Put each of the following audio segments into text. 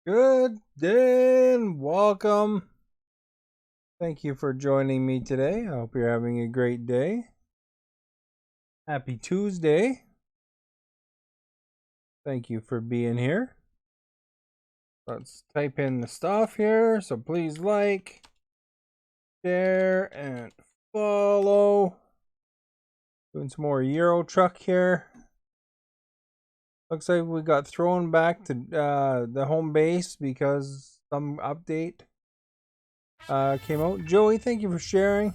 Good day and welcome. Thank you for joining me today. I hope you're having a great day. Happy Tuesday. Thank you for being here. Let's type in the stuff here. So please like, share, and follow. Doing some more Euro Truck here. Looks like we got thrown back to the home base because some update came out. Joey, thank you for sharing.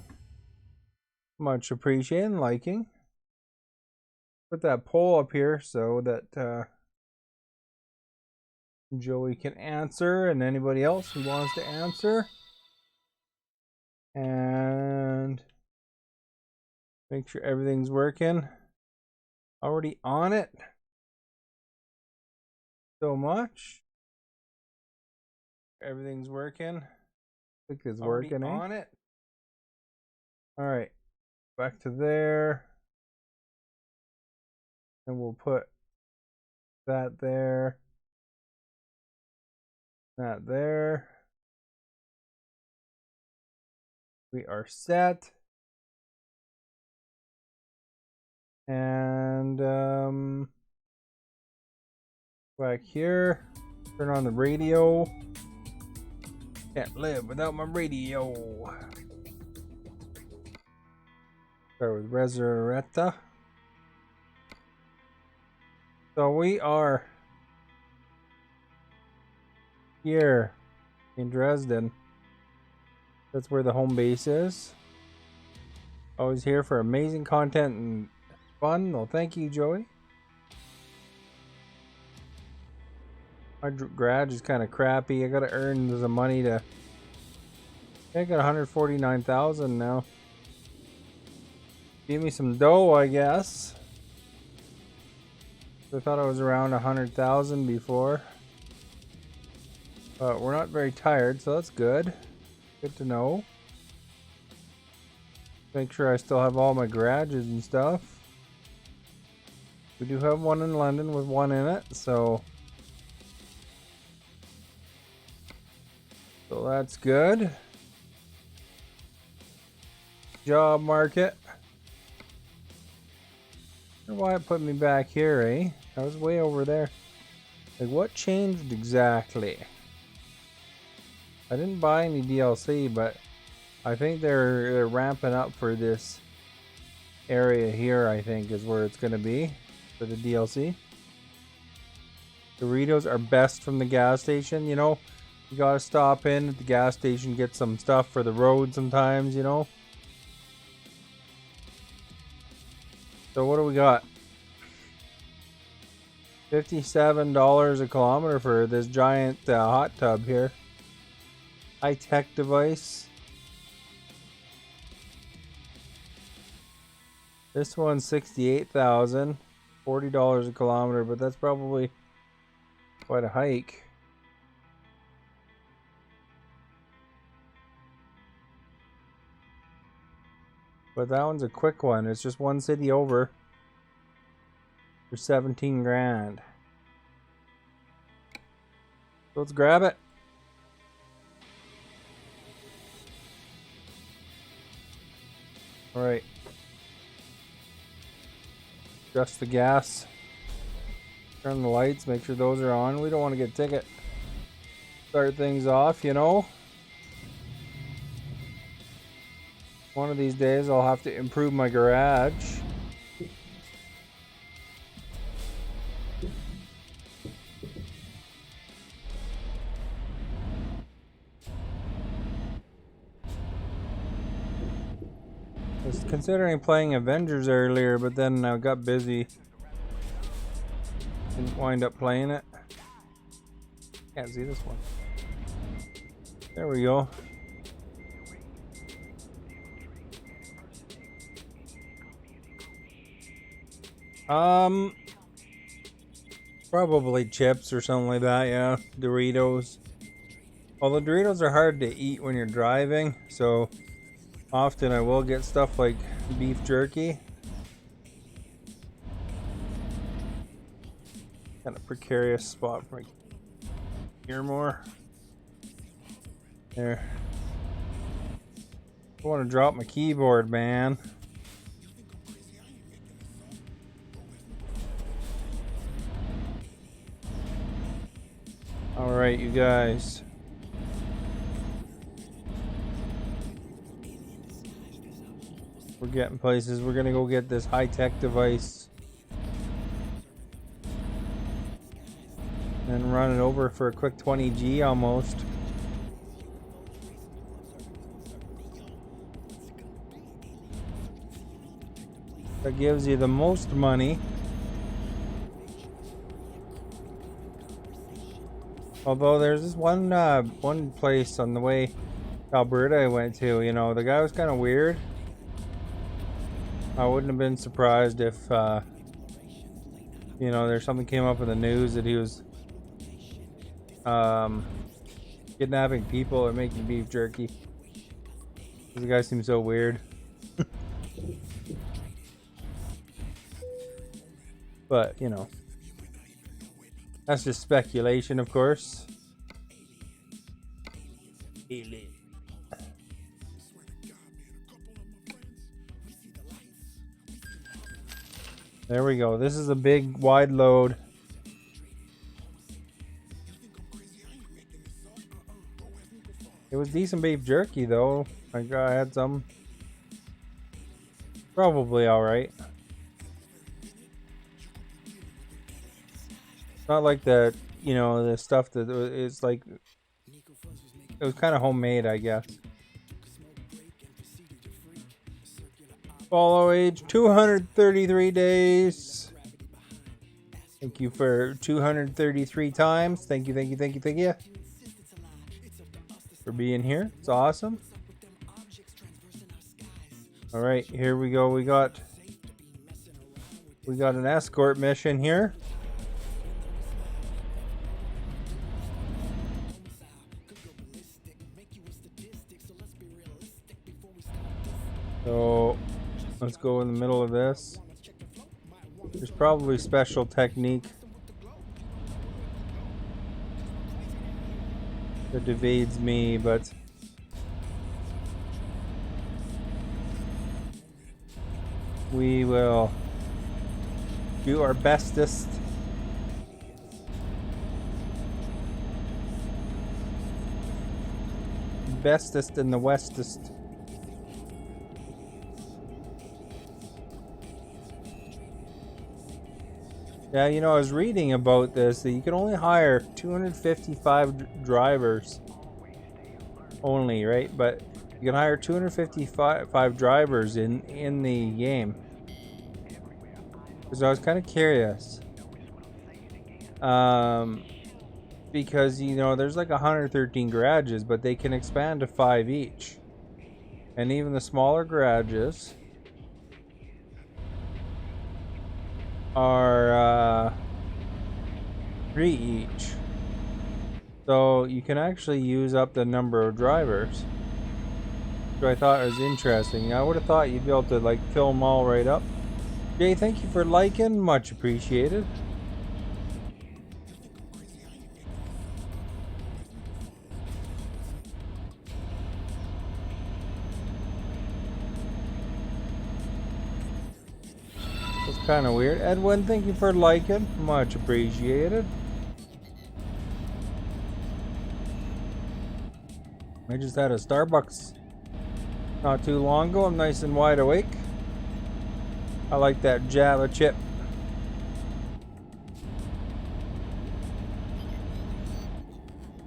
Much appreciated and liking. Put that poll up here so that Joey can answer and anybody else who wants to answer. And make sure everything's working. Already on it. So much. Everything's working. I think it's working on it. Alright. Back to there. And we'll put that there. That there. We are set. And back here, turn on the radio. Can't live without my radio. Start with Resurretta. So we are here in Dresden. That's where the home base is. Always here for amazing content and fun. Well, thank you, Joey. My garage is kind of crappy. I gotta earn the money to. I got 149,000 now. Give me some dough, I guess. I thought I was around 100,000 before, but we're not very tired, so that's good. Good to know. Make sure I still have all my garages and stuff. We do have one in London with one in it, so that's good. Job market. I wonder why it put me back here, eh? I was way over there. Like, what changed exactly? I didn't buy any DLC, but I think they're ramping up for this area here. I think is where it's gonna be for the DLC. Doritos are best from the gas station. You know, you gotta stop in at the gas station, get some stuff for the road sometimes. You know. So what do we got? $57 a kilometer for this giant hot tub here. High-tech device. This one's $68,000. $40 a kilometer, but that's probably quite a hike. But that one's a quick one. It's just one city over for 17 grand. So let's grab it. All right. Adjust the gas. Turn the lights. Make sure those are on. We don't want to get a ticket. Start things off, you know. One of these days I'll have to improve my garage. I was considering playing Avengers earlier, but then I got busy. Didn't wind up playing it. Can't see this one. There we go. Probably chips or something like that, yeah. Doritos. Well, the Doritos are hard to eat when you're driving, so often I will get stuff like beef jerky. Kind of precarious spot for my Here more. There. I want to drop my keyboard, man. All right, you guys. We're getting places. We're gonna go get this high-tech device and run it over for a quick 20G almost. That gives you the most money. Although there's this one place on the way to Alberta I went to, you know, the guy was kind of weird. I wouldn't have been surprised if, you know, there's something came up in the news that he was kidnapping people or making beef jerky. The guy seems so weird. But, you know, that's just speculation, of course. There we go. This is a big, wide load. It was decent beef jerky, though. I had some. Probably alright. Not like the, you know, the stuff that is like, it was kind of homemade, I guess. Follow age 233 days. Thank you for 233 times. Thank you, thank you, thank you, thank you for being here. It's awesome. All right, here we go. We got an escort mission here. So let's go in the middle of this. There's probably special technique that evades me, but we will do our bestest. Bestest in the westest. Yeah, you know, I was reading about this, that you can only hire 255 drivers only, right? But you can hire 255 drivers in the game. Because I was kind of curious. Because, you know, there's like 113 garages, but they can expand to 5 each. And even the smaller garages are 3 each, so you can actually use up the number of drivers, which I thought was interesting. I would have thought you'd be able to like fill them all right up. Jay, thank you for liking, much appreciated. Kind of weird. Edwin, thank you for liking, much appreciated. I just had a Starbucks not too long ago. I'm nice and wide awake. I like that Java chip.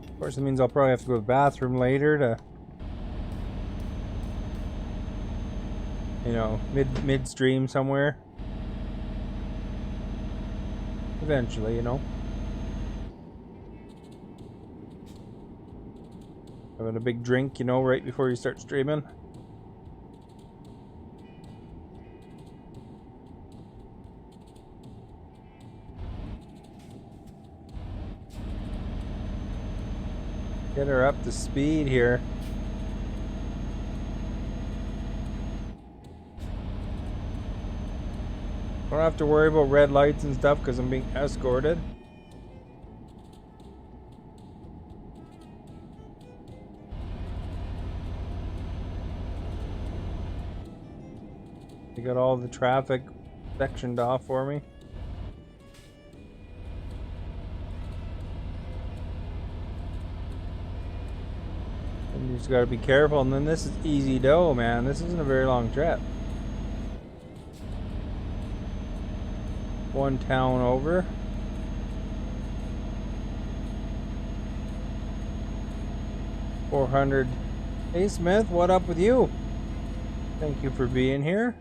Of course, it means I'll probably have to go to the bathroom later to, you know, midstream somewhere. Eventually, you know. Having a big drink, you know, right before you start streaming. Get her up to speed here. Don't have to worry about red lights and stuff because I'm being escorted. They got all the traffic sectioned off for me. And you just gotta be careful, and then this is easy dough, man. This isn't a very long trip. One town over. $400. Hey Smith, what up with you? Thank you for being here.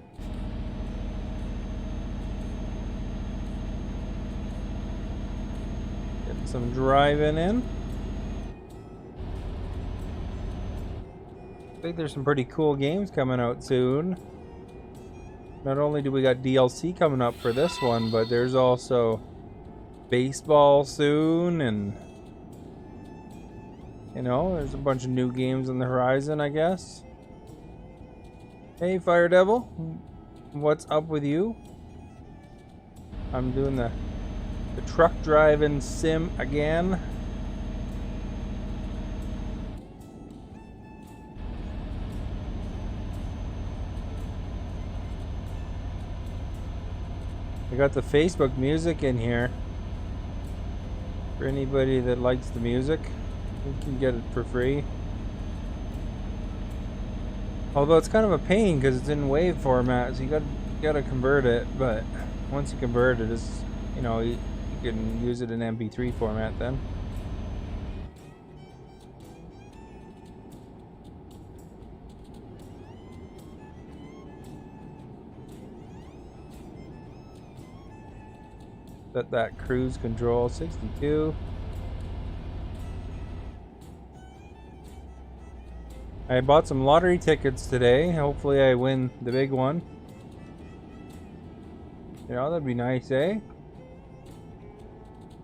Getting some driving in. I think there's some pretty cool games coming out soon. Not only do we got DLC coming up for this one, but there's also baseball soon, and you know, there's a bunch of new games on the horizon, I guess. Hey Fire Devil, what's up with you? I'm doing the truck driving sim again. I got the Facebook music in here for anybody that likes the music. You can get it for free. Although it's kind of a pain because it's in WAV format, so you gotta convert it. But once you convert it, it's, you know, you can use it in MP3 format then. Set that cruise control 62. I bought some lottery tickets today. Hopefully I win the big one. You know, that'd be nice, eh? To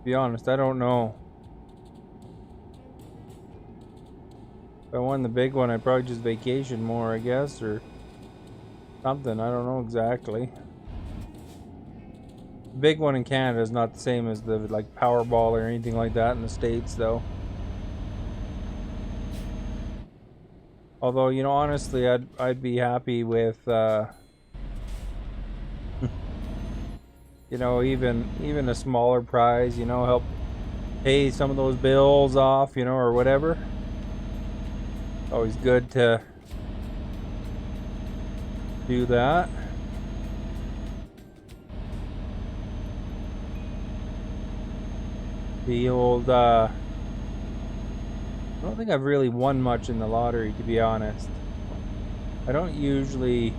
be honest, I don't know. If I won the big one, I'd probably just vacation more, I guess, or something. I don't know exactly. The big one in Canada is not the same as the like Powerball or anything like that in the States, though. Although, you know, honestly, I'd be happy with, you know, even a smaller prize, you know, help pay some of those bills off, you know, or whatever. Always good to do that. The old, I don't think I've really won much in the lottery, to be honest. I don't usually,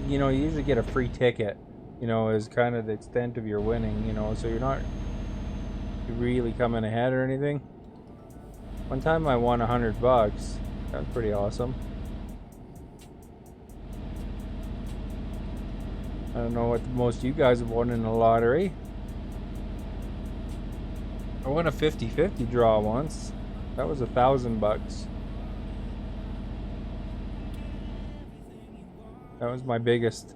you know, you usually get a free ticket, you know, is kind of the extent of your winning, you know, so you're not really coming ahead or anything. One time I won $100. That was pretty awesome. I don't know what most of you guys have won in the lottery. I won a 50-50 draw once. That was $1,000. That was my biggest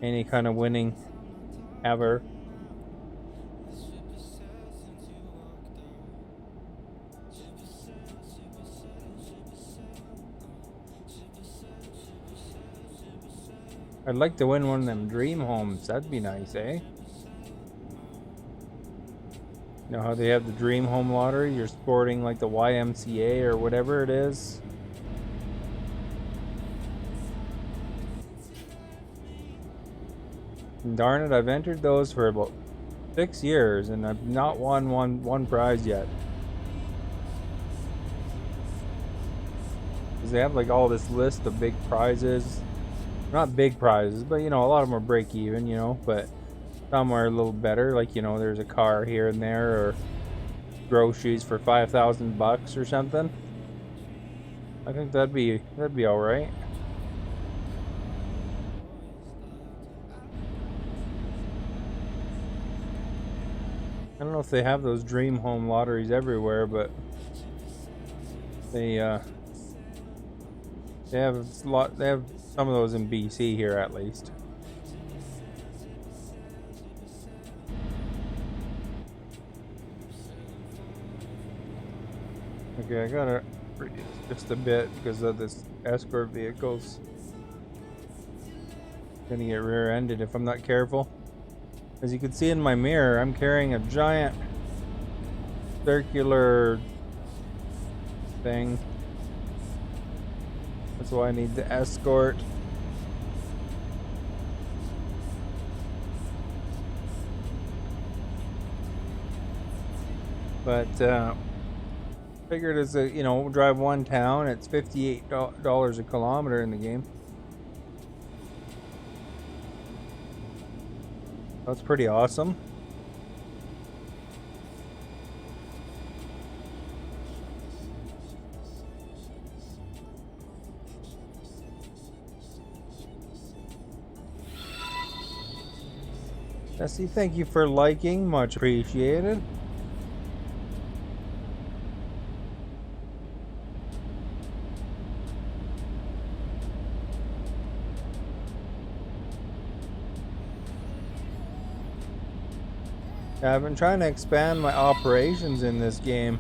any kind of winning ever. I'd like to win one of them dream homes. That'd be nice, eh? You know how they have the dream home lottery? You're sporting like the YMCA or whatever it is. And darn it, I've entered those for about 6 years and I've not won one prize yet. Because they have like all this list of big prizes. Not big prizes, but you know, a lot of them are break even, you know, but some are a little better, like, you know, there's a car here and there, or groceries for $5,000 or something. I think that'd be all right. I don't know if they have those dream home lotteries everywhere, but they have some of those in BC here at least. Okay, I gotta reduce just a bit because of this escort vehicles. Gonna get rear-ended if I'm not careful. As you can see in my mirror, I'm carrying a giant circular thing. That's why I need the escort. But figured as a, you know, drive one town, it's $58 a kilometer in the game. That's pretty awesome. Jesse, thank you for liking, much appreciated. I've been trying to expand my operations in this game.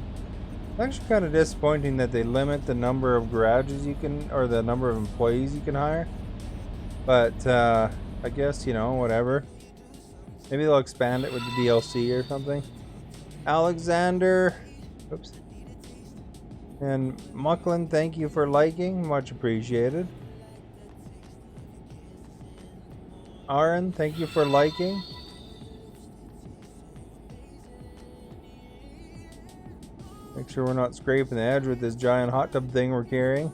It's actually kind of disappointing that they limit the number of garages you can, or the number of employees you can hire. But I guess, you know, whatever. Maybe they'll expand it with the DLC or something. Alexander, oops. And Mucklin, thank you for liking, much appreciated. Aaron, thank you for liking. Make sure we're not scraping the edge with this giant hot tub thing we're carrying.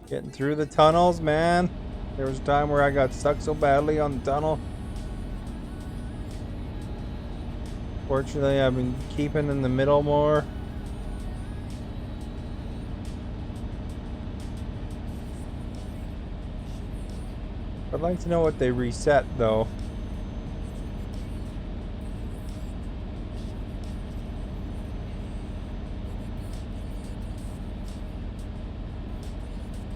Getting through the tunnels, man. There was a time where I got stuck so badly on the tunnel. Fortunately, I've been keeping in the middle more. I'd like to know what they reset, though.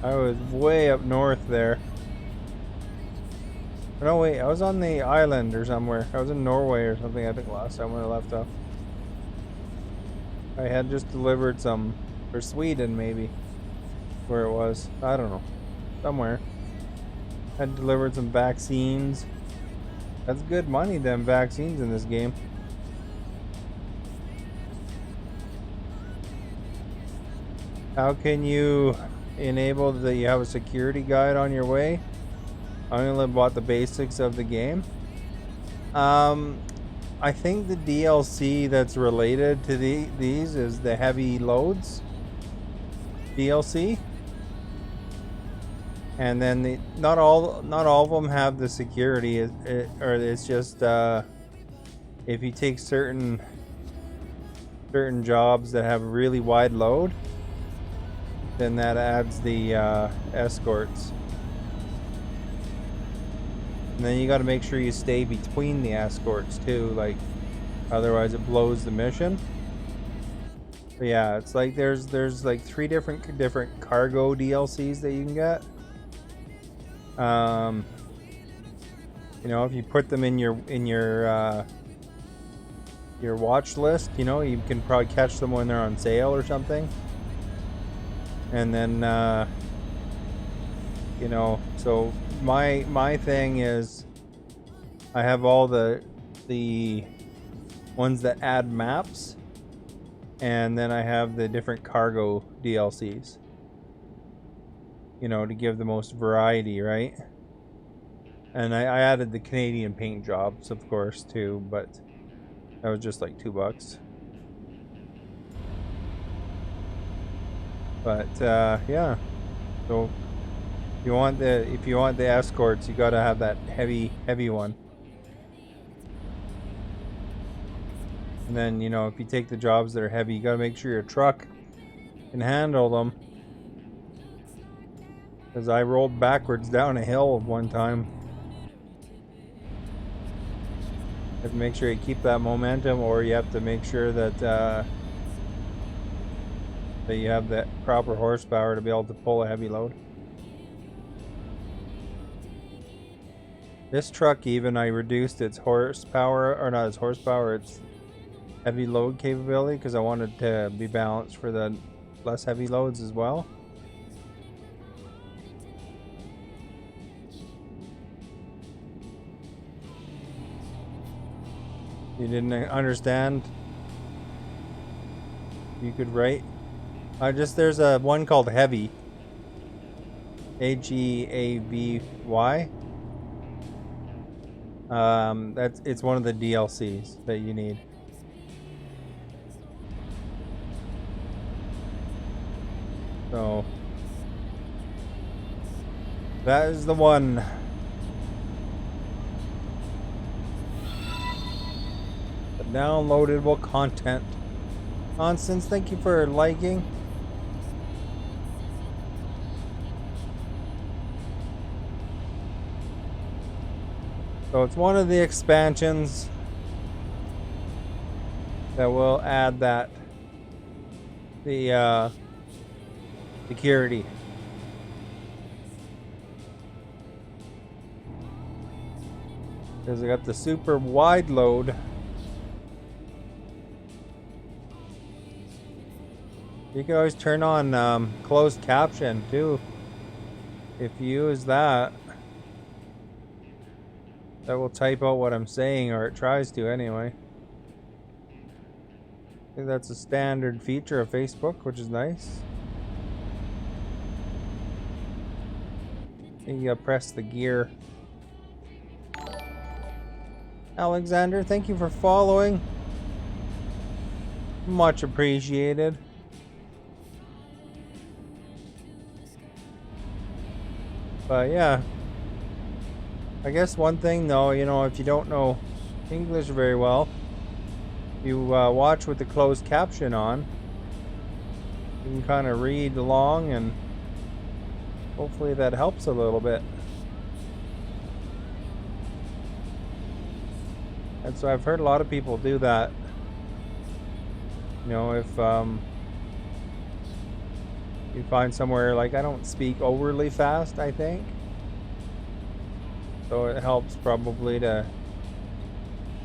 I was way up north there. No, wait, I was on the island or somewhere. I was in Norway or something, I think, last time when I left off. I had just delivered some, or Sweden maybe, where it was. I don't know. Somewhere. Had delivered some vaccines. That's good money, them vaccines in this game. How can you enable that you have a security guide on your way? I only bought the basics of the game. I think the DLC that's related to these is the heavy loads DLC. And then not all of them have the security, or it's just if you take certain jobs that have a really wide load, then that adds the escorts. And then you got to make sure you stay between the escorts too, like otherwise it blows the mission. But yeah, it's like there's like 3 different cargo DLCs that you can get. You know, if you put them in your watch list, you know, you can probably catch them when they're on sale or something. And then you know, so my thing is I have all the ones that add maps, and then I have the different cargo DLCs, you know, to give the most variety, right? And I added the Canadian paint jobs, of course, too, but that was just like $2. But yeah, so if you want the escorts, you gotta have that heavy one. And then, you know, if you take the jobs that are heavy, you gotta make sure your truck can handle them. Because I rolled backwards down a hill one time. You have to make sure you keep that momentum, or you have to make sure that that you have that proper horsepower to be able to pull a heavy load. This truck even, I reduced its horsepower, or not its horsepower, its heavy load capability, because I wanted to be balanced for the less heavy loads as well. You didn't understand? You could write. There's a one called Heavy. Heavy. It's one of the DLCs that you need. So that is the one. The downloadable content. Constance, thank you for liking. So it's one of the expansions that will add that the security. Because I got the super wide load. You can always turn on closed caption too. If you use that, that will type out what I'm saying, or it tries to anyway. I think that's a standard feature of Facebook, which is nice. You gotta press the gear. Alexander, thank you for following. Much appreciated. But yeah, I guess one thing though, you know, if you don't know English very well, you watch with the closed caption on. You can kind of read along, and hopefully that helps a little bit. And so I've heard a lot of people do that. You know, if you find somewhere, like, I don't speak overly fast, I think. So it helps probably to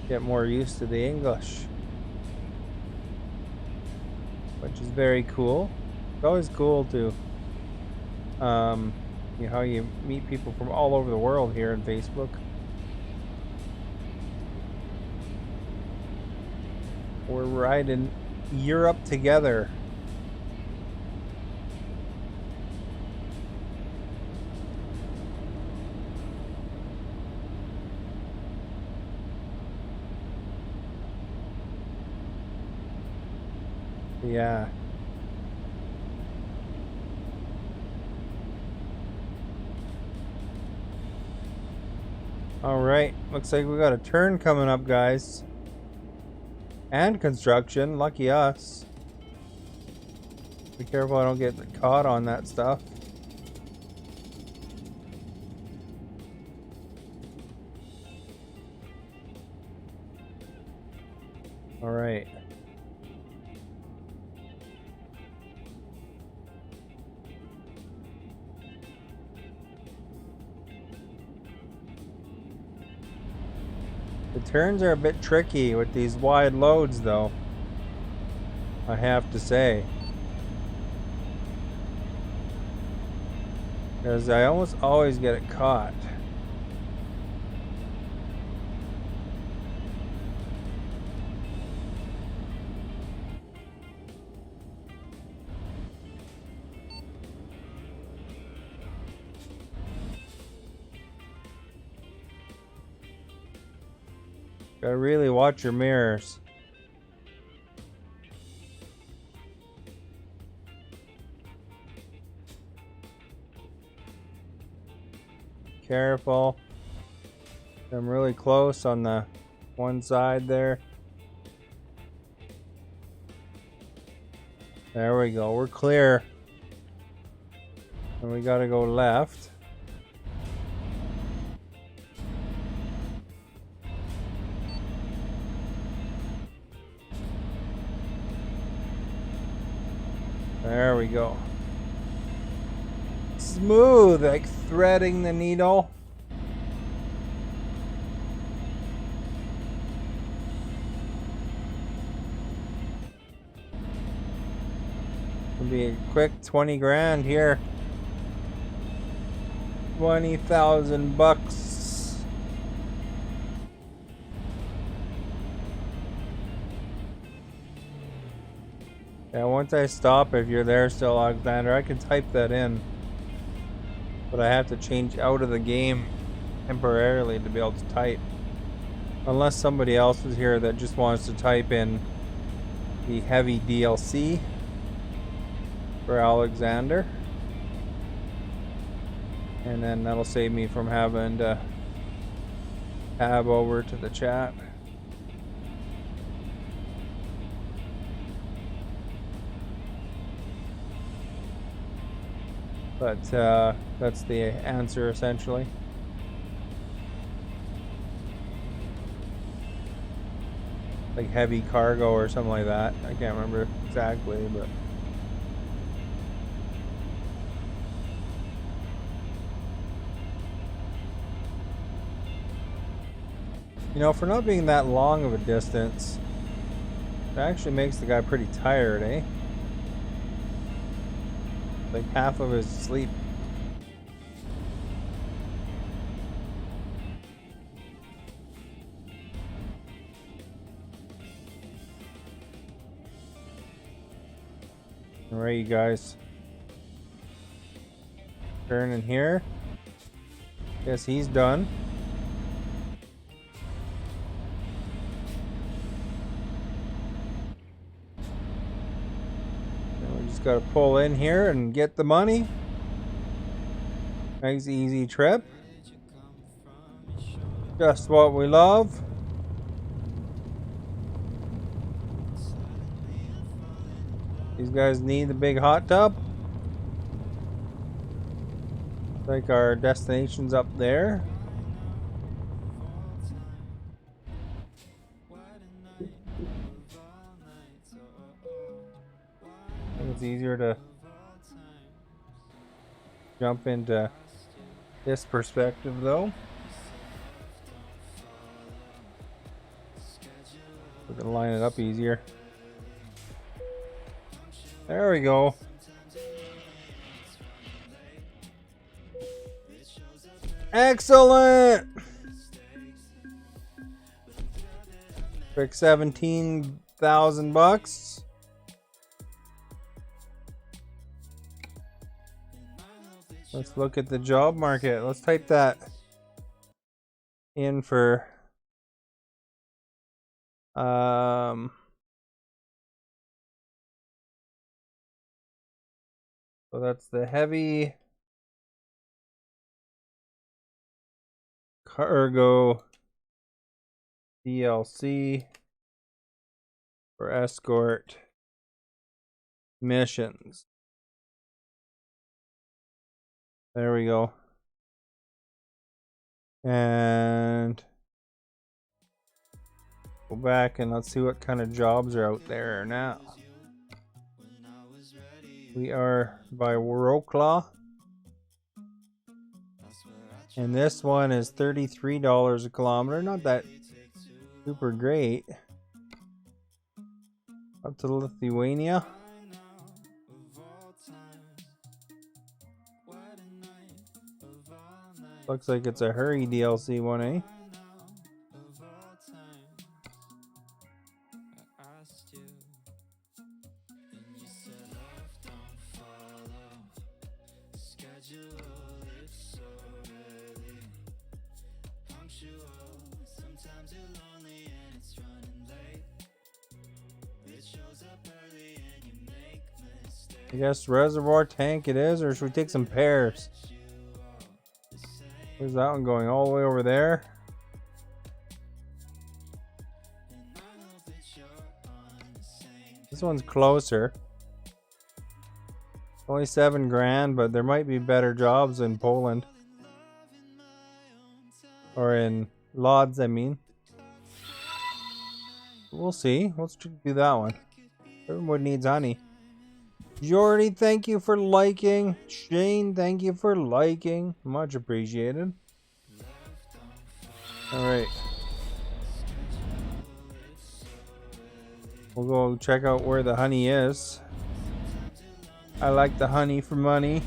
get more used to the English. Which is very cool. It's always cool to, you know, how you meet people from all over the world here on Facebook. We're riding Europe together. Yeah. All right. Looks like we got a turn coming up, guys. And construction. Lucky us. Be careful I don't get caught on that stuff. All right. The turns are a bit tricky with these wide loads, though, I have to say. Because I almost always get it caught. Gotta really watch your mirrors. Careful. I'm really close on the one side there. There we go. We're clear. And we gotta go left. There we go. Smooth, like threading the needle. It'll be a quick 20 grand here. 20,000 bucks. Yeah, once I stop, if you're there still, Alexander, I can type that in. But I have to change out of the game temporarily to be able to type. Unless somebody else is here that just wants to type in the heavy DLC for Alexander. And then that'll save me from having to tab over to the chat. But that's the answer essentially. Like heavy cargo or something like that. I can't remember exactly, but you know, for not being that long of a distance, it actually makes the guy pretty tired, eh? Like half of his sleep. Alright, you guys. Turning here. Guess he's done. And we just gotta pull in here and get the money. Nice easy trip. Just what we love. These guys need the big hot tub. Like our destination's up there. I think it's easier to jump into this perspective though. We can line it up easier. There we go. Excellent. Quick 17,000 bucks. Let's look at the job market. Let's type that in for so that's the heavy cargo DLC for Escort Missions. There we go. And go back and let's see what kind of jobs are out there now. We are by Wroclaw. And this one is $33 a kilometer. Not that super great. Up to Lithuania. Looks like it's a hurry DLC one, eh? I guess reservoir tank it is, or should we take some pears? Where's that one going? All the way over there? This one's closer. Only 7 grand, but there might be better jobs in Poland. Or in Lodz, I mean. We'll see. Let's do that one. Everyone needs honey. Jordy, thank you for liking. Shane, thank you for liking. Much appreciated. Alright. We'll go check out where the honey is. I like the honey for money.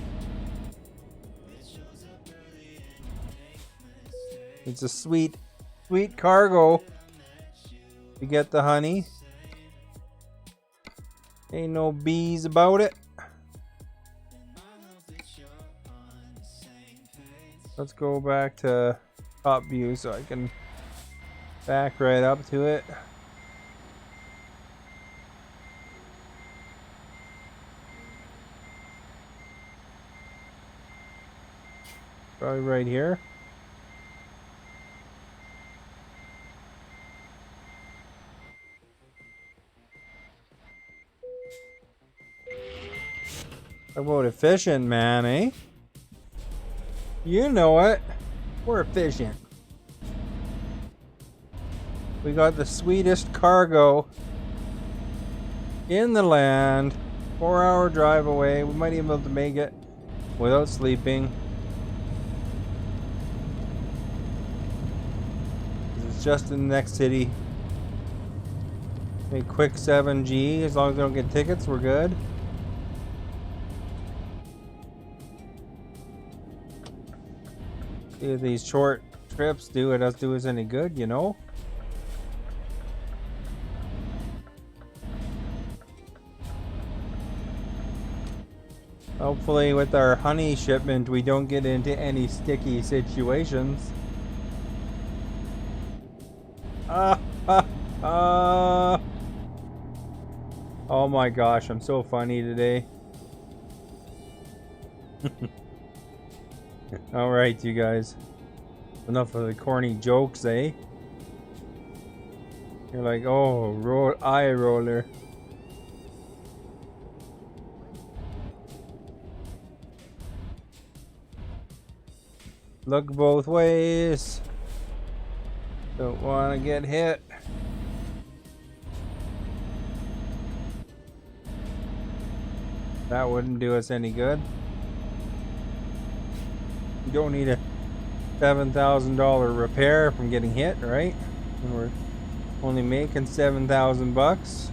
It's a sweet, sweet cargo. You get the honey. Ain't no bees about it. Let's go back to top view so I can back right up to it. Probably right here. Talk about efficient, man, eh? You know it. We're efficient. We got the sweetest cargo in the land. 4-hour drive away. We might even be able to make it without sleeping. It's just in the next city. A quick 7G. As long as we don't get tickets, we're good. See if these short trips do us any good, you know? Hopefully with our honey shipment we don't get into any sticky situations. Oh my gosh, I'm so funny today. Alright, you guys. Enough of the corny jokes, eh? You're like, oh, eye roller. Look both ways. Don't want to get hit. That wouldn't do us any good. You don't need a $7,000 repair from getting hit, right? And we're only making $7,000.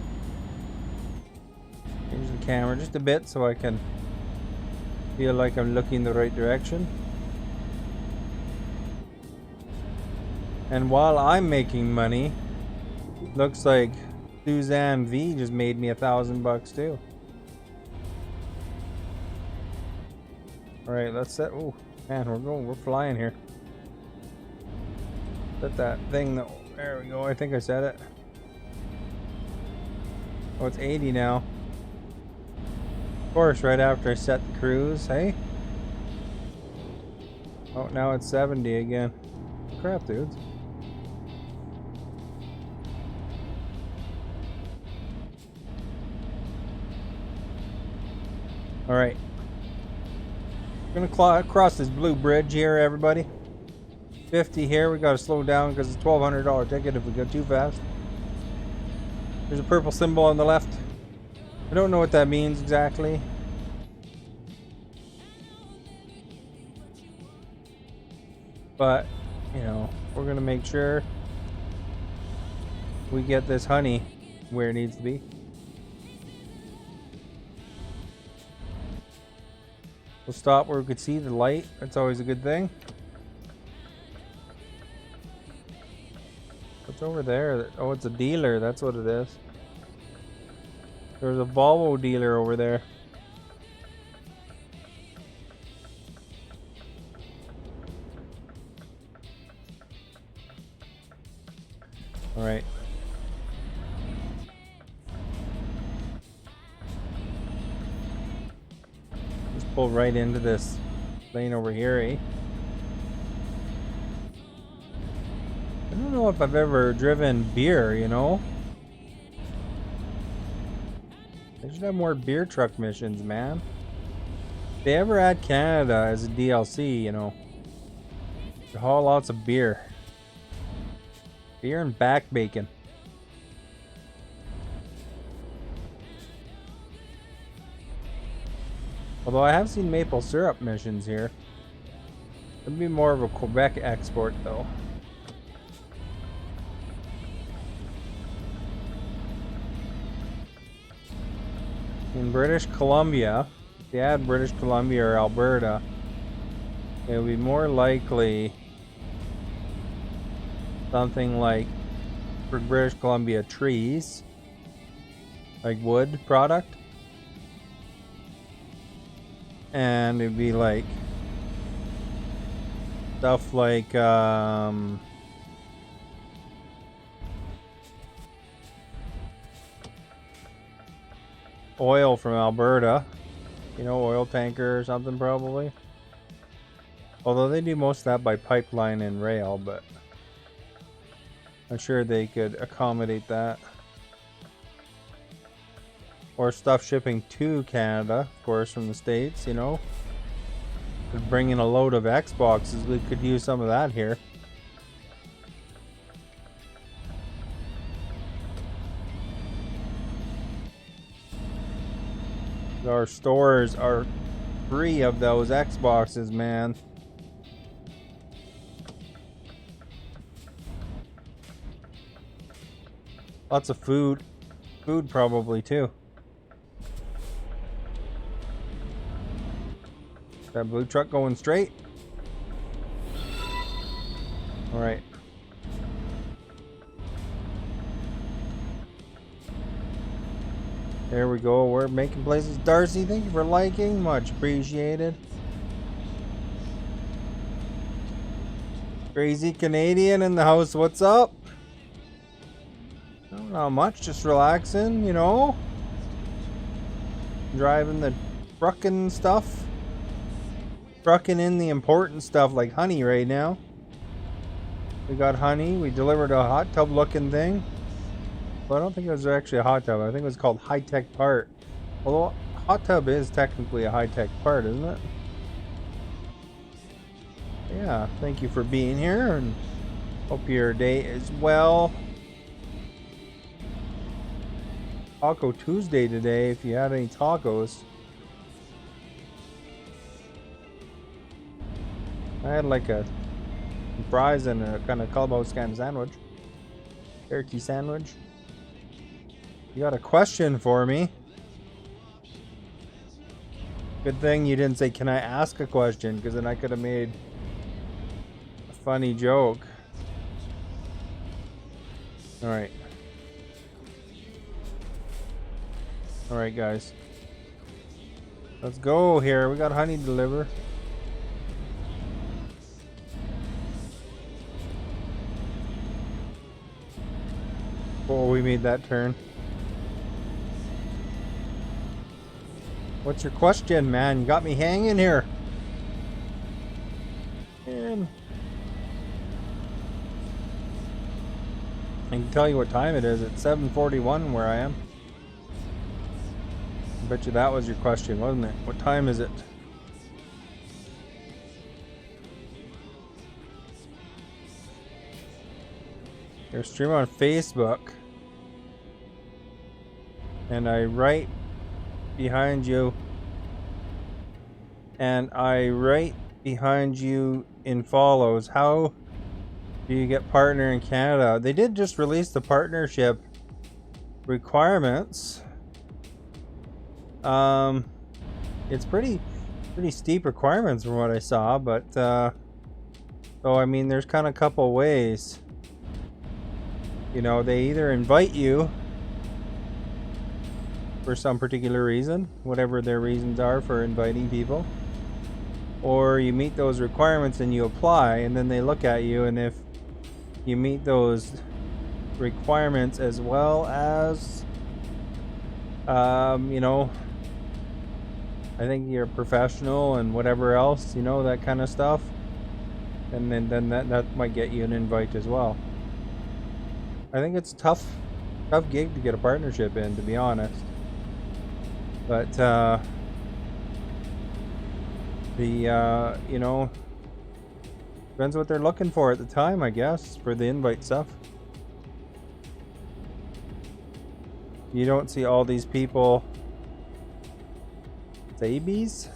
Change the camera just a bit so I can feel like I'm looking the right direction. And while I'm making money, looks like Suzanne V just made me $1,000 too. All right, let's set. Oh man, we're flying here. Set that thing though. There we go. I think I set it. Oh, it's 80 now. Of course, right after I set the cruise, hey. Oh, now it's 70 again. Crap, dudes. All right. We're gonna cross this blue bridge here, everybody. 50 here. We gotta slow down because it's a $1,200 ticket if we go too fast. There's a purple symbol on the left. I don't know what that means exactly. But, you know, we're gonna make sure we get this honey where it needs to be. We'll stop where we could see the light. That's always a good thing. What's over there? Oh, it's a dealer. That's what it is. There's a Volvo dealer over there. All right. Just pull right into this lane over here, eh? I don't know if I've ever driven beer, you know? They should have more beer truck missions, man. If they ever add Canada as a DLC, you know, to haul lots of beer. Beer and back bacon. Although I have seen maple syrup missions here. It'd be more of a Quebec export, though. In British Columbia, If you add British Columbia or Alberta, it would be more likely something like, for British Columbia, trees, like wood product, and it'd be like stuff like oil from Alberta, you know, oil tanker or something probably. Although they do most of that by pipeline and rail, but I'm sure they could accommodate that. Or stuff shipping to Canada, of course, from the States, you know. Could bring in a load of Xboxes, we could use some of that here. Our stores are free of those Xboxes, man. Lots of food. Food probably too. That blue truck going straight. Alright. There we go. We're making places. Darcy, thank you for liking. Much appreciated. Crazy Canadian in the house. What's up? Not much. Just relaxing, you know. Driving the trucking stuff. Trucking in the important stuff like honey right now. We got honey. We delivered a hot tub looking thing. Well, I don't think it was actually a hot tub. I think it was called high-tech part. Although hot tub is technically a high-tech part, isn't it? Yeah, thank you for being here, and hope your day is well. Taco Tuesday today, if you had any tacos. I had like a fries and a kind of clubhouse kind of sandwich. Turkey sandwich. You got a question for me? Good thing you didn't say, can I ask a question? Because then I could have made a funny joke. Alright. Alright, guys. Let's go here. We got honey to deliver. Before we made that turn. What's your question, man? You got me hanging here. Man. I can tell you what time it is. It's 7:41 where I am. I bet you that was your question, wasn't it? What time is it? You're streaming on Facebook. And I write behind you, and I right behind you in follows. How do you get partner in Canada? They did just release the partnership requirements. It's pretty steep requirements from what I saw, but so I mean, there's kind of a couple ways. You know, they either invite you for some particular reason, whatever their reasons are for inviting people, or you meet those requirements and you apply, and then they look at you, and if you meet those requirements as well as you know, I think you're professional and whatever else, you know, that kind of stuff, and then that might get you an invite as well. I think it's a tough gig to get a partnership in, to be honest. But you know, depends what they're looking for at the time, I guess, for the invite stuff. You don't see all these people babies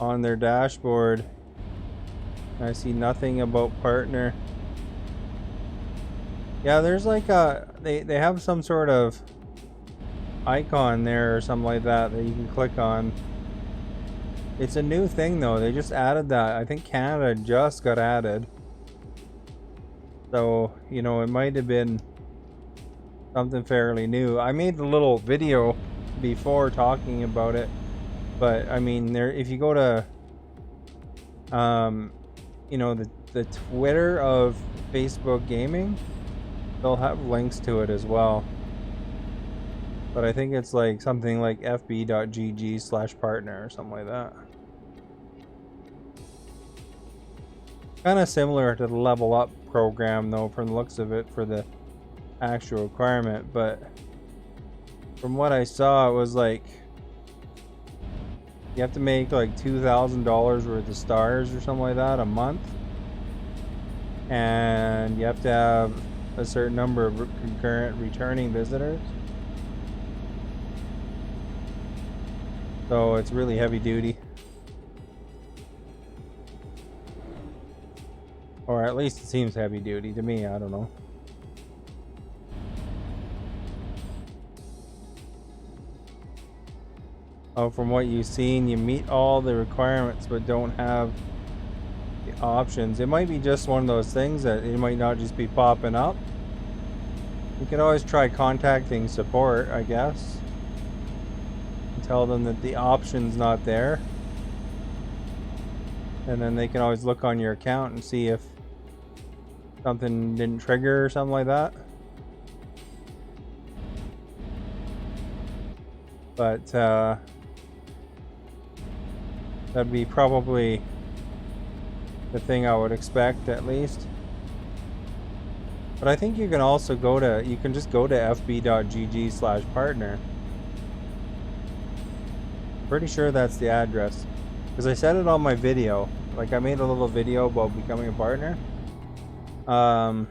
on their dashboard. I see nothing about partner. Yeah, there's like a they have some sort of icon there or something like that that you can click on. It's a new thing though. They just added that. I think Canada just got added. So, you know, it might have been something fairly new. I made a little video before talking about it, but I mean, there, if you go to you know, the Twitter of Facebook Gaming, they'll have links to it as well. But I think it's like something like fb.gg/partner or something like that. Kind of similar to the Level Up program though, from the looks of it, for the actual requirement. But from what I saw, it was like you have to make like $2,000 worth of stars or something like that a month, and you have to have a certain number of concurrent returning visitors. So it's really heavy duty, or at least it seems heavy duty to me. I don't know. Oh, from what you've seen, you meet all the requirements but don't have the options. It might be just one of those things that it might not just be popping up. You can always try contacting support, I guess, and tell them that the option's not there, and then they can always look on your account and see if something didn't trigger or something like that. But that'd be probably the thing I would expect, at least. But I think you can also you can just go to fb.gg/partner. Pretty sure that's the address, because I said it on my video. Like, I made a little video about becoming a partner, and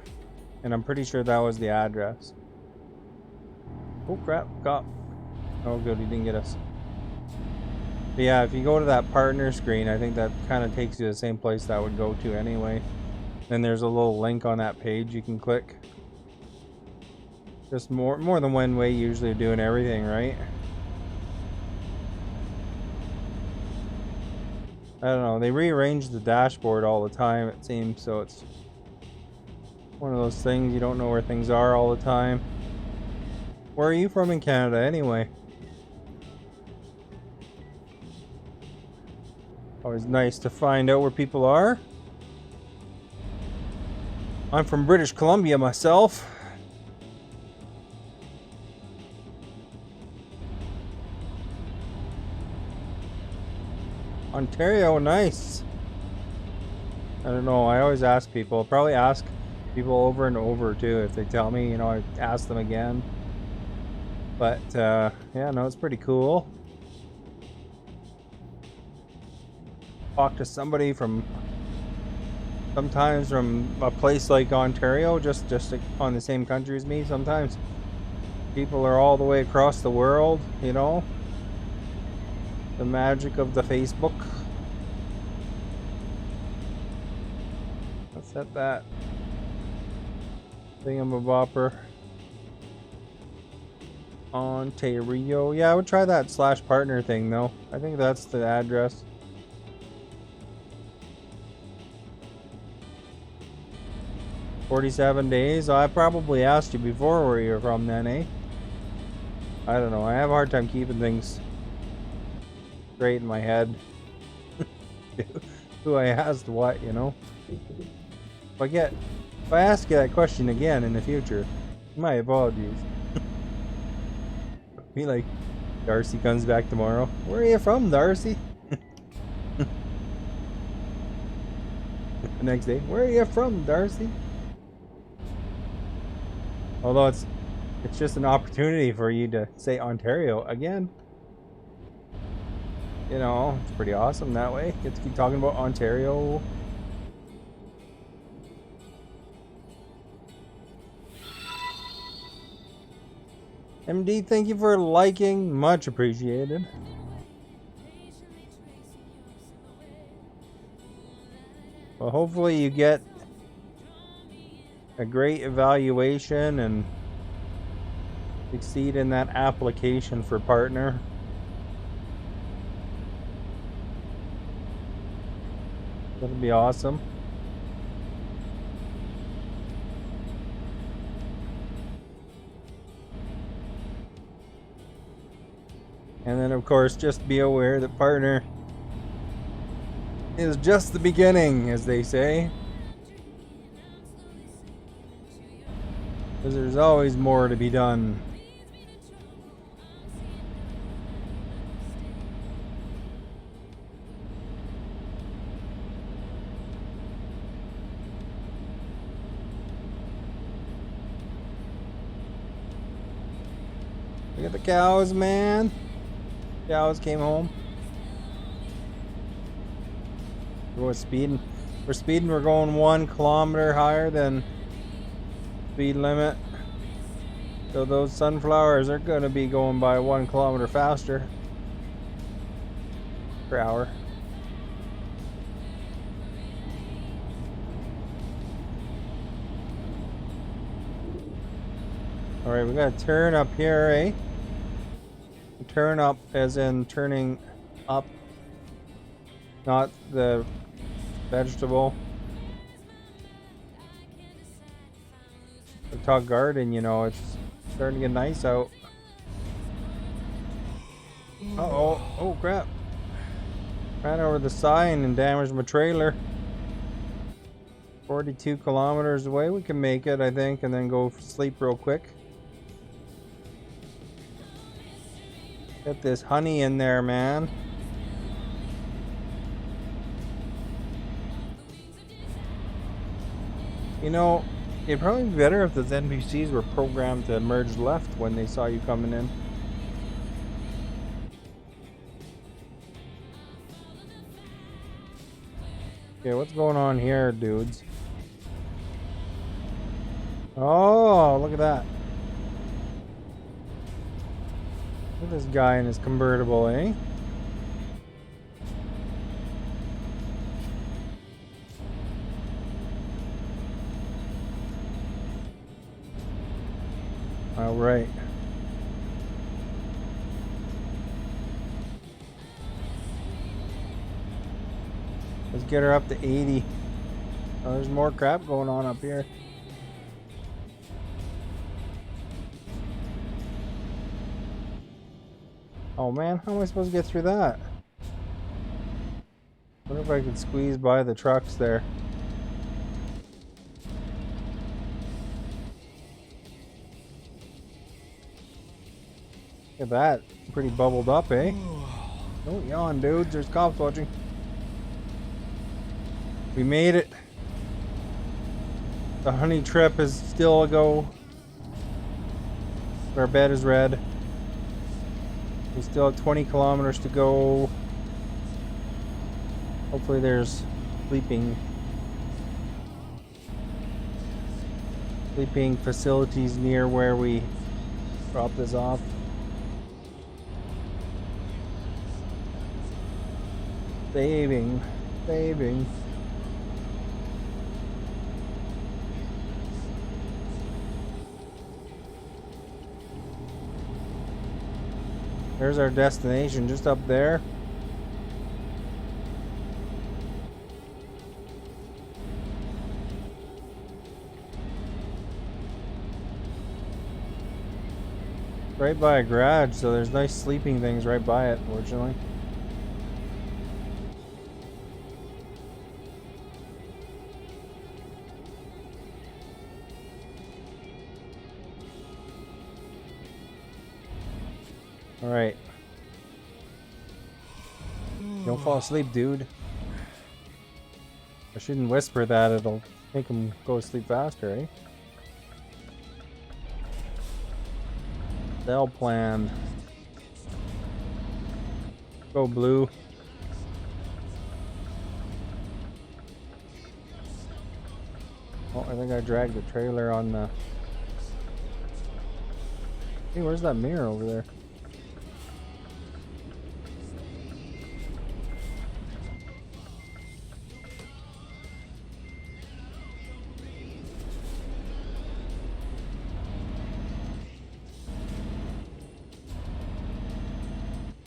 I'm pretty sure that was the address. Oh crap, cop. Oh good, he didn't get us. But yeah, if you go to that partner screen, I think that kind of takes you to the same place that would go to anyway. Then there's a little link on that page you can click. Just more than one way usually of doing everything, right? I don't know, they rearrange the dashboard all the time, it seems, so it's one of those things, you don't know where things are all the time. Where are you from in Canada anyway? Always nice to find out where people are. I'm from British Columbia myself. Ontario, nice. I don't know, I always ask people. I'll probably ask people over and over too. If they tell me, you know, I ask them again. But yeah, no, it's pretty cool. Talk to somebody sometimes from a place like Ontario, just on the same country as me. Sometimes people are all the way across the world, you know. The magic of the Facebook. Let's set that thingamabopper. Ontario. Yeah, I would try that /partner thing though. I think that's the address. $47 days. I probably asked you before where you're from then, eh? I don't know. I have a hard time keeping things straight in my head. Who I asked what, you know? If I ask you that question again in the future, my apologies. Be like, Darcy comes back tomorrow. Where are you from, Darcy? The next day, where are you from, Darcy? Although it's just an opportunity for you to say Ontario again. You know, it's pretty awesome that way. Get to keep talking about Ontario. MD, thank you for liking. Much appreciated. Well, hopefully you get a great evaluation and succeed in that application for partner. That'd be awesome. And then, of course, just be aware that partner is just the beginning, as they say. Because there's always more to be done. Look at the cows, man. Cows came home. We're speeding. We're speeding. We're going 1 kilometer higher than speed limit. So those sunflowers are going to be going by 1 kilometer faster per hour. All right, we got to turn up here, eh? Turn up as in turning up, not the vegetable. The Tug Garden, you know, it's starting to get nice out. Uh-oh. Oh, crap. Ran over the sign and damaged my trailer. 42 kilometers away. We can make it, I think, and then go sleep real quick. Get this honey in there, man. You know, it'd probably be better if those NPCs were programmed to merge left when they saw you coming in. Okay, what's going on here, dudes? Oh, look at that. Look at this guy in his convertible, eh? All right. Let's get her up to 80. Oh, there's more crap going on up here. Oh man, how am I supposed to get through that? I wonder if I could squeeze by the trucks there. Look at that. Pretty bubbled up, eh? Don't yawn, dudes. There's cops watching. We made it. The honey trip is still a go. Our bed is red. We still have 20 kilometers to go. Hopefully there's sleeping facilities near where we drop this off. Saving. There's our destination, just up there. Right by a garage, so there's nice sleeping things right by it, fortunately. Alright. Don't fall asleep, dude. I shouldn't whisper that, it'll make him go to sleep faster, eh? Cell plan. Go blue. Oh, I think I dragged the trailer on the... Hey, where's that mirror over there?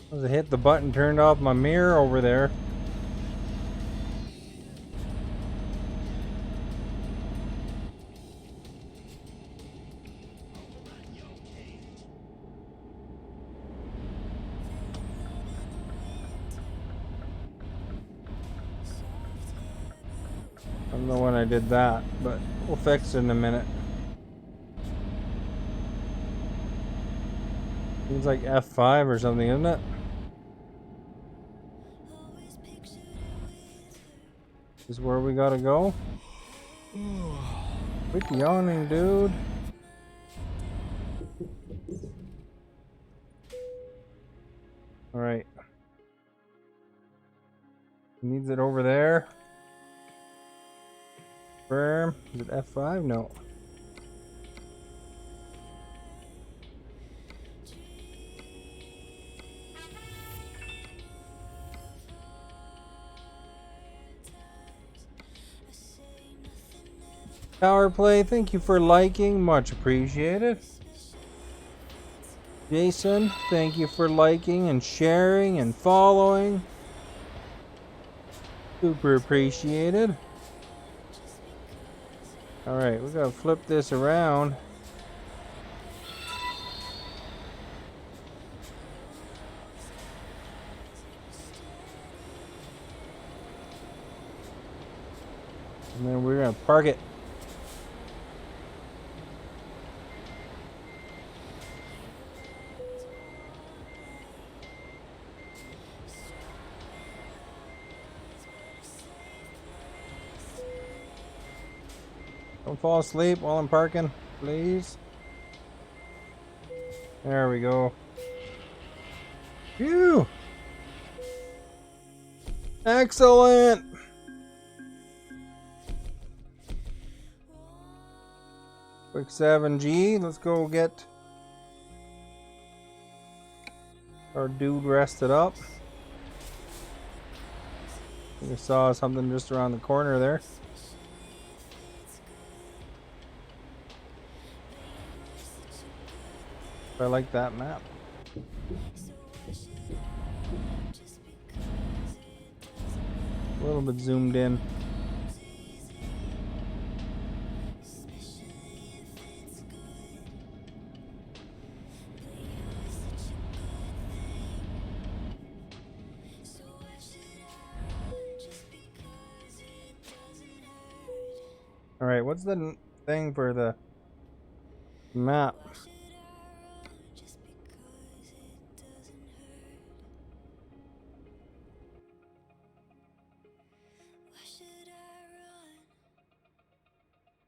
As I hit the button, turned off my mirror over there. I don't know when I did that, but we'll fix it in a minute. Seems like F5 or something, isn't it? This is where we gotta go. Quit yawning, dude. Alright. Needs it over there. Firm. Is it F5? No. Power play, thank you for liking, much appreciated. Jason, thank you for liking and sharing and following. Super appreciated. Alright, we gotta flip this around. And then we're gonna park it. Don't fall asleep while I'm parking, please. There we go. Phew! Excellent! Quick 7G, let's go get our dude rested up. I saw something just around the corner there. I like that map. A little bit zoomed in. Alright, what's the thing for the map?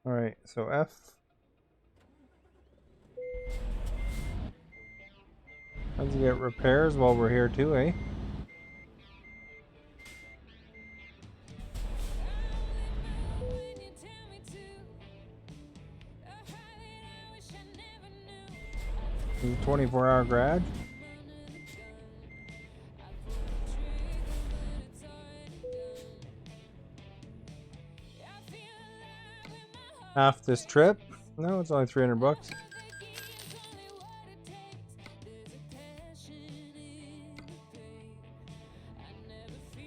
Alright, so F. Let's get repairs while we're here too, eh? This is a 24-hour garage. Half this trip? No, it's only 300 bucks.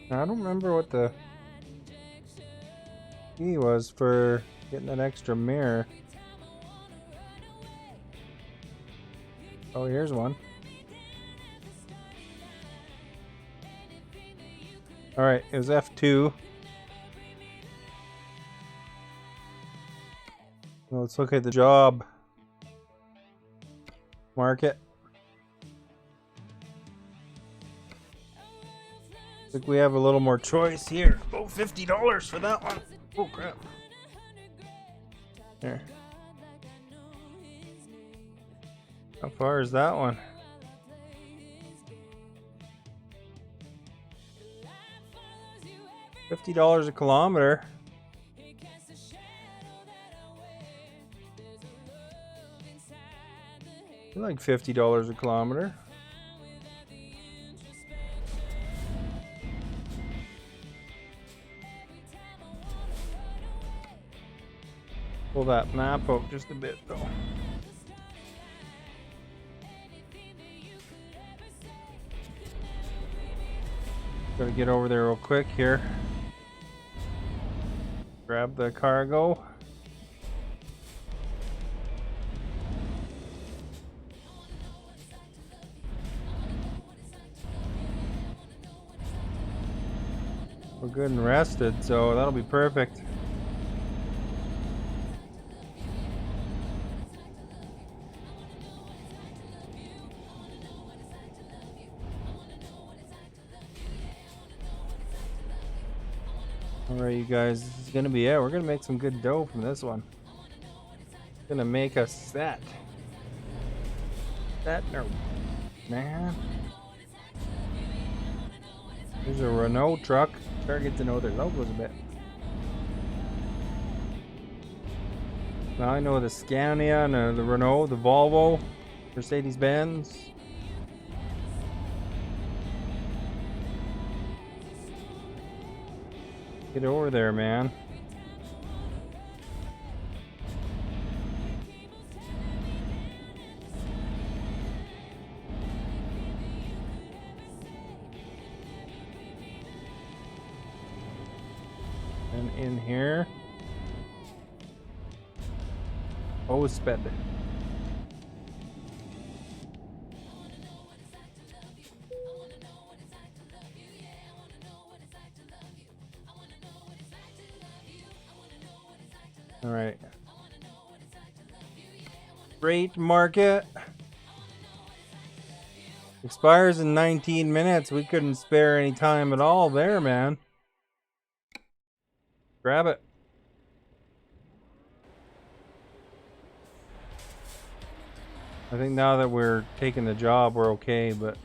I don't remember what the fee was for getting that extra mirror. Oh, here's one. Alright, it was F2. Well, let's look at the job market. I think we have a little more choice here. Oh, $50 for that one. Oh, crap. There. How far is that one? $50 a kilometer. I like $50 a kilometer. Pull that map out just a bit though. Gotta get over there real quick here. Grab the cargo. We're good and rested, so that'll be perfect. Alright, you guys, this is gonna be it. We're gonna make some good dough from this one. It's gonna make us set. No, man. There's a Renault truck. Try to get to know their logos a bit. Now I know the Scania and the Renault, the Volvo, Mercedes-Benz. Get over there, man. And in here. Oh, sped. All right. Freight market expires in 19 minutes. We couldn't spare any time at all there, man. Grab it. I think now that we're taking the job, we're okay, but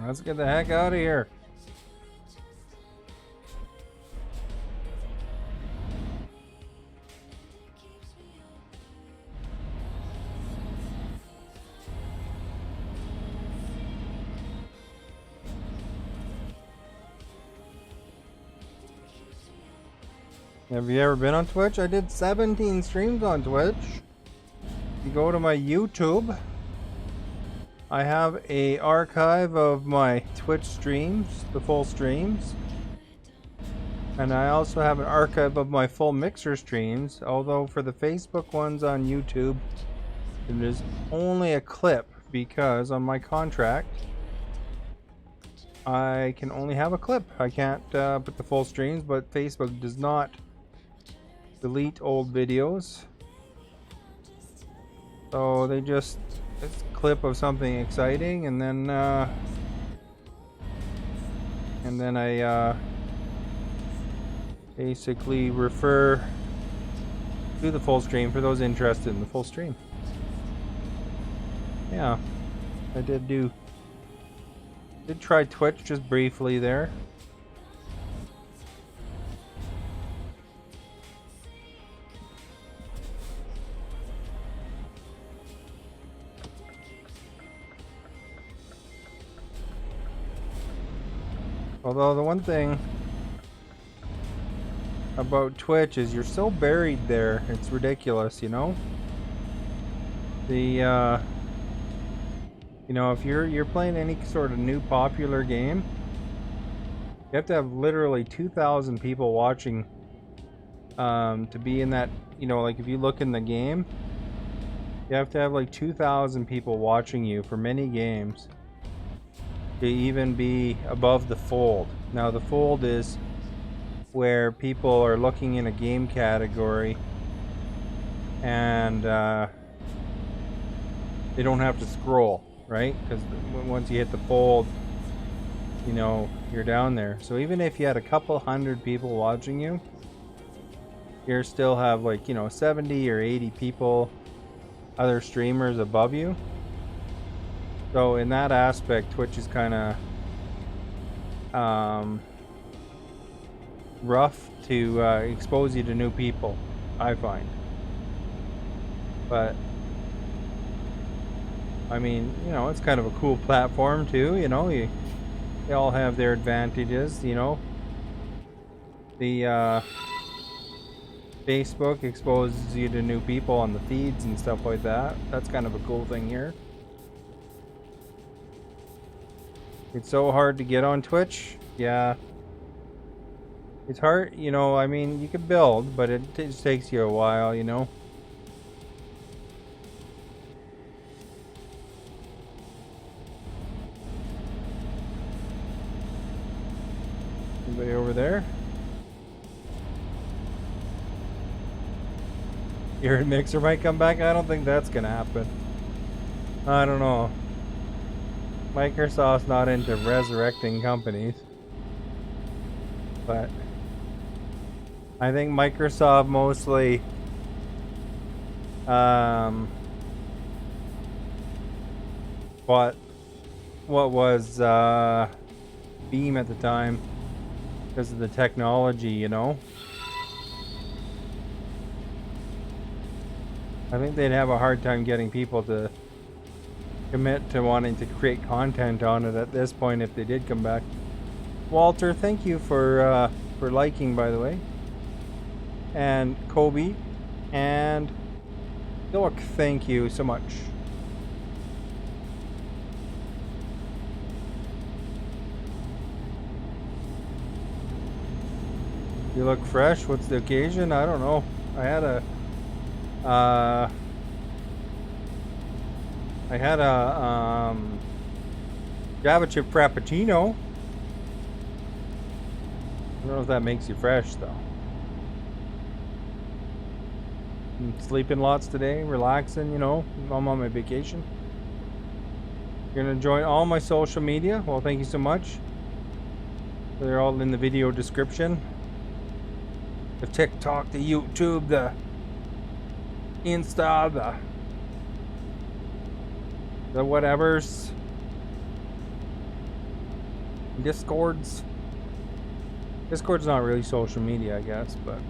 let's get the heck out of here. Have you ever been on Twitch? I did 17 streams on Twitch. You go to my YouTube. I have a archive of my Twitch streams, the full streams. And I also have an archive of my full mixer streams, although for the Facebook ones on YouTube, it is only a clip because on my contract, I can only have a clip. I can't put the full streams, but Facebook does not delete old videos. So they just, it's a clip of something exciting, and then I basically refer to the full stream for those interested in the full stream. Yeah, I did try Twitch just briefly there. Although the one thing about Twitch is you're so buried there, it's ridiculous, you know? The you know, if you're playing any sort of new popular game, you have to have literally 2,000 people watching to be in that, you know, like if you look in the game, you have to have like 2,000 people watching you for many games to even be above the fold. Now the fold is where people are looking in a game category and they don't have to scroll, right? Because once you hit the fold, you know, you're down there. So even if you had a couple hundred people watching you, you still have like, you know, 70 or 80 people, other streamers above you. So in that aspect, Twitch is kind of rough to expose you to new people, I find. But I mean, you know, it's kind of a cool platform too, you know, they all have their advantages, you know. The Facebook exposes you to new people on the feeds and stuff like that. That's kind of a cool thing here. It's so hard to get on Twitch. Yeah. It's hard, you know, I mean, you can build, but it just takes you a while, you know. Anybody over there? Your mixer might come back? I don't think that's gonna happen. I don't know. Microsoft's not into resurrecting companies. But I think Microsoft mostly what was Beam at the time because of the technology, you know. I think they'd have a hard time getting people to commit to wanting to create content on it at this point if they did come back. Walter, thank you for liking, by the way. And Kobe and Ilk, thank you so much. You look fresh. What's the occasion? I don't know. I had a Java chip frappuccino. I don't know if that makes you fresh though. I'm sleeping lots today, relaxing, you know. I'm on my vacation. You're gonna join all my social media. Well, thank you so much. They're all in the video description. The TikTok, the YouTube, the Insta, the whatevers, Discord's not really social media, I guess, but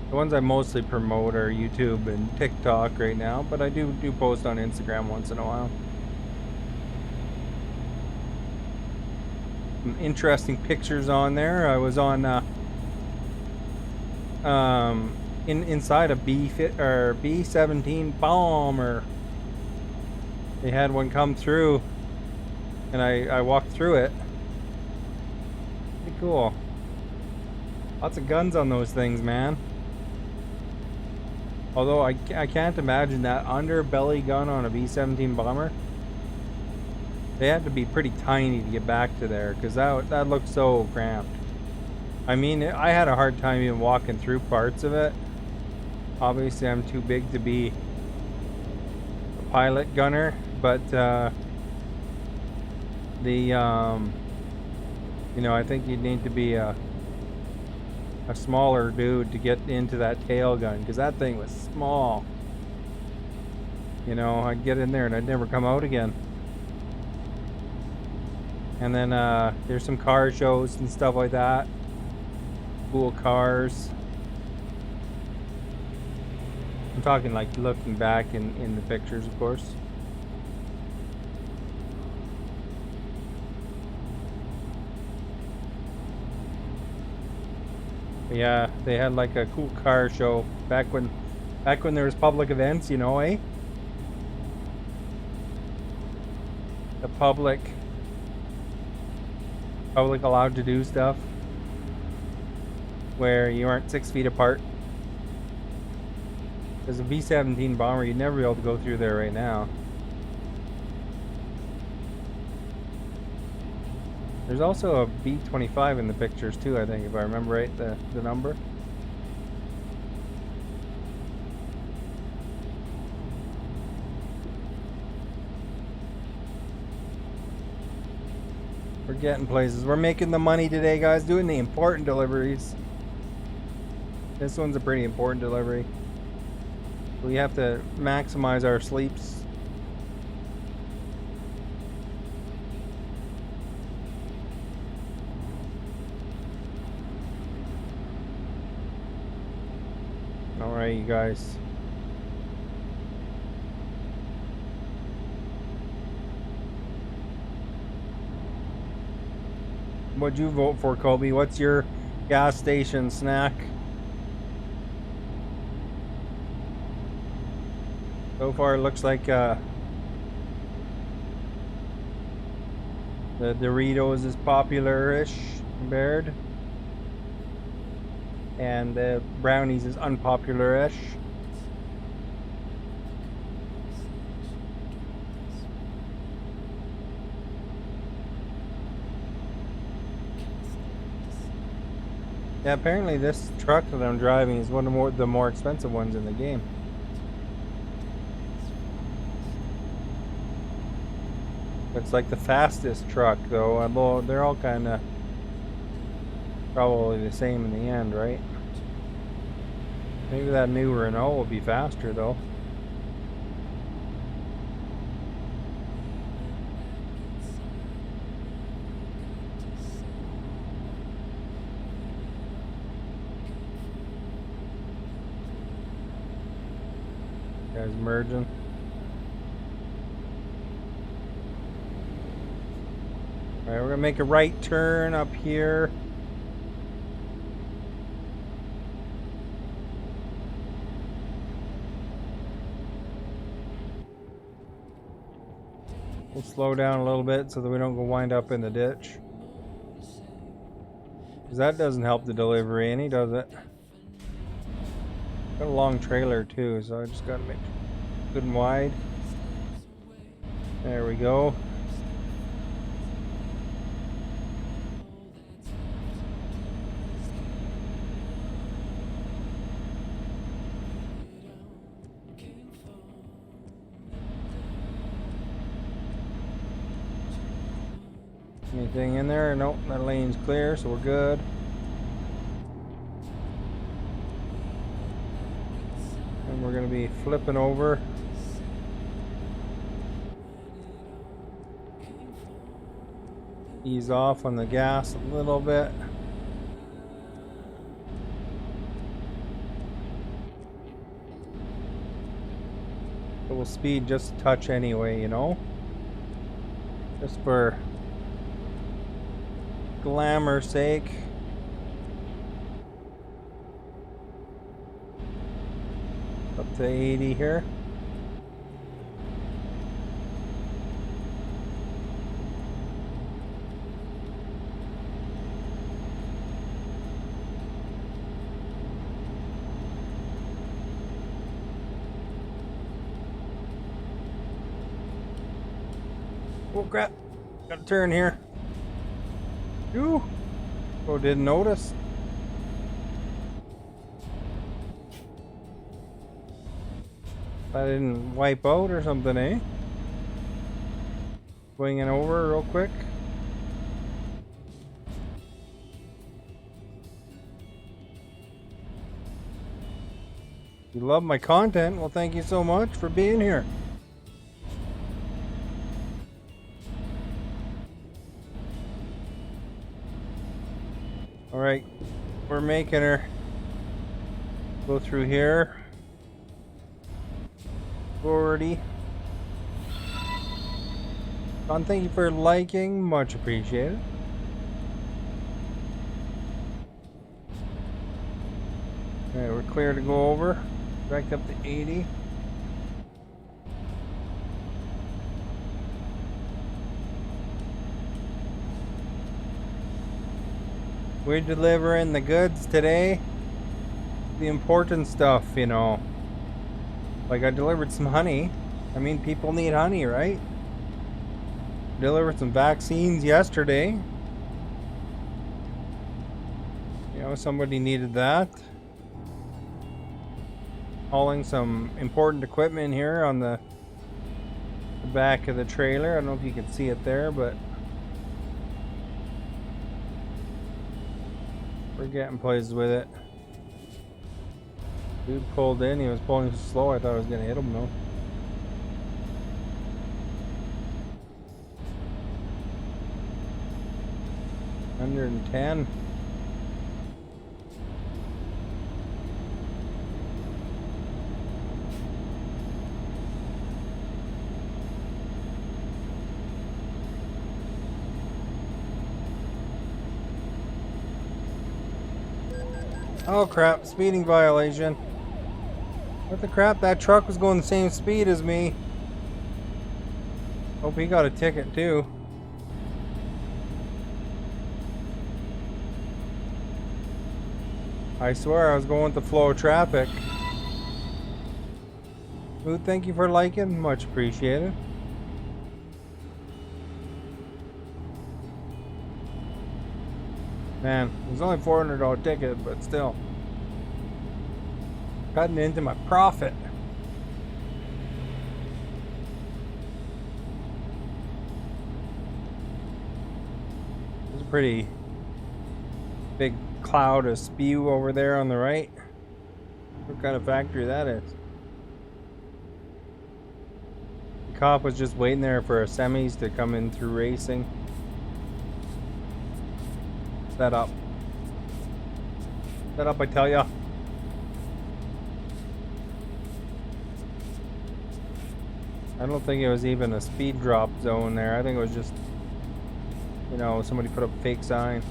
the ones I mostly promote are YouTube and TikTok right now, but I do post on Instagram once in a while. Some interesting pictures on there. I was on inside a B-17 bomber. They had one come through, and I walked through it. Pretty cool. Lots of guns on those things, man. Although I can't imagine that underbelly gun on a B-17 bomber. They had to be pretty tiny to get back to there, because that looked so cramped. I mean, I had a hard time even walking through parts of it. Obviously, I'm too big to be a pilot gunner, but you know, I think you'd need to be a smaller dude to get into that tail gun, because that thing was small. You know, I'd get in there and I'd never come out again. And then there's some car shows and stuff like that. Cool cars. I'm talking like looking back in the pictures, of course. But yeah, they had like a cool car show back when there was public events, you know, eh? The public allowed to do stuff where you aren't 6 feet apart. There's a B-17 bomber, you'd never be able to go through there right now. There's also a B-25 in the pictures too, I think, if I remember right, the number. We're getting places. We're making the money today, guys, doing the important deliveries. This one's a pretty important delivery. We have to maximize our sleeps. Alright, you guys. What'd you vote for, Kobe? What's your gas station snack? So far, it looks like the Doritos is popular-ish compared, and the brownies is unpopular-ish. Yeah, apparently this truck that I'm driving is one of the more expensive ones in the game. It's like the fastest truck, though. Although they're all kind of probably the same in the end, right? Maybe that new Renault will be faster, though. Guys merging. Alright, we're gonna make a right turn up here. We'll slow down a little bit so that we don't go wind up in the ditch. Because that doesn't help the delivery any, does it? Got a long trailer too, so I just gotta make it good and wide. There we go. Anything in there? Nope, that lane's clear, so we're good. And we're gonna be flipping over. Ease off on the gas a little bit. So we'll speed just a touch anyway, you know? Just for glamour's sake. Up to 80 here. Oh crap, got a turn here. Ooh. Oh, didn't notice. I didn't wipe out or something, eh? Swinging over real quick. You love my content? Well, thank you so much for being here. Alright, we're making her go through here. 40. Don, thank you for liking, much appreciated. Alright, we're clear to go over. Back up to 80. We're delivering the goods today. The important stuff, you know. Like I delivered some honey. I mean, people need honey, right? Delivered some vaccines yesterday. You know, somebody needed that. Hauling some important equipment here on the back of the trailer. I don't know if you can see it there, but we're getting places with it. Dude pulled in, he was pulling so slow I thought I was gonna hit him though. $110. Oh crap, speeding violation. What the crap? That truck was going the same speed as me. Hope he got a ticket too. I swear I was going with the flow of traffic. Ooh, thank you for liking. Much appreciated. Man, it was only $400 ticket, but still. Cutting into my profit. There's a pretty big cloud of spew over there on the right. What kind of factory that is? The cop was just waiting there for a semis to come in through racing. Set up. Set up, I tell ya. I don't think it was even a speed drop zone there. I think it was just, you know, somebody put up a fake sign.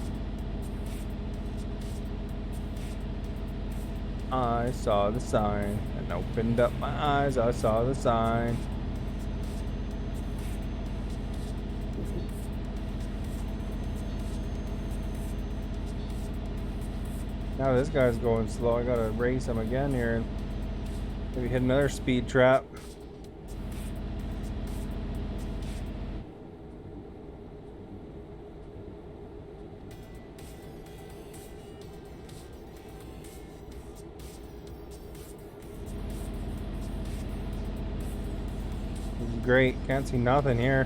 I saw the sign and opened up my eyes. I saw the sign. Now this guy's going slow. I gotta race him again here and maybe hit another speed trap. This is great. Can't see nothing here.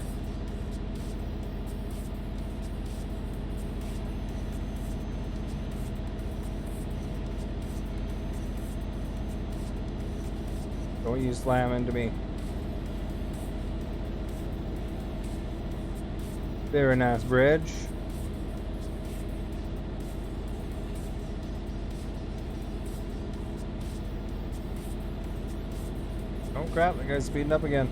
Don't you slam into me. Very nice bridge. Oh crap, that guy's speeding up again.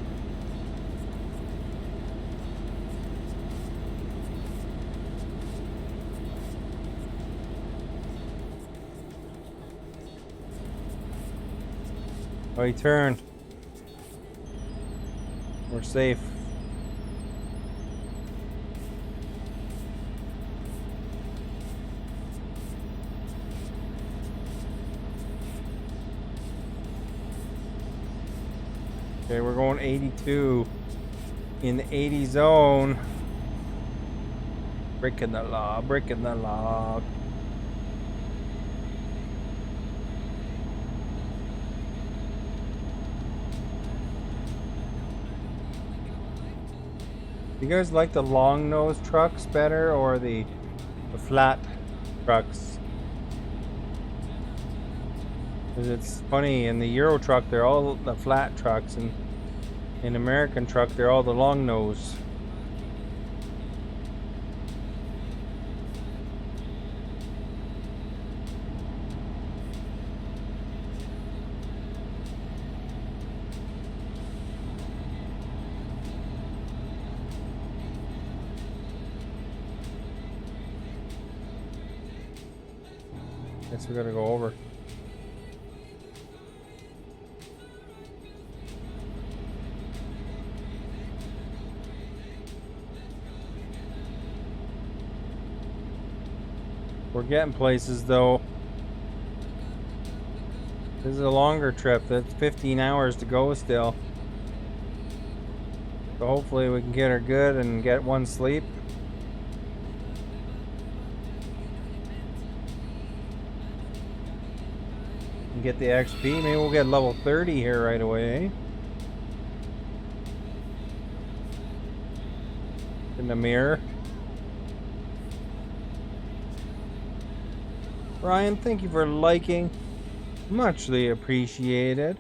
Oh, he turned. We're safe. Okay, we're going 82 in the 80 zone. Breaking the law, breaking the law. You guys like the long nose trucks better or the flat trucks? Because it's funny, in the Euro truck they're all the flat trucks, and in American truck they're all the long nose. Guess we gotta go over. We're getting places though. This is a longer trip. That's 15 hours to go still. So hopefully we can get her good and get one sleep. And get the XP. Maybe we'll get level 30 here right away, eh? In the mirror. Ryan, thank you for liking. Muchly appreciated.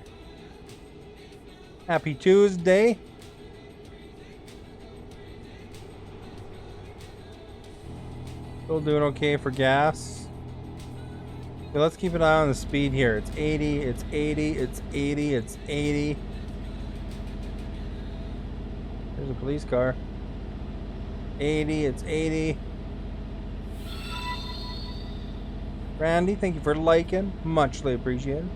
Happy Tuesday. Still doing okay for gas. Okay, let's keep an eye on the speed here. It's 80, it's 80, it's 80, it's 80. There's a police car. 80, it's 80. Randy, thank you for liking. Muchly appreciated.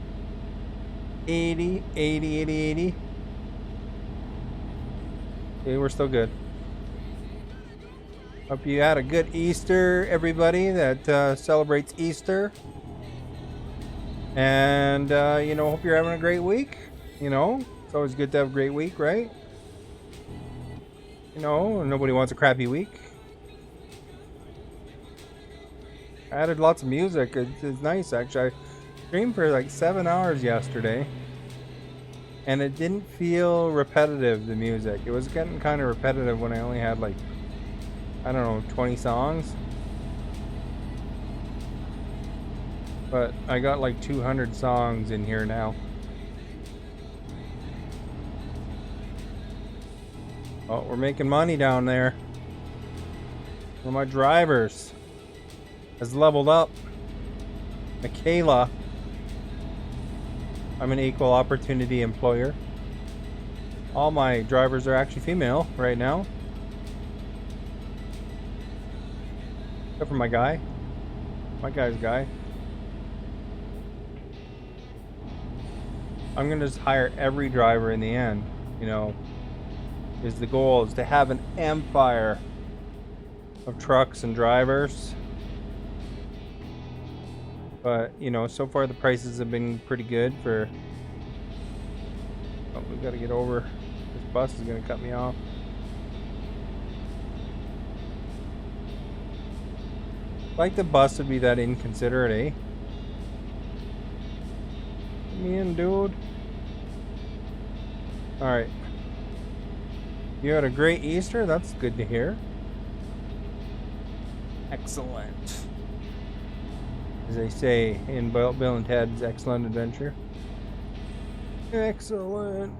80, 80, 80, 80. Okay, we're still good. Hope you had a good Easter, everybody that celebrates Easter. And, hope you're having a great week. It's always good to have a great week, right? Nobody wants a crappy week. I added lots of music. It's nice, actually. I streamed for like 7 hours yesterday. And it didn't feel repetitive, the music. It was getting kind of repetitive when I only had like, I don't know, 20 songs. But I got like 200 songs in here now. Oh, we're making money down there. One of my drivers has leveled up. Michaela. I'm an equal opportunity employer. All my drivers are actually female right now. Except for my guy. My guy's guy. I'm gonna just hire every driver in the end, is the goal, is to have an empire of trucks and drivers. But, so far the prices have been pretty good for... Oh, we gotta get over. This bus is gonna cut me off. Like the bus would be that inconsiderate, eh? Let me in, dude. Alright. You had a great Easter? That's good to hear. Excellent. As they say in Bill and Ted's Excellent Adventure. Excellent.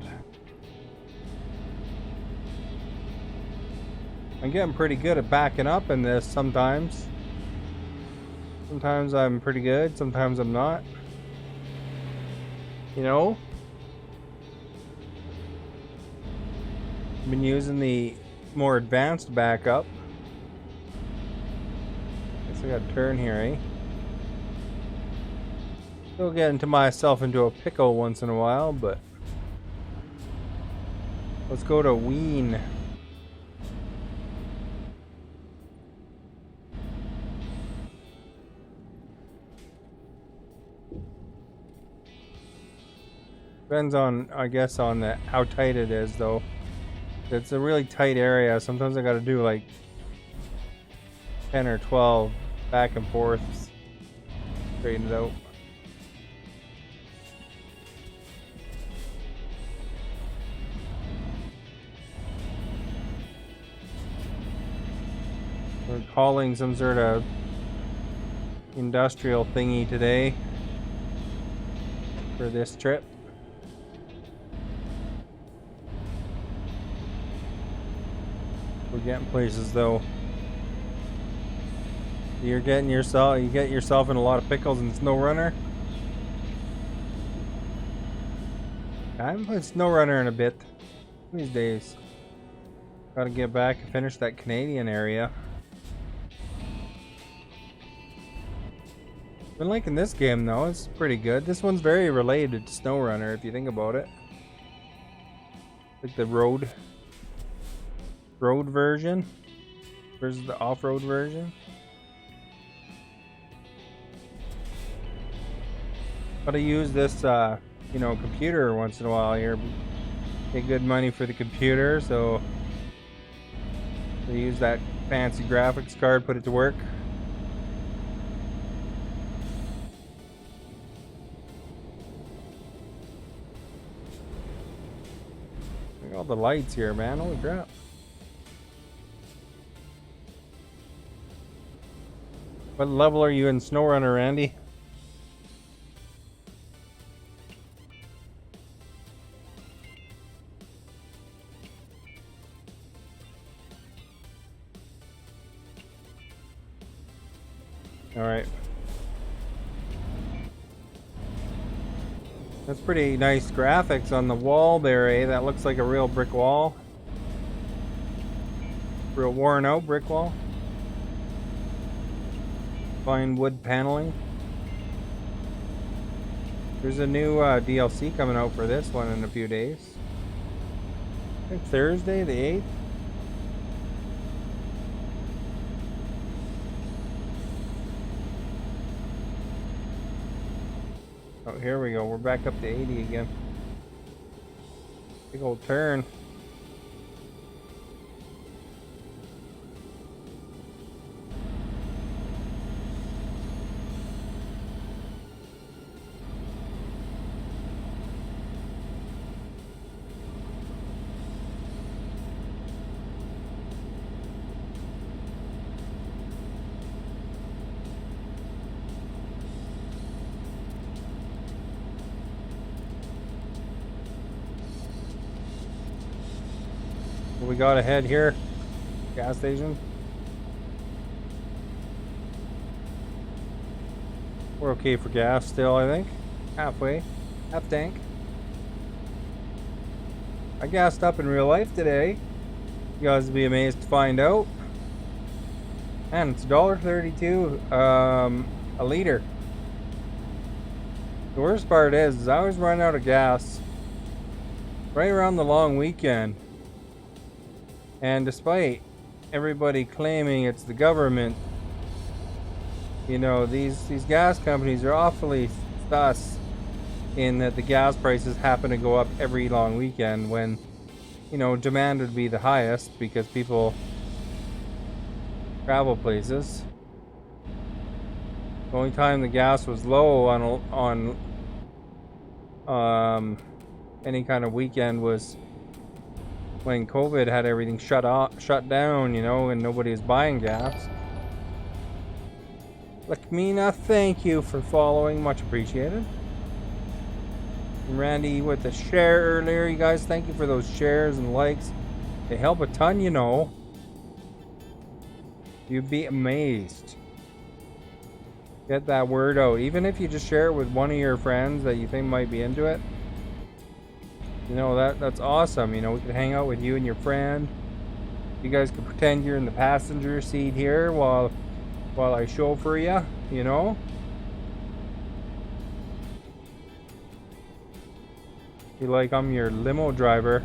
I'm getting pretty good at backing up in this sometimes. Sometimes I'm pretty good, sometimes I'm not. I've been using the more advanced backup. Guess I gotta turn here, eh? Still getting myself into a pickle once in a while, but let's go to Wien. Depends on, I guess, on how tight it is, though. If it's a really tight area, sometimes I gotta do like 10 or 12 back and forths. Straighten it out. We're hauling some sort of industrial thingy today for this trip. We're getting places though. You get yourself in a lot of pickles in SnowRunner. I haven't played SnowRunner in a bit these days. Gotta get back and finish that Canadian area. Been liking this game though, it's pretty good. This one's very related to SnowRunner if you think about it. Like the road version versus the off-road version. Gotta use this computer once in a while here. Get good money for the computer, so they use that fancy graphics card, put it to work. Look at all the lights here, man. Holy crap. What level are you in SnowRunner, Randy? Alright. That's pretty nice graphics on the wall there, eh? That looks like a real brick wall. Real worn out brick wall. Fine wood paneling. There's a new DLC coming out for this one in a few days. I think Thursday the 8th. Oh, here we go. We're back up to 80 again. Big old turn. What we got ahead here? Gas station. We're okay for gas still, I think. Halfway. Half tank. I gassed up in real life today. You guys will be amazed to find out. And it's $1.32 a liter. The worst part is I was running out of gas right around the long weekend. And despite everybody claiming it's the government, you know, these gas companies are awfully sus in that the gas prices happen to go up every long weekend when, you know, demand would be the highest because people travel places. The only time the gas was low on any kind of weekend was when COVID had everything shut down, you know, and nobody was buying gas. Lakmina, thank you for following, much appreciated. And Randy with the share earlier, you guys, thank you for those shares and likes. They help a ton, you know. You'd be amazed. Get that word out, even if you just share it with one of your friends that you think might be into it. You know, that's awesome. You know, we could hang out with you and your friend. You guys could pretend you're in the passenger seat here while I chauffeur you, you know. You like I'm your limo driver.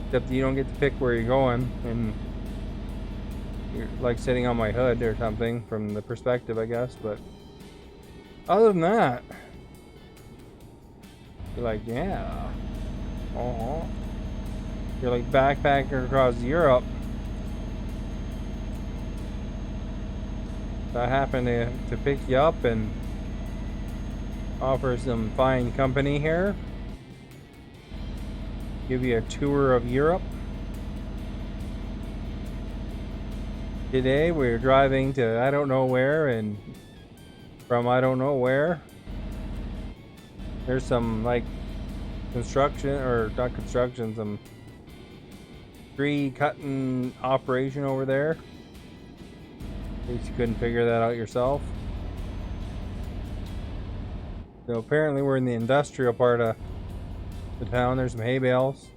Except you don't get to pick where you're going, and you're like sitting on my hood or something from the perspective, I guess. But other than that, you're like, yeah. You're like backpacker across Europe. So I happen to pick you up and offer some fine company here. Give you a tour of Europe. Today we're driving to I don't know where and from I don't know where. There's some like construction, or not construction, some tree cutting operation over there. In case you couldn't figure that out yourself. So apparently we're in the industrial part of the town. There's some hay bales.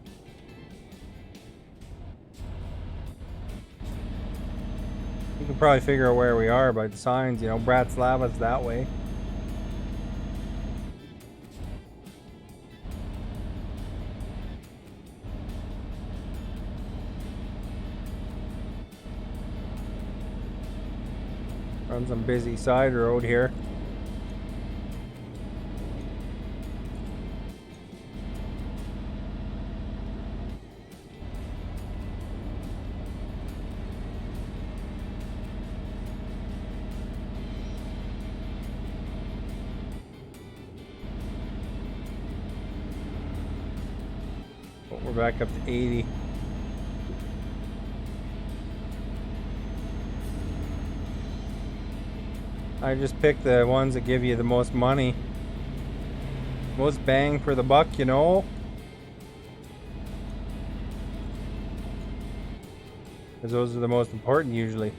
You can probably figure out where we are by the signs, you know, Bratislava's that way. On some busy side road here. But we're back up to 80. I just picked the ones that give you the most money. Most bang for the buck, you know? Because those are the most important usually.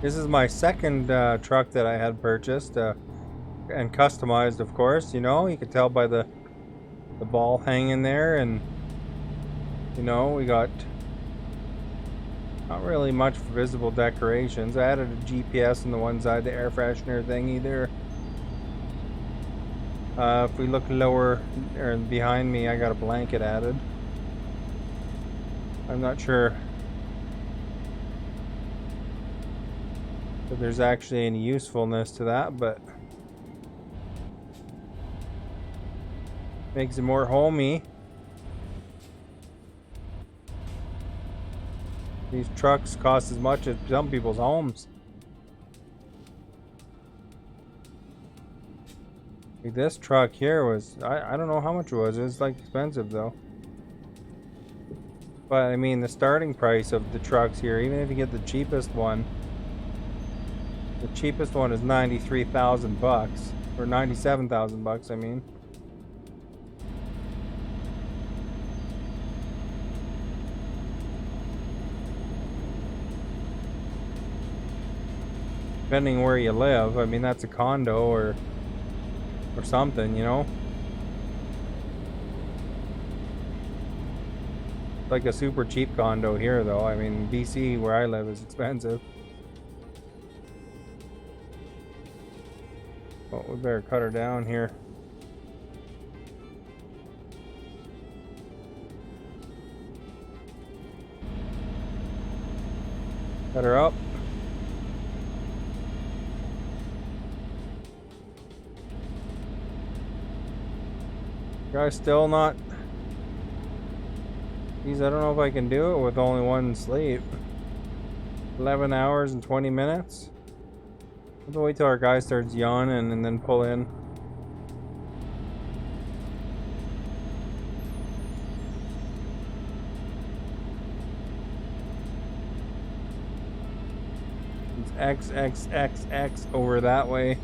This is my second truck that I had purchased. And customized, of course, you know, you can tell by the the ball hanging there, and you know, we got not really much visible decorations. I added a GPS on the one side, the air freshener thingy there. If we look lower or behind me, I got a blanket added. I'm not sure if there's actually any usefulness to that, but makes it more homey. These trucks cost as much as some people's homes. Like this truck here was, I don't know how much it was. It was like expensive though. But I mean, the starting price of the trucks here, even if you get the cheapest one is 93,000 bucks, or 97,000 bucks, I mean. Depending where you live, I mean, that's a condo or something, you know. Like a super cheap condo here though. I mean, BC where I live is expensive. Oh, we better cut her down here. Cut her up. Guy's still not. Geez, I don't know if I can do it with only one sleep. 11 hours and 20 minutes. We'll wait till our guy starts yawning and then pull in. It's XXXX over that way.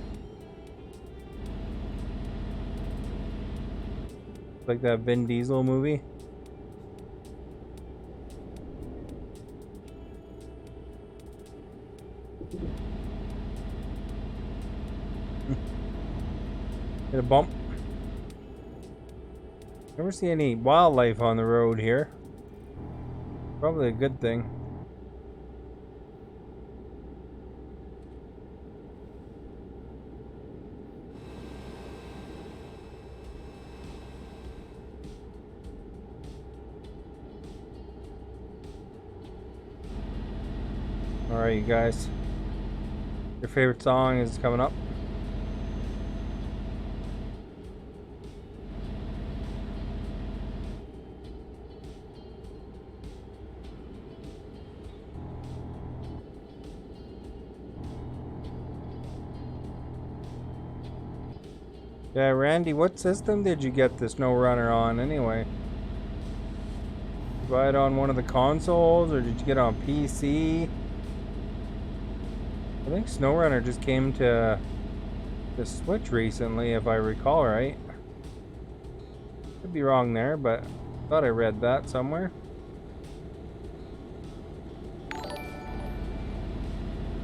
Like that Vin Diesel movie. Hit a bump. Never see any wildlife on the road here. Probably a good thing. Alright, you guys. Your favorite song is coming up. Yeah, Randy, what system did you get the SnowRunner on anyway? Did you buy it on one of the consoles or did you get it on PC? I think SnowRunner just came to the Switch recently, if I recall right. Could be wrong there, but I thought I read that somewhere.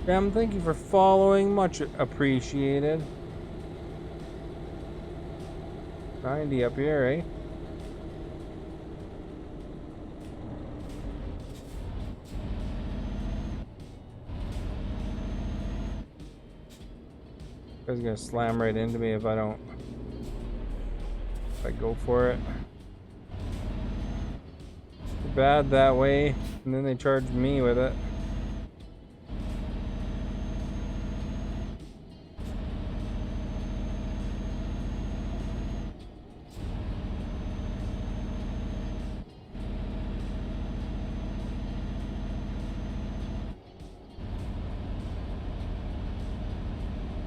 Jam, thank you for following. Much appreciated. 90 up here, eh? Guy's gonna slam right into me if I go for it. Too bad that way, and then they charged me with it.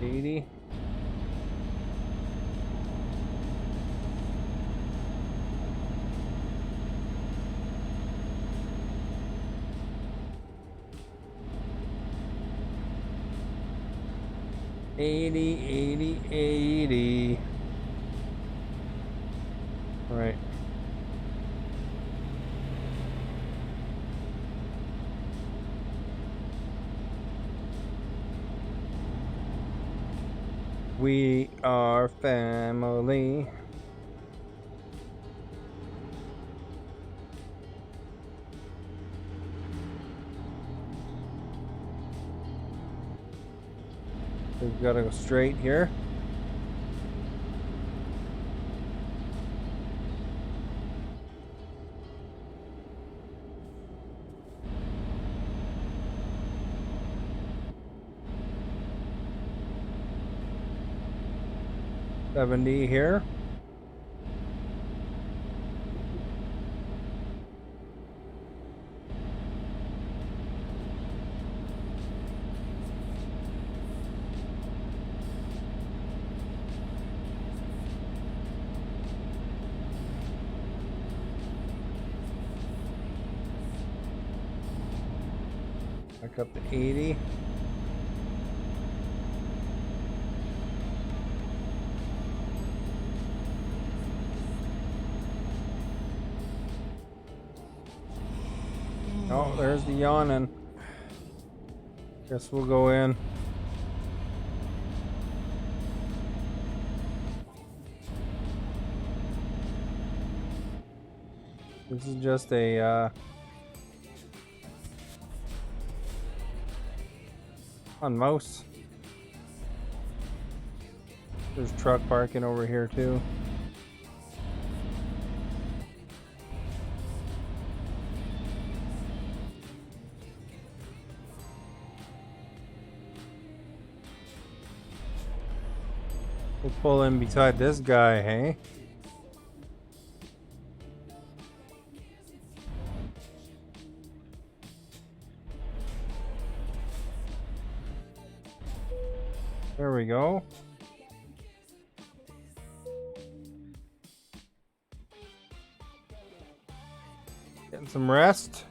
$80. $80. All right. We are family. We've got to go straight here. $70 here. Back up to 80. Oh, there's the yawning. Guess we'll go in. This is just a on mouse. There's truck parking over here too. We'll pull in beside this guy, hey? There we go. Getting some rest.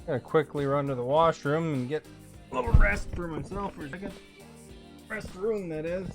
Gotta quickly run to the washroom and get a little rest for myself for a second. Rest room, that is.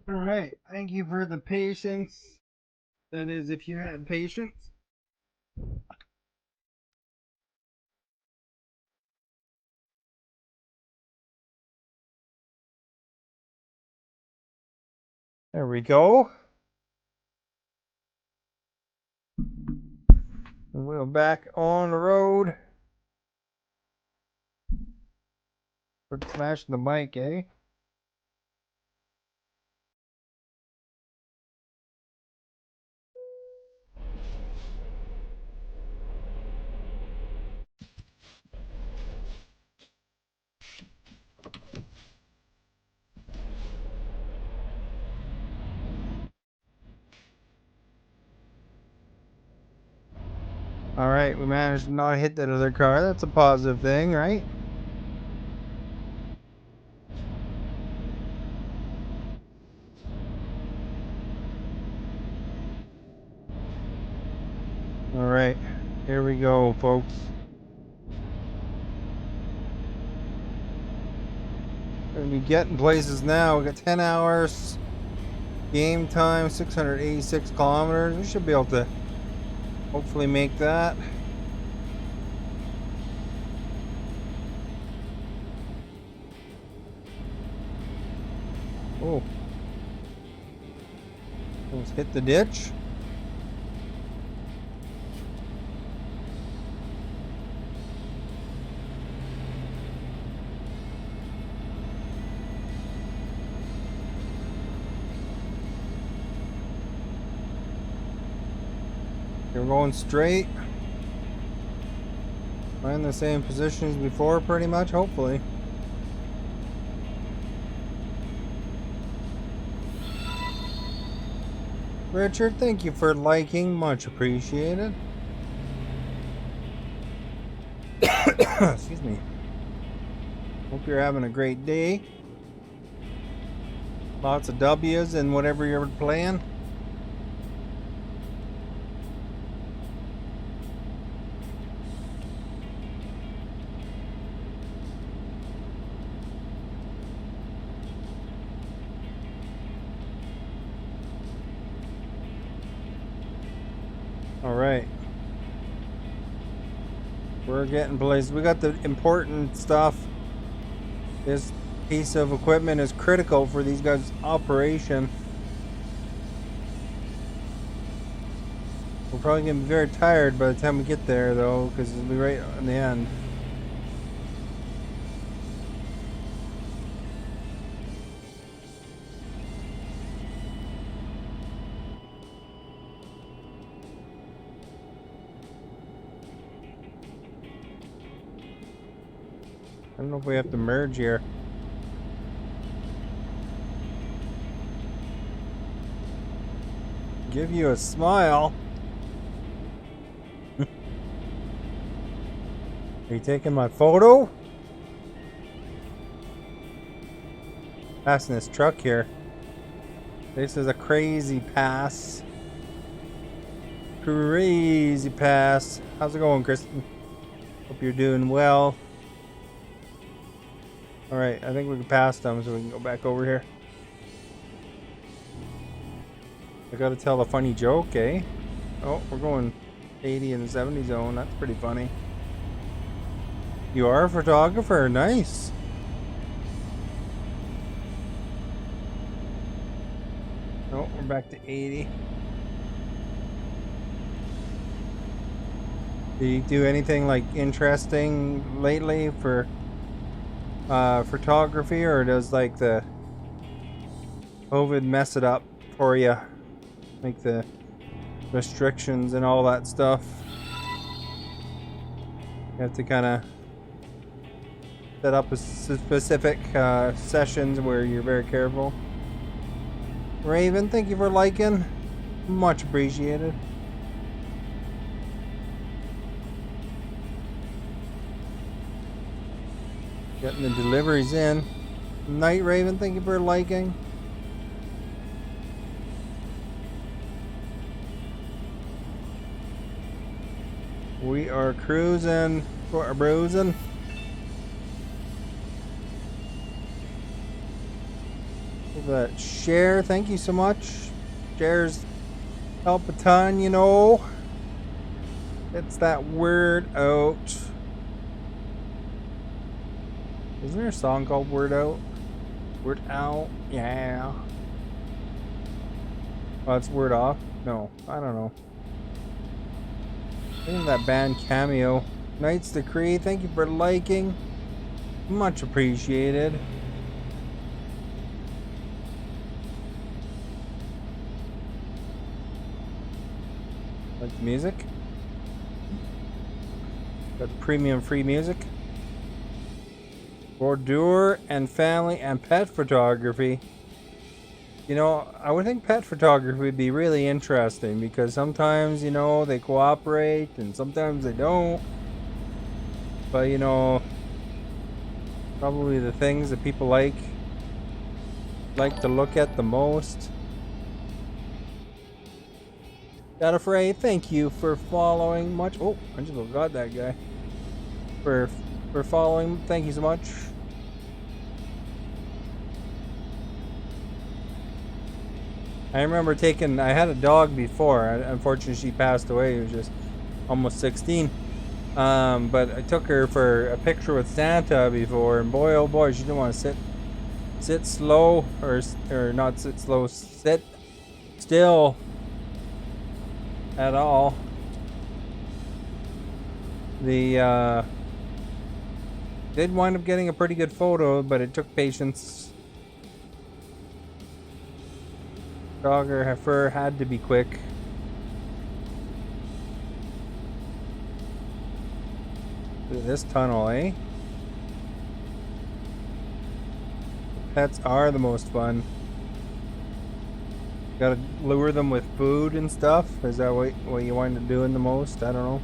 All right, thank you for the patience. That is, if you had patience. There we go. And we're back on the road. We're smashing the mic, eh? All right, we managed to not hit that other car. That's a positive thing, right? All right, here we go, folks. We're gonna be getting places now. We got 10 hours. Game time, 686 kilometers. We should be able to hopefully make that. Oh. Let's hit the ditch. We're going straight. We're in the same position as before, pretty much, hopefully. Richard, thank you for liking. Much appreciated. Excuse me. Hope you're having a great day. Lots of W's in whatever you're playing. Alright. We're getting places. We got the important stuff. This piece of equipment is critical for these guys' operation. We're probably going to be very tired by the time we get there, though, because it'll be right on the end. I don't know if we have to merge here. Give you a smile. Are you taking my photo? Passing this truck here. This is a crazy pass. Crazy pass. How's it going, Kristen? Hope you're doing well. Alright, I think we can pass them so we can go back over here. I gotta tell a funny joke, eh? Oh, we're going 80 in the 70 zone. That's pretty funny. You are a photographer. Nice. Oh, we're back to 80. Do you do anything like interesting lately for photography, or does like the COVID mess it up for you? Like the restrictions and all that stuff. You have to kind of set up a specific sessions where you're very careful. Raven, thank you for liking. Much appreciated. Getting the deliveries in. Night Raven, thank you for liking. We are cruising for a bruising. That share, thank you so much. Shares help a ton, you know. It's that word out. Isn't there a song called Word Out? Word Out? Yeah. Oh, it's Word Off? No, I don't know. I think that band Cameo. Knight's Decree, thank you for liking. Much appreciated. Like the music. Got the premium free music. Boudoir and family and pet photography. You know, I would think pet photography would be really interesting because sometimes, you know, they cooperate and sometimes they don't. But, you know, probably the things that people like to look at the most. Got Afraid, thank you for following much. Oh, I just got that guy. For following, thank you so much. I remember I had a dog before. Unfortunately, she passed away. She was just almost 16. But I took her for a picture with Santa before, and boy, oh boy, she didn't want to sit slow, or not sit slow, sit still at all. Did wind up getting a pretty good photo, but it took patience. Dogger fur had to be quick. Look at this tunnel, eh? Pets are the most fun. Gotta lure them with food and stuff. Is that what you wind up doing the most? I don't know.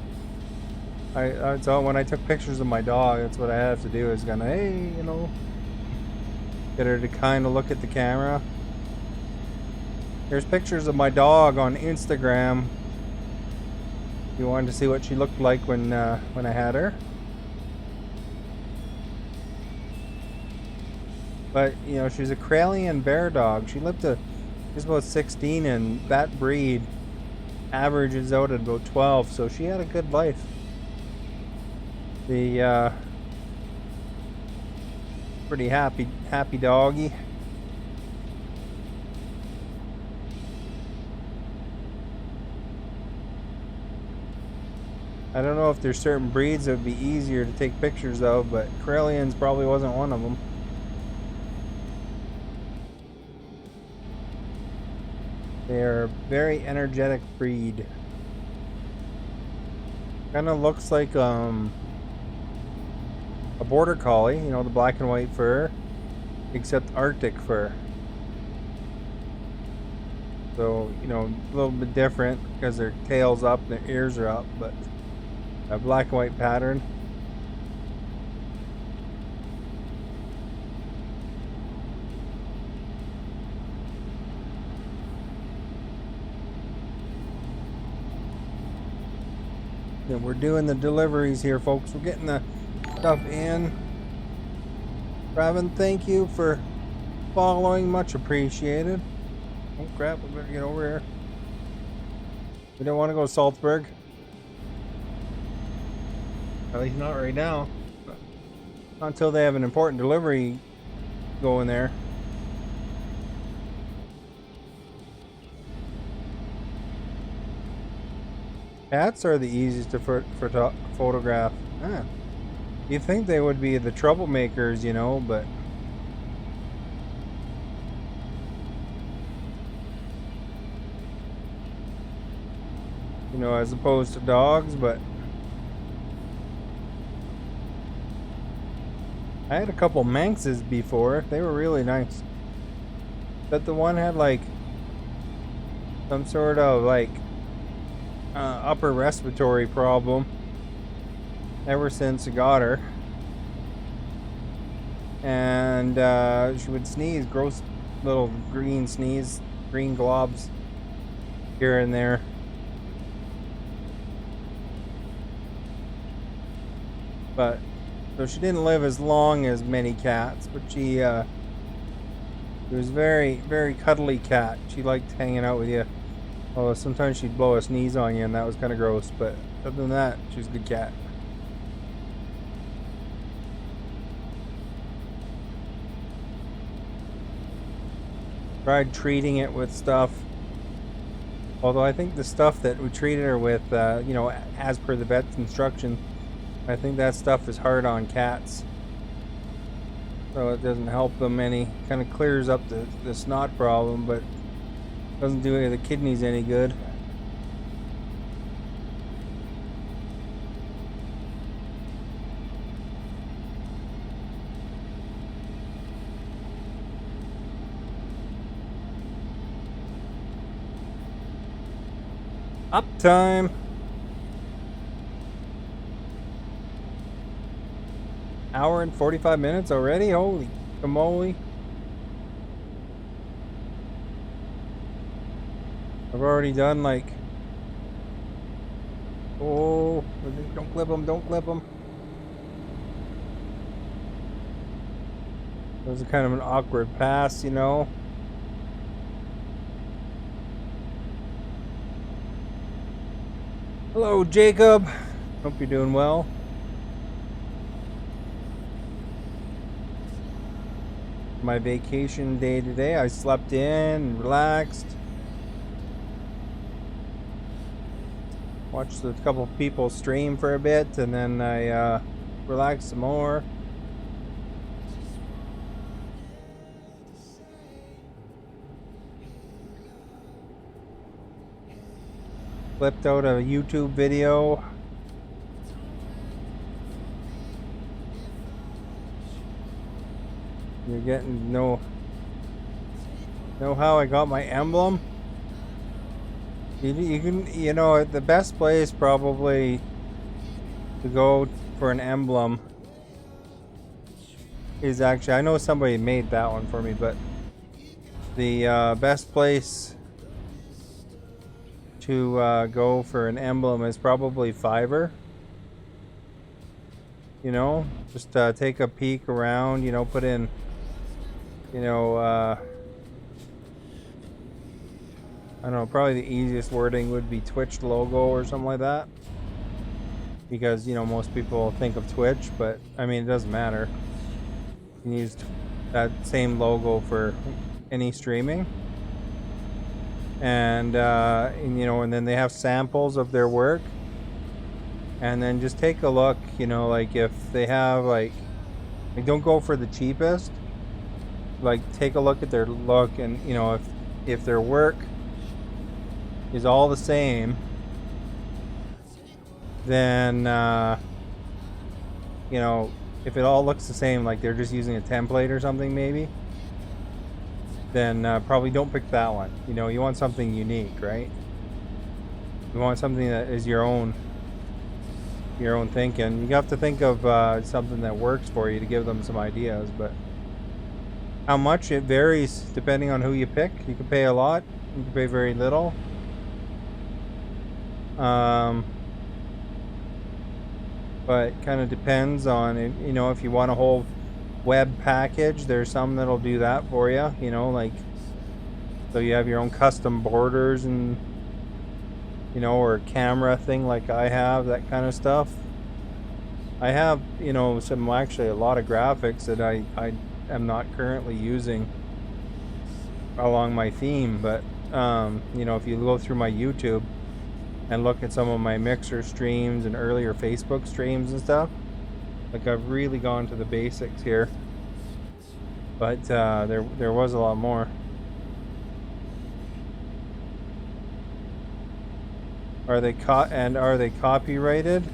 I thought when I took pictures of my dog, that's what I have to do, is gonna, hey, you know, get her to kind of look at the camera. There's pictures of my dog on Instagram. If you wanted to see what she looked like when I had her. But, you know, she's a Karelian bear dog. She's about 16, and that breed averages out at about 12, so she had a good life. The pretty happy doggy. I don't know if there's certain breeds that would be easier to take pictures of, but Karelians probably wasn't one of them. They're a very energetic breed. Kind of looks like a border collie, you know, the black and white fur, except Arctic fur. So, you know, a little bit different because their tail's up and their ears are up, but a black and white pattern. And we're doing the deliveries here, folks. We're getting the stuff in. Robin, thank you for following. Much appreciated. Oh crap, we better get over here. We don't want to go to Salzburg. At least not right now. Not until they have an important delivery going there. Cats are the easiest to photograph. You'd think they would be the troublemakers, you know, but you know, as opposed to dogs. But I had a couple Manxes before. They were really nice. But the one had like some sort of like upper respiratory problem ever since I got her, and she would sneeze, gross little green globs here and there. But so she didn't live as long as many cats, but she was very, very cuddly cat. She liked hanging out with you. Although sometimes she'd blow a sneeze on you, and that was kind of gross. But other than that, she was a good cat. Tried treating it with stuff. Although I think the stuff that we treated her with, you know, as per the vet's instruction, I think that stuff is hard on cats. So it doesn't help them any. Kind of clears up the snot problem, but doesn't do any of the kidneys any good. Uptime. Hour and 45 minutes already? Holy moly. I've already done like... Oh, don't clip them, don't clip them. It was kind of an awkward pass, you know. Hello, Jacob. Hope you're doing well. My vacation day today, I slept in, relaxed. Watched a couple people stream for a bit, and then I relaxed some more. Flipped out a YouTube video. You're getting know how I got my emblem? You can, you know, the best place probably to go for an emblem is actually, I know somebody made that one for me, but the best place to go for an emblem is probably Fiverr. You know, just take a peek around, you know, put in, you know, I don't know, probably the easiest wording would be Twitch logo or something like that. Because, you know, most people think of Twitch, but I mean, it doesn't matter. You can use that same logo for any streaming. And you know, and then they have samples of their work. And then just take a look, you know, like if they have like don't go for the cheapest. Like take a look at their look, and you know, if their work is all the same, then you know, if it all looks the same, like they're just using a template or something maybe, then probably don't pick that one. You know, you want something unique, right? You want something that is your own thinking. You have to think of something that works for you to give them some ideas, but how much, it varies depending on who you pick. You can pay a lot, you can pay very little. But kind of depends on it, you know, if you want a whole web package, there's some that'll do that for you, you know, like so you have your own custom borders and, you know, or a camera thing like I have, that kind of stuff. I have, you know, actually a lot of graphics that I am not currently using along my theme, but you know, if you go through my YouTube and look at some of my Mixer streams and earlier Facebook streams and stuff, like I've really gone to the basics here, but there was a lot more. Are they copyrighted?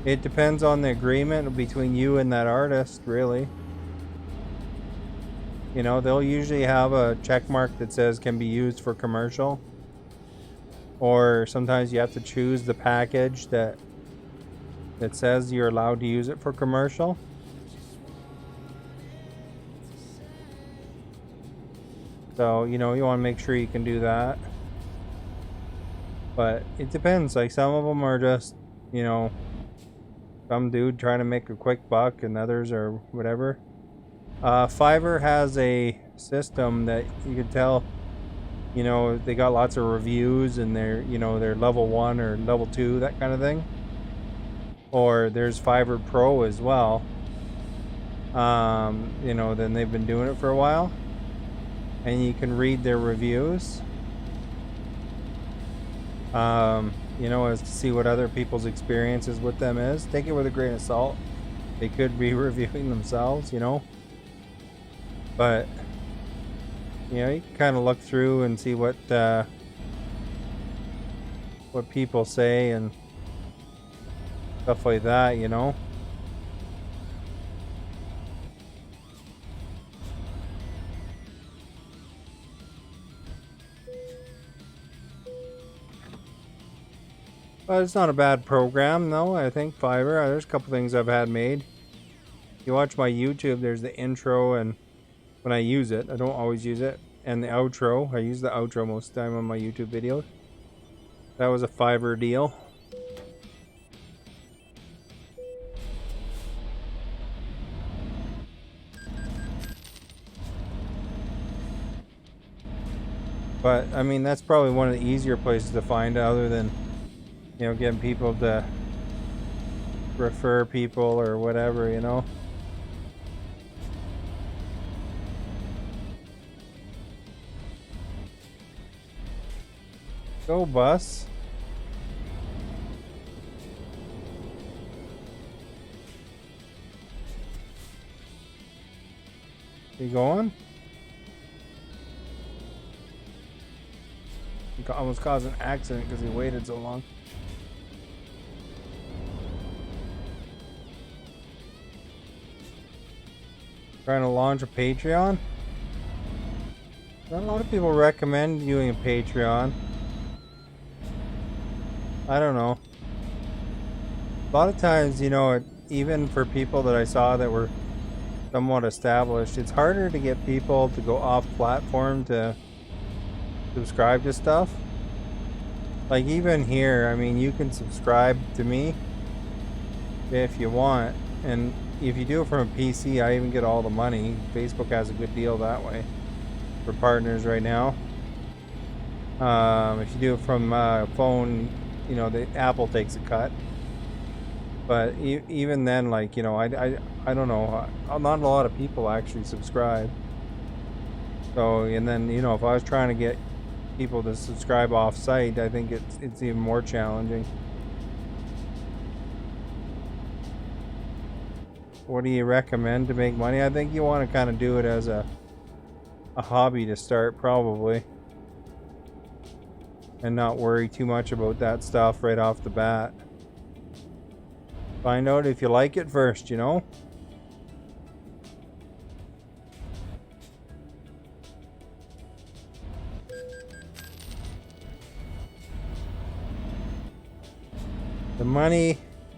It depends on the agreement between you and that artist, really. You know, they'll usually have a check mark that says can be used for commercial. Or sometimes you have to choose the package that says you're allowed to use it for commercial. So, you know, you want to make sure you can do that. But it depends. Like some of them are just, you know, some dude trying to make a quick buck, and others are whatever. Fiverr has a system that you can tell, you know, they got lots of reviews and they're, you know, they're level 1 or level 2, that kind of thing. Or there's Fiverr Pro as well. You know, then they've been doing it for a while, and you can read their reviews. You know, as to see what other people's experiences with them is. Take it with a grain of salt. They could be reviewing themselves, you know. But you know, you can kind of look through and see what people say and stuff like that, you know. But it's not a bad program, though. I think Fiverr. There's a couple things I've had made. If you watch my YouTube, there's the intro, and when I use it, I don't always use it, and the outro. I use the outro most of the time on my YouTube videos. That was a Fiverr deal. But I mean, that's probably one of the easier places to find, other than, you know, getting people to refer people or whatever, you know. Go bus. You going? He almost caused an accident because he waited so long. Trying to launch a Patreon? A lot of people recommend doing a Patreon. I don't know. A lot of times, you know, even for people that I saw that were somewhat established, it's harder to get people to go off platform to subscribe to stuff. Like even here, I mean, you can subscribe to me if you want, and if you do it from a PC, I even get all the money. Facebook has a good deal that way for partners right now. If you do it from a phone, you know, the Apple takes a cut. But even then, like, you know, I don't know, not a lot of people actually subscribe. So, and then, you know, if I was trying to get people to subscribe off site, I think it's even more challenging. What do you recommend to make money? I think you want to kind of do it as a hobby to start, probably, and not worry too much about that stuff right off the bat. Find out if you like it first, you know? The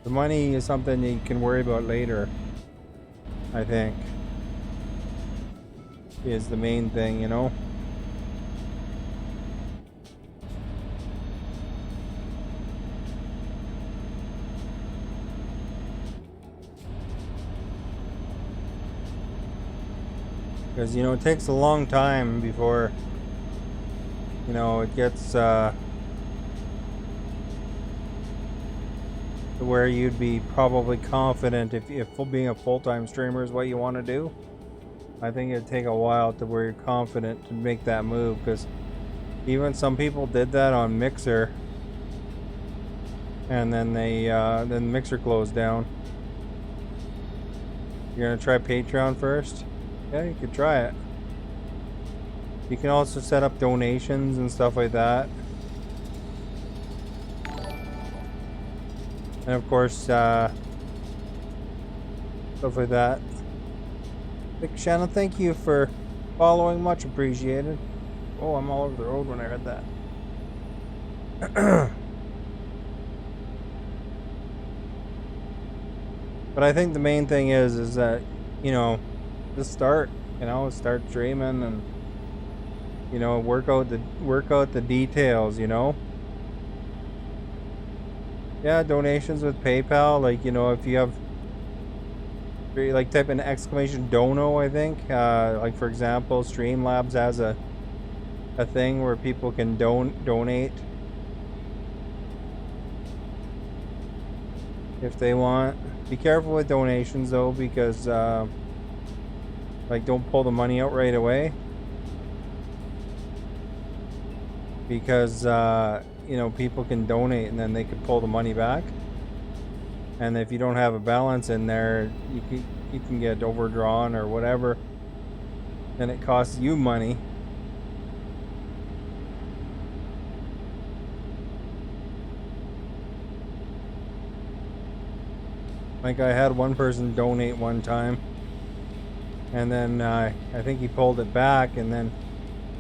money is something you can worry about later, I think, is the main thing, you know? Because, you know, it takes a long time before, you know, it gets to where you'd be probably confident if being a full-time streamer is what you want to do. I think it'd take a while to where you're confident to make that move, because even some people did that on Mixer, and then then Mixer closed down. You're gonna try Patreon first? Yeah, you could try it. You can also set up donations and stuff like that. And of course, stuff like that. Big Shannon, thank you for following, much appreciated. Oh, I'm all over the road when I heard that. But I think the main thing is that, you know, just start, you know, start streaming and, you know, work out the details, you know. Yeah, donations with PayPal, like, you know, if you have, like, type in exclamation dono, I think, like, for example, Streamlabs has a thing where people can donate if they want. Be careful with donations though, because like, don't pull the money out right away, because you know, people can donate and then they can pull the money back, and if you don't have a balance in there, you can get overdrawn or whatever, and it costs you money. Like, I had one person donate one time, and then I think he pulled it back, and then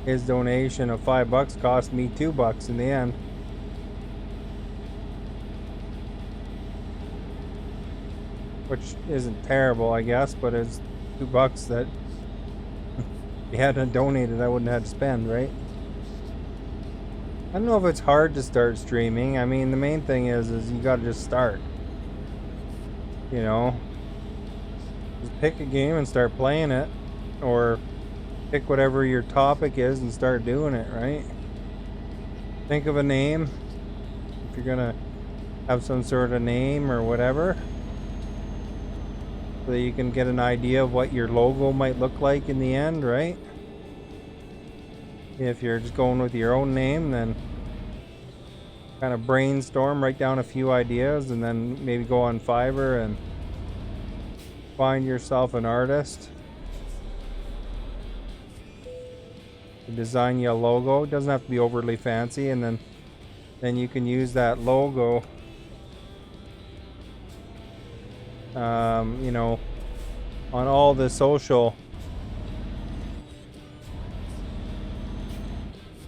his donation of $5 cost me $2 in the end. Which isn't terrible, I guess, but it's $2 that if he hadn't donated, I wouldn't have to spend, right? I don't know if it's hard to start streaming. I mean, the main thing is you gotta just start. You know? Just pick a game and start playing it. Or pick whatever your topic is and start doing it, right? Think of a name. If you're gonna have some sort of name or whatever, so that you can get an idea of what your logo might look like in the end, right? If you're just going with your own name, then kind of brainstorm, write down a few ideas, and then maybe go on Fiverr and find yourself an artist to design you a logo. It doesn't have to be overly fancy, and then you can use that logo, you know, on all the social.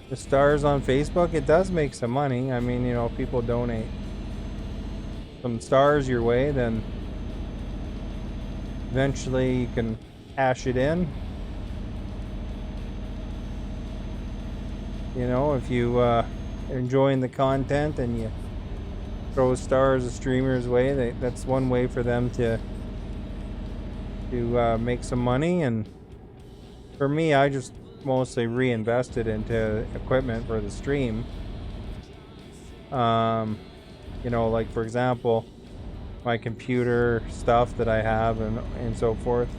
The stars on Facebook, it does make some money. I mean, you know, people donate some stars your way, then eventually you can cash it in. You know, if you are enjoying the content and you throw stars a streamer's way, that's one way for them to make some money. And for me, I just mostly reinvested into equipment for the stream. You know, like for example, my computer stuff that I have and so forth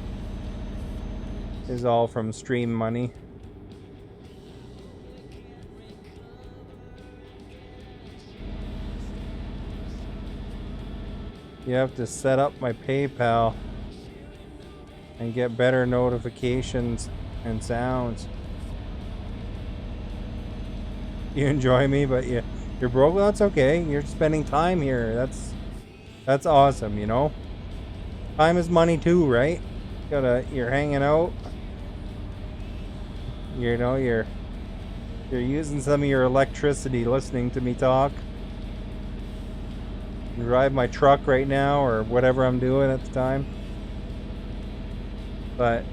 is all from stream money. You have to set up my PayPal and get better notifications and sounds. You enjoy me, but you're broke. Well, that's okay. You're spending time here. That's awesome, you know. Time is money too, right? You're hanging out. You know, you're using some of your electricity listening to me talk. Drive my truck right now or whatever I'm doing at the time. But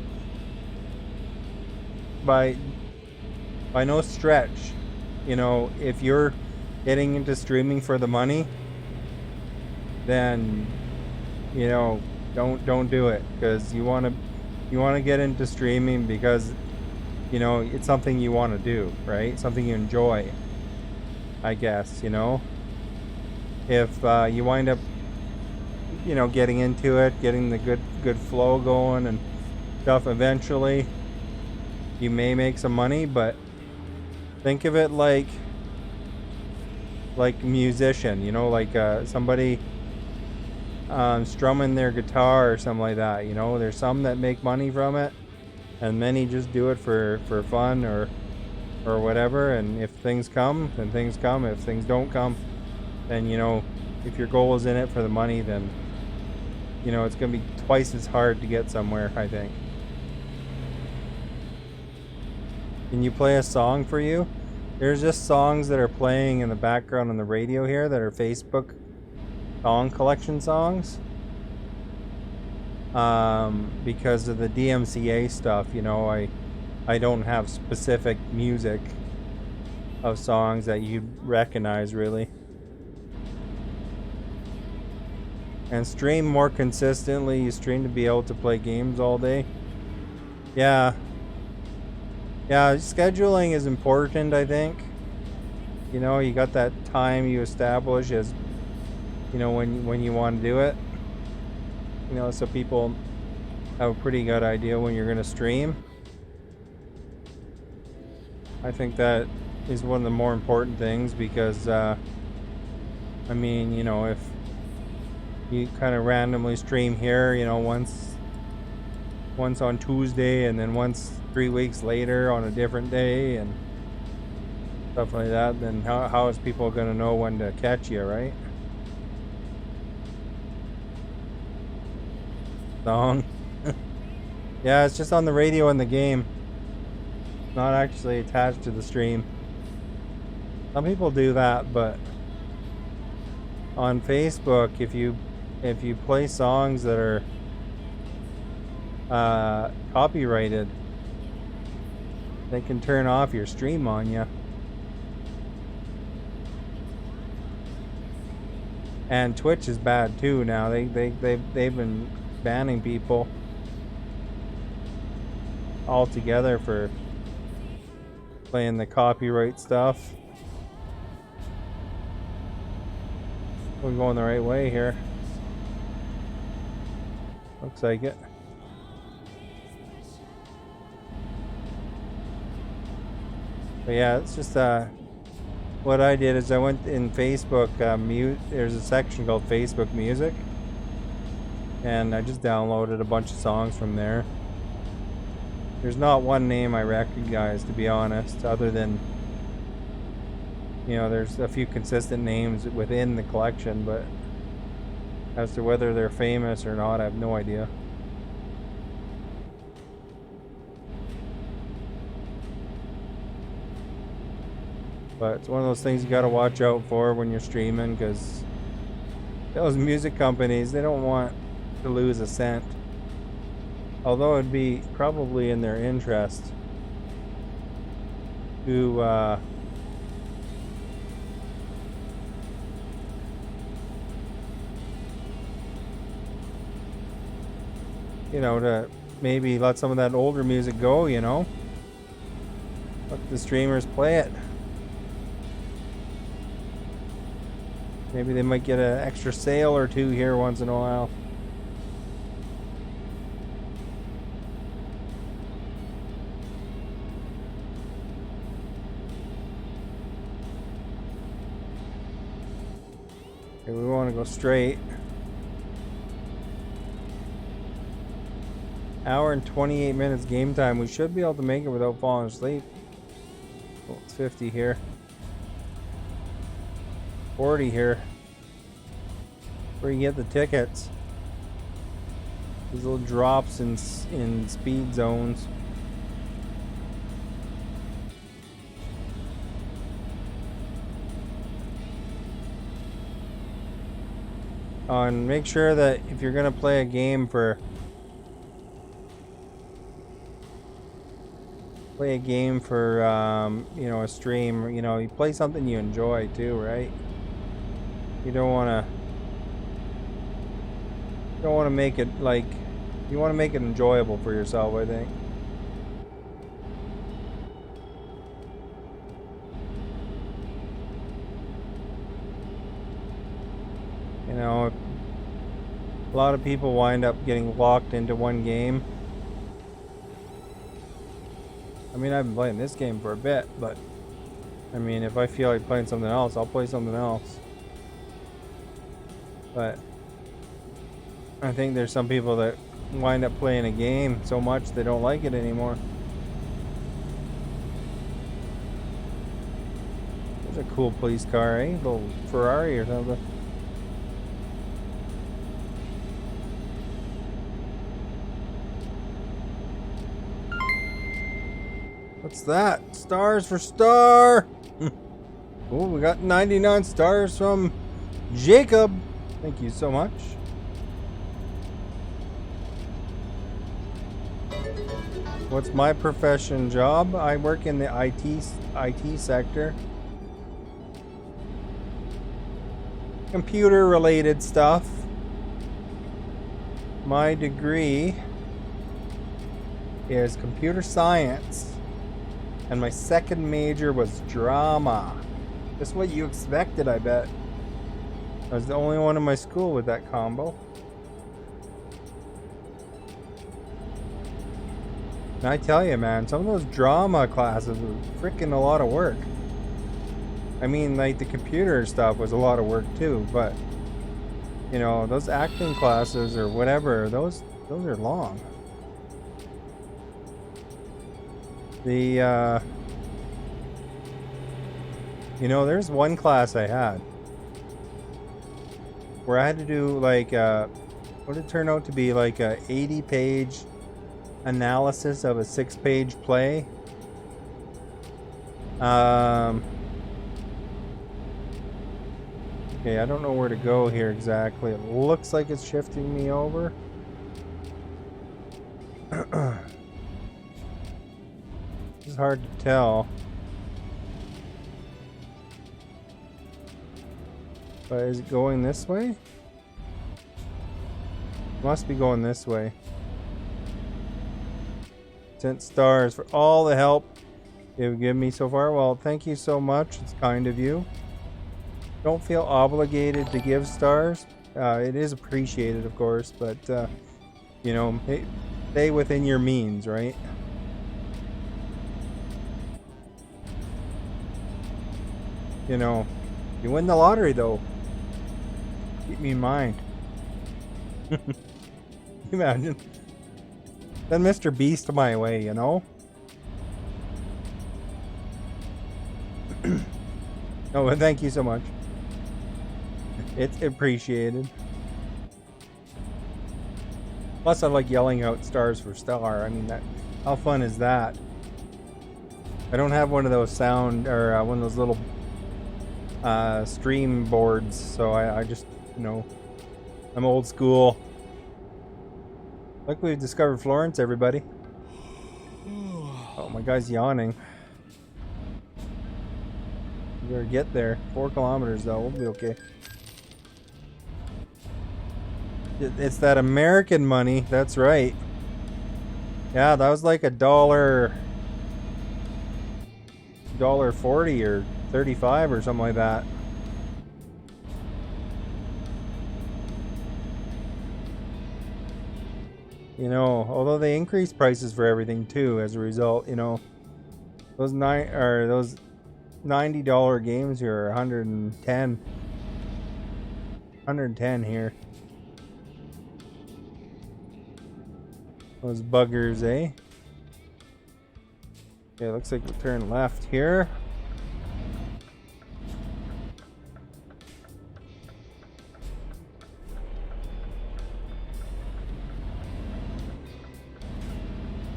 by no stretch, you know, if you're getting into streaming for the money, then, you know, don't do it, because you want to get into streaming because, you know, it's something you want to do, right? Something you enjoy, I guess, you know. If you wind up, you know, getting into it, getting the good flow going and stuff, eventually you may make some money, but think of it like musician, you know, like somebody strumming their guitar or something like that. You know, there's some that make money from it, and many just do it for fun or whatever. And if things come, then things come. If things don't come, then, you know, if your goal is in it for the money, then, you know, it's gonna be twice as hard to get somewhere, I think. Can you play a song for you? There's just songs that are playing in the background on the radio here that are Facebook song collection songs. Because of the DMCA stuff, you know, I don't have specific music of songs that you'd recognize, really. And stream more consistently. You stream to be able to play games all day. Yeah, scheduling is important, I think. You know, you got that time you establish as, you know, when you want to do it. You know, so people have a pretty good idea when you're going to stream. I think that is one of the more important things, because I mean, you know, if you kind of randomly stream here, you know, once on Tuesday and then once 3 weeks later on a different day and stuff like that, then how is people going to know when to catch you, right? Song. Yeah, it's just on the radio in the game, not actually attached to the stream. Some people do that, but on Facebook, if you play songs that are copyrighted, they can turn off your stream on you. And Twitch is bad too now. They've been banning people altogether for playing the copyright stuff. We're going the right way here. Looks like it. But yeah, it's just what I did is I went in Facebook. There's a section called Facebook Music, and I just downloaded a bunch of songs from there. There's not one name I recognize, to be honest, other than, you know, there's a few consistent names within the collection, but as to whether they're famous or not, I have no idea. But it's one of those things you gotta watch out for when you're streaming, because those music companies, they don't want to lose a cent. Although it'd be probably in their interest to you know, to maybe let some of that older music go, you know? Let the streamers play it. Maybe they might get an extra sale or two here once in a while. Okay, we want to go straight. Hour and 28 minutes game time. We should be able to make it without falling asleep. Oh, it's 50 here. 40 here. Where you get the tickets. These little drops in speed zones. And make sure that if you're gonna play a game for you know, a stream, you know, you play something you enjoy too, right? You don't want to make it like, you want to make it enjoyable for yourself, I think. You know, a lot of people wind up getting locked into one game. I mean, I've been playing this game for a bit, but I mean, if I feel like playing something else, I'll play something else. But I think there's some people that wind up playing a game so much they don't like it anymore. There's a cool police car, eh? A little Ferrari or something. What's that? Stars for Star! Oh, we got 99 stars from Jacob. Thank you so much. What's my profession job? I work in the IT sector. Computer related stuff. My degree is computer science. And my second major was drama. Just what you expected, I bet. I was the only one in my school with that combo. And I tell you, man, some of those drama classes were freaking a lot of work. I mean, like, the computer stuff was a lot of work too, but you know, those acting classes or whatever, those are long. The you know, there's one class I had where I had to do like what did it turn out to be, like a 80-page analysis of a 6-page play. Okay, I don't know where to go here exactly. It looks like it's shifting me over. It's hard to tell. But is it going this way? Must be going this way. 10 stars for all the help you've given me so far. Well, thank you so much. It's kind of you. Don't feel obligated to give stars. It is appreciated, of course, but you know, stay within your means, right? You know, you win the lottery though. Keep me in mind. Imagine. Send Mr. Beast my way, you know? Oh, but thank you so much. It's appreciated. Plus, I like yelling out stars for star. I mean, how fun is that? I don't have one of those sound or one of those little stream boards, so I just, you know, I'm old school. Look, we've discovered Florence, everybody. Oh, my guy's yawning. We better get there. 4 kilometers, though. We'll be okay. It's that American money. That's right. Yeah, that was like $1.40 or 35 or something like that. You know, although they increased prices for everything too as a result, you know, those $90 games here are 110 here. Those buggers, eh? Okay, looks like we'll turn left here.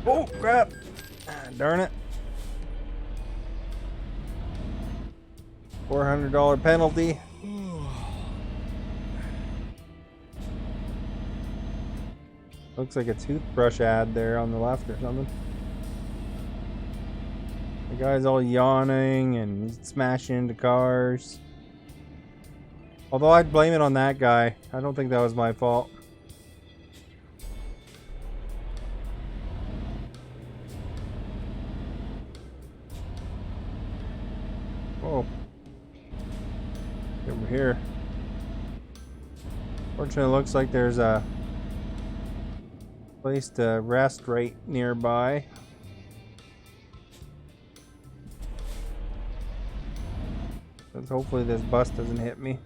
Oh, crap! Darn it. $400 penalty. Looks like a toothbrush ad there on the left or something. The guy's all yawning and he's smashing into cars. Although I'd blame it on that guy. I don't think that was my fault. Whoa. Over here. Fortunately, it looks like there's a place to rest right nearby. But hopefully this bus doesn't hit me.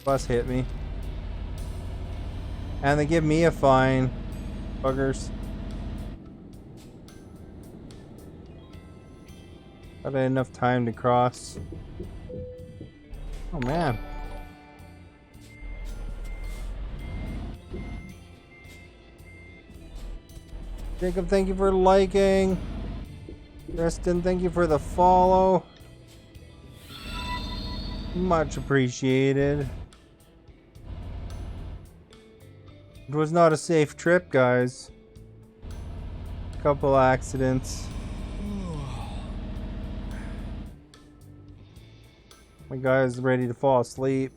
Bus hit me. And they give me a fine. Buggers. Thought I had enough time to cross. Oh man. Jacob, thank you for liking. Preston, thank you for the follow. Much appreciated. It was not a safe trip, guys. Couple accidents. My guy's ready to fall asleep.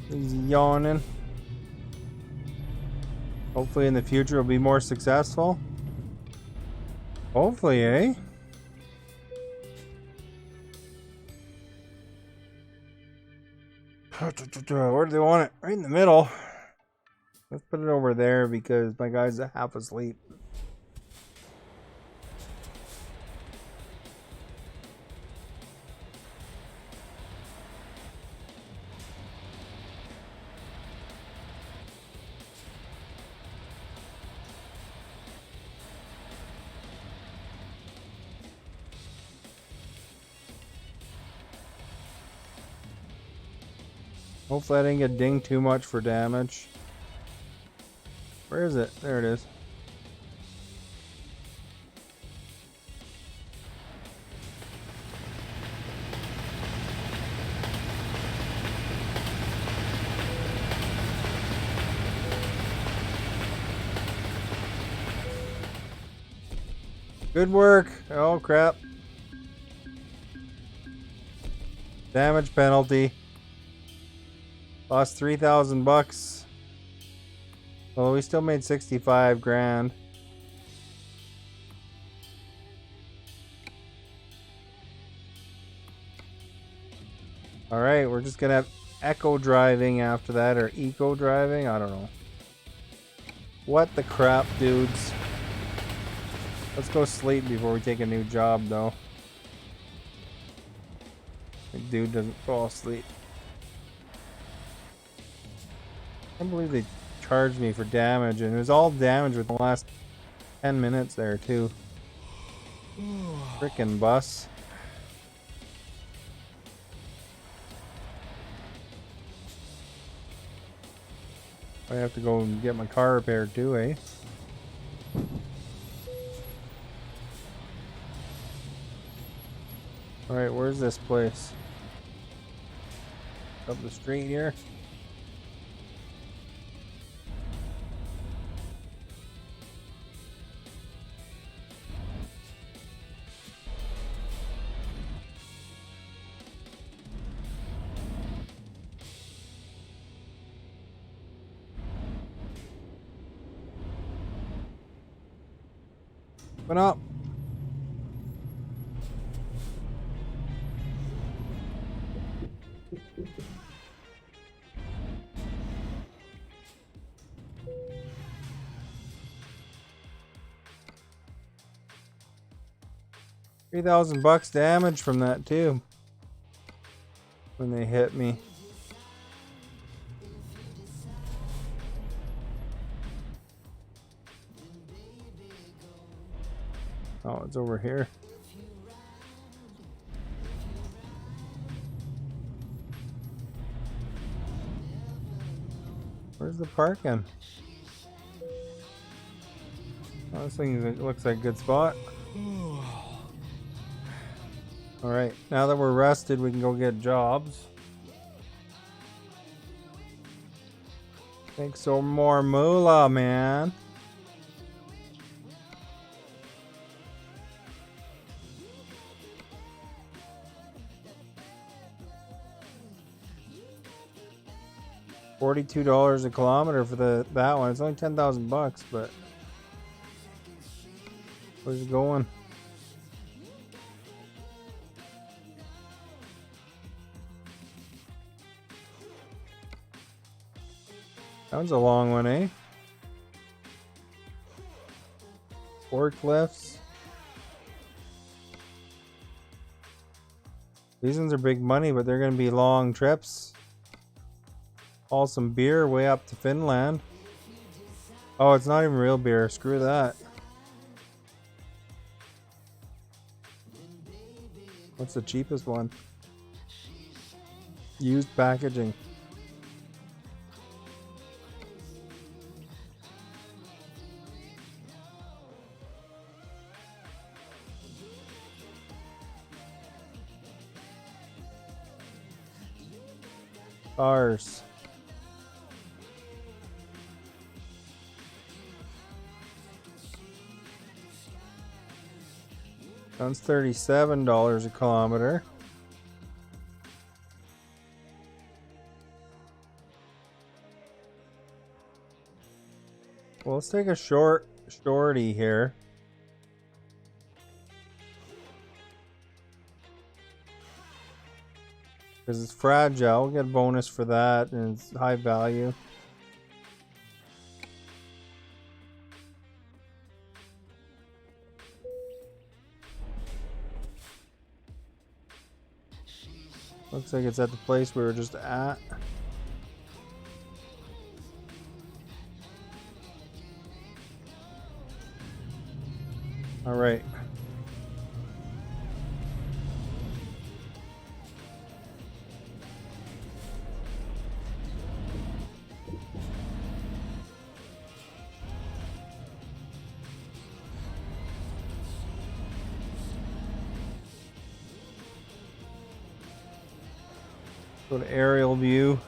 He's yawning. Hopefully in the future it'll be more successful. Hopefully, eh? Where do they want it? Right in the middle. Let's put it over there because my guy's half asleep. Hopefully I didn't get dinged too much for damage. Where is it? There it is. Good work. Oh crap. Damage penalty. Lost 3,000 bucks. Well, we still made 65 grand. Alright, we're just gonna have eco driving after that, or eco driving, I don't know. What the crap, dudes. Let's go sleep before we take a new job, though. The dude doesn't fall asleep. I can't believe they charged me for damage, and it was all damage within the last 10 minutes there, too. Frickin' bus. I have to go and get my car repaired too, eh? Alright, where's this place? Up the street here? Open up! $3,000 damage from that too. When they hit me. Oh, it's over here. Where's the parking? Oh, this thing looks like a good spot. Alright, now that we're rested, we can go get jobs. Make some more moolah, man. $42 a kilometer for that one. It's only $10,000, but where's it going? That was a long one, eh? Forklifts. These ones are big money, but they're going to be long trips. Haul some beer way up to Finland. Oh, it's not even real beer. Screw that. What's the cheapest one? Used packaging. Cars. That's $37 a kilometer. Well, let's take a shorty here. Because it's fragile. We'll get a bonus for that, and it's high value. Looks like it's at the place we were just at. All right. Go to aerial view.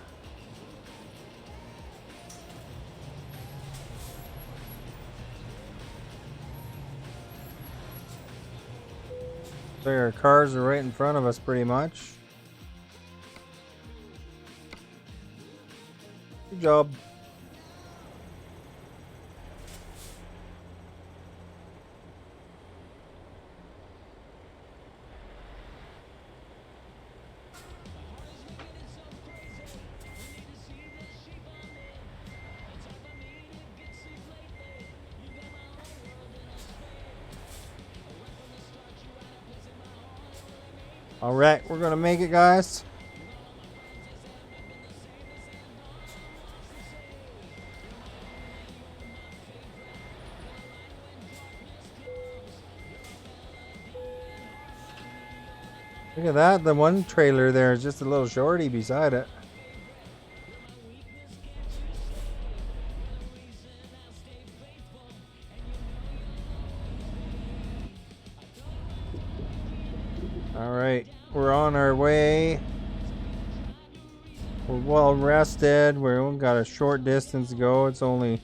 So our cars are right in front of us pretty much. Good job. All right, we're gonna make it, guys. Look at that. The one trailer there is just a little shorty beside it. All right, we're on our way. We're well rested. We've only got a short distance to go. It's only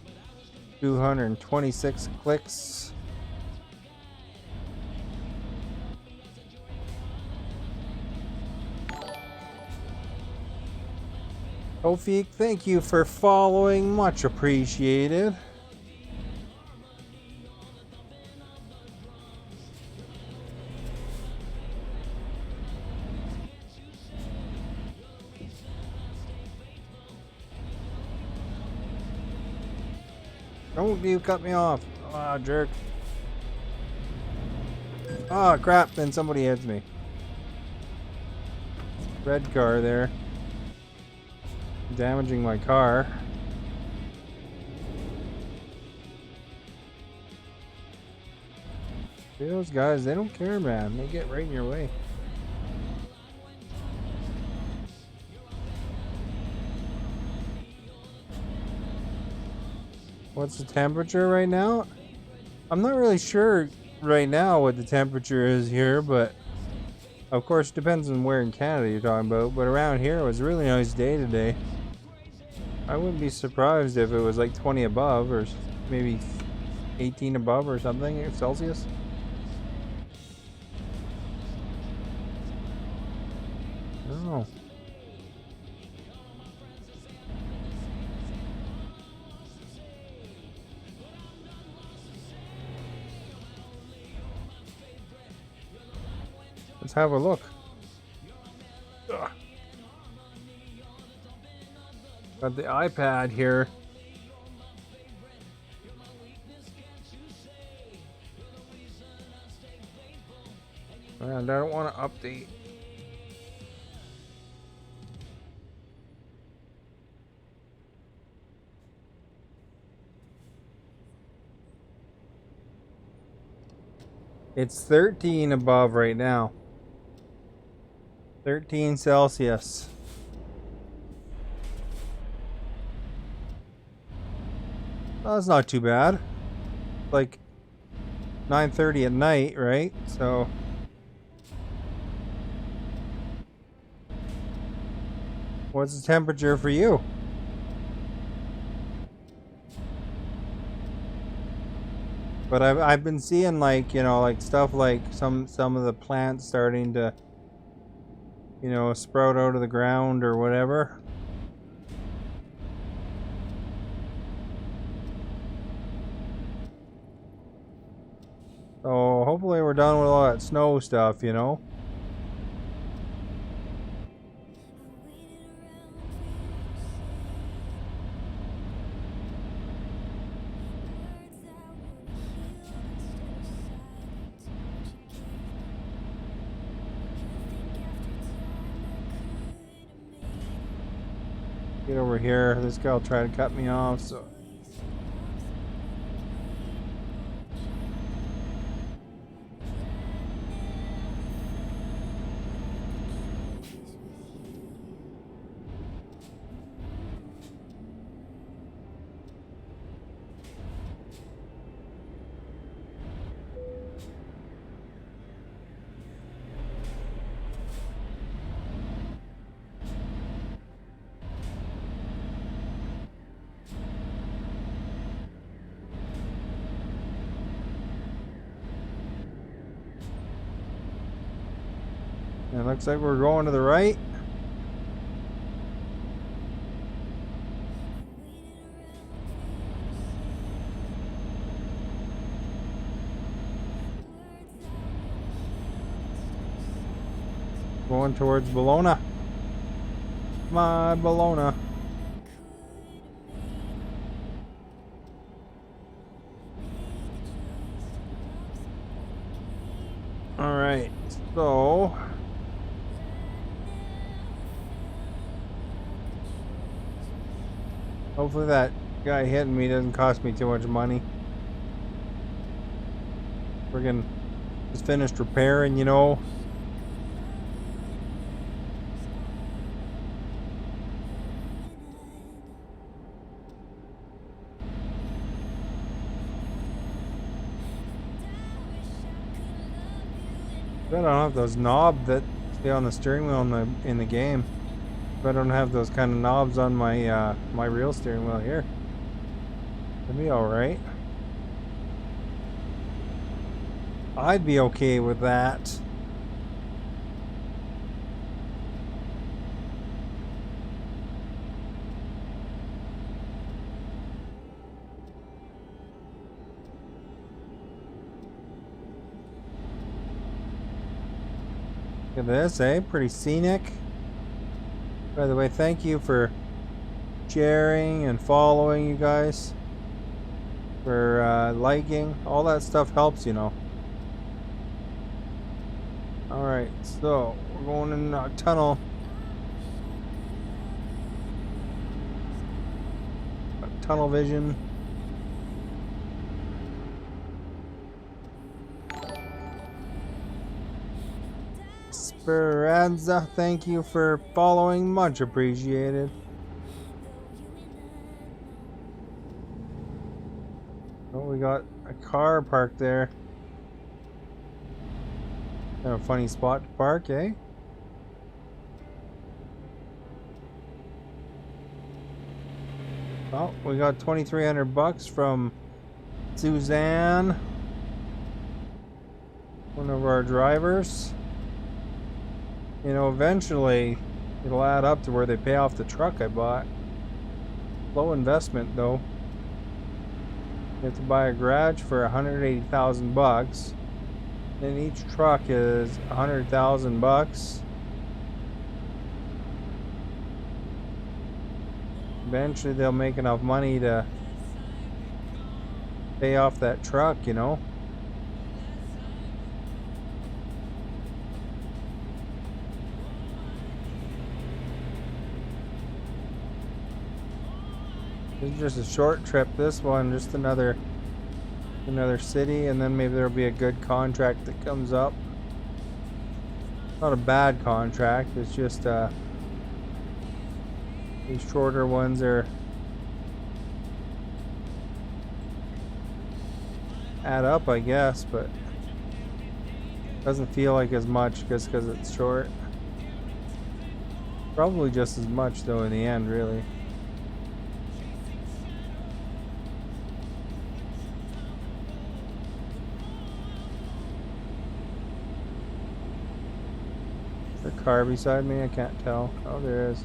226 clicks. Tofik, thank you for following. Much appreciated. Don't you cut me off. Ah, jerk. Ah, crap. Then somebody hits me. Red car there. Damaging my car. See those guys? They don't care, man. They get right in your way. What's the temperature right now? I'm not really sure right now what the temperature is here, but of course it depends on where in Canada you're talking about. But around here it was a really nice day today. I wouldn't be surprised if it was like 20 above or maybe 18 above or something Celsius. Oh. Let's have a look. Ugh. Got the iPad here. And I don't want to update. It's 13 above right now. 13 Celsius. Oh, that's not too bad. Like 9:30 at night, right? So what's the temperature for you? But I've been seeing, like, you know, like stuff like some of the plants starting to, you know, sprout out of the ground or whatever. So hopefully we're done with all that snow stuff, you know. Get over here. This guy will try to cut me off, so. It looks like we're going to the right. Going towards Bologna. My Bologna. Alright, so Hopefully that guy hitting me doesn't cost me too much money. Friggin' just finished repairing, you know. I don't have those knobs that stay on the steering wheel in the game. But I don't have those kind of knobs on my my real steering wheel here. It'd be alright. I'd be okay with that. Look at this, eh? Pretty scenic. By the way, thank you for sharing and following, you guys. For liking. All that stuff helps, you know. Alright, so we're going in a tunnel. Tunnel vision. Speranza, thank you for following. Much appreciated. Oh, we got a car parked there. Kind of a funny spot to park, eh? Oh, we got 2,300 bucks from Suzanne, one of our drivers. You know, eventually it'll add up to where they pay off the truck I bought. Low investment though. You have to buy a garage for 180,000 bucks. And each truck is 100,000 bucks. Eventually they'll make enough money to pay off that truck, you know. This is just a short trip, this one, just another city, and then maybe there'll be a good contract that comes up. Not a bad contract, it's just these shorter ones are add up, I guess, but doesn't feel like as much just because it's short. Probably just as much though in the end, really. Is there a car beside me? I can't tell. Oh, there is.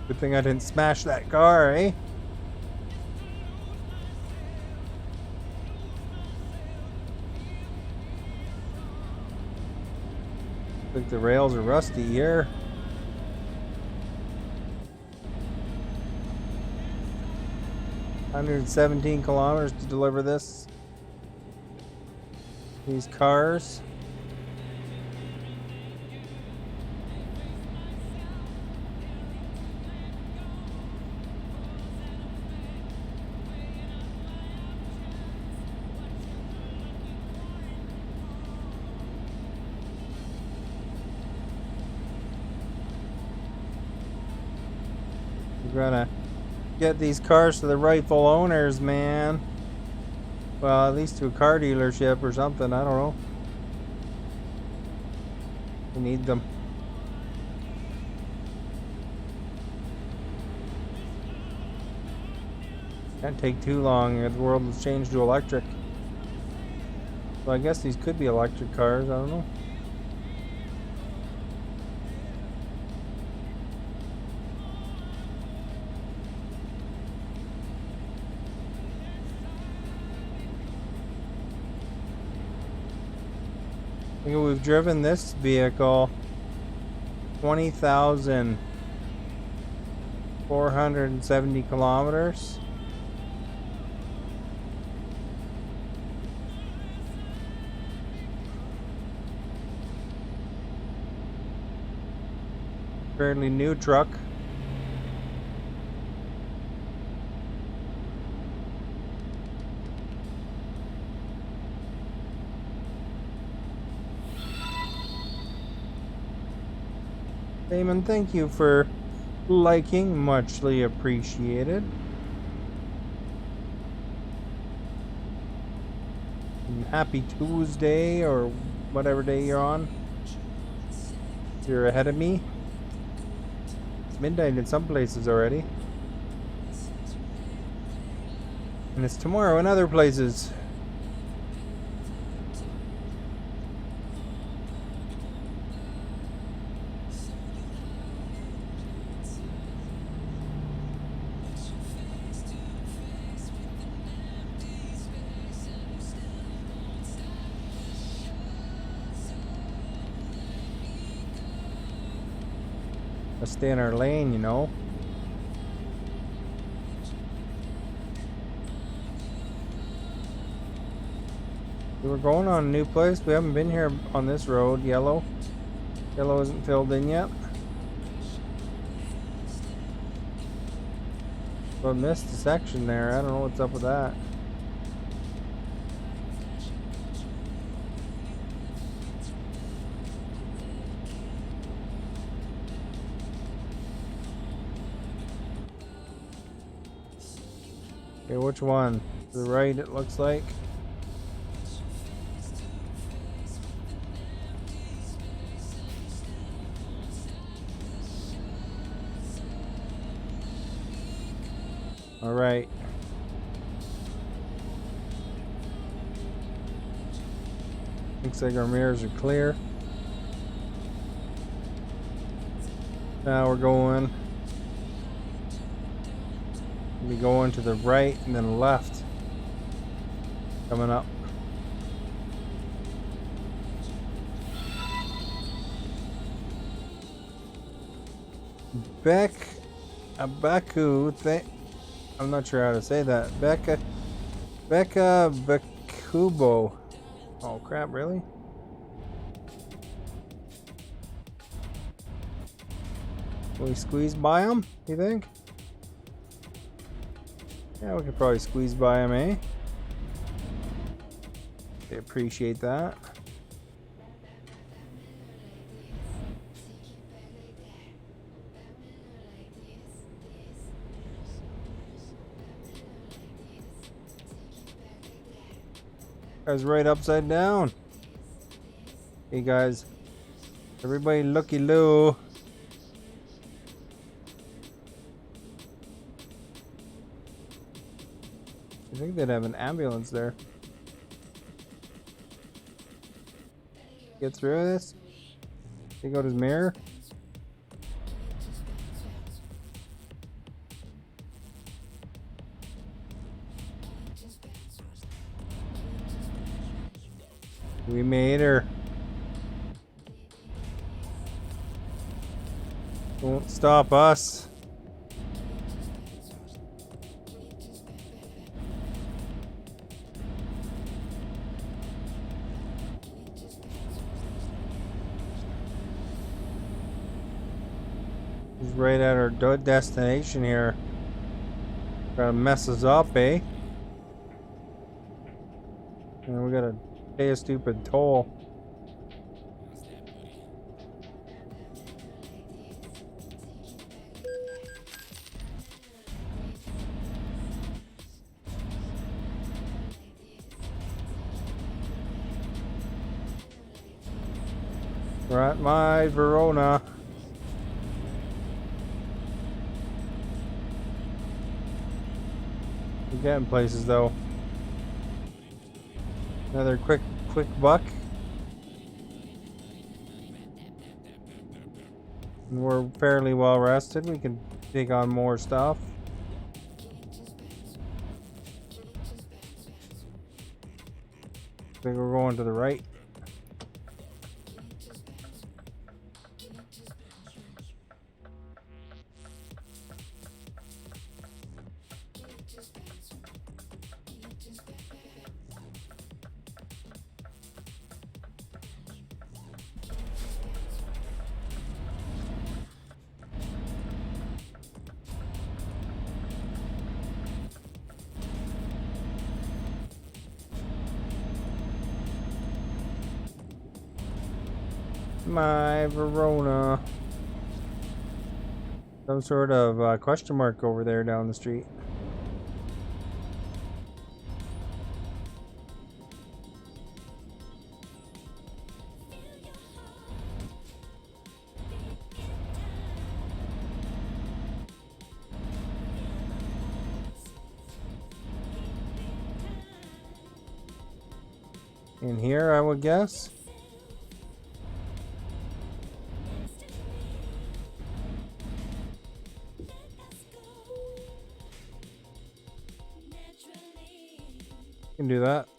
Good thing I didn't smash that car, eh? I think the rails are rusty here. $117 kilometers to deliver this. These cars. We're gonna get these cars to the rightful owners, man. Well, at least to a car dealership or something, I don't know. We need them. Can't take too long. The world has changed to electric. Well, I guess these could be electric cars, I don't know. I think we've driven this vehicle 20,000 470 kilometers. Fairly new truck. Damon, thank you for liking, muchly appreciated. And happy Tuesday or whatever day you're on. You're ahead of me. It's midnight in some places already. And it's tomorrow in other places. Let's stay in our lane, you know. We're going on a new place. We haven't been here on this road, Yellow. Yellow isn't filled in yet. So I missed a section there. I don't know what's up with that. Okay, which one? To the right, it looks like. All right. Looks like our mirrors are clear. Now we're going. We'll be going to the right and then left. Coming up. Baku, I'm not sure how to say that. Becca Bakubo. Oh crap, really? Can we squeeze by him, you think? Yeah, we could probably squeeze by him, eh? They appreciate that. Guys, right upside down. Hey guys, everybody looky loo. I think they'd have an ambulance there. Get through this. Take out his mirror. We made her. Won't stop us. He's right at our destination here. Gotta mess us up, eh? And we gotta pay a stupid toll. We're at my Verona. We're getting places though. Another quick buck. And we're fairly well rested. We can take on more stuff. I think we're going to the right. my Verona. Some sort of question mark over there down the street. In here, I would guess. Can do that.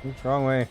Oops, wrong way.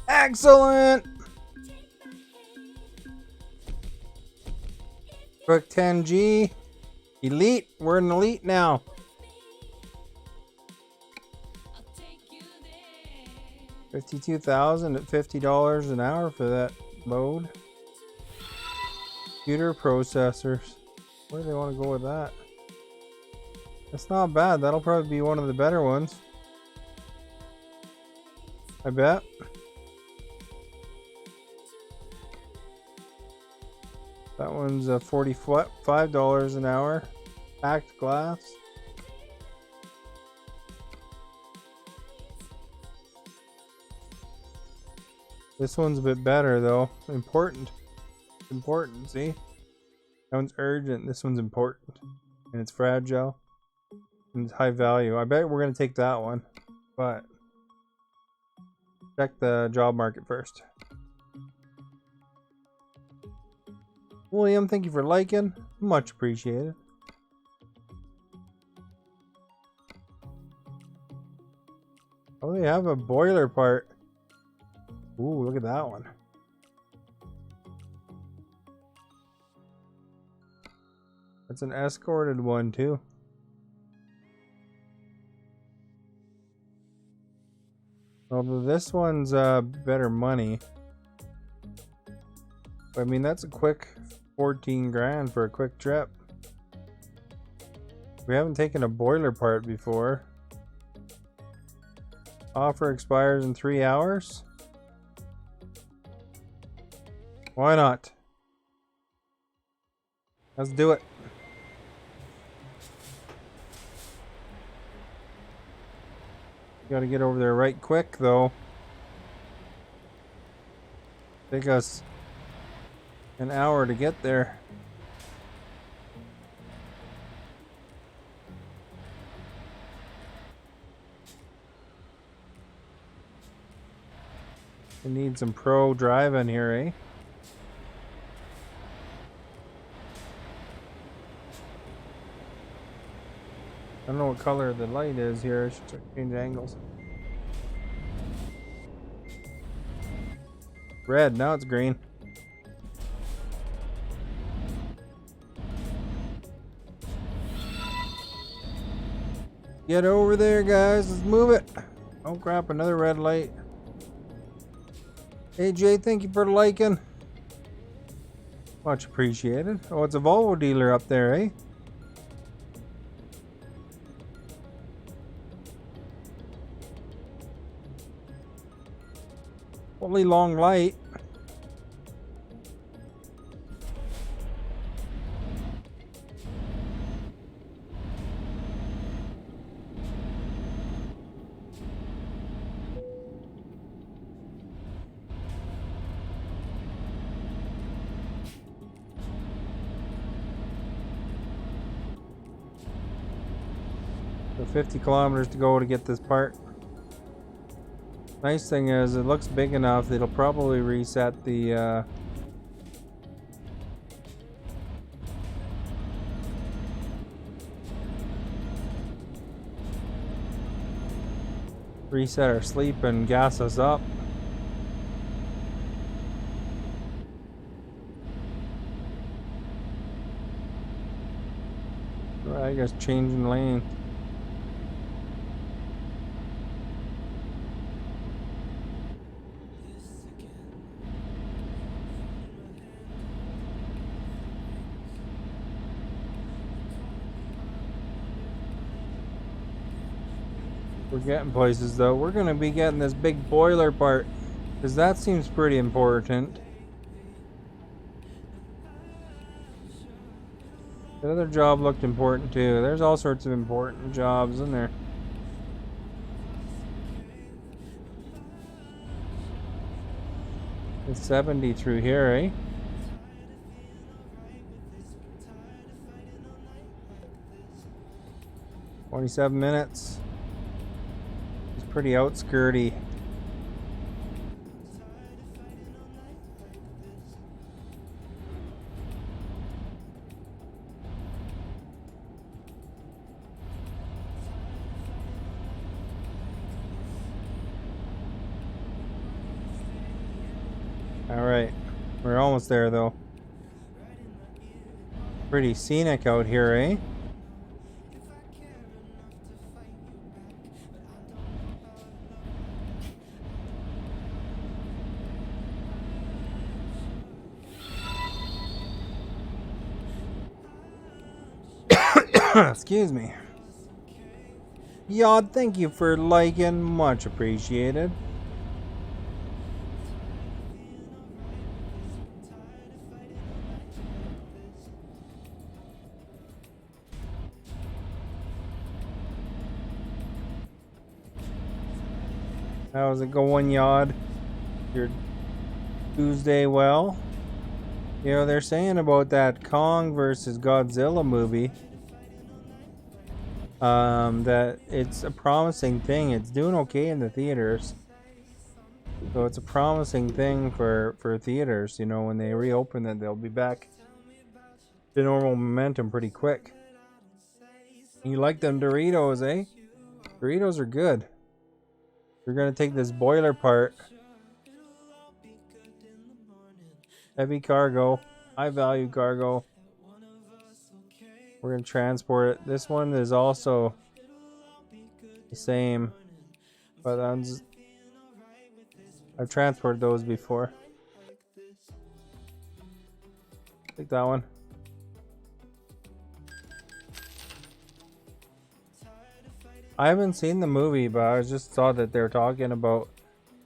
Excellent! Quick 10G. Elite. We're an elite now. $52,000 at $50 an hour for that load. Computer processors. Where do they want to go with that? That's not bad. That'll probably be one of the better ones. I bet. That one's $45 an hour. Packed glass. This one's a bit better though. Important. Important, see? That one's urgent. This one's important. And it's fragile. And it's high value. I bet we're going to take that one. But check the job market first. William, thank you for liking. Much appreciated. Oh, they have a boiler part. Ooh, look at that one. That's an escorted one too. Although this one's better money. I mean, that's a quick 14 grand for a quick trip. We haven't taken a boiler part before. Offer expires in 3 hours. Why not? Let's do it. Gotta get over there right quick though. Take us an hour to get there. We need some pro driving here, eh? I don't know what color the light is here. I should change angles. Red, now it's green. Get over there, guys. Let's move it. Oh crap, another red light. Hey Jay, thank you for liking. Much appreciated. Oh, it's a Volvo dealer up there, eh? Probably long light. So 50 kilometers to go to get this part. Nice thing is it looks big enough that it'll probably reset the reset our sleep and gas us up. I guess changing lane. We're getting places though. We're gonna be getting this big boiler part, because that seems pretty important. The other job looked important too. There's all sorts of important jobs in there. It's 70 through here, eh? "27 minutes. It's pretty outskirty. Alright, we're almost there though. Pretty scenic out here, eh? Excuse me. Yod, thank you for liking. Much appreciated. How's it going, Yod? Your Tuesday well? You know, they're saying about that Kong versus Godzilla movie, that it's a promising thing. It's doing okay in the theaters. So it's a promising thing for theaters, you know, when they reopen it, they'll be back to normal momentum pretty quick. You like them Doritos, eh? Doritos are good. We're gonna take this boiler part. Heavy cargo, high value cargo. We're gonna transport it. This one is also the same, but I've transported those before. Take that one. I haven't seen the movie, but I just saw that they're talking about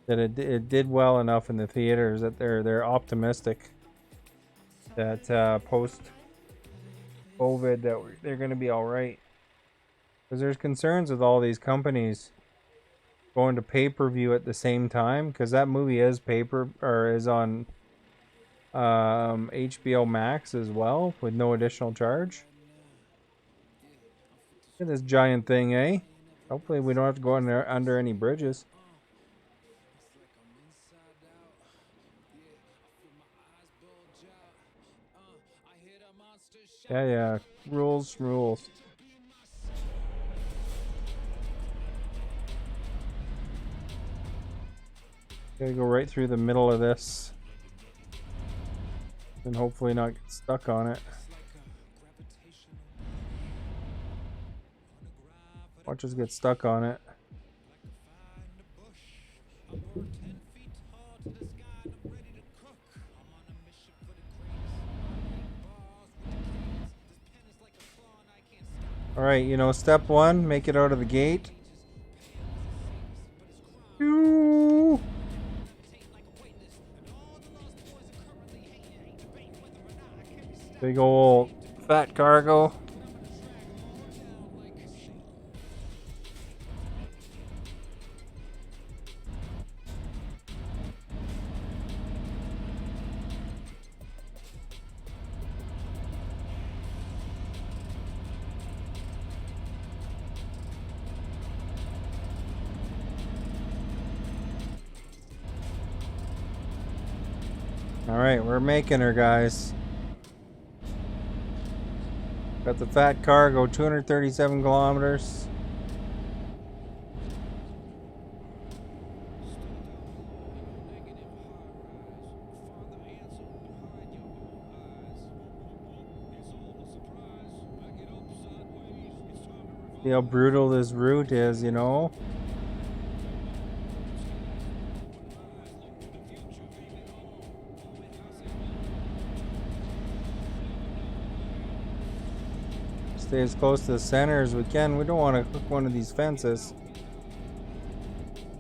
that it did well enough in the theaters that they're optimistic that post COVID that they're going to be all right. Because there's concerns with all these companies going to pay-per-view at the same time, because that movie is is on HBO Max as well with no additional charge. Look at this giant thing, eh? Hopefully we don't have to go under any bridges. Yeah, rules. Gotta go right through the middle of this and hopefully not get stuck on it. Watch us get stuck on it. Alright, you know, step one, make it out of the gate. Big old fat cargo. Alright, we're making her, guys. Got the fat cargo, 237 kilometers. See how brutal this route is, you know? Stay as close to the center as we can. We don't want to hook one of these fences.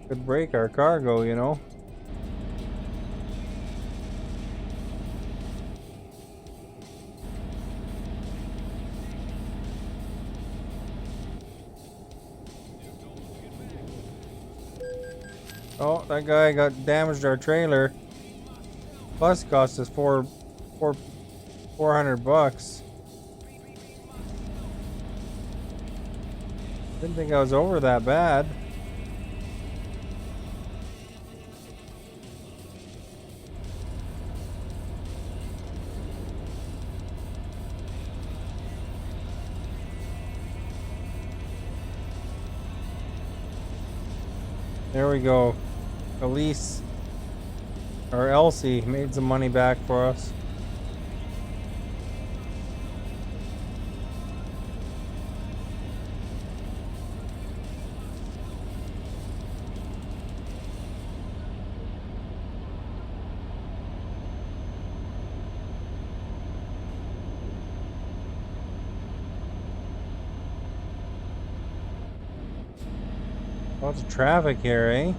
Could break our cargo, you know? Oh, that guy got damaged our trailer. Plus cost us 400 bucks. Didn't think I was over that bad. There we go. Elise or Elsie made some money back for us. Lots of traffic here, eh?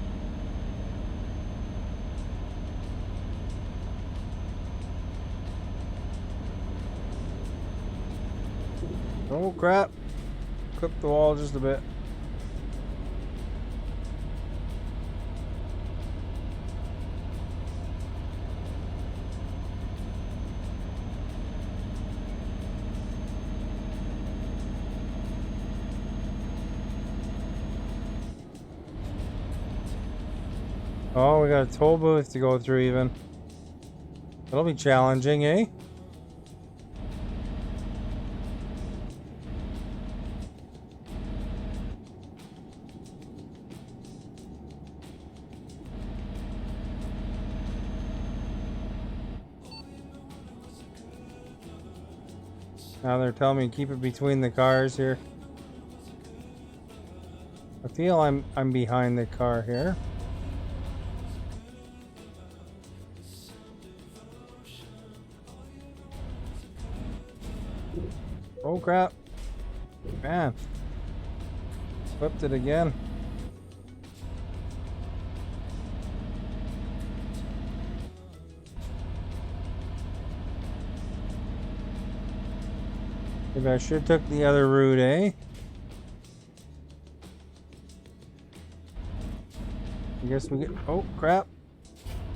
Oh crap. Clip the wall just a bit. Oh, we got a toll booth to go through even. That'll be challenging, eh? Now they're telling me to keep it between the cars here. I feel I'm behind the car here. Oh crap. Man. Flipped it again. Maybe I should have took the other route, eh? I guess we get... Oh crap.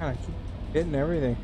I keep hitting everything.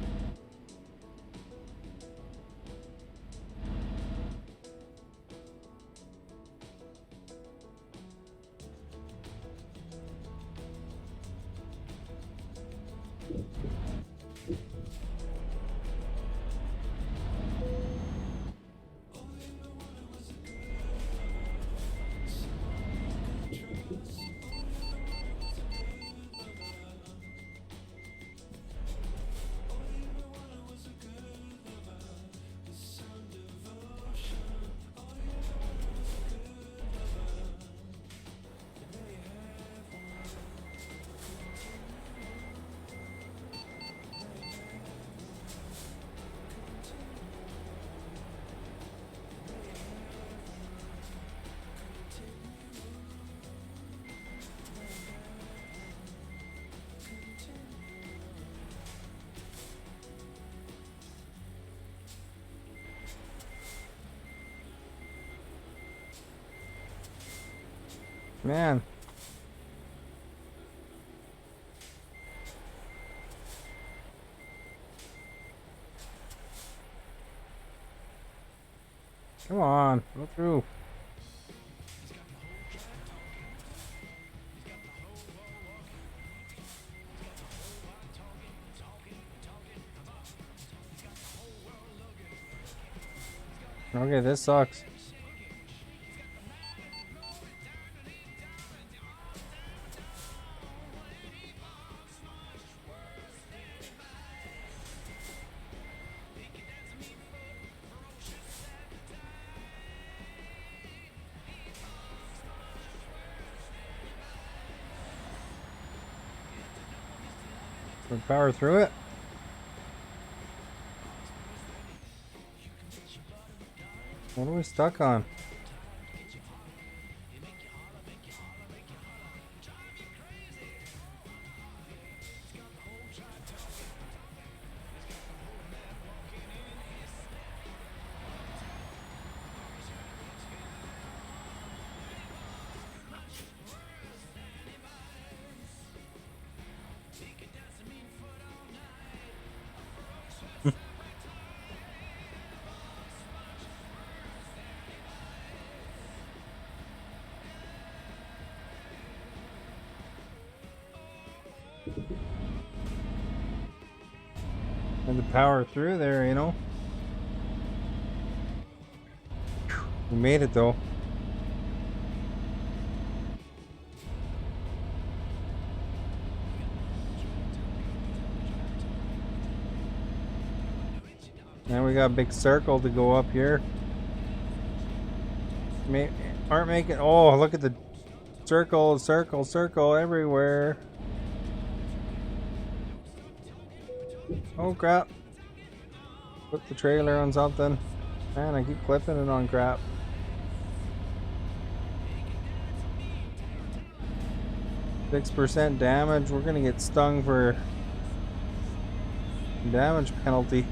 Man. Come on, go through. Okay, this sucks. We power through it. What are we stuck on? And the power through there, you know. We made it though. Now we got a big circle to go up here. Aren't making. Oh, look at the circle, circle, circle everywhere. Oh crap. Put the trailer on something. Man, I keep clipping it on crap. %6 damage. We're gonna get stung for damage penalty.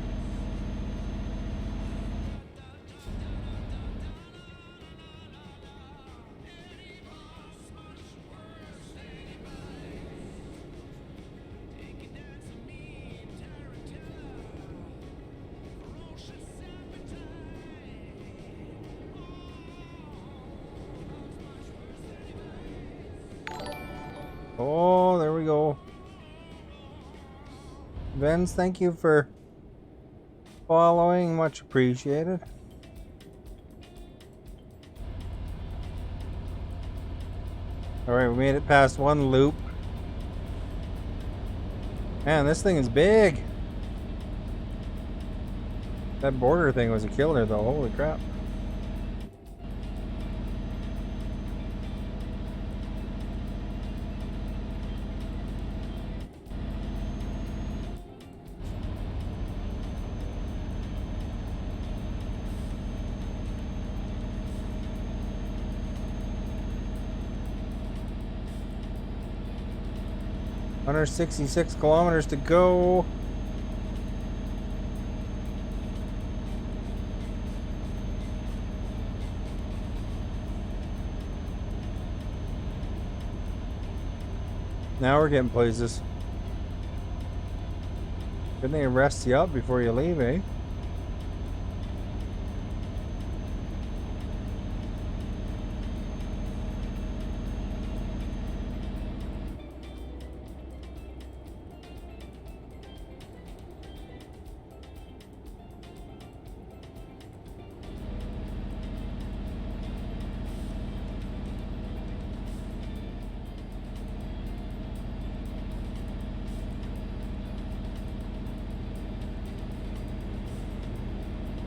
Oh, there we go. Vince, thank you for following. Much appreciated. Alright, we made it past one loop. Man, this thing is big. That border thing was a killer though, holy crap. Under 66 kilometers to go. Now we're getting places. Good thing it rests you up before you leave, eh?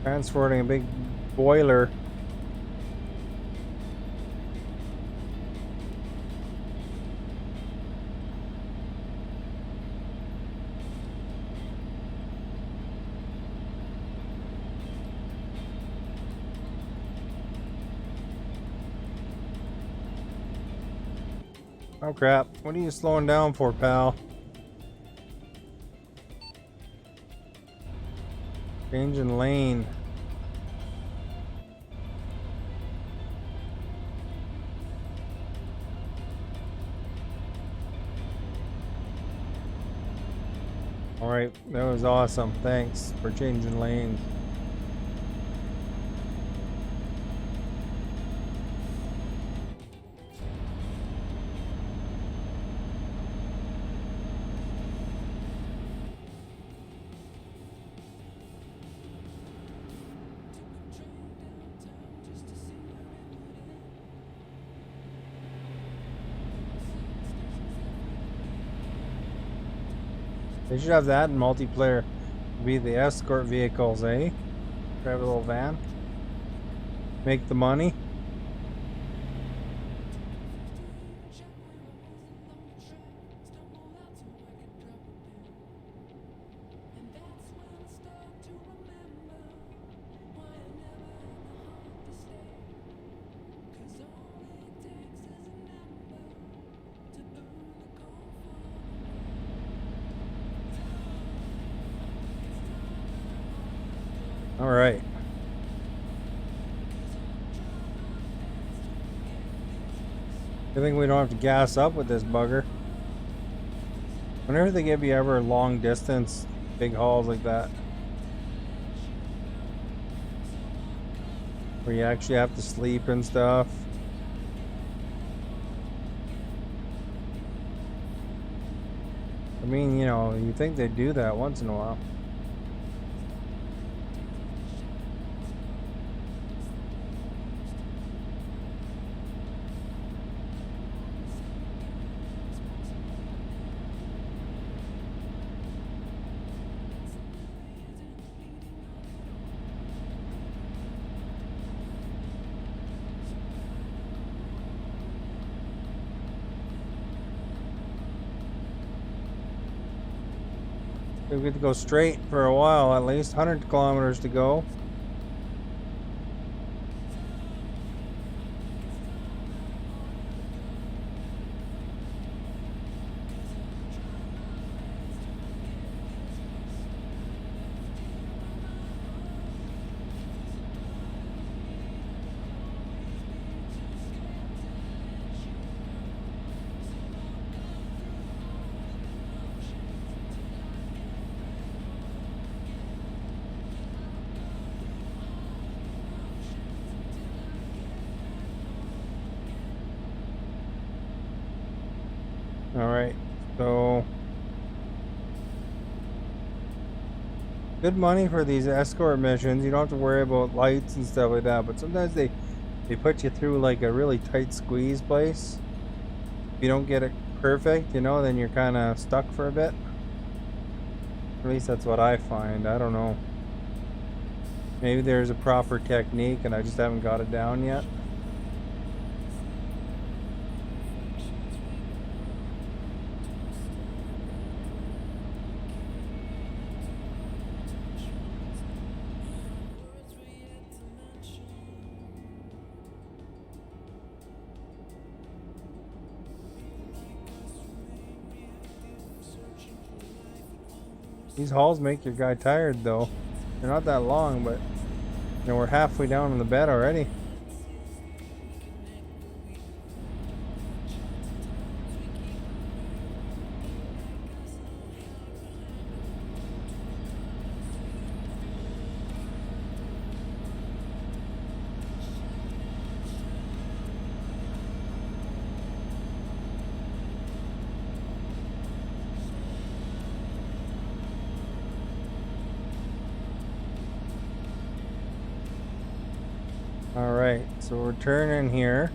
Transporting a big boiler. Oh crap, what are you slowing down for, pal? Changing lane. Alright, that was awesome. Thanks for changing lanes. They should have that in multiplayer. Be the escort vehicles, eh? Drive a little van. Make the money. All right. I think we don't have to gas up with this bugger. Whenever if they give you ever long distance, big hauls like that, where you actually have to sleep and stuff. I mean, you know, you think they'd do that once in a while. We get to go straight for a while, at least 100 kilometers to go. Alright, so good money for these escort missions. You don't have to worry about lights and stuff like that, but sometimes they put you through like a really tight squeeze place. If you don't get it perfect, you know, then you're kind of stuck for a bit. At least that's what I find. I don't know. Maybe there's a proper technique and I just haven't got it down yet. These hauls make your guy tired though. They're not that long, but you know, we're halfway down on the bed already. Alright, so we're turning here.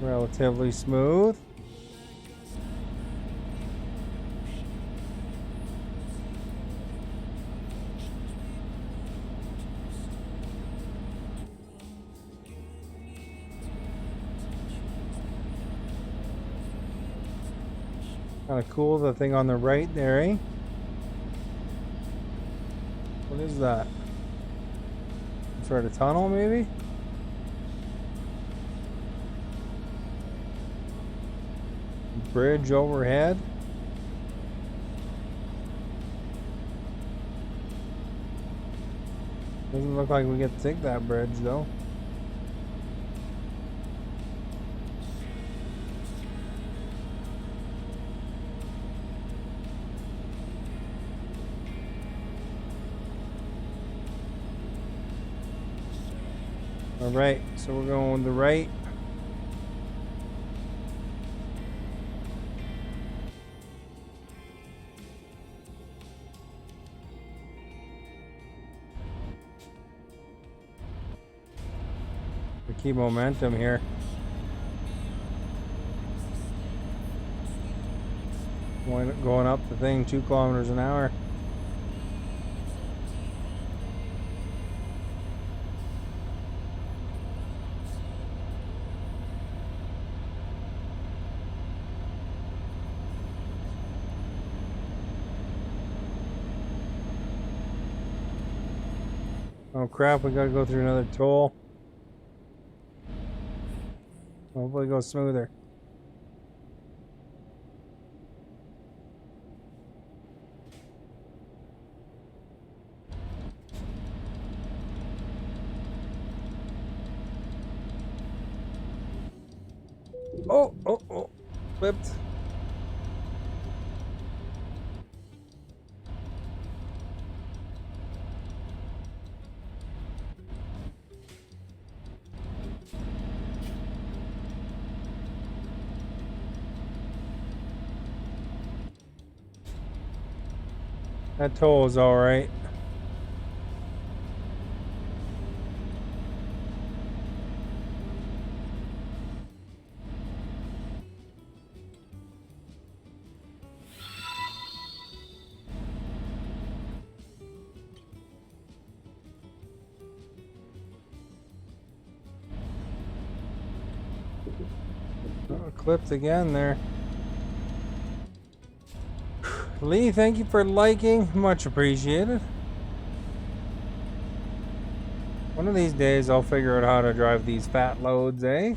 Relatively smooth. Kind of cool, the thing on the right there, eh? What is that? Some sort of tunnel, maybe? bridge overhead. Doesn't look like we get to take that bridge though. Alright, so we're going to the right. We keep momentum here. Going up the thing 2 kilometers an hour. Oh crap, we gotta go through another toll. Hopefully it goes smoother. Oh, flipped. That toll is alright. Oh, clipped again there. Lee, thank you for liking. Much appreciated. One of these days I'll figure out how to drive these fat loads, eh?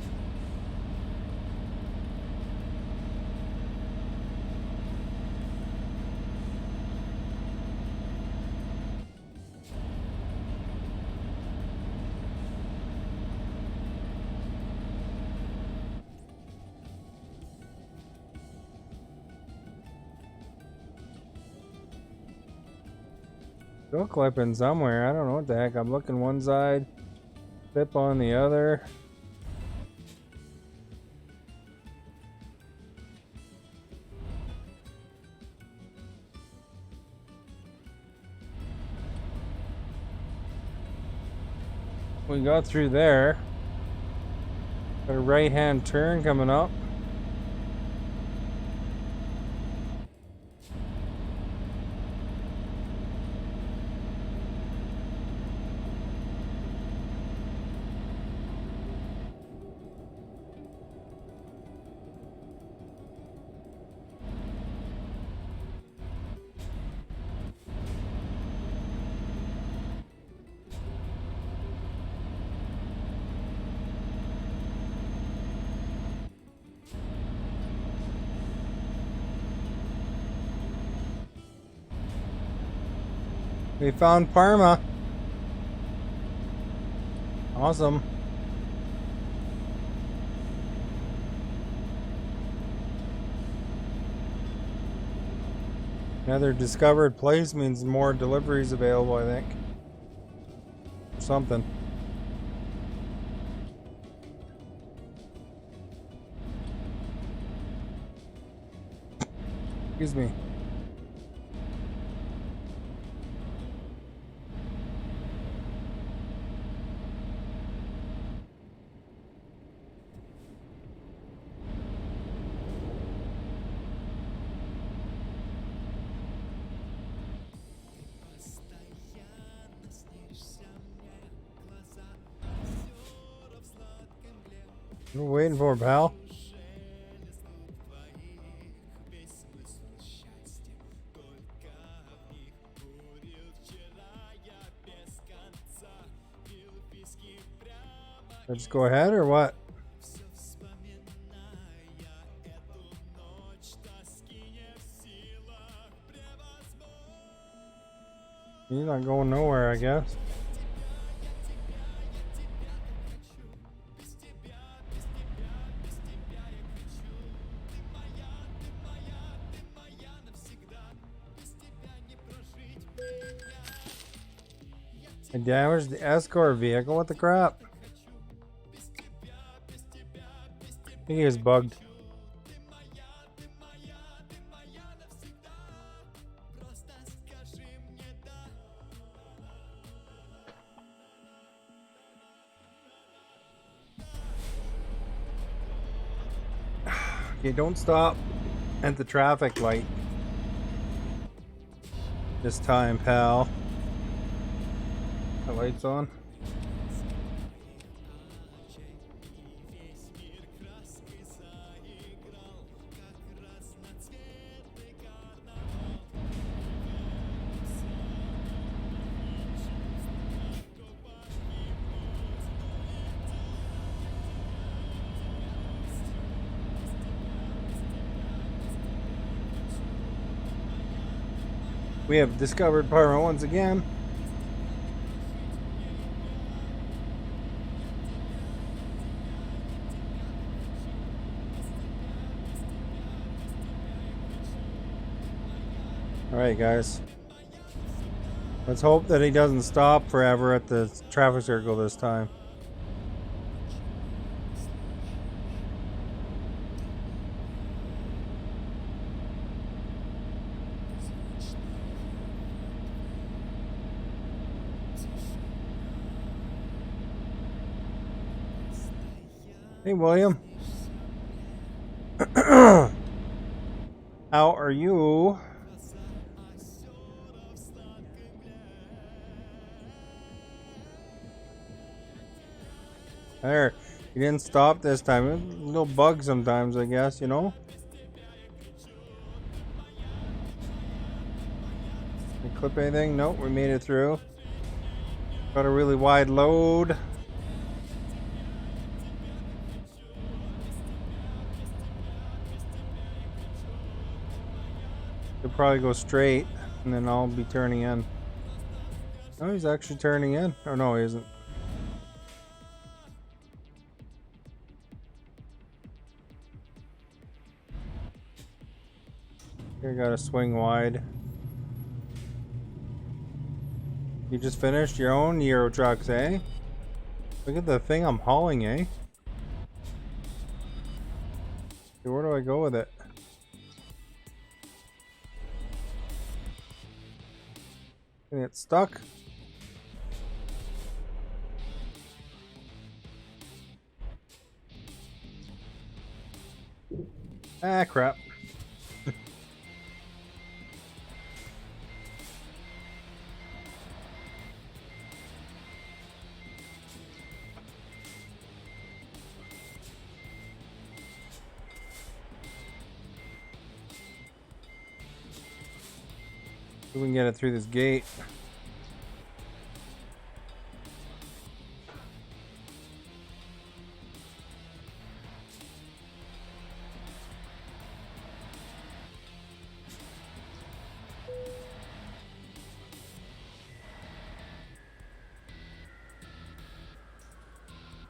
Still clipping somewhere. I don't know what the heck. I'm looking one side, clip on the other. We got through there. Got a right-hand turn coming up. We found Parma. Awesome. Another discovered place means more deliveries available, I think. Or something. Excuse me. What are we waiting for, pal? Let's go ahead or what? You're not going nowhere, I guess. I damaged the escort vehicle. What the crap? I think he was bugged. Okay, don't stop at the traffic light this time, pal. The light's on. We have discovered Pyro once again. Alright, guys. Let's hope that he doesn't stop forever at the traffic circle this time. Hey, William. How are you? There. He didn't stop this time. A little bug sometimes, I guess, you know? Did we clip anything? Nope, we made it through. Got a really wide load. He'll probably go straight, and then I'll be turning in. Oh, he's actually turning in. Oh, no, he isn't. Here, gotta swing wide. You just finished your own Euro trucks, eh? Look at the thing I'm hauling, eh? Okay, where do I go with it? Getting it stuck? Ah, crap. We can get it through this gate.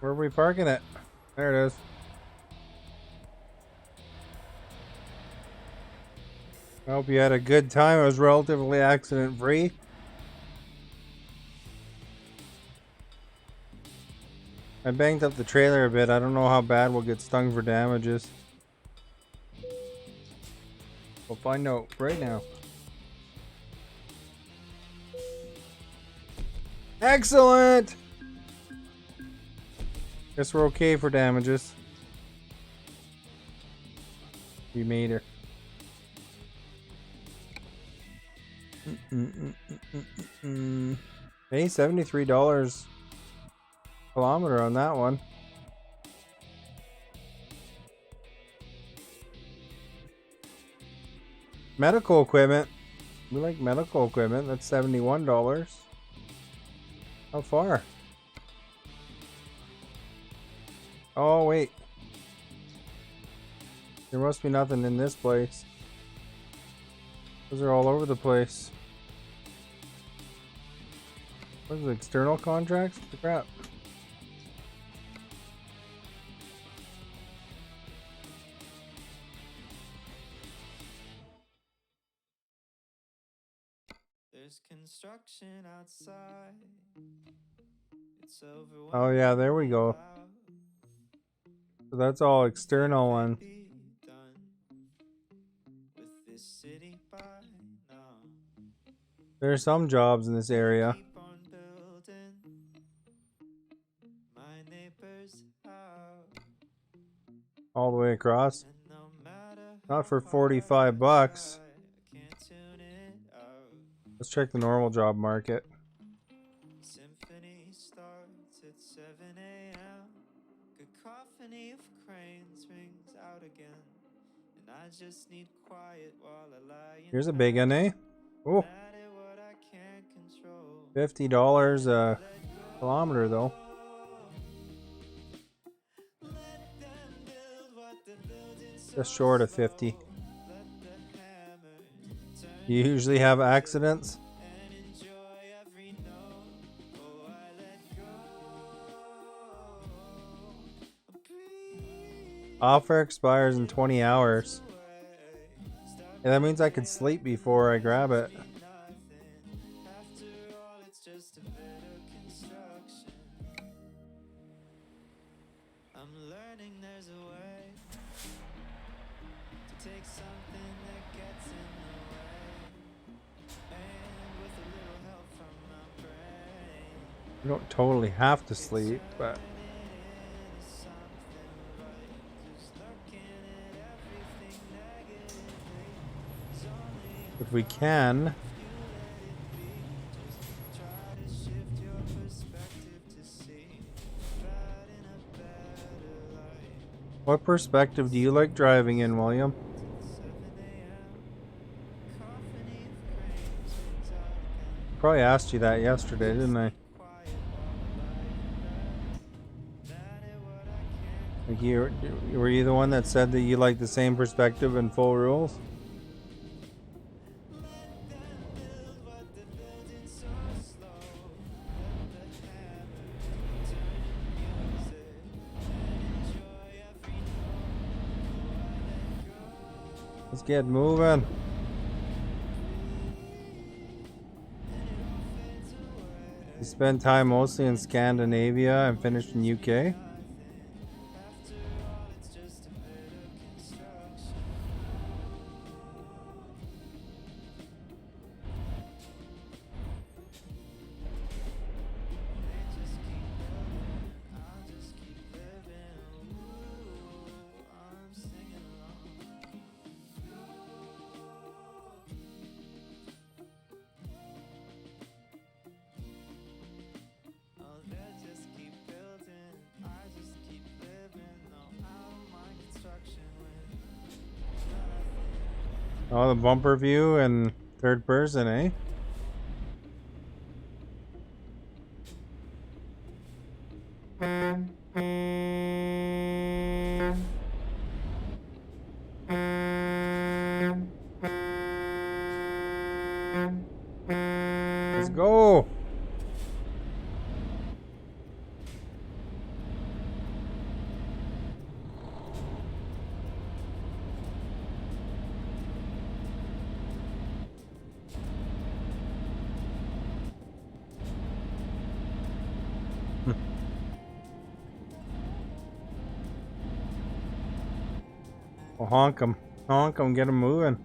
Where are we parking it? There it is. I hope you had a good time. It was relatively accident free. I banged up the trailer a bit. I don't know how bad we'll get stung for damages. We'll find out right now. Excellent! Guess we're okay for damages. We made her. Hey, $73 kilometer on that one. Medical equipment. We like medical equipment. That's $71. How far? Oh, wait. There must be nothing in this place. Those are all over the place. What is it, external contracts? What the crap? There's construction outside. It's Oh yeah, there we go. So that's all external one. There's some jobs in this area. All the way across. Not for 45 bucks. Let's check the normal job market. Symphony starts at 7 a.m. Cacophony of cranes rings out again. And I just need quiet while I lie in Here's a big one, eh? Oh, $50 a kilometer though. Just short of 50. You usually have accidents. Offer expires in 20 hours. Yeah, that means I could sleep before I grab it. I'm learning there's a way to take something that gets in the way, and with a little help from my brain, You don't totally have to sleep, but if we can. What perspective do you like driving in, William? Probably asked you that yesterday, didn't I? Like were you the one that said that you like the same perspective and full rules? Let's get moving. You spent time mostly in Scandinavia and finished in UK? Oh, the bumper view and third person, eh? Let's go! Well, honk 'em, get 'em moving.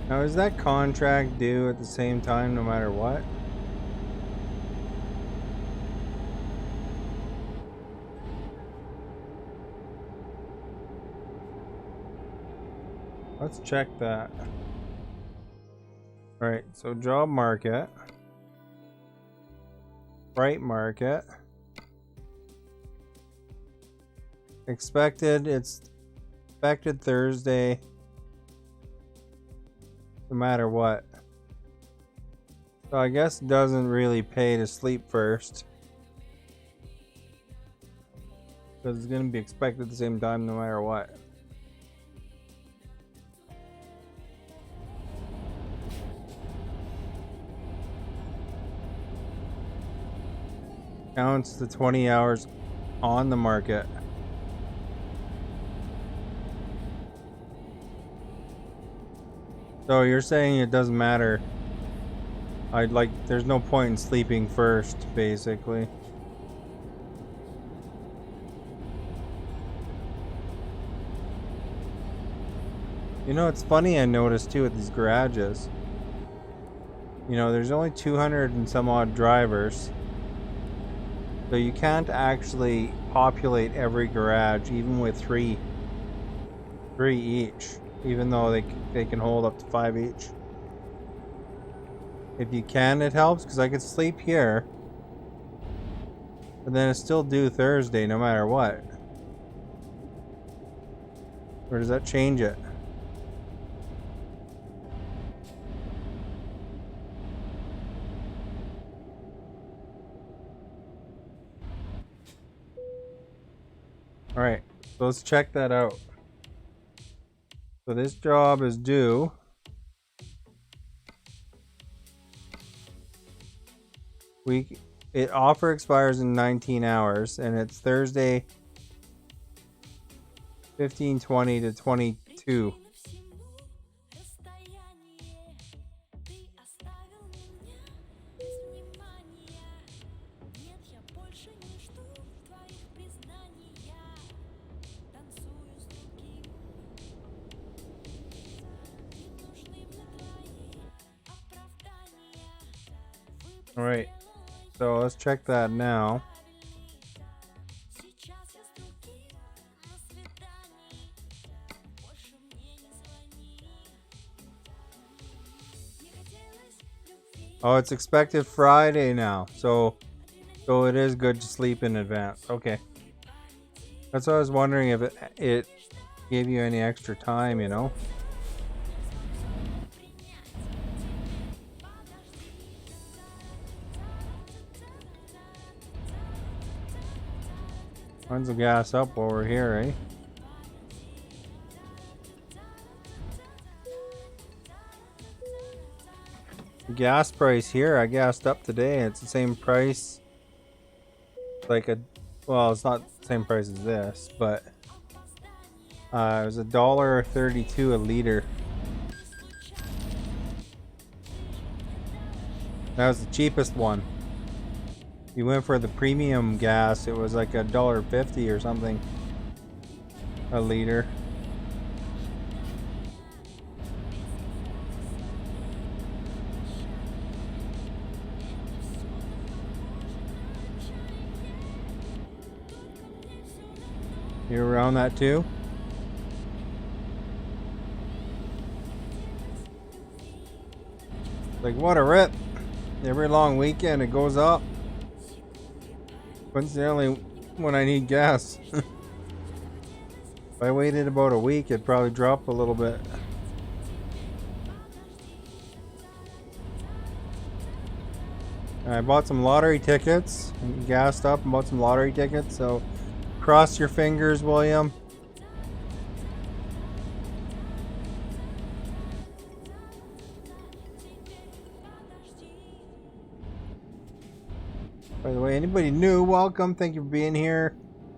Now, is that contract due at the same time no matter what? Let's check that. Alright, so job market. Right market. Expected, it's expected Thursday no matter what. So I guess it doesn't really pay to sleep first, because it's going to be expected at the same time no matter what. Counts the 20 hours on the market. So you're saying it doesn't matter. There's no point in sleeping first, basically. You know, it's funny, I noticed too with these garages. You know, there's only 200 and some odd drivers. So you can't actually populate every garage, even with three each, even though they can hold up to 5 each. If you can, it helps, because I could sleep here, but then it's still due Thursday no matter what. Or does that change it? Alright, so let's check that out. So this job is due it offer expires in 19 hours, and it's Thursday 15:20 to 22. Alright, so let's check that now. Oh, it's expected Friday now, so it is good to sleep in advance. Okay, that's what I was wondering, if it gave you any extra time, you know. Tons of gas up while we're here, eh? The gas price here, I gassed up today. It's the same price. Well, it's not the same price as this, but it was $1.32 a liter. That was the cheapest one. You went for the premium gas, it was like $1.50 or something a liter. You're around that too? Like, what a rip. Every long weekend it goes up. Coincidentally, when I need gas. If I waited about a week, it'd probably drop a little bit. I bought some lottery tickets and gassed up and bought some lottery tickets, so cross your fingers, William. By the way, anybody new, welcome. Thank you for being here.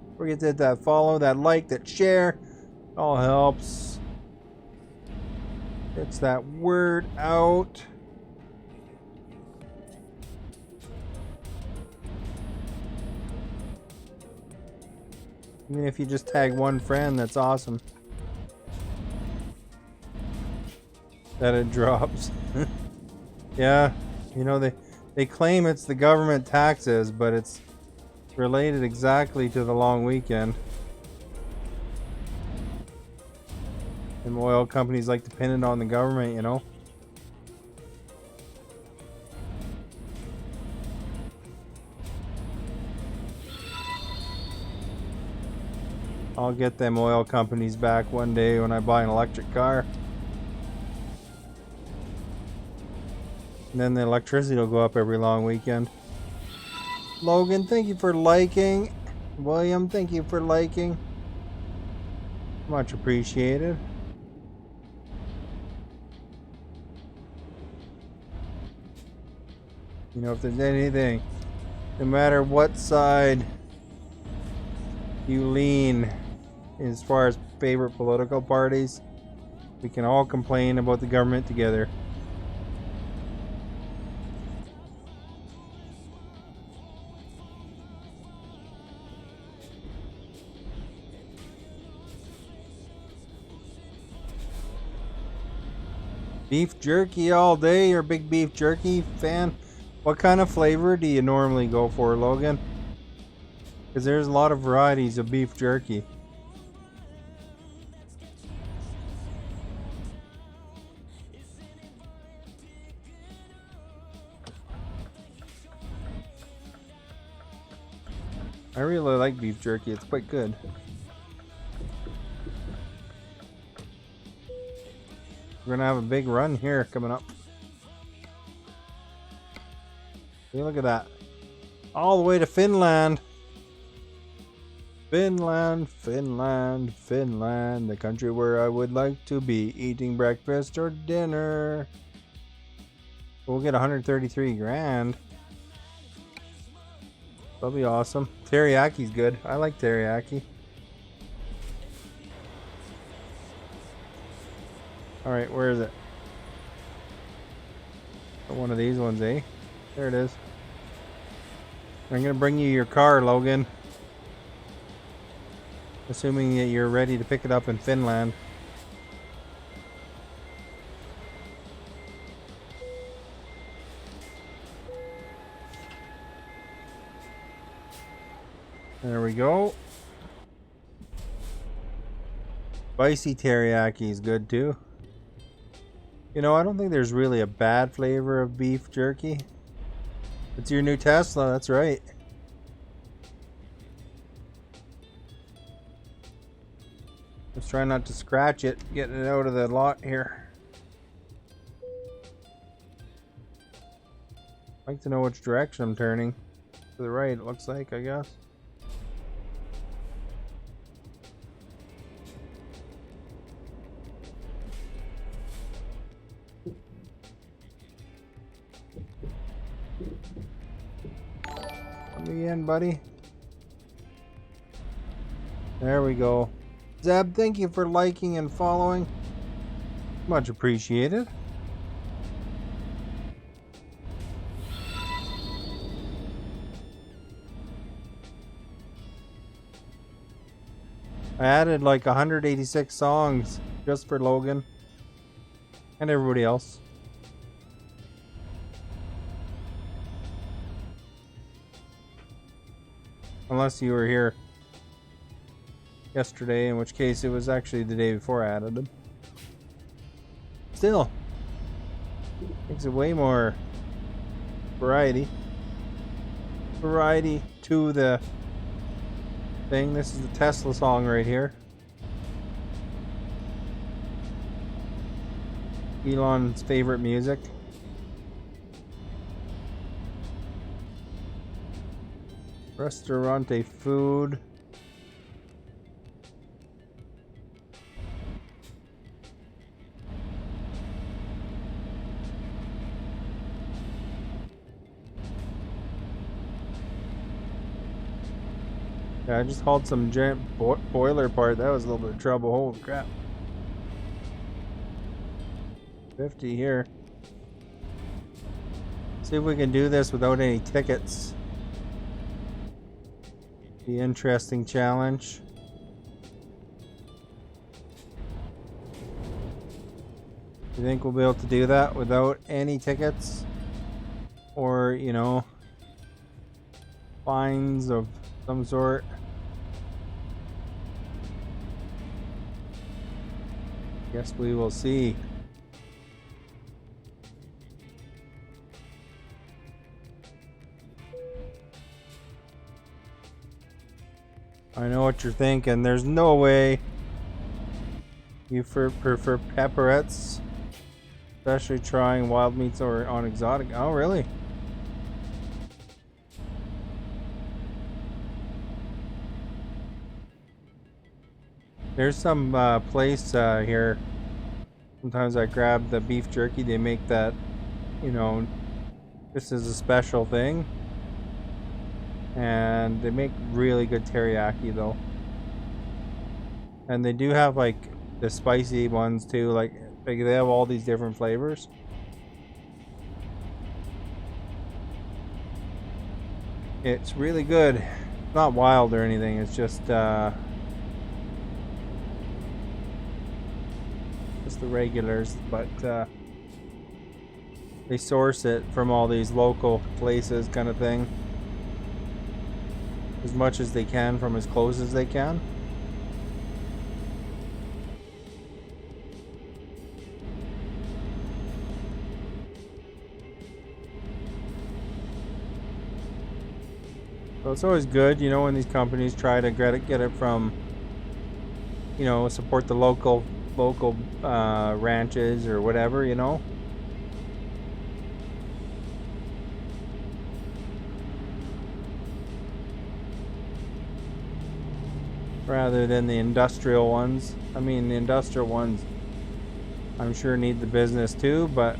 Don't forget to hit that follow, that like, that share. It all helps. Gets that word out. Even if you just tag one friend, that's awesome. That it drops. Yeah, you know, they claim it's the government taxes, but it's related exactly to the long weekend. And oil companies like to pin it on the government, you know. I'll get them oil companies back one day when I buy an electric car. And then the electricity will go up every long weekend. Logan, thank you for liking. William, thank you for liking. Much appreciated. You know, if there's anything, no matter what side you lean as far as favorite political parties, we can all complain about the government together. Beef jerky all day. You're a big beef jerky fan. What kind of flavor do you normally go for, Logan? Because there's a lot of varieties of beef jerky. I really like beef jerky. It's quite good. We're gonna have a big run here coming up. See, look at that. All the way to Finland. Finland, Finland, Finland. The country where I would like to be eating breakfast or dinner. We'll get 133 grand. That'll be awesome. Teriyaki's good. I like teriyaki. Alright, where is it? One of these ones, eh? There it is. I'm gonna bring you your car, Logan. Assuming that you're ready to pick it up in Finland. There we go. Spicy teriyaki is good too. You know, I don't think there's really a bad flavor of beef jerky. It's your new Tesla, that's right. Just try not to scratch it, getting it out of the lot here. I'd like to know which direction I'm turning. To the right, it looks like, I guess. Let me in, buddy. There we go. Zeb, thank you for liking and following. Much appreciated. I added like 186 songs just for Logan and everybody else. Unless you were here yesterday, in which case it was actually the day before I added them. Still, makes it way more variety to the thing. This is the Tesla song right here. Elon's favorite music. Restaurante food. Yeah, I just hauled some giant boiler part. That was a little bit of trouble. Holy crap. 50 here. See if we can do this without any tickets. The interesting challenge. You think we'll be able to do that without any tickets? Or, you know, fines of some sort? Guess we will see. I know what you're thinking. There's no way you prefer pepperettes, especially trying wild meats or on exotic. Oh, really? There's some place here. Sometimes I grab the beef jerky. They make that, you know, this is a special thing. And they make really good teriyaki though. And they do have like the spicy ones too. Like they have all these different flavors. It's really good. It's not wild or anything. It's just the regulars, but they source it from all these local places, kind of thing, as much as they can from as close as they can. So it's always good, you know, when these companies try to get it from, you know, support the local ranches or whatever, you know. Rather than the industrial ones. I mean, the industrial ones, I'm sure, need the business too, but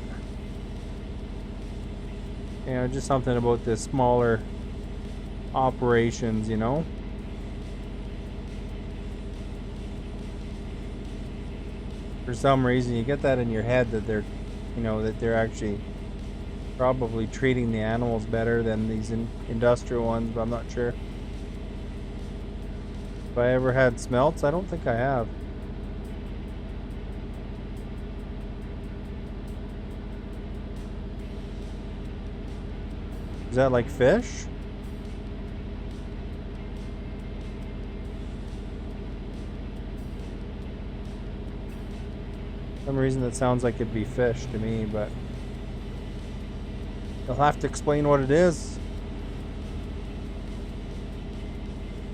you know, just something about the smaller operations, you know. For some reason, you get that in your head that they're, you know, that they're actually probably treating the animals better than these industrial ones, but I'm not sure. Have I ever had smelts? I don't think I have. Is that like fish? For some reason that sounds like it'd be fish to me, but you'll have to explain what it is.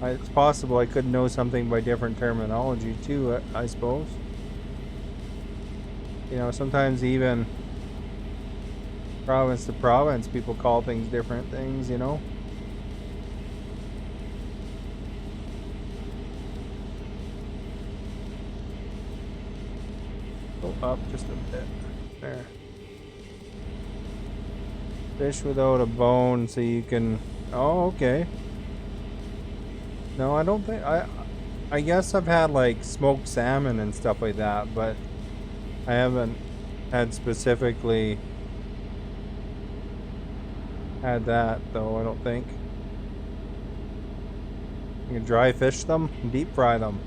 It's possible I could know something by different terminology too, I suppose. You know, sometimes even province to province, people call things different things, you know. Go up just a bit. There. Fish without a bone, so you can... Oh, okay. No, I don't think... I guess I've had like smoked salmon and stuff like that, but I haven't had specifically had that though, I don't think. You can dry fish them, deep fry them.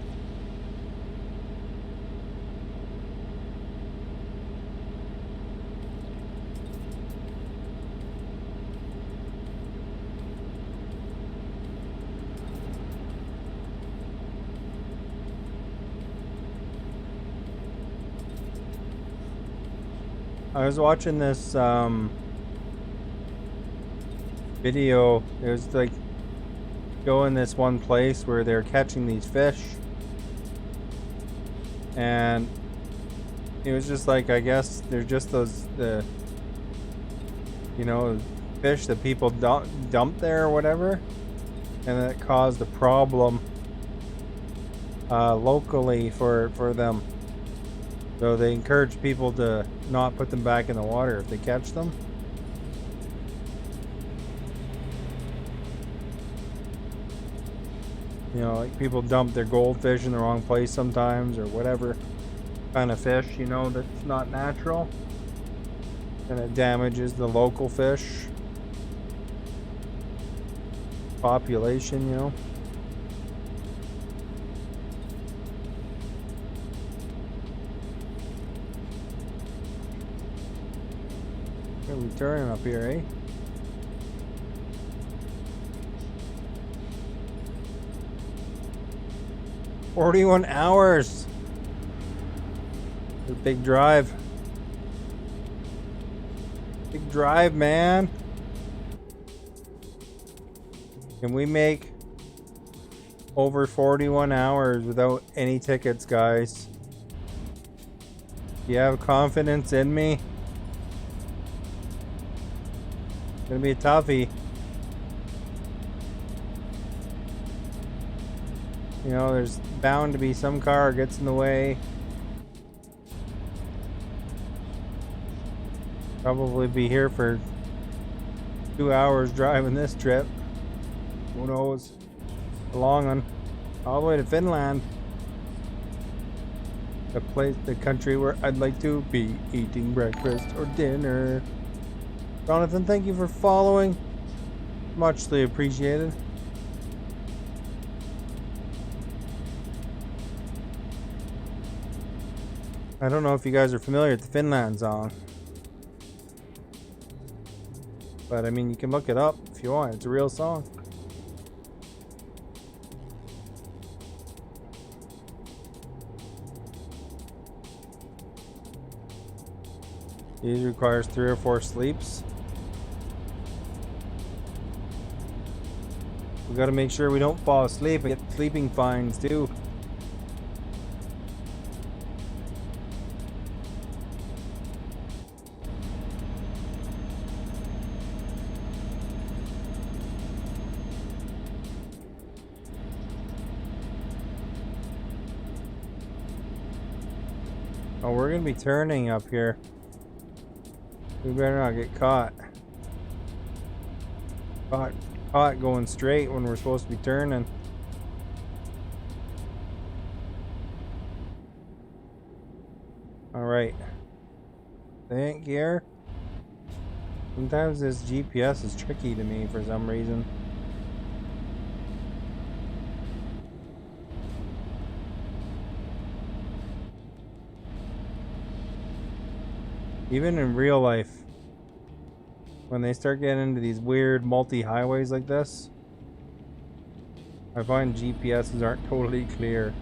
I was watching this video. It was like going this one place where they're catching these fish, and it was just like, I guess they're just the you know, fish that people dump there or whatever, and that caused a problem locally for them. So they encourage people to not put them back in the water if they catch them. You know, like people dump their goldfish in the wrong place sometimes, or whatever kind of fish, you know, that's not natural. And it damages the local fish population, you know. What are we turning up here, eh? "41 hours. A big drive. Big drive, man. Can we make over 41 hours without any tickets, guys. Do you have confidence in me? It's gonna be a toughie. You know, there's bound to be some car gets in the way. Probably be here for 2 hours driving this trip. Who knows? A long one. All the way to Finland. The country where I'd like to be eating breakfast or dinner. Jonathan, thank you for following. Muchly appreciated. I don't know if you guys are familiar with the Finland song. But I mean, you can look it up if you want. It's a real song. These requires 3 or 4 sleeps. We gotta make sure we don't fall asleep and get sleeping fines too. Oh, we're gonna be turning up here. We better not get caught. Caught going straight when we're supposed to be turning. Alright. Thank gear. Sometimes this GPS is tricky to me for some reason. Even in real life, when they start getting into these weird multi-highways like this, I find GPSs aren't totally clear.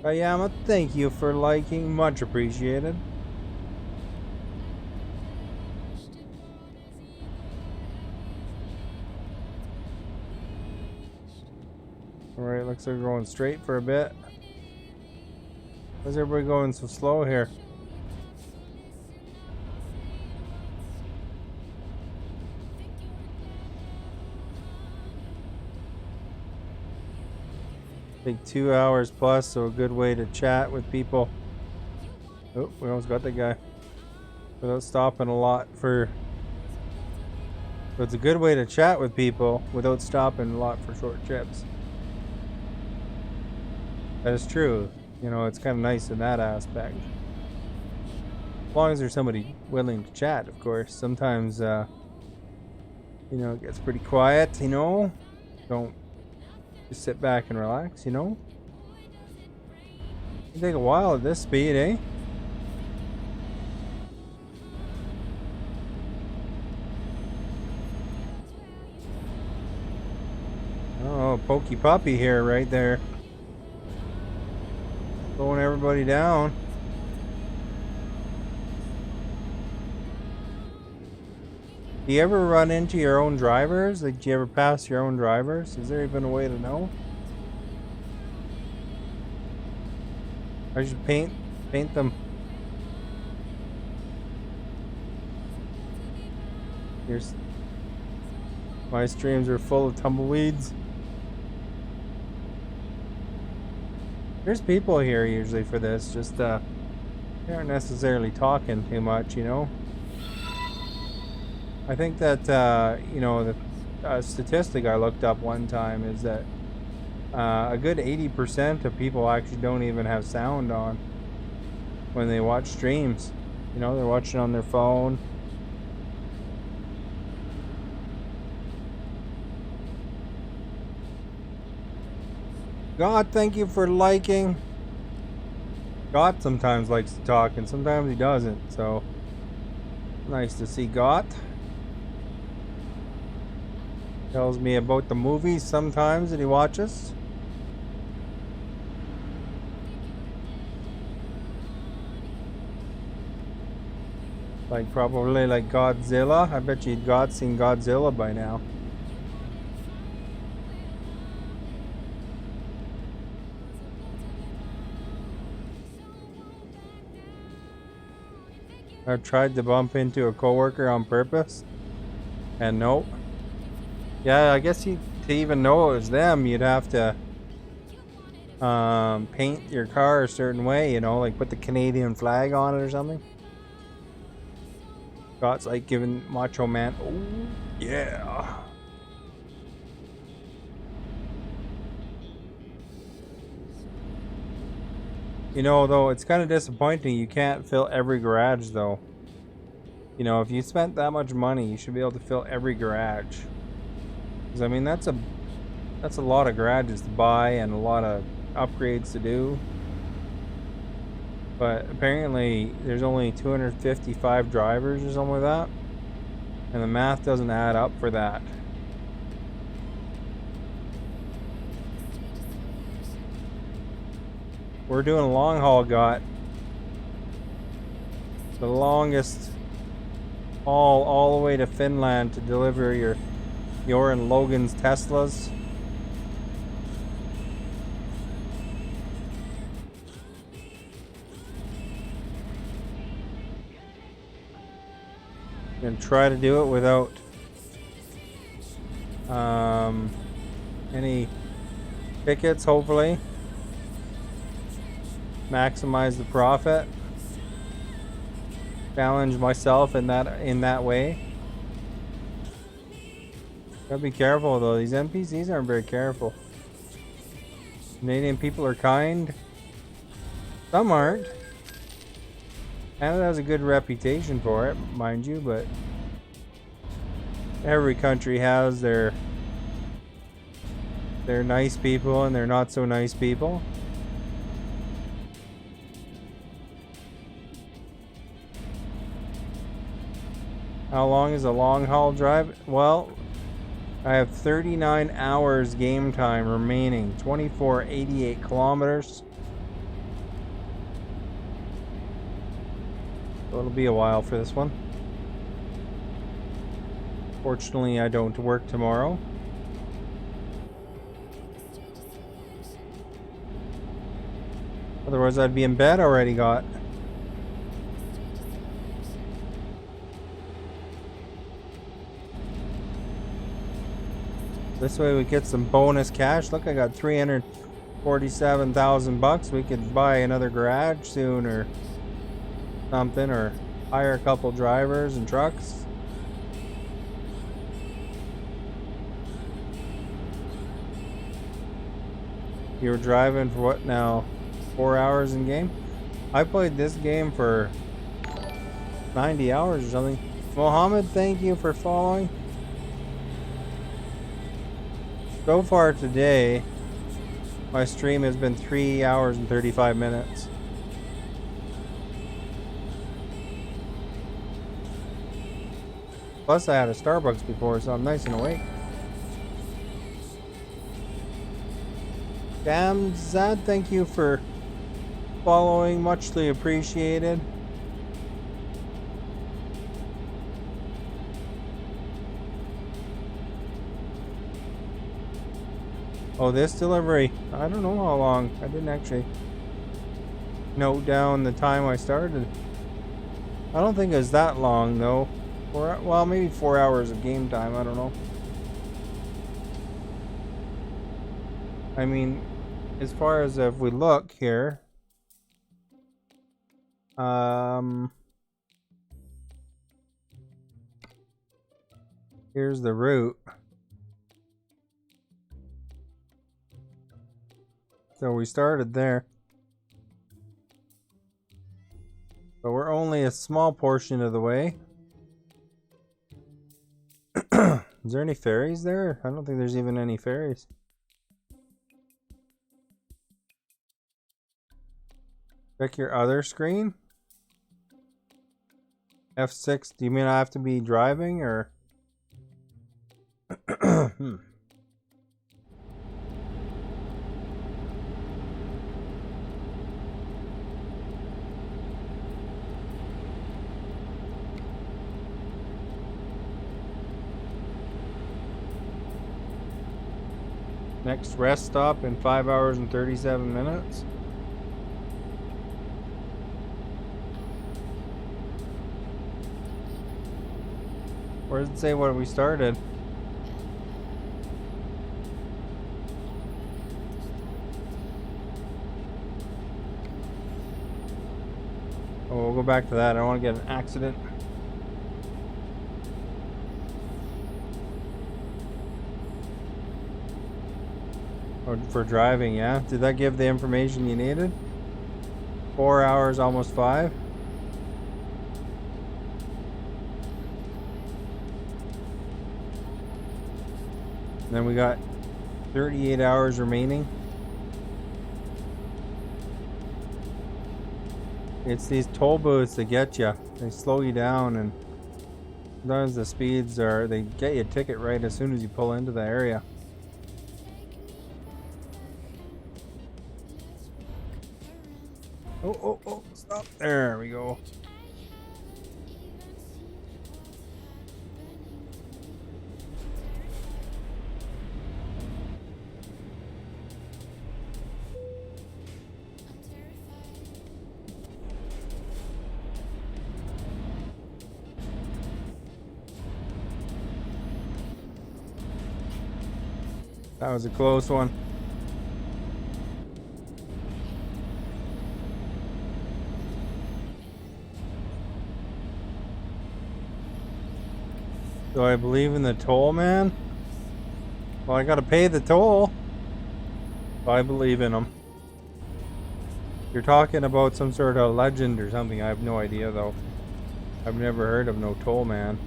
Ayama, thank you for liking, much appreciated. Alright, looks like we're going straight for a bit. Why's everybody going so slow here? Take 2 hours plus, so a good way to chat with people. Oh, we almost got that guy. Without stopping a lot for... So it's a good way to chat with people without stopping a lot for short trips. That is true. You know, it's kind of nice in that aspect. As long as there's somebody willing to chat, of course. Sometimes, you know, it gets pretty quiet, you know? Don't just sit back and relax, you know? It'll take a while at this speed, eh? Oh, Pokey Puppy here, right there. Slowing everybody down. Do you ever run into your own drivers? Like, do you ever pass your own drivers? Is there even a way to know? I should paint them. Here's my streams are full of tumbleweeds. There's people here usually for this, just they aren't necessarily talking too much, you know. I think that you know, the statistic I looked up one time is that a good 80% of people actually don't even have sound on when they watch streams. You know, they're watching on their phone. God, thank you for liking. God sometimes likes to talk and sometimes he doesn't, so nice to see God. Tells me about the movies sometimes that he watches. Like probably like Godzilla. I bet you'd seen Godzilla by now. I've tried to bump into a coworker on purpose, and nope. Yeah, I guess to even know it was them, you'd have to paint your car a certain way, you know, like put the Canadian flag on it or something. Scott's like giving Macho Man, oh yeah. You know, though, it's kind of disappointing you can't fill every garage, though. You know, if you spent that much money, you should be able to fill every garage. Because, I mean, that's a lot of garages to buy and a lot of upgrades to do. But apparently, there's only 255 drivers or something like that. And the math doesn't add up for that. We're doing a long haul, got the longest haul all the way to Finland to deliver your and Logan's Teslas. Gonna try to do it without any tickets, hopefully. Maximize the profit. Challenge myself in that way. Gotta be careful though, these NPCs aren't very careful. Canadian people are kind. Some aren't. Canada has a good reputation for it, mind you, but every country has their nice people and their not so nice people. How long is a long haul drive? Well, I have 39 hours game time remaining, 2488 kilometers. So it'll be a while for this one. Fortunately, I don't work tomorrow. Otherwise, I'd be in bed already, got. This way we get some bonus cash. Look, I got 347,000 bucks. We could buy another garage soon or something, or hire a couple drivers and trucks. You were driving for what now? 4 hours in game? I played this game for 90 hours or something. Mohammed, thank you for following. So far today, my stream has been 3 hours and 35 minutes. Plus, I had a Starbucks before, so I'm nice and awake. Damn, Zad, thank you for following. Muchly appreciated. Oh, this delivery. I don't know how long. I didn't actually note down the time I started. I don't think it was that long, though. Well, maybe 4 hours of game time. I don't know. I mean, as far as if we look here, here's the route. So we started there. But we're only a small portion of the way. Is there any ferries there? I don't think there's even any ferries. Check your other screen. F6. Do you mean I have to be driving or? Next rest stop in 5 hours and 37 minutes. Where does it say when we started? Oh, we'll go back to that. I don't want to get an accident. Oh, for driving, yeah? Did that give the information you needed? 4 hours, almost 5. And then we got 38 hours remaining. It's these toll booths that get you. They slow you down, and sometimes the speeds are, they get you a ticket right as soon as you pull into the area. Oh, stop. There we go. That was a close one. Do I believe in the toll man? Well, I gotta pay the toll. I believe in him. You're talking about some sort of legend or something. I have no idea though. I've never heard of no toll man.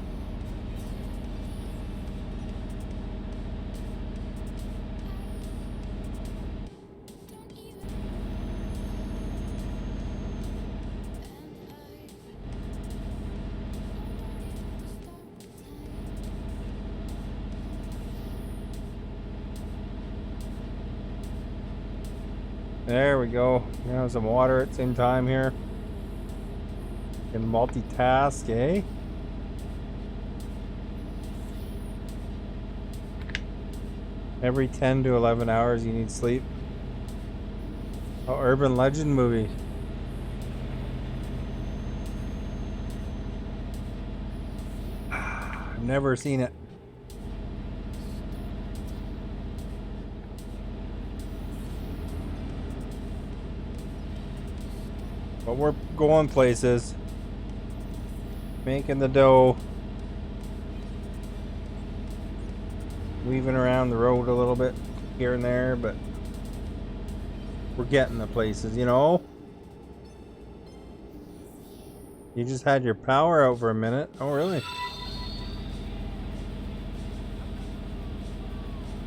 There we go. Now some water at the same time here. Can multitask, eh? Every 10 to 11 hours you need sleep. Oh, urban legend movie. I've never seen it. But we're going places. Making the dough. Weaving around the road a little bit here and there, but we're getting the places, you know? You just had your power out for a minute. Oh, really?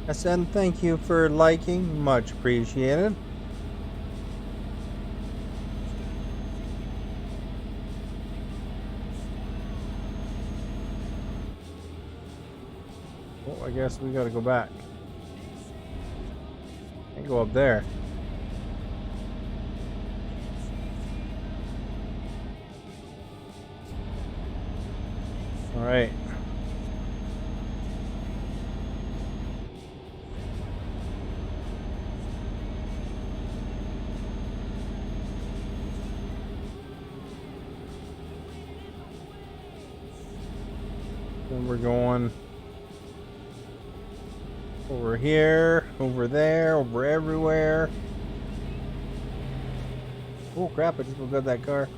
I said thank you for liking. Much appreciated. Oh, I guess we gotta go back. Can't go up there. All right. Then we're going over here, over there, over everywhere. Oh crap, I just got that car.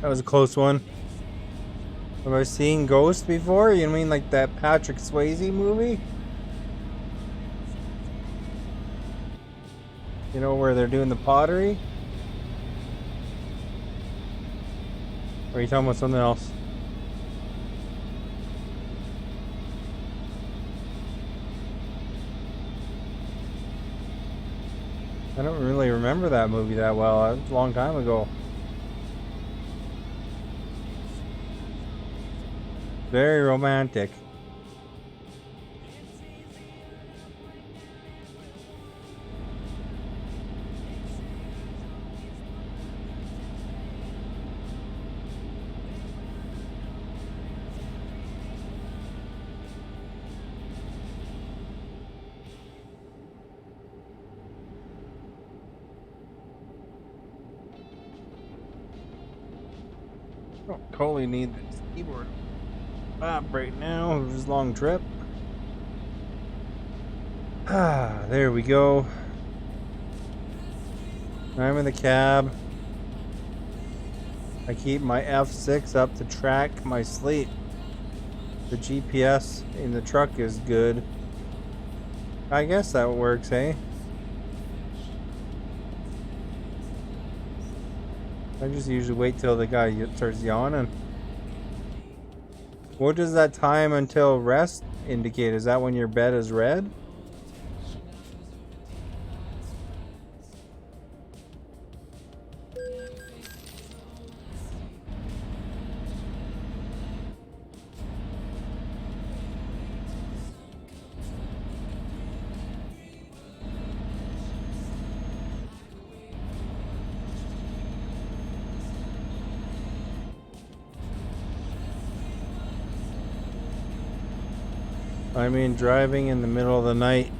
That was a close one. Have I seen Ghost before? You mean like that Patrick Swayze movie? You know where they're doing the pottery? Or are you talking about something else? I don't really remember that movie that well. That was a long time ago. Very romantic. Don't totally need this keyboard up right now. It was a long trip. Ah, there we go. I'm in the cab. I keep my F6 up to track my sleep. The GPS in the truck is good. I guess that works, hey? I just usually wait till the guy starts yawning. What does that time until rest indicate? Is that when your bed is red? I mean, driving in the middle of the night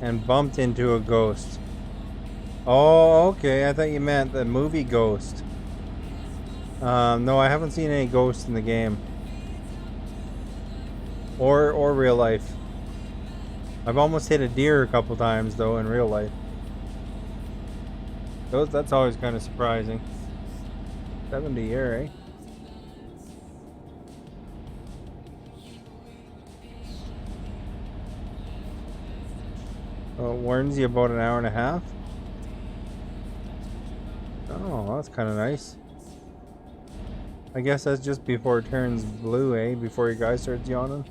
and bumped into a ghost. Oh, okay. I thought you meant the movie Ghost. No, I haven't seen any ghosts in the game. Or real life. I've almost hit a deer a couple times, though, in real life. That's always kind of surprising. 70 year, eh? Oh, it warns you about an hour and a half? Oh, that's kind of nice. I guess that's just before it turns blue, eh? Before your guy starts yawning.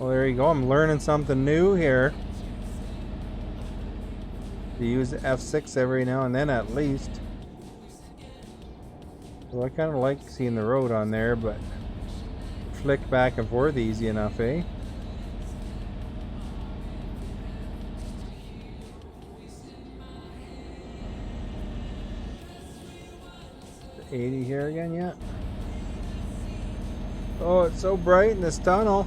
Well, there you go. I'm learning something new here. You use F6 every now and then at least. Well, I kind of like seeing the road on there, but flick back and forth easy enough, eh? The 80 here again, yeah. Oh, it's so bright in this tunnel.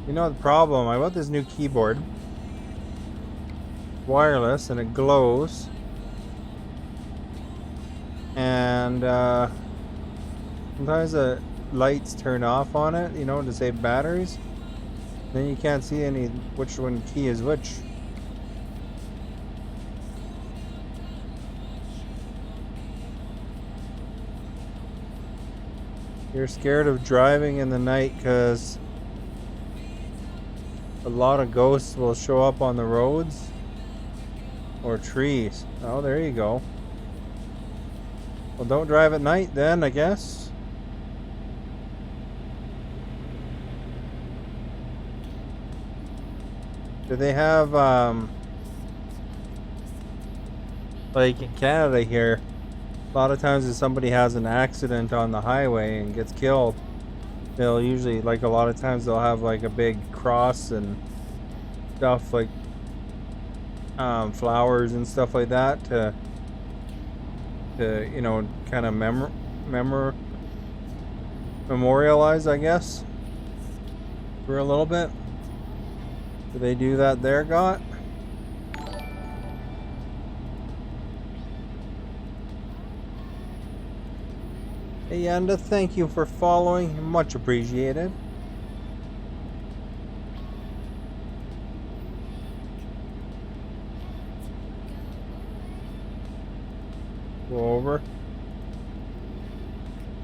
You know the problem, I bought this new keyboard. Wireless, and it glows. And sometimes the lights turn off on it, you know, to save batteries. Then you can't see which one key is which. You're scared of driving in the night because a lot of ghosts will show up on the roads or trees. Oh, there you go. Well, don't drive at night then, I guess. Do they have, like in Canada here, a lot of times if somebody has an accident on the highway and gets killed, they'll usually, like a lot of times they'll have like a big cross and stuff like flowers and stuff like that to you know, kind of memorialize, I guess, for a little bit. Do they do that there, Got? Hey, Yanda, thank you for following. Much appreciated. Go over.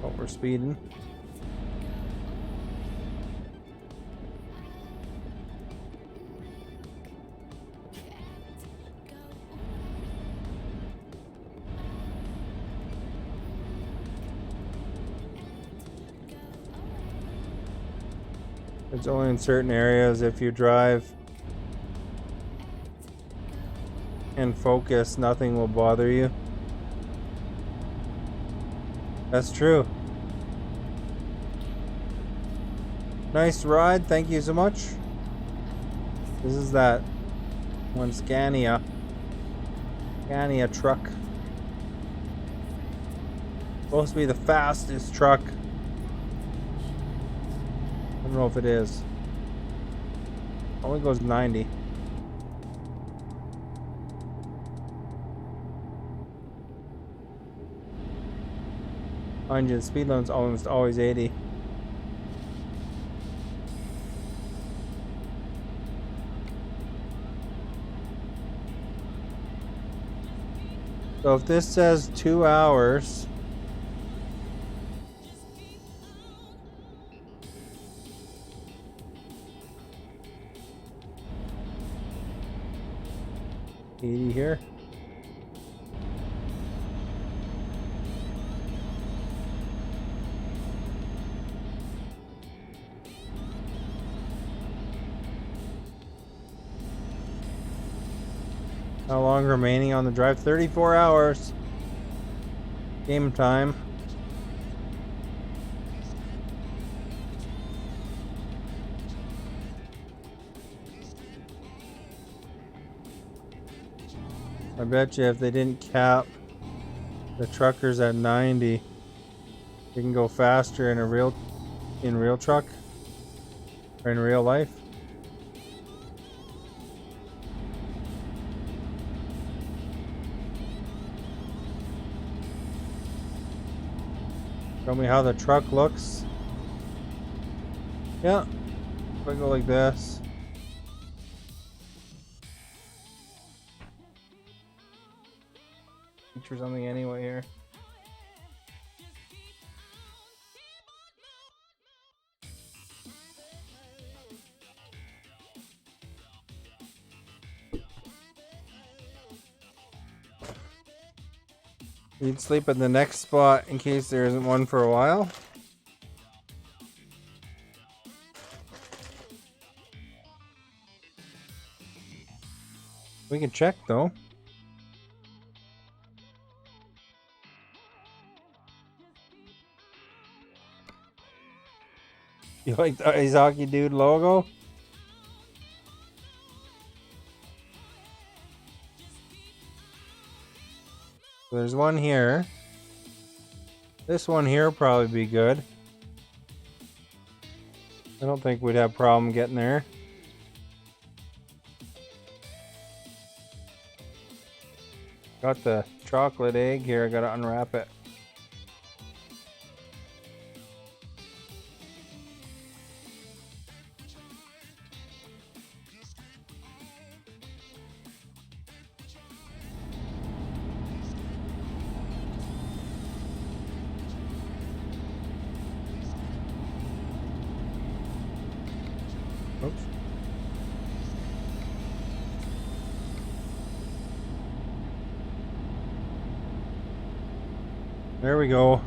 Oh, we're speeding. It's only in certain areas. If you drive and focus, nothing will bother you. That's true. Nice ride. Thank you so much. This is that one Scania truck. Supposed to be the fastest truck. I don't know if it is. Only goes 90. Mind you, the speed limit's almost always 80. So if this says 2 hours, $80 here. How long remaining on the drive? 34 hours. Game time. I bet you if they didn't cap the truckers at 90, they can go faster in real truck or in real life. Show me how the truck looks. Yeah, if I go like this. Feature something anyway here. You'd sleep at the next spot in case there isn't one for a while. We can check though. You like the Ice Hockey Dude logo? There's one here. This one here will probably be good. I don't think we'd have a problem getting there. Got the chocolate egg here. I gotta unwrap it. Oops. There we go.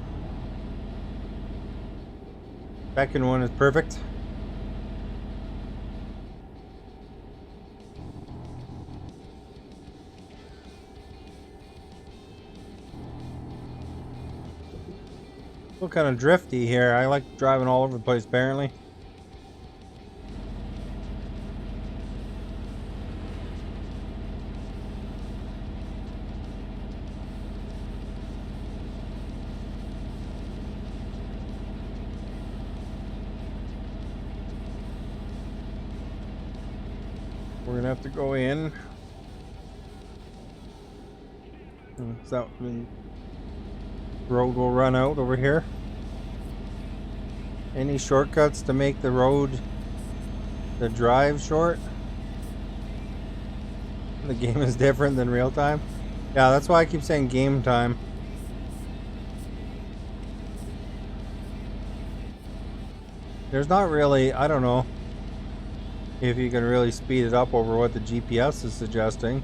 Second one is perfect. Still kind of drifty here. I like driving all over the place apparently. We're gonna have to go in. So the road will run out over here. Any shortcuts to make the drive short? The game is different than real time. Yeah, that's why I keep saying game time. There's not really, I don't know if you can really speed it up over what the GPS is suggesting.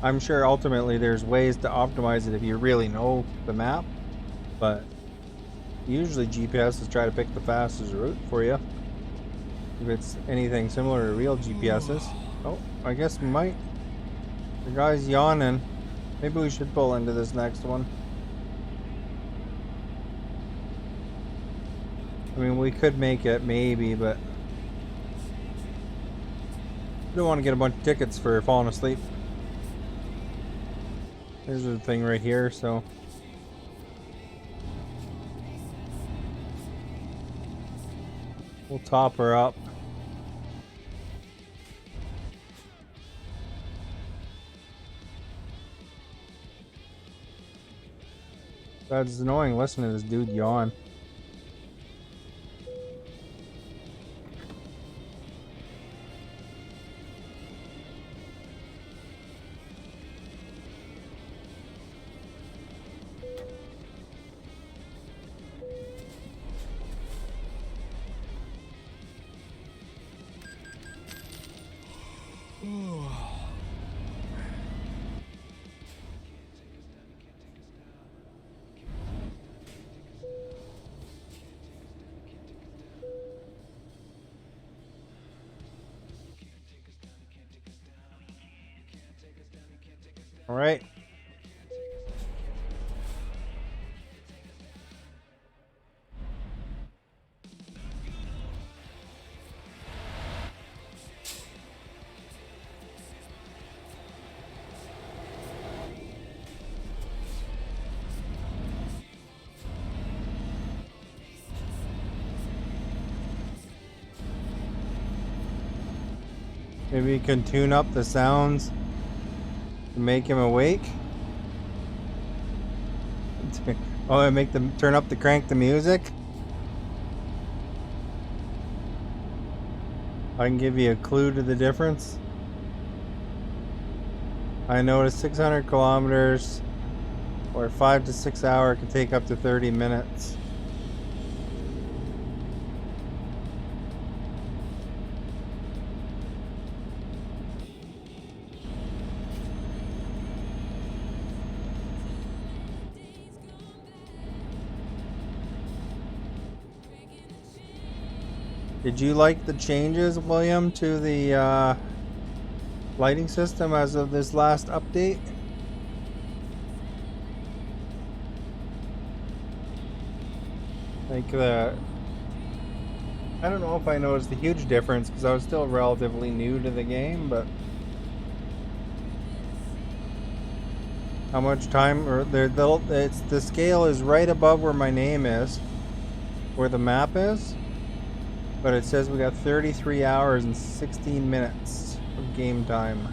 I'm sure ultimately there's ways to optimize it if you really know the map, but usually GPS is try to pick the fastest route for you. If it's anything similar to real GPSs. Oh, I guess we might. The guy's yawning. Maybe we should pull into this next one. I mean, we could make it, maybe, but I don't want to get a bunch of tickets for falling asleep. There's the thing right here, so We'll top her up. That's annoying listening to this dude yawn. All right. Maybe you can tune up the sounds to make him awake. Oh, and make them turn up crank the music. I can give you a clue to the difference. I noticed 600 kilometers or 5 to 6 hours could take up to 30 minutes. Did you like the changes, William, to the lighting system as of this last update? Like I don't know if I noticed a huge difference because I was still relatively new to the game, but how much time or the scale is right above where my name is, where the map is, but it says we got 33 hours and 16 minutes of game time.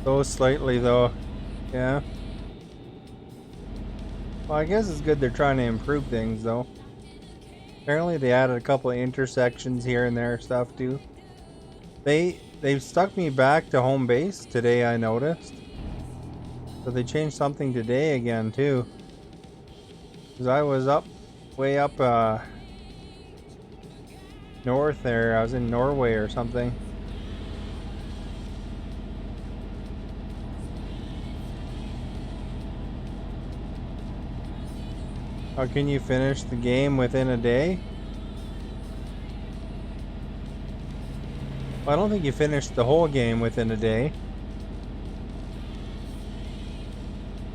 So slightly though, yeah. Well, I guess it's good they're trying to improve things though. Apparently they added a couple of intersections here and there stuff too. They've stuck me back to home base today, I noticed. So they changed something today again too. Cause I was way up north there. I was in Norway or something. How can you finish the game within a day? Well, I don't think you finished the whole game within a day.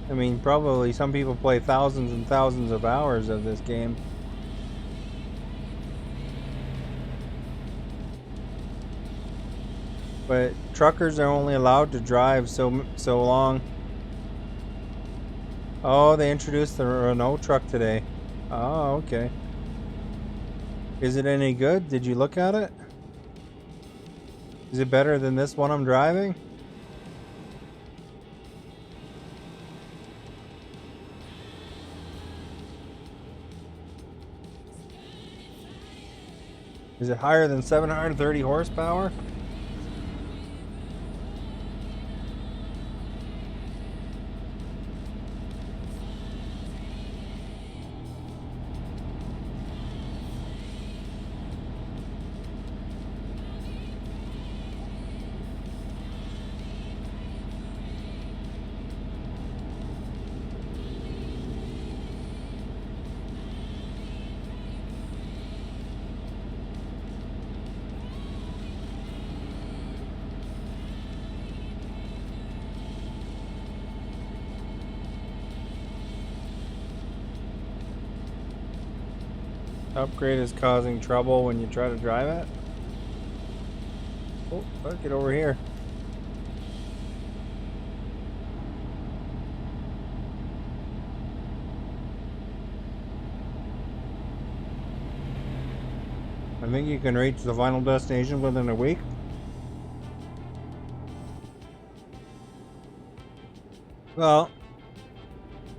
I mean, probably some people play thousands and thousands of hours of this game. But truckers are only allowed to drive so long. Oh, they introduced the Renault truck today. Oh, okay. Is it any good? Did you look at it? Is it better than this one I'm driving? Is it higher than 730 horsepower? Upgrade is causing trouble when you try to drive it. Oh, let's get over here. I think you can reach the final destination within a week. Well,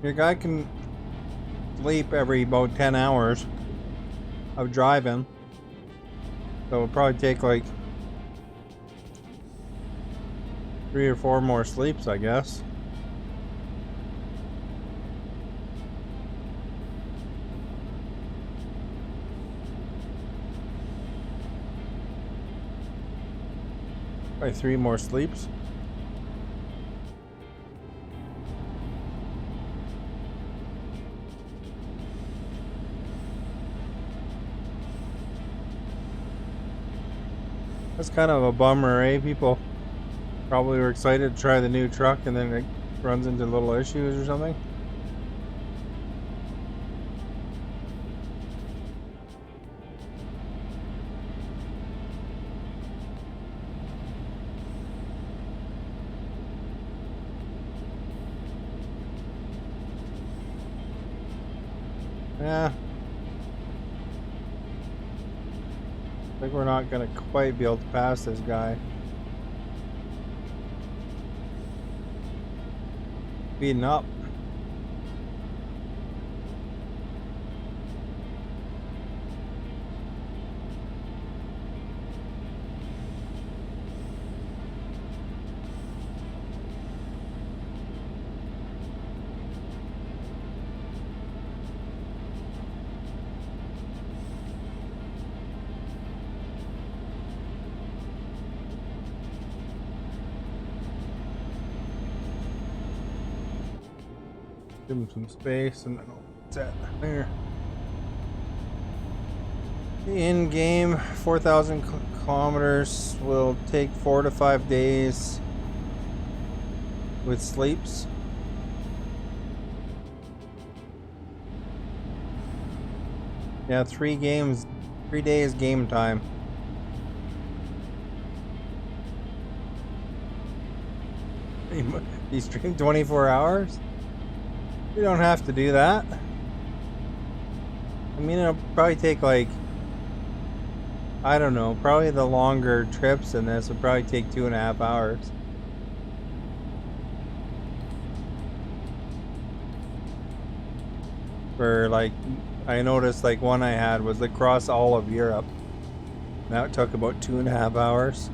your guy can sleep every about 10 hours of driving. So it'll probably take like 3 or 4 more sleeps, I guess. Probably 3 more sleeps. That's kind of a bummer, eh? People probably were excited to try the new truck and then it runs into little issues or something. Yeah. I think we're not gonna quite be able to pass this guy. Speeding up. Give him some space and then I'll set there. In game, 4,000 kilometers will take 4 to 5 days with sleeps. Yeah, 3 days game time. You stream 24 hours? You don't have to do that. I mean, it'll probably take like, I don't know, probably the longer trips in this would probably take 2.5 hours. For like, I noticed like one I had was across all of Europe. That took about 2.5 hours.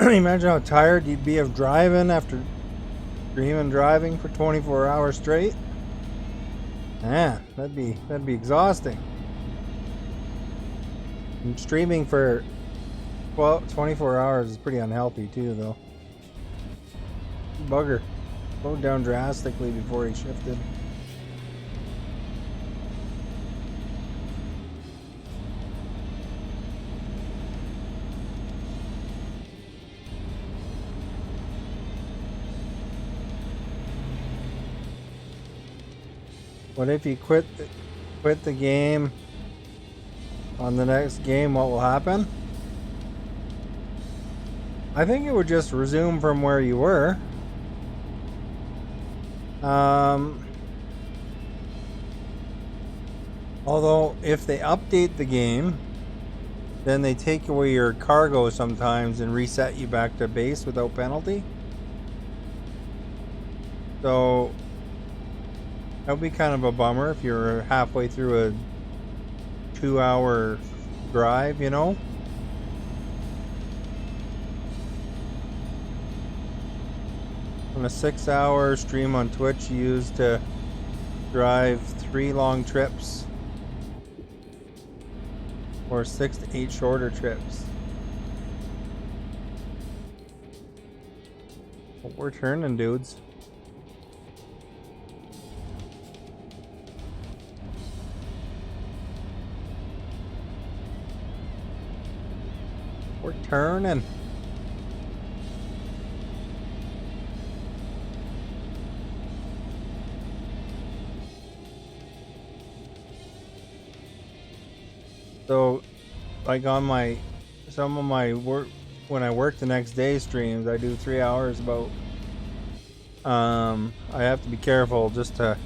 Imagine how tired you'd be of driving after dreaming driving for 24 hours straight. Man, that'd be exhausting. And streaming for 24 hours is pretty unhealthy too, though. Bugger slowed down drastically before he shifted. What if you quit the game on the next game? What will happen? I think it would just resume from where you were. Although if they update the game, then they take away your cargo sometimes and reset you back to base without penalty. So that would be kind of a bummer if you're halfway through a 2-hour drive, you know? On a 6-hour stream on Twitch, you used to drive 3 long trips. Or 6 to 8 shorter trips. Well, we're turning, dudes. We're turning. So, like on some of my work, when I work the next day streams, I do 3 hours about. I have to be careful just to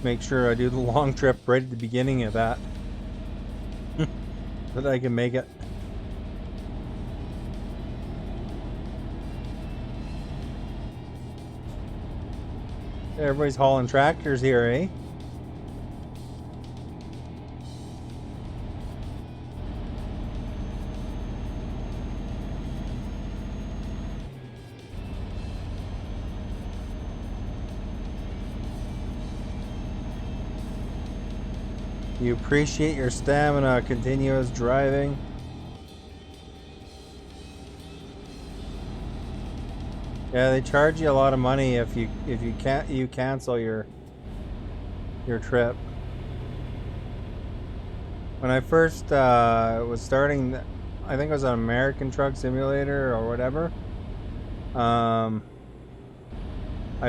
make sure I do the long trip right at the beginning of that. That I can make it. Everybody's hauling tractors here, eh? You appreciate your stamina, continuous driving. Yeah, they charge you a lot of money if you cancel your trip. When I first was starting, I think it was an American Truck Simulator or whatever. I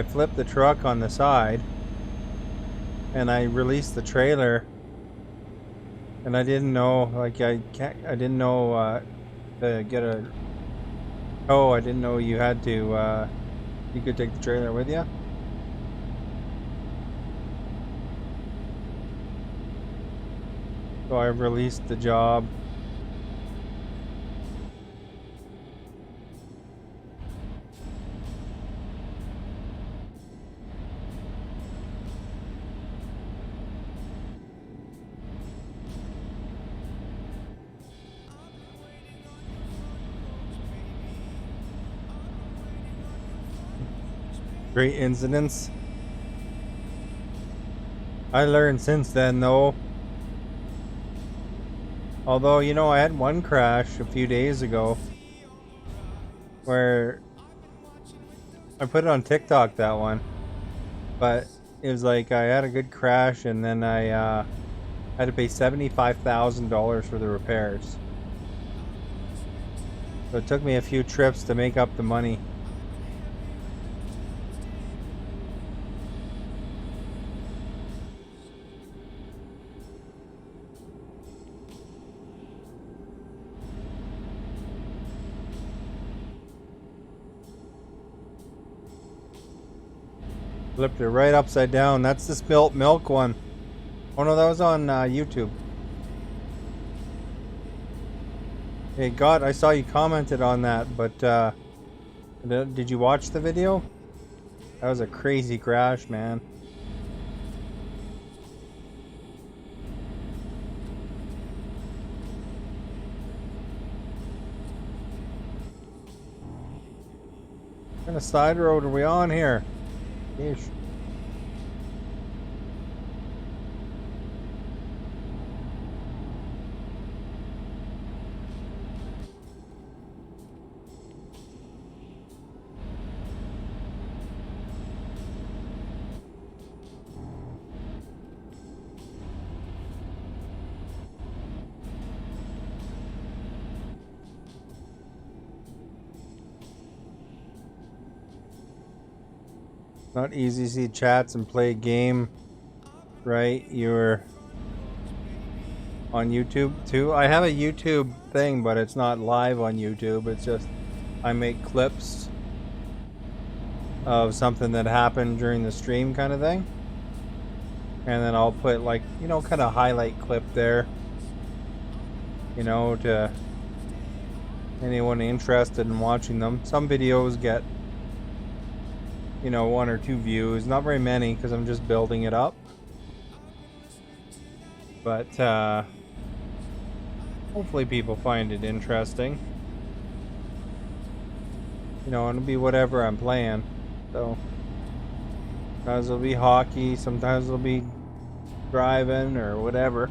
flipped the truck on the side, and I released the trailer. And I didn't know, like I didn't know to get a. Oh, I didn't know you had to. You could take the trailer with you. So I released the job. Great incidents. I learned since then, though. Although, you know, I had one crash a few days ago where I put it on TikTok, that one. But it was like I had a good crash, and then I had to pay $75,000 for the repairs. So it took me a few trips to make up the money. Flipped it right upside down. That's the spilt milk one. Oh no, that was on YouTube. Hey, God, I saw you commented on that, but did you watch the video? That was a crazy crash, man. What kind of side road are we on here? Ish. Not easy to see chats and play a game, right? You're on YouTube too. I have a YouTube thing, but it's not live on YouTube. It's just I make clips of something that happened during the stream kind of thing. And then I'll put, like, you know, kind of highlight clip there, you know, to anyone interested in watching them. Some videos get, you know, 1 or 2 views, not very many because I'm just building it up. But hopefully people find it interesting. You know, it'll be whatever I'm playing. So sometimes it'll be hockey, sometimes it'll be driving or whatever.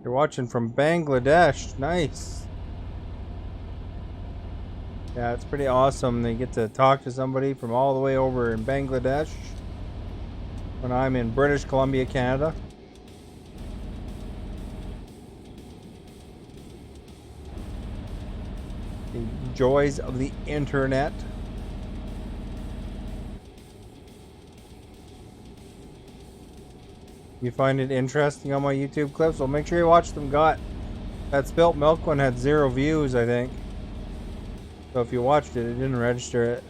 You're watching from Bangladesh. Nice. Yeah, it's pretty awesome. They get to talk to somebody from all the way over in Bangladesh when I'm in British Columbia, Canada. joys of the internet. You find it interesting on my YouTube clips? Well, make sure you watch them. That spilt milk one had 0 views, I think. So if you watched it, it didn't register it.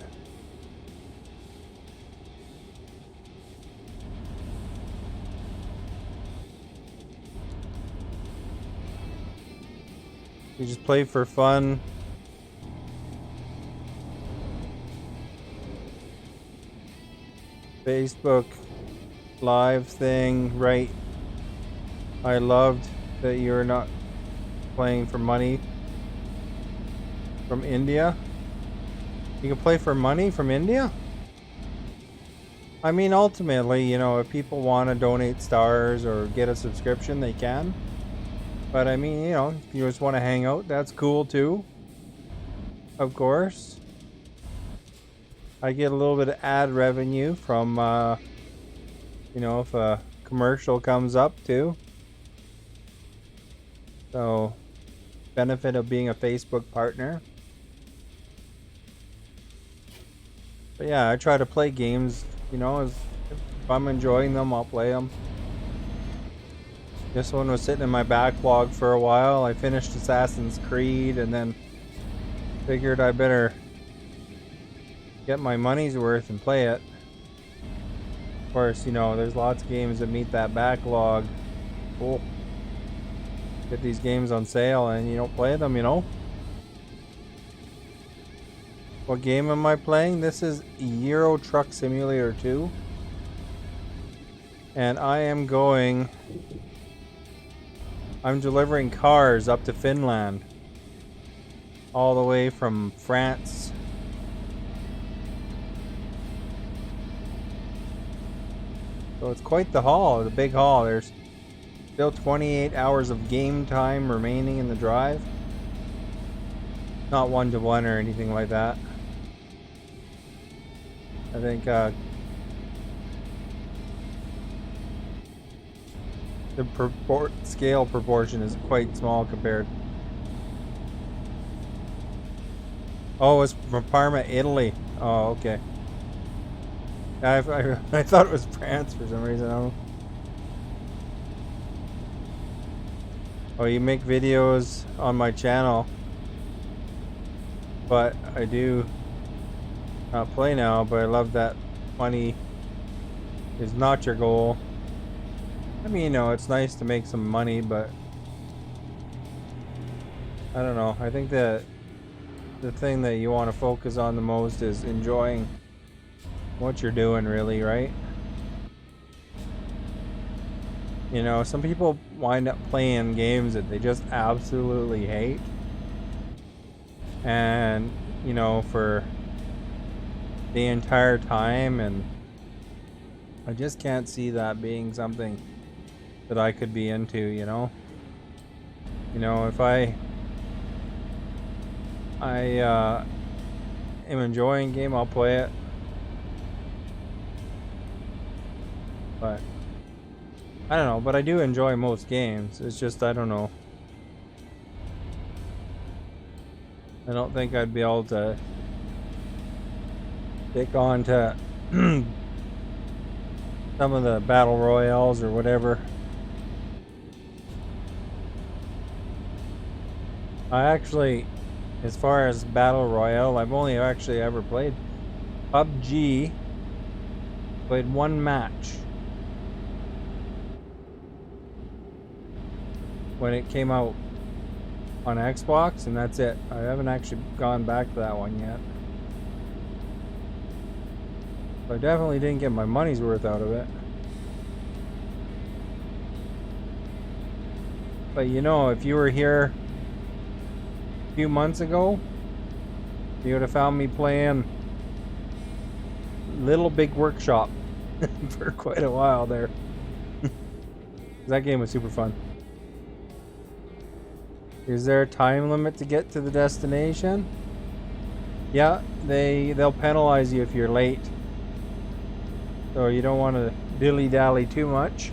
You just play for fun. Facebook live thing, right? I loved that you're not playing for money from India. You can play for money from India? I mean, ultimately, you know, if people want to donate stars or get a subscription, they can. But I mean, you know, if you just want to hang out, that's cool too. Of course. I get a little bit of ad revenue from, you know, if a commercial comes up too. So, benefit of being a Facebook partner. But yeah, I try to play games, you know, if I'm enjoying them, I'll play them. This one was sitting in my backlog for a while. I finished Assassin's Creed and then figured I better get my money's worth and play it. Of course, you know, there's lots of games that meet that backlog. Cool. Get these games on sale and you don't play them, you know. What game am I playing? This is Euro Truck Simulator 2. And I'm delivering cars up to Finland. All the way from France. So it's quite the haul, the big haul. There's still 28 hours of game time remaining in the drive. Not 1-to-1 or anything like that. I think the scale proportion is quite small compared. Oh, it's from Parma, Italy. Oh, okay. I thought it was France for some reason. I don't know. Oh, you make videos on my channel, but I do not play now. But I love that money is not your goal. I mean, you know, it's nice to make some money, but I don't know. I think that the thing that you want to focus on the most is enjoying what you're doing, really, right? You know, some people wind up playing games that they just absolutely hate. And, you know, for the entire time, and I just can't see that being something that I could be into, you know? You know, if I am enjoying a game, I'll play it. But I don't know, but I do enjoy most games. It's just, I don't know. I don't think I'd be able to stick on to some of the battle royales or whatever. I actually, as far as battle royale, I've only actually ever played PUBG. Played one match when it came out on Xbox, and that's it. I haven't actually gone back to that one yet. I definitely didn't get my money's worth out of it. But you know, if you were here a few months ago, you would have found me playing Little Big Workshop for quite a while there. That game was super fun. Is there a time limit to get to the destination? Yeah, they'll penalize you if you're late. So you don't want to dilly-dally too much.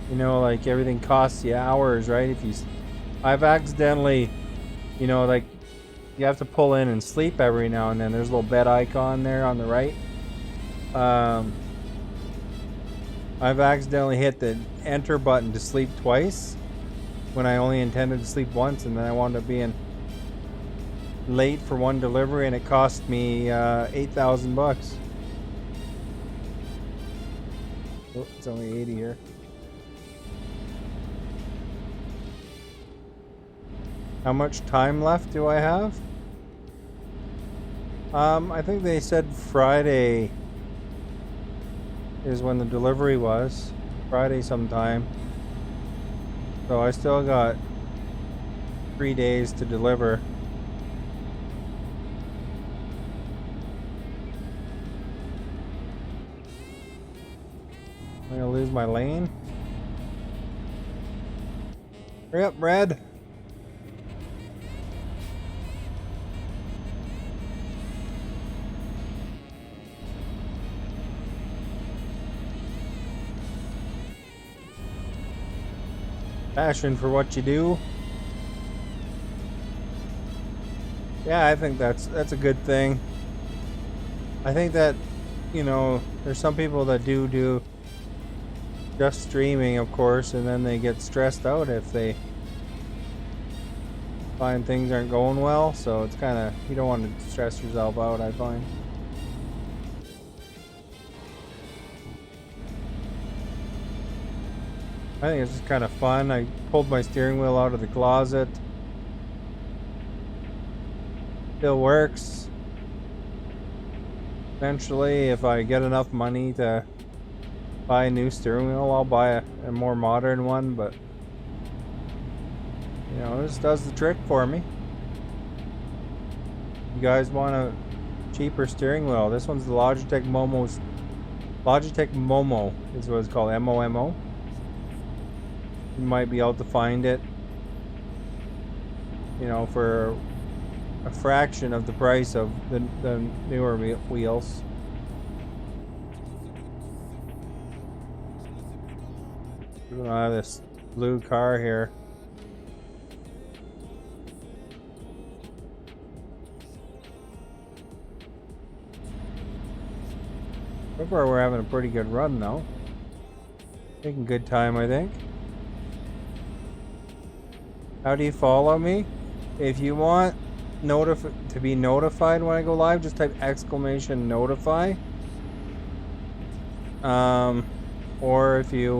You know, like everything costs you hours, right? I've accidentally You know, like you have to pull in and sleep every now and then. There's a little bed icon there on the right. I've accidentally hit the enter button to sleep twice when I only intended to sleep once, and then I wound up being late for one delivery, and it cost me $8,000. Oh, it's only 80 here. How much time left do I have? I think they said Friday is when the delivery was. Friday sometime. So I still got 3 days to deliver. I'm gonna lose my lane. Hurry up, Brad. Passion for what you do. Yeah, I think that's a good thing. I think that, you know, there's some people that do just streaming, of course, and then they get stressed out if they find things aren't going well. So it's kind of, you don't want to stress yourself out, I find. I think it's just kind of fun. I pulled my steering wheel out of the closet. Still works. Eventually, if I get enough money to buy a new steering wheel, I'll buy a more modern one, but you know, this does the trick for me. You guys want a cheaper steering wheel? This one's the Logitech Momo is what it's called, MOMO. You might be able to find it, you know, for a fraction of the price of the newer wheels. We're gonna have this blue car here. So far we're having a pretty good run though. Taking good time, I think. How do you follow me? If you want to be notified when I go live, just type !notify. Or if you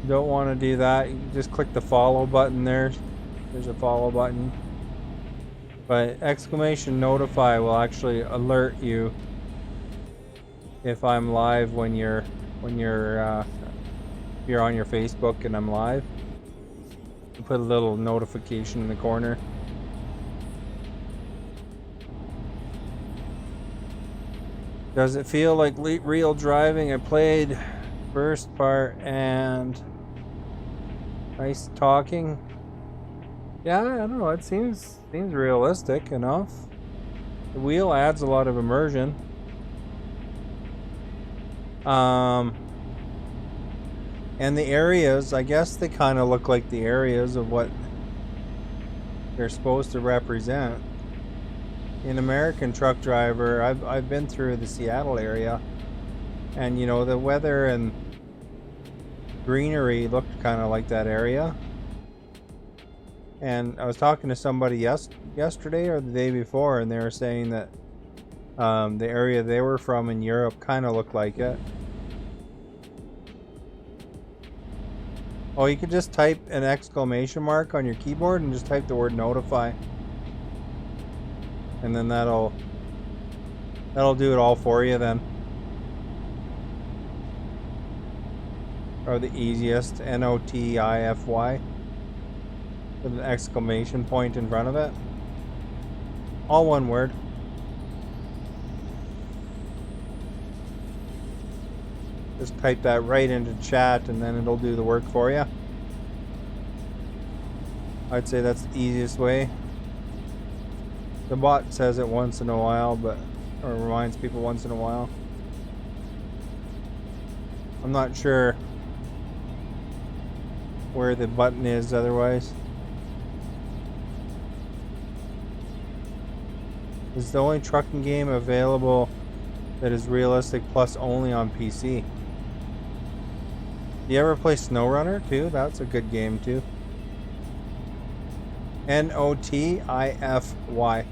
don't want to do that, you can just click the follow button there. There's a follow button. But !notify will actually alert you if I'm live when you're on your Facebook and I'm live. Put a little notification in the corner. Does it feel like real driving? I played first part and nice talking. Yeah, I don't know. It seems realistic enough. The wheel adds a lot of immersion. And the areas, I guess they kind of look like the areas of what they're supposed to represent. In American Truck Driver, I've been through the Seattle area, and you know, the weather and greenery looked kind of like that area. And I was talking to somebody yesterday or the day before, and they were saying that the area they were from in Europe kind of looked like it. Oh, you could just type an exclamation mark on your keyboard and just type the word notify. And then that'll do it all for you then. Or the easiest, NOTIFY. With an exclamation point in front of it. All one word. Just type that right into chat and then it'll do the work for you. I'd say that's the easiest way. The bot says it once in a while, or reminds people once in a while. I'm not sure where the button is otherwise. It's the only trucking game available that is realistic plus only on PC. You ever play SnowRunner too? That's a good game too. Notify.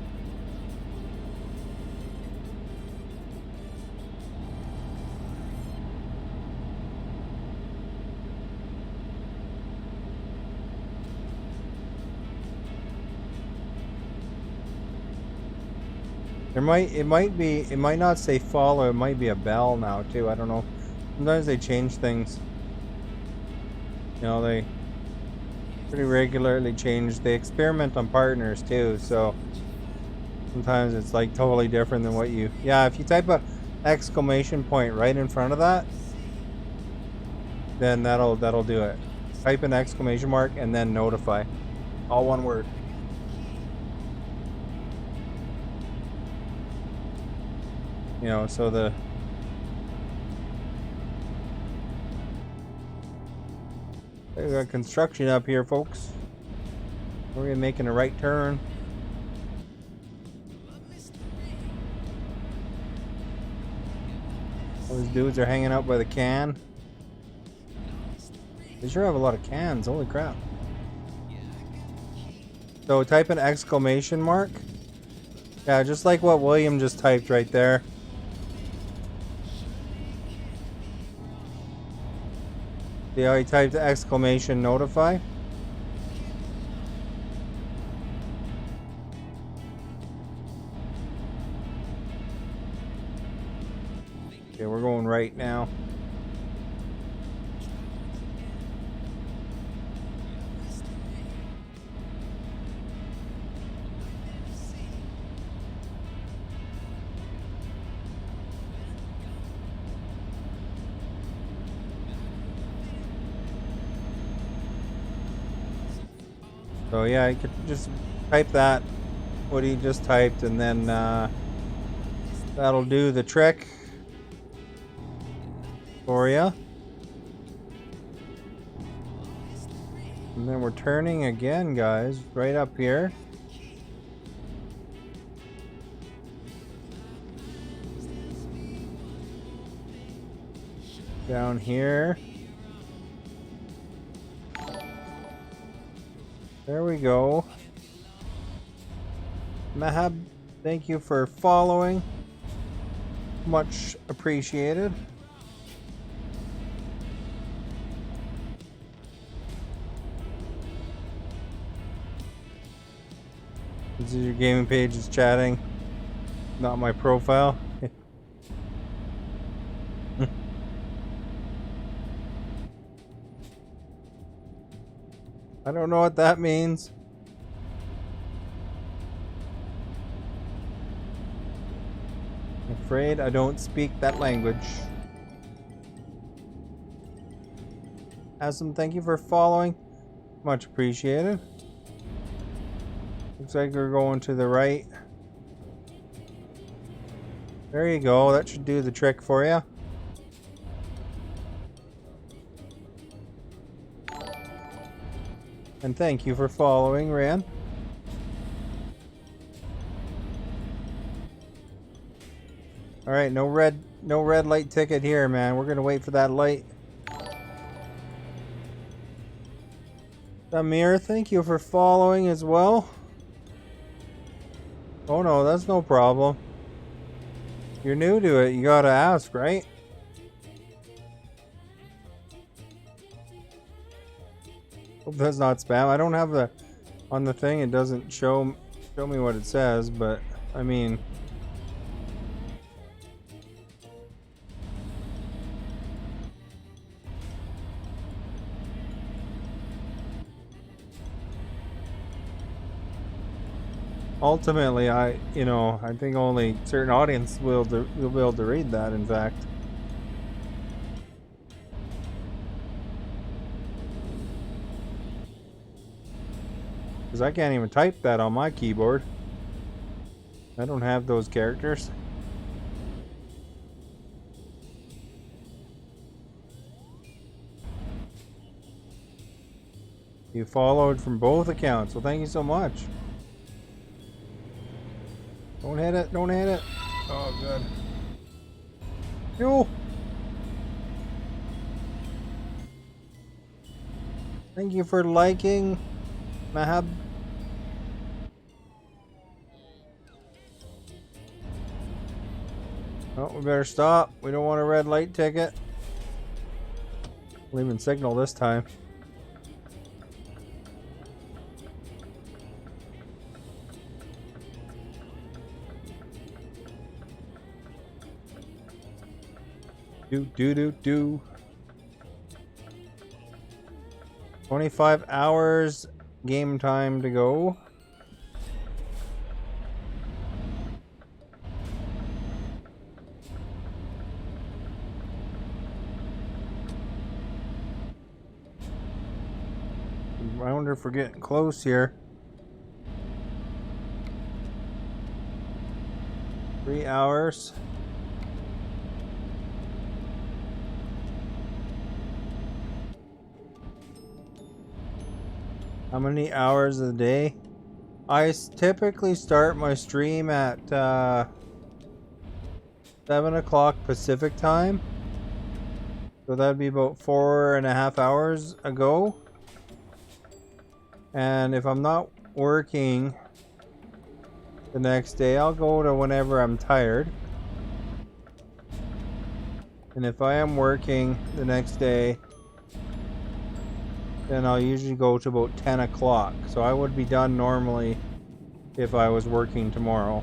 It might not say follow, it might be a bell now too. I don't know. Sometimes they change things. You know, they pretty regularly change. They experiment on partners too, so sometimes it's like totally different than what you. Yeah, if you type a exclamation point right in front of that, then that'll do it. Type an exclamation mark and then notify. All one word. You know, so we got construction up here, folks. We're making a right turn. Those dudes are hanging out by the can. They sure have a lot of cans. Holy crap. So type an exclamation mark. Yeah, just like what William just typed right there. See how he typed exclamation notify? Okay, we're going right now. So yeah, you could just type that, what he just typed, and then that'll do the trick for you. And then we're turning again, guys, right up here. Down here. There we go. Mahab, thank you for following. Much appreciated. This is your gaming page is chatting, not my profile. I don't know what that means. I'm afraid I don't speak that language. Asim, thank you for following. Much appreciated. Looks like we're going to the right. There you go. That should do the trick for you. And thank you for following, Ran. All right, no red light ticket here, man. We're gonna wait for that light. Amir, thank you for following as well. Oh no, that's no problem. You're new to it, you gotta ask, right? Hope that's not spam. I don't have the on the thing. It doesn't show me what it says, but I mean, ultimately, I think only certain audience will be able to read that. In fact. Because I can't even type that on my keyboard. I don't have those characters. You followed from both accounts, well thank you so much. Don't hit it. Don't hit it. Oh, good. Yo. Thank you for liking, Mahab. Oh, we better stop. We don't want a red light ticket. Leaving signal this time. Do. 25 hours game time to go. I wonder if we're getting close here. 3 hours. How many hours a day? I typically start my stream at 7 o'clock Pacific time. So that'd be about 4.5 hours ago. And if I'm not working the next day, I'll go to whenever I'm tired. And if I am working the next day, then I'll usually go to about 10 o'clock. So I would be done normally if I was working tomorrow.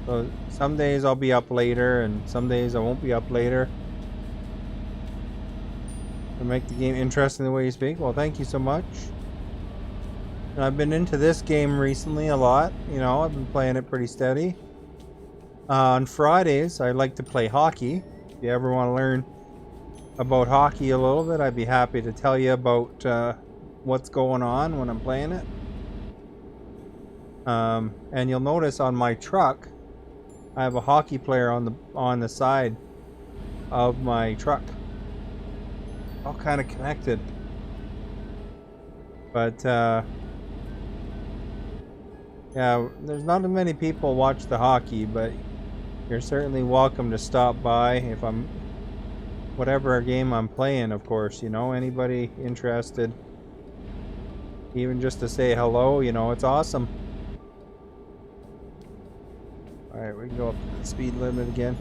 So some days I'll be up later and some days I won't be up later. To make the game interesting the way you speak. Well, thank you so much. And I've been into this game recently a lot. You know, I've been playing it pretty steady. On Fridays, I like to play hockey. If you ever want to learn about hockey a little bit, I'd be happy to tell you about what's going on when I'm playing it. And you'll notice on my truck, I have a hockey player on the side of my truck. All kind of connected. But yeah, there's not many people watch the hockey, but you're certainly welcome to stop by if I'm whatever game I'm playing, of course, you know, anybody interested, even just to say hello, you know, it's awesome. Alright, we can go up to the speed limit again.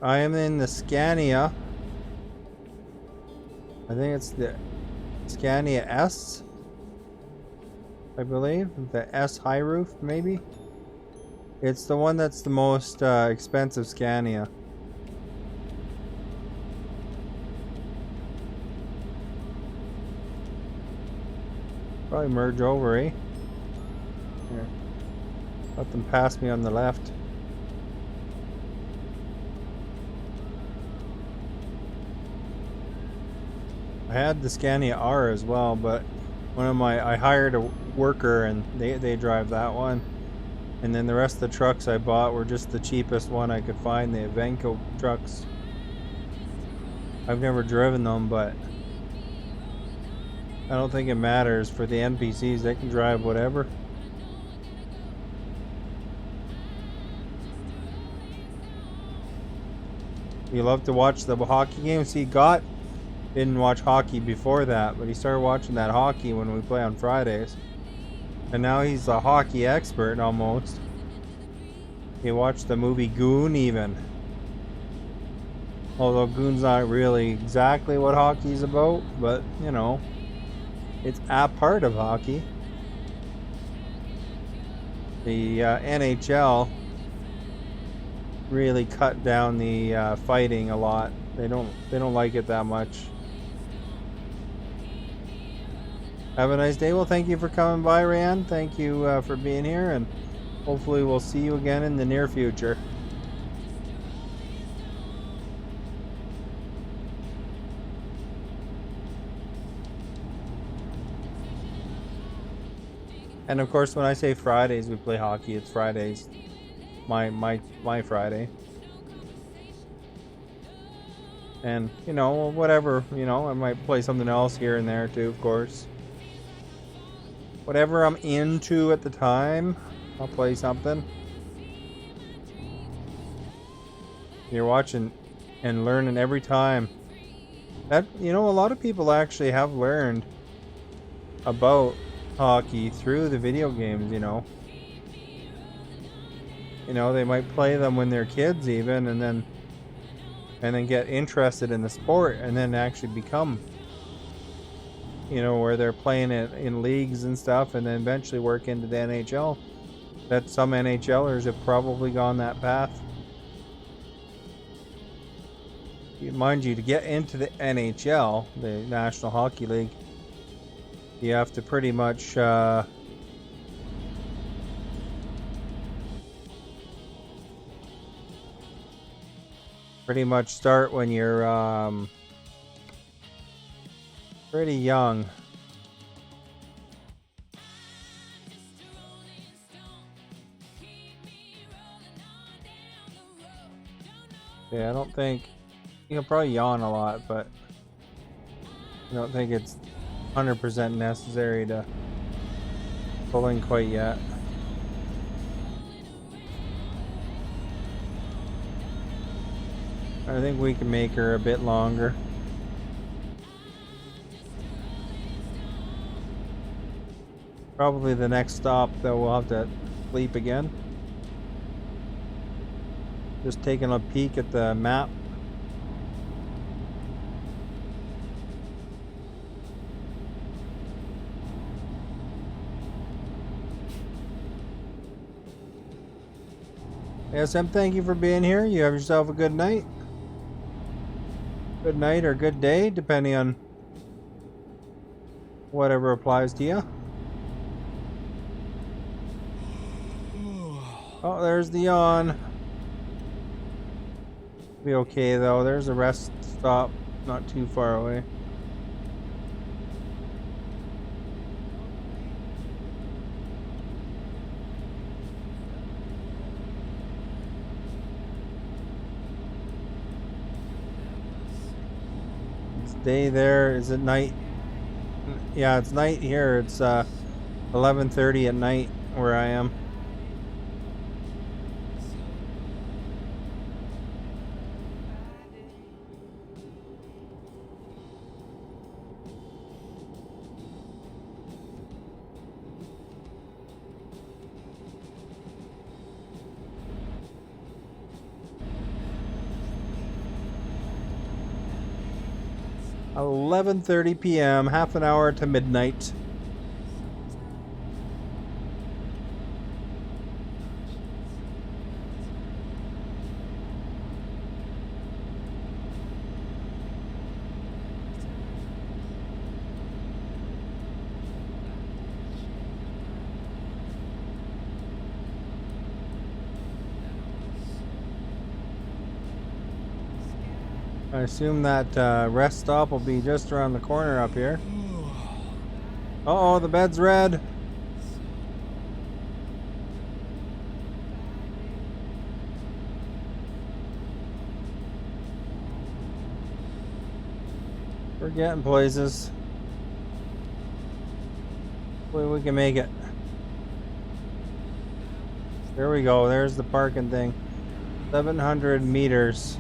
I am in the Scania. I think it's the Scania S, I believe. The S high roof, maybe? It's the one that's the most expensive Scania. Probably merge over, eh? Here. Let them pass me on the left. I had the Scania R as well, but I hired a worker and they drive that one. And then the rest of the trucks I bought were just the cheapest one I could find, the Vancouver trucks. I've never driven them, but I don't think it matters for the NPCs. They can drive whatever. You love to watch the hockey games. See, Gott didn't watch hockey before that, but he started watching that hockey when we play on Fridays. And now he's a hockey expert almost. He watched the movie Goon even. Although Goon's not really exactly what hockey's about, but you know, it's a part of hockey. The NHL really cut down the fighting a lot. They don't like it that much. Have a nice day. Well, thank you for coming by, Ryan. Thank you for being here, and hopefully we'll see you again in the near future. And of course, when I say Fridays we play hockey, it's Fridays. My Friday. And, you know, whatever, you know, I might play something else here and there too, of course. whatever I'm into at the time, I'll play something. You're watching and learning every time. That, you know, a lot of people actually have learned about hockey through the video games, you know. You know, they might play them when they're kids even, and then get interested in the sport, and then actually become, you know, where they're playing it in leagues and stuff, and then eventually work into the NHL. That some NHLers have probably gone that path. Mind you, to get into the NHL, the National Hockey League, you have to pretty much start when you're pretty young. Yeah, I don't think you'll probably yawn a lot, but I don't think it's 100% necessary to pull in quite yet. I think we can make her a bit longer. Probably the next stop, though, we'll have to sleep again. Just taking a peek at the map. Yes, Em, thank you for being here. You have yourself a good night. Good night or good day, depending on whatever applies to you. Oh, there's the yawn. Be okay though. There's a rest stop not too far away. It's day there. Is it night? Yeah, it's night here. It's 11:30 at night where I am. $11:30 p.m., half an hour to midnight. I assume that rest stop will be just around the corner up here. Uh-oh, the bed's red. We're getting places. Hopefully we can make it. There we go. There's the parking thing. 700 meters.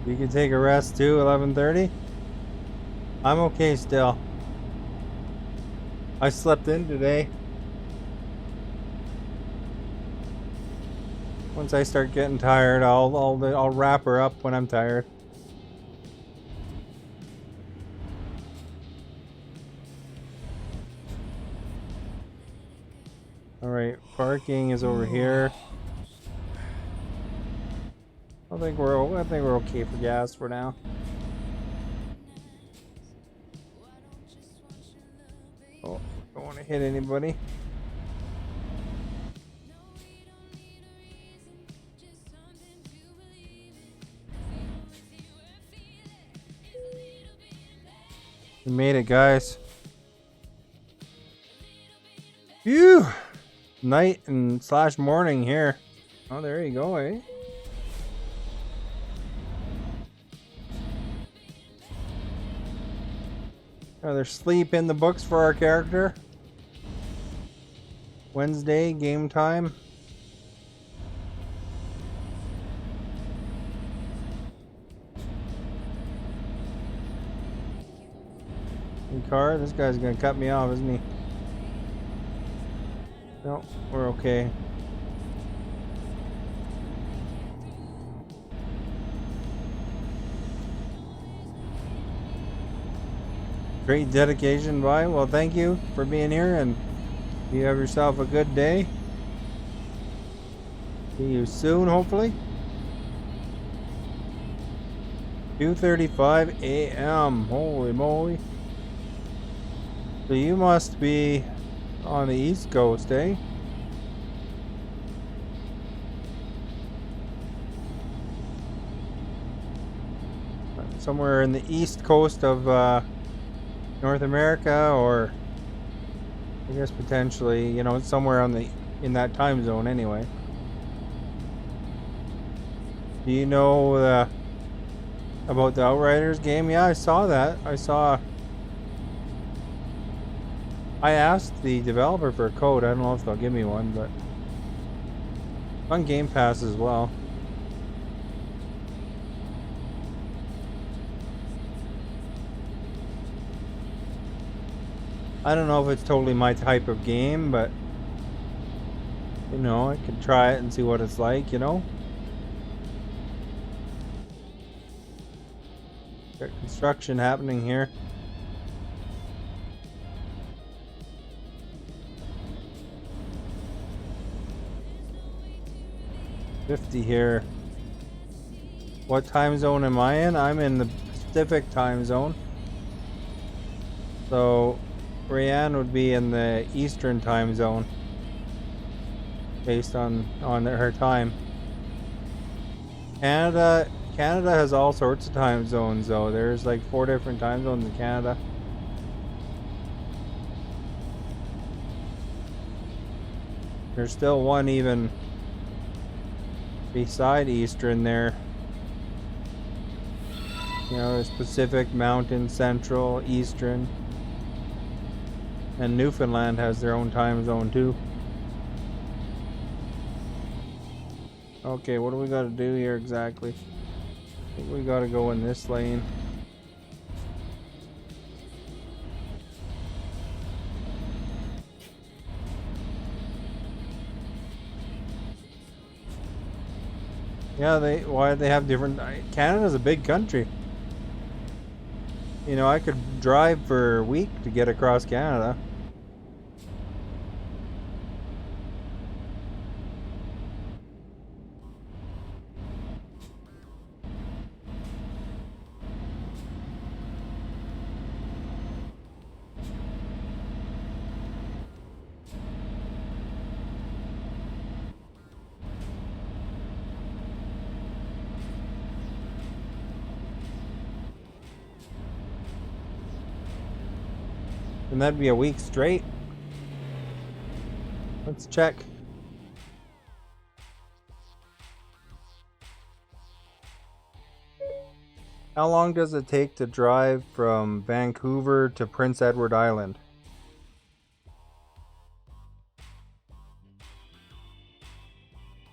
You can take a rest too, 11:30. I'm okay still. I slept in today. Once I start getting tired, I'll wrap her up when I'm tired. All right, parking is over here. I think we're okay for gas for now. Oh, don't want to hit anybody. We made it, guys. Phew! Night and / morning here. Oh, there you go, eh? There's sleep in the books for our character. Wednesday, game time. Car, this guy's gonna cut me off, isn't he? No, we're okay. Great dedication, Vi. Well, thank you for being here, and you have yourself a good day. See you soon, hopefully. 2:35 a.m. Holy moly. So you must be on the East Coast, eh? Somewhere in the East Coast of North America, or I guess potentially, you know, somewhere in that time zone anyway. Do you know about the Outriders game? Yeah, I saw that. I asked the developer for a code. I don't know if they'll give me one, but on Game Pass as well. I don't know if it's totally my type of game, but you know, I could try it and see what it's like, you know. Got construction happening here. $50 here. What time zone am I in? I'm in the Pacific time zone. So Rayanne would be in the Eastern time zone based on her time. Canada has all sorts of time zones though. There's like 4 different time zones in Canada. There's still one even beside Eastern there. You know, there's Pacific, Mountain, Central, Eastern. And Newfoundland has their own time zone too. Okay, what do we got to do here exactly? I think we got to go in this lane. Yeah, why do they have different... Canada's a big country. You know, I could drive for a week to get across Canada. And that'd be a week straight. Let's check. How long does it take to drive from Vancouver to Prince Edward Island?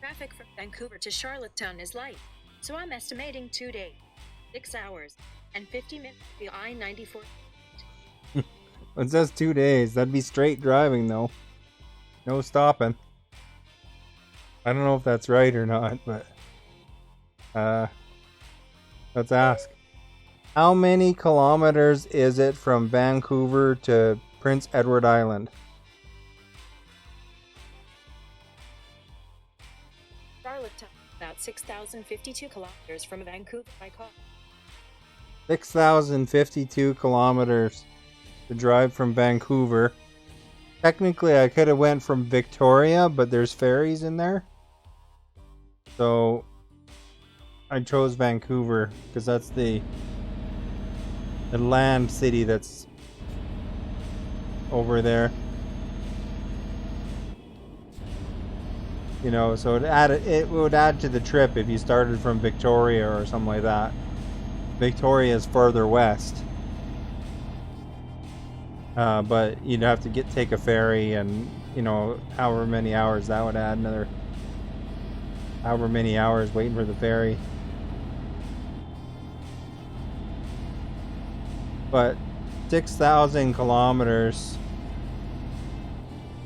Traffic from Vancouver to Charlottetown is light, so I'm estimating 2 days, 6 hours, and 50 minutes to the I-94. It says 2 days. That'd be straight driving though. No stopping. I don't know if that's right or not, but let's ask. How many kilometers is it from Vancouver to Prince Edward Island? Charlottetown, about 6,052 kilometers from Vancouver by car. 6,052 kilometers to drive from Vancouver. Technically, I could have went from Victoria, but there's ferries in there. So I chose Vancouver because that's the the land city that's over there. You know, so it would add to the trip if you started from Victoria or something like that. Victoria is further west. But you'd have to take a ferry, and you know, however many hours that would add, another however many hours waiting for the ferry. But 6,000 kilometers,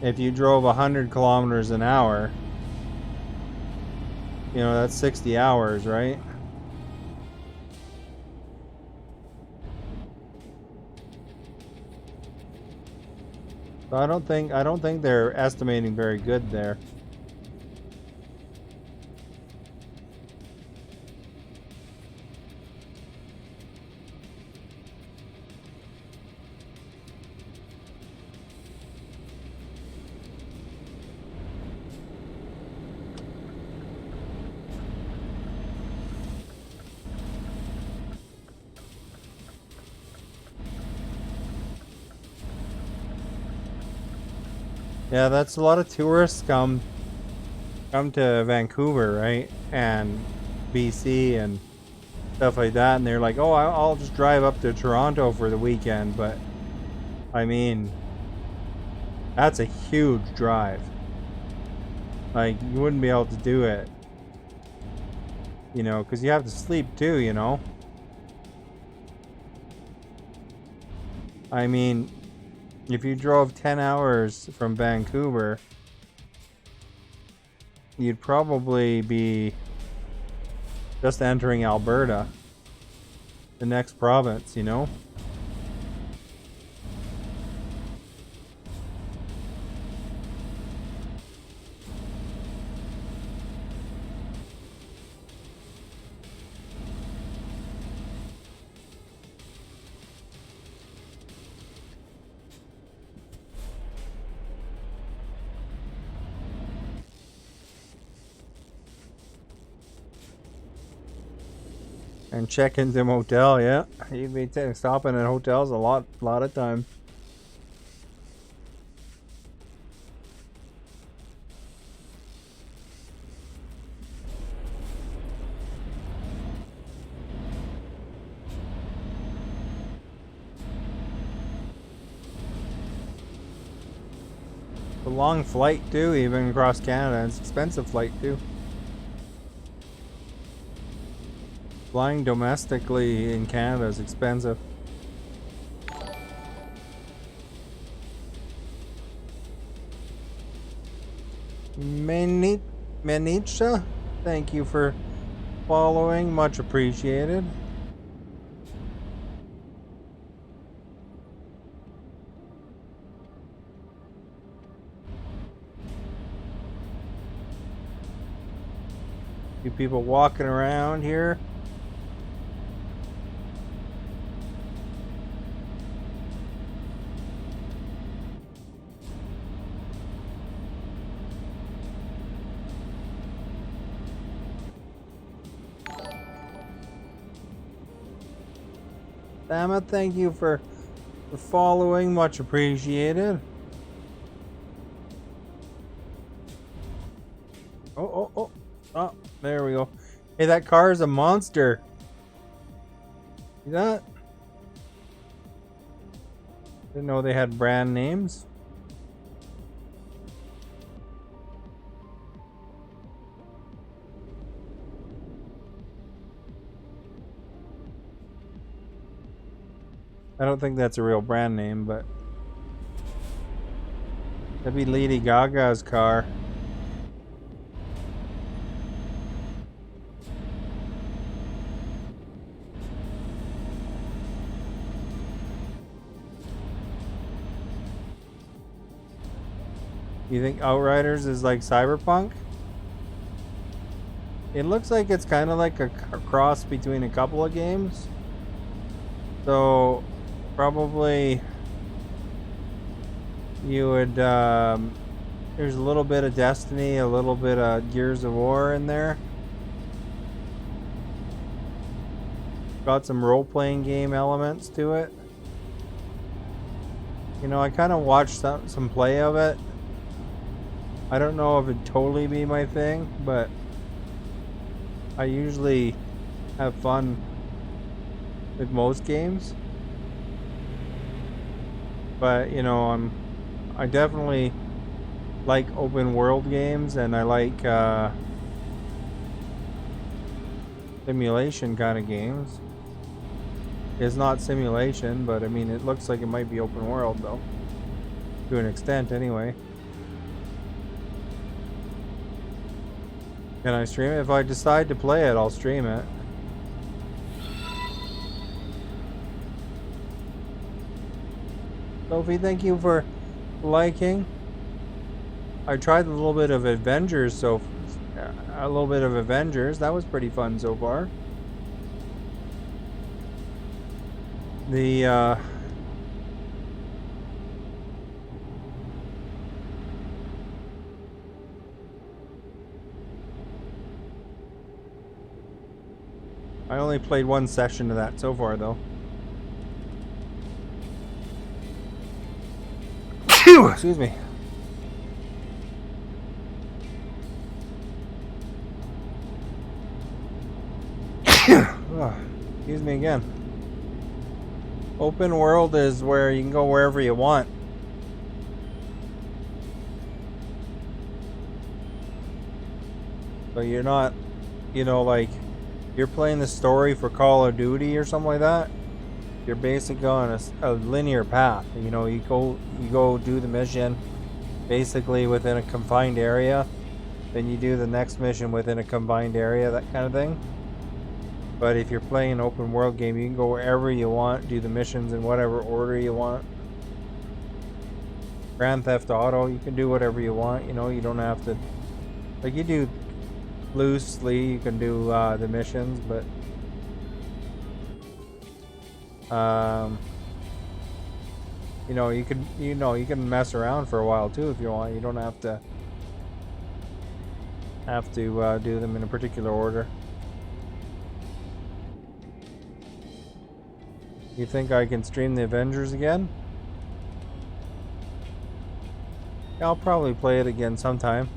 if you drove 100 kilometers an hour, you know, that's 60 hours, right? So I don't think they're estimating very good there. Yeah, that's a lot of tourists come to Vancouver, right? And BC and stuff like that, and they're like, "Oh, I'll just drive up to Toronto for the weekend." But I mean, that's a huge drive. Like, you wouldn't be able to do it, you know, because you have to sleep too, you know. I mean, if you drove 10 hours from Vancouver, you'd probably be just entering Alberta, the next province, you know. And check into a motel, yeah. You'd be stopping at hotels a lot of time. A long flight too, even across Canada. It's an expensive flight too. Flying domestically in Canada is expensive. Manicha, thank you for following. Much appreciated. Few people walking around here. Damn it, thank you for following. Much appreciated. Oh, there we go. Hey, that car is a monster. See that? Didn't know they had brand names. I don't think that's a real brand name, but that'd be Lady Gaga's car. You think Outriders is like Cyberpunk? It looks like it's kind of like a cross between a couple of games. So probably you would there's a little bit of Destiny, a little bit of Gears of War in there. got some role-playing game elements to it. You know, I kind of watched some play of it. I don't know if it'd totally be my thing, but I usually have fun with most games. But, you know, I definitely like open world games, and I like simulation kind of games. It's not simulation, but I mean, it looks like it might be open world though, to an extent anyway. Can I stream it? If I decide to play it, I'll stream it. Sophie, thank you for liking. I tried a little bit of Avengers, That was pretty fun so far. I only played one session of that so far, though. Excuse me. Excuse me again. Open world is where you can go wherever you want. So you're not, you know, like, you're playing the story for Call of Duty or something like that. You're basically on a linear path. You know, you go do the mission basically within a confined area. Then you do the next mission within a confined area, that kind of thing. But if you're playing an open world game, you can go wherever you want, do the missions in whatever order you want. Grand Theft Auto, you can do whatever you want, you know, you don't have to, like, you do loosely, you can do the missions, but you know, you can mess around for a while too if you want. You don't have to do them in a particular order. You think I can stream the Avengers again? Yeah, I'll probably play it again sometime.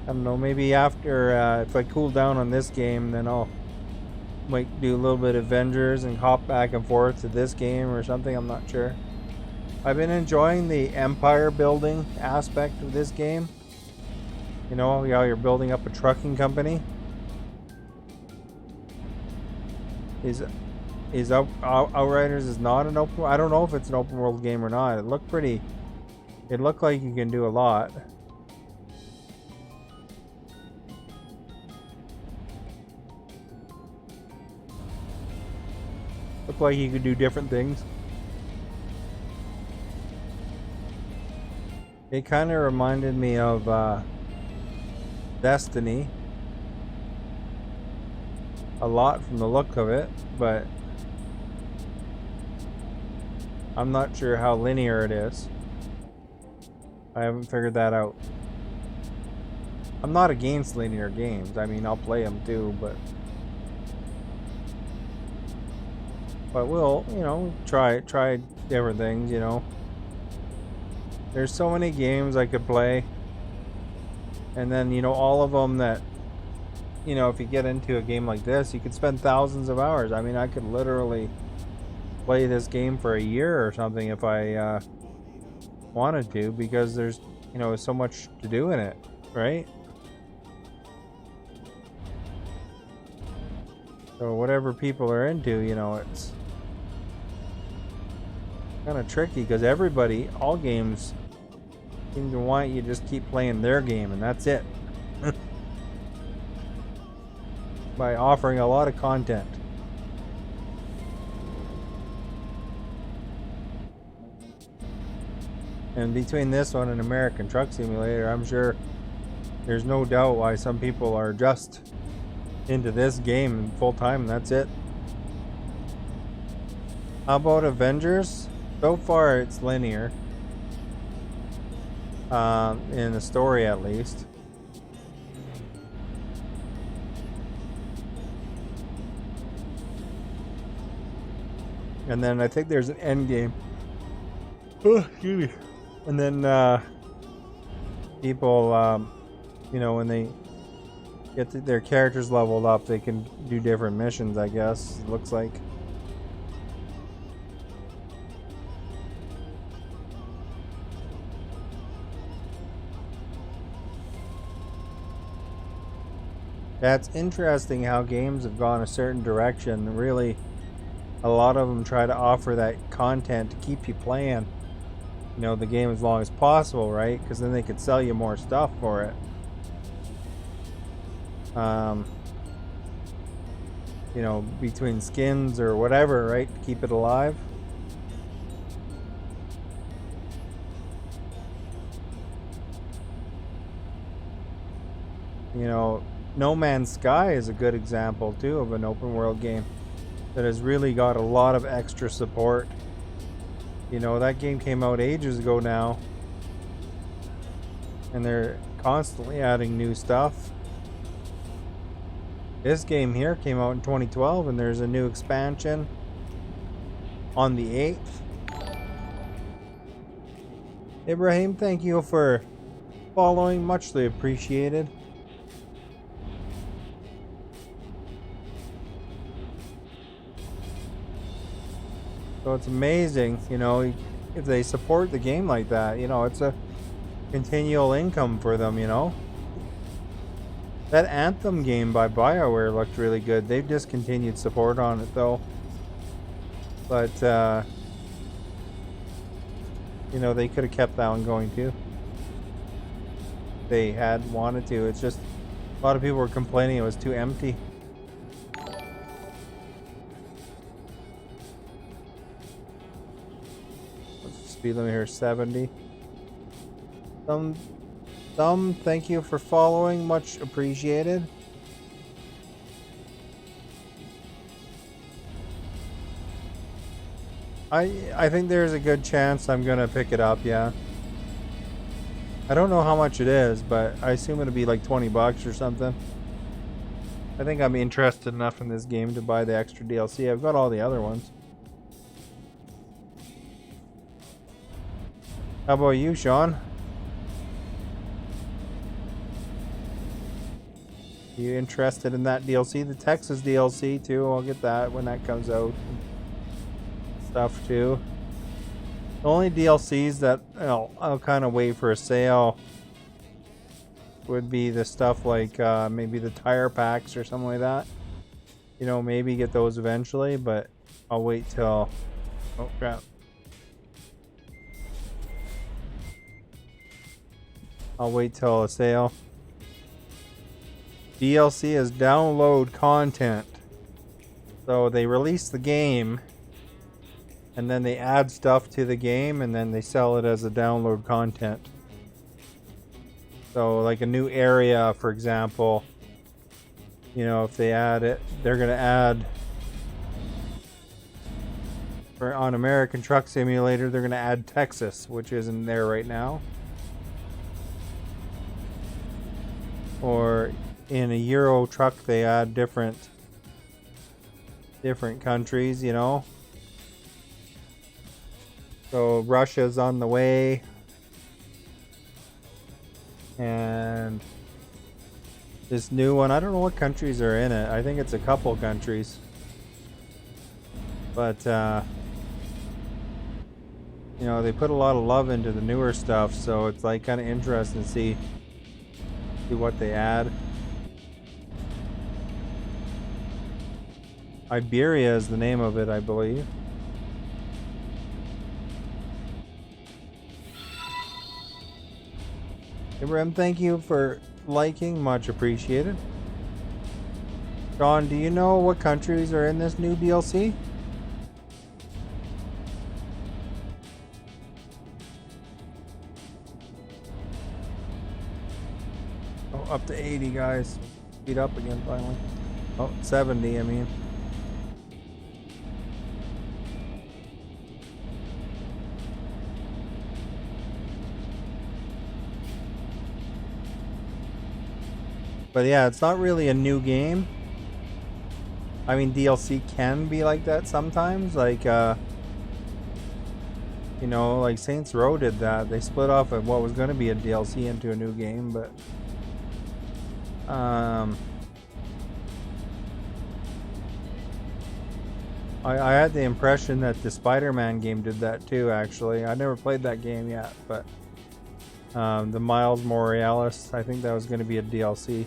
I don't know, maybe after, if I cool down on this game, then I'll might do a little bit of Avengers and hop back and forth to this game or something, I'm not sure. I've been enjoying the empire building aspect of this game. You know, how you're building up a trucking company. Outriders is not an open, I don't know if it's an open world game or not. It looked like you can do a lot. Looked like you could do different things. It kind of reminded me of Destiny a lot from the look of it, but I'm not sure how linear it is. I haven't figured that out. I'm not against linear games. I mean, I'll play them too, but we'll, you know, try different things, you know. There's so many games I could play, and then, you know, all of them that, you know, if you get into a game like this, you could spend thousands of hours. I mean, I could literally play this game for a year or something if I wanted to, because there's, you know, so much to do in it, right? So whatever people are into, you know, it's kind of tricky because all games seem to want you to just keep playing their game, and that's it. By offering a lot of content. And between this one and American Truck Simulator, I'm sure there's no doubt why some people are just into this game full time, and that's it. How about Avengers? So far it's linear. In the story at least. And then I think there's an end game. Oh, excuse me. And then people, you know, when they get their characters leveled up, they can do different missions, I guess. It looks like. That's interesting how games have gone a certain direction. Really, a lot of them try to offer that content to keep you playing, you know, the game as long as possible, right? Because then they could sell you more stuff for it. You know, between skins or whatever, right? To keep it alive. You know, No Man's Sky is a good example too of an open world game that has really got a lot of extra support. You know, that game came out ages ago now, and they're constantly adding new stuff. This game here came out in 2012, and there's a new expansion on the 8th. Ibrahim, thank you for following, muchly appreciated. So it's amazing, you know, if they support the game like that, you know, it's a continual income for them, you know. That Anthem game by BioWare looked really good. They've discontinued support on it though. But, you know, they could have kept that one going too. They had wanted to. It's just a lot of people were complaining it was too empty. Speed limit here 70. Thank you for following, much appreciated. I think there's a good chance I'm gonna pick it up, yeah. I don't know how much it is, but I assume it'll be like $20 or something. I think I'm interested enough in this game to buy the extra DLC. I've got all the other ones. How about you, Sean? You interested in that DLC? The Texas DLC too. I'll get that when that comes out. Stuff too. The only DLCs that I'll kind of wait for a sale would be the stuff like maybe the tire packs or something like that. You know, maybe get those eventually, but I'll wait till. Oh crap. I'll wait till a sale. DLC is download content. So they release the game, and then they add stuff to the game, and then they sell it as a download content. So like a new area, for example, you know, if they add it, they're going to add, on American Truck Simulator, they're going to add Texas, which isn't there right now. Or in a Euro Truck, they add different countries, you know. So Russia's on the way, and this new one, I don't know what countries are in it. I think it's a couple countries, but you know, they put a lot of love into the newer stuff, so it's like kind of interesting to see what they add. Iberia is the name of it, I believe. Ibrahim, thank you for liking, much appreciated. John, do you know what countries are in this new DLC? Oh, up to 80, guys. Speed up again finally. Oh, 70, I mean. But yeah, it's not really a new game. I mean, DLC can be like that sometimes. Like, you know, like Saints Row did that. They split off of what was going to be a DLC into a new game, but I had the impression that the Spider-Man game did that too. Actually, I never played that game yet, but the Miles Morales, I think that was going to be a DLC.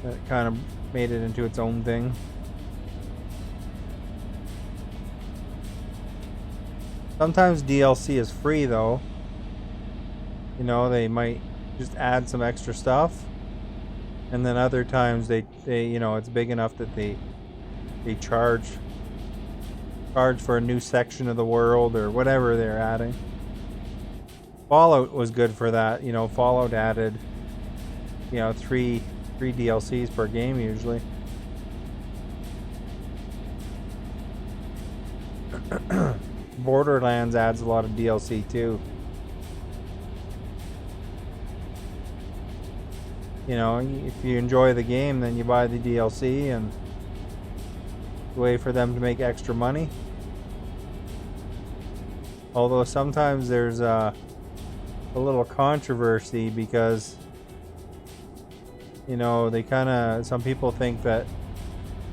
That kind of made it into its own thing. Sometimes DLC is free though. You know, they might just add some extra stuff. And then other times they you know, it's big enough that they charge for a new section of the world or whatever they're adding. Fallout was good for that. You know, Fallout added, you know, three DLCs per game usually. Borderlands adds a lot of DLC too. You know, if you enjoy the game, then you buy the DLC and wait for them to make extra money. Although sometimes there's a little controversy because, you know, they kind of, some people think that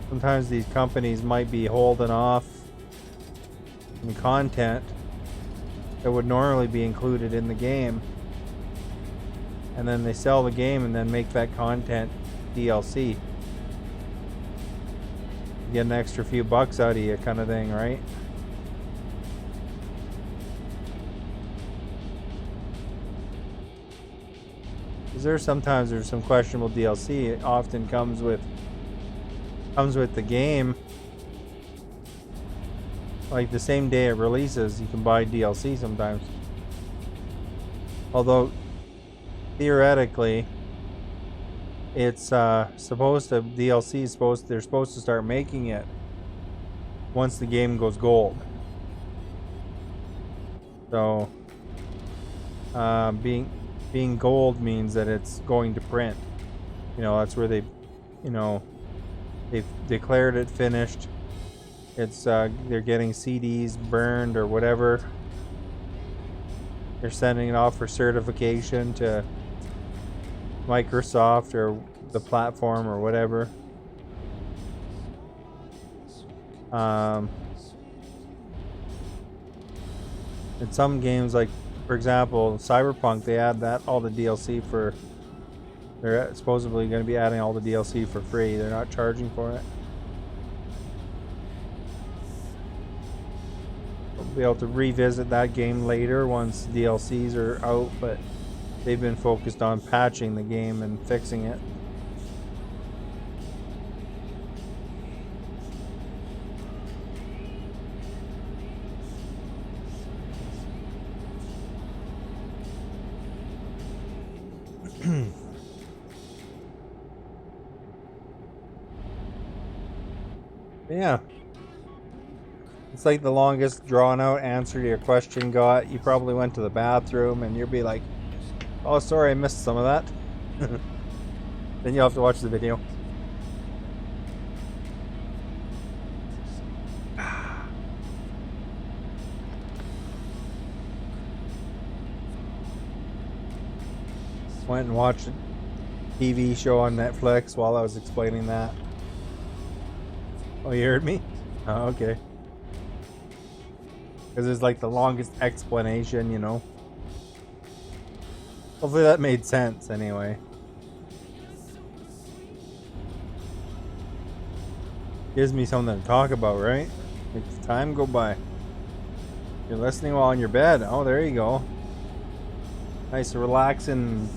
sometimes these companies might be holding off on content that would normally be included in the game, and then they sell the game and then make that content DLC. Get an extra few bucks out of you, kind of thing, right? Because sometimes there's some questionable DLC. It often comes with the game. Like the same day it releases, you can buy DLC sometimes. Although theoretically, it's supposed to, DLC is supposed, they're supposed to start making it once the game goes gold. So being gold means that it's going to print. You know, that's where they, you know, they've declared it finished. It's they're getting CDs burned or whatever. They're sending it off for certification to Microsoft or the platform or whatever. In some games, like for example Cyberpunk, they add that all the DLC for, they're supposedly going to be adding all the DLC for free. They're not charging for it. We'll be able to revisit that game later once DLCs are out, but they've been focused on patching the game and fixing it. Yeah. It's like the longest drawn out answer to your question got. You probably went to the bathroom and you'll be like, oh, sorry, I missed some of that. Then you'll have to watch the video. Went and watched a TV show on Netflix while I was explaining that. Oh, you heard me? Oh, okay. Because it's like the longest explanation, you know. Hopefully that made sense anyway. Gives me something to talk about, right? Makes time go by. You're listening while in your bed. Oh, there you go. Nice to relax and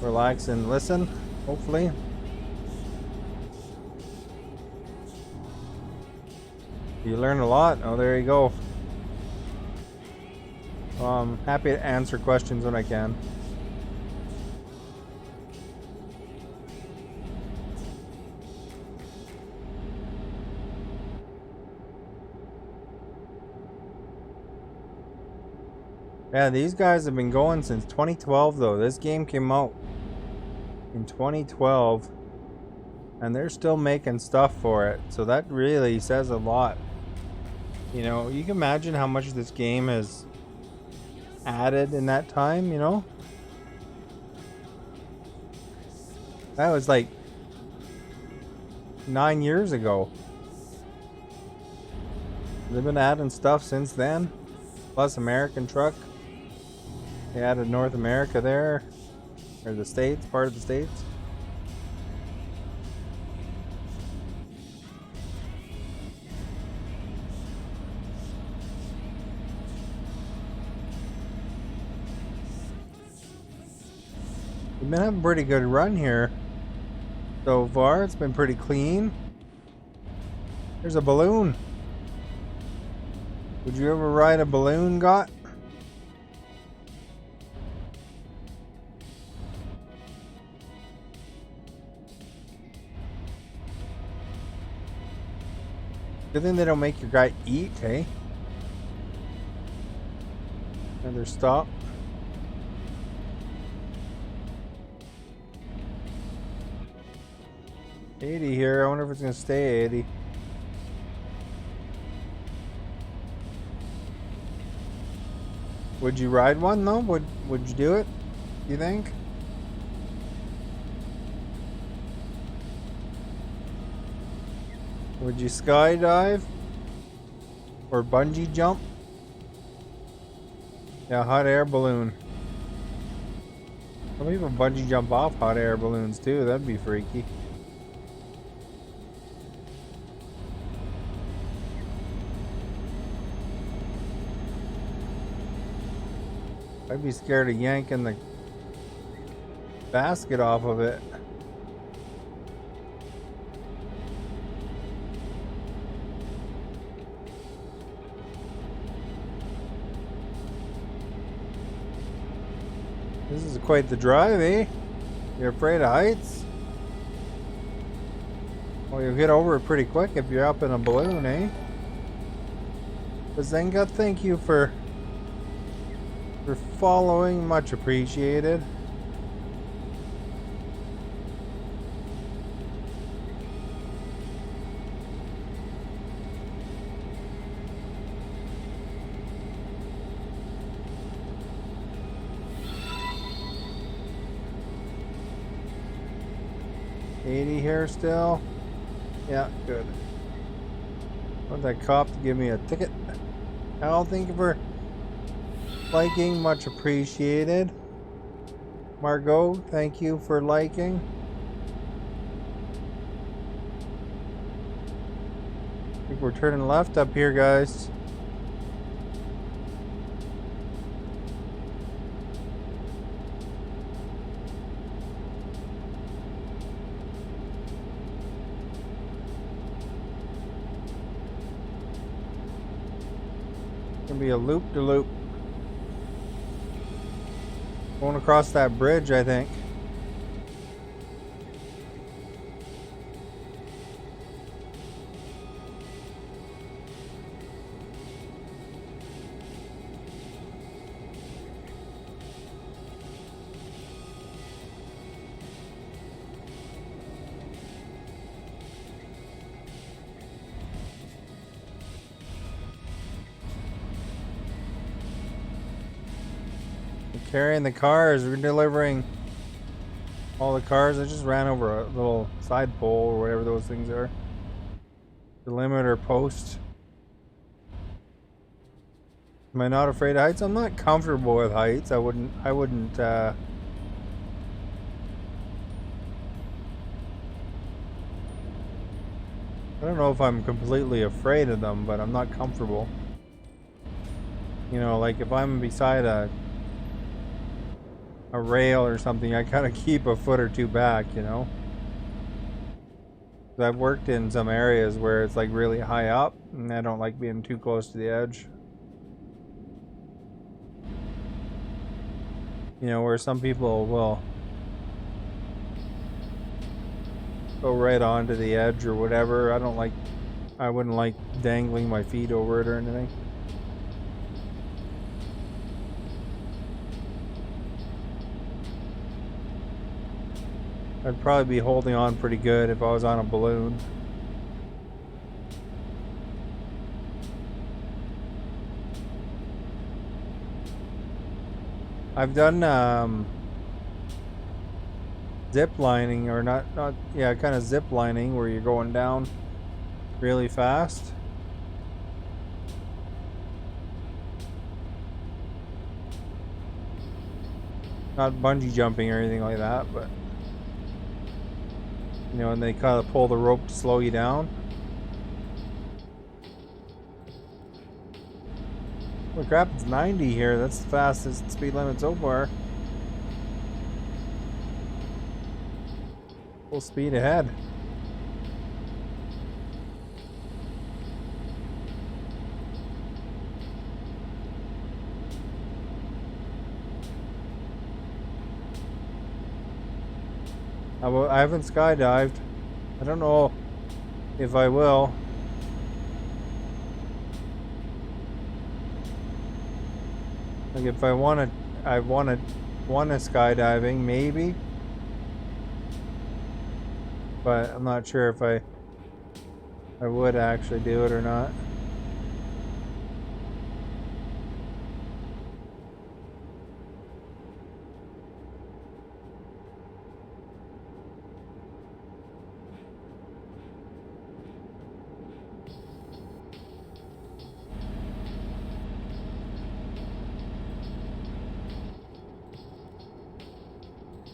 listen, hopefully. You learn a lot. Oh, there you go. I'm happy to answer questions when I can. Yeah, these guys have been going since 2012 though. This game came out in 2012, and they're still making stuff for it. So that really says a lot. You know, you can imagine how much this game has added in that time, you know? That was like 9 years ago. They've been adding stuff since then. Plus American truck. They added North America there. Or the States, part of the States. We've been having a pretty good run here so far. It's been pretty clean. There's a balloon. Would you ever ride a balloon, Got? Good thing they don't make your guy eat, hey? Another stop. $80 here. I wonder if it's gonna stay $80. Would you ride one though? Would you do it? You think? Would you skydive? Or bungee jump? Yeah, hot air balloon. Some people bungee jump off hot air balloons too. That'd be freaky. I'd be scared of yanking the basket off of it. This is quite the drive, eh? You're afraid of heights? Well, you'll get over it pretty quick if you're up in a balloon, eh? Bazinga, thank you for following, much appreciated. $80 here still. Yeah, good. Want that cop to give me a ticket. Al, thank you for liking, much appreciated. Margot, thank you for liking. I think we're turning left up here, guys. Gonna be a loop-de-loop. Going across that bridge, I think. Carrying the cars, we're delivering all the cars. I just ran over a little side pole or whatever those things are. The limiter post. Am I not afraid of heights? I'm not comfortable with heights. I wouldn't I don't know if I'm completely afraid of them, but I'm not comfortable. You know, like if I'm beside a rail or something, I kind of keep a foot or two back, you know. I've worked in some areas where it's like really high up, and I don't like being too close to the edge. You know, where some people will go right onto the edge or whatever. I wouldn't like dangling my feet over it or anything. I'd probably be holding on pretty good if I was on a balloon. I've done zip lining, or not yeah, kind of zip lining where you're going down really fast. Not bungee jumping or anything like that, but you know, and they kind of pull the rope to slow you down. Holy crap, it's 90 here. That's the fastest speed limit so far. Full speed ahead. I haven't skydived. I don't know if I will. Like if I want to skydiving maybe, but I'm not sure if I would actually do it or not.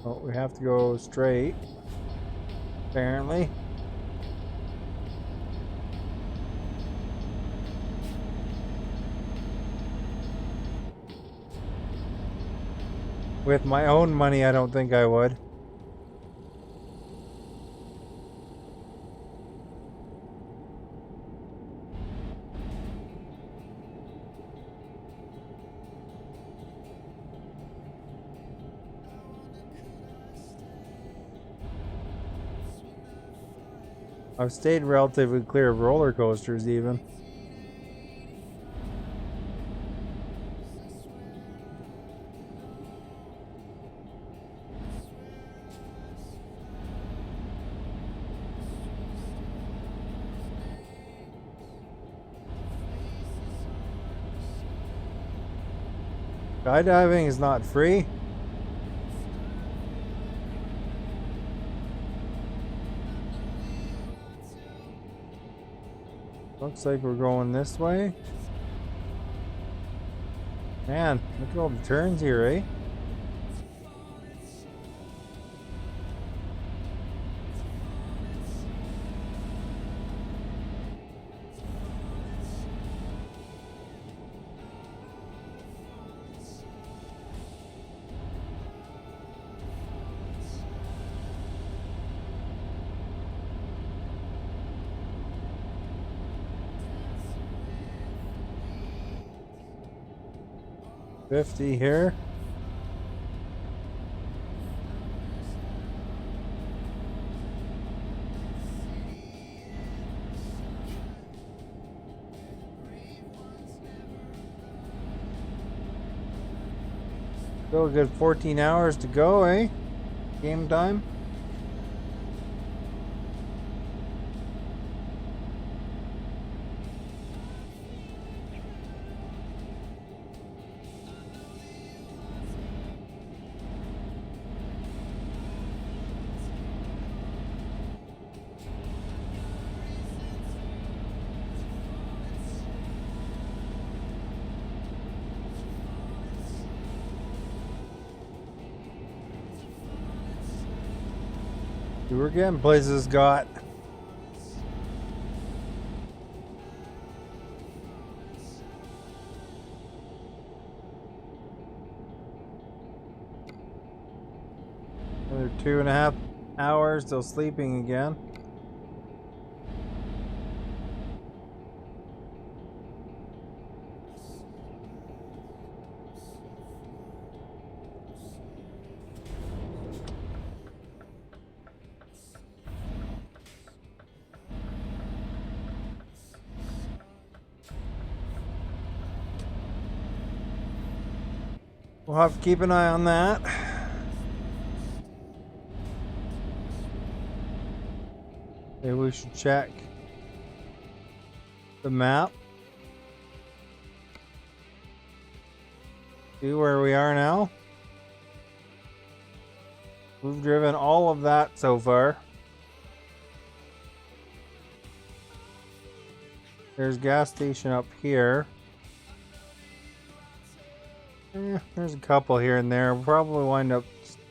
Oh, we have to go straight, apparently. With my own money, I don't think I would. I've stayed relatively clear of roller coasters even. Skydiving is not free. Looks like we're going this way. Man, look at all the turns here, eh? $50 here. Still a good 14 hours to go, eh? Game time. We're getting places, got. Another 2.5 hours till sleeping again. We'll have to keep an eye on that. Maybe we should check the map. See where we are now. We've driven all of that so far. There's a gas station up here. There's a couple here and there. We'll probably wind up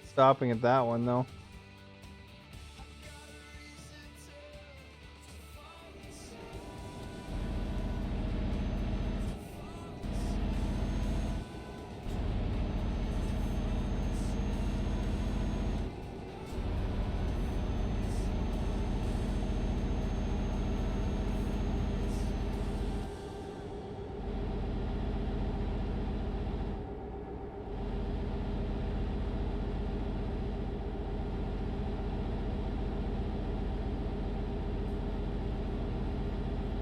stopping at that one though.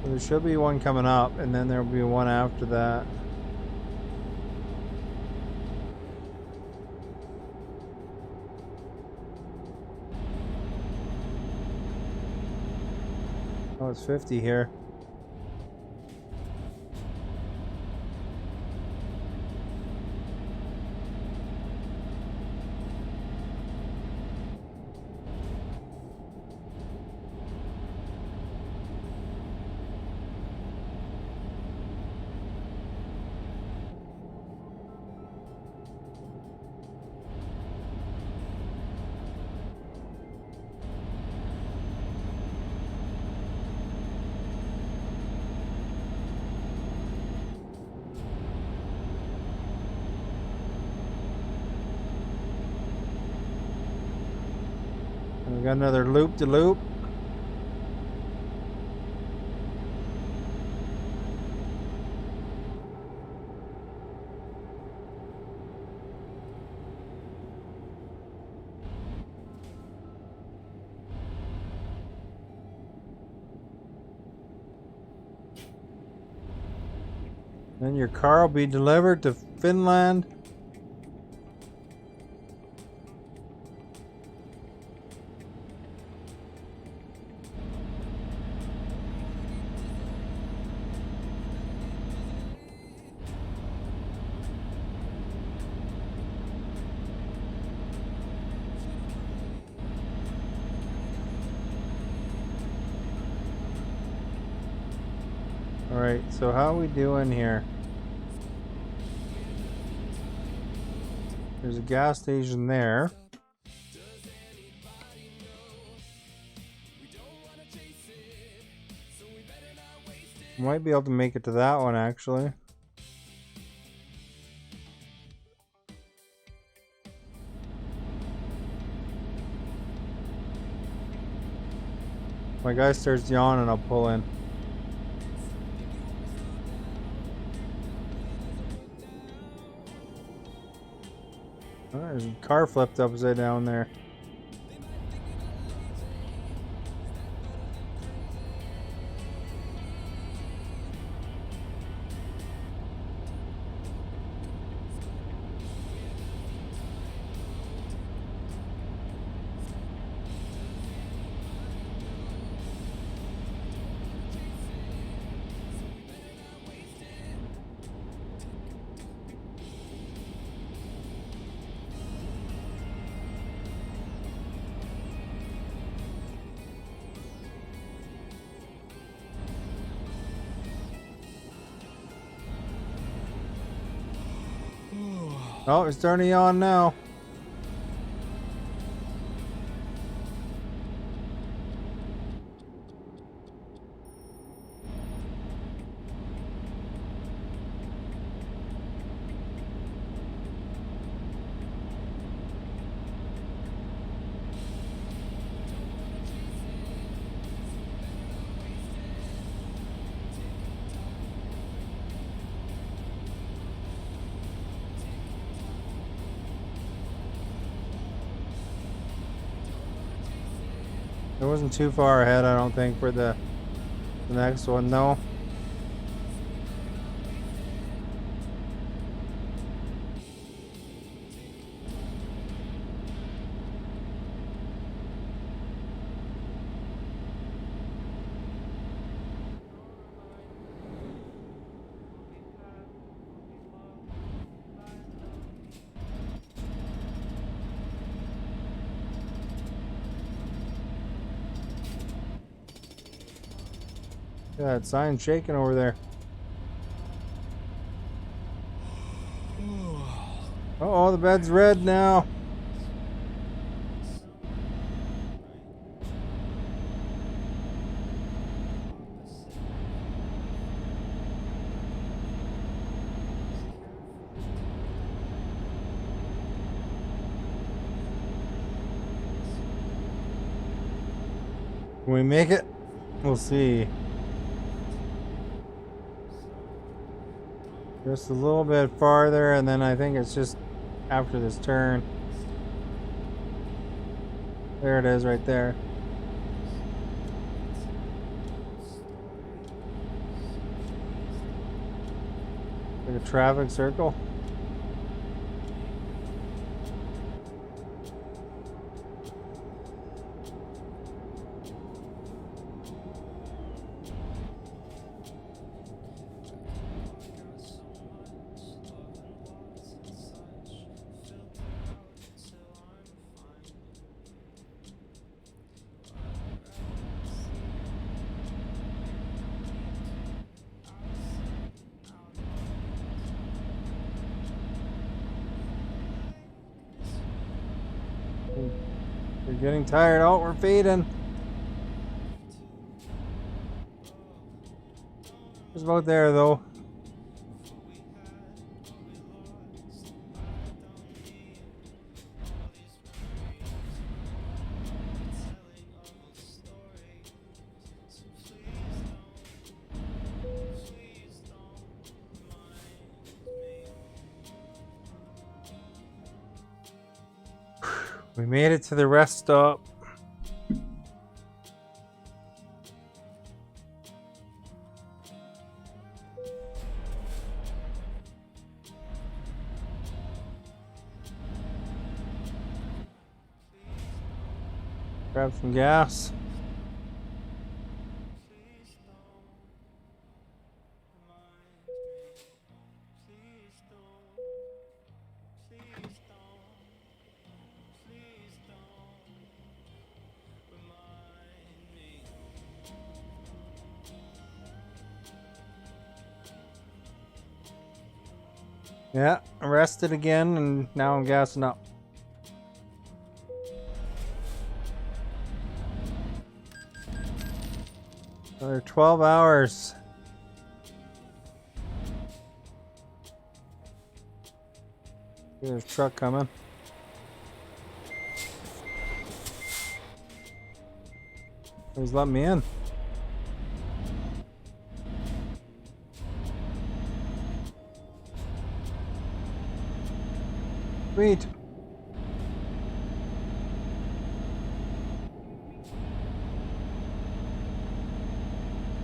There should be one coming up, and then there will be one after that. Oh, it's 50 here. We got another loop to loop. Then your car will be delivered to Finland. Alright, so how are we doing here? There's a gas station there. Might be able to make it to that one actually. My guy starts yawning, I'll pull in. Oh, there's a car flipped upside down there. Oh, it's turning on now. It wasn't too far ahead, I don't think, for the next one, though. Yeah, that sign's shaking over there. Oh, the bed's red now. Can we make it? We'll see. Just a little bit farther, and then I think it's just after this turn. There it is, right there. Like a traffic circle. We're getting tired. Oh, we're fading. It's about there, though. We made it to the rest stop. Grab some gas. Yeah, I rested again, and now I'm gassing up. Another 12 hours. There's a truck coming. He's letting me in. Sweet.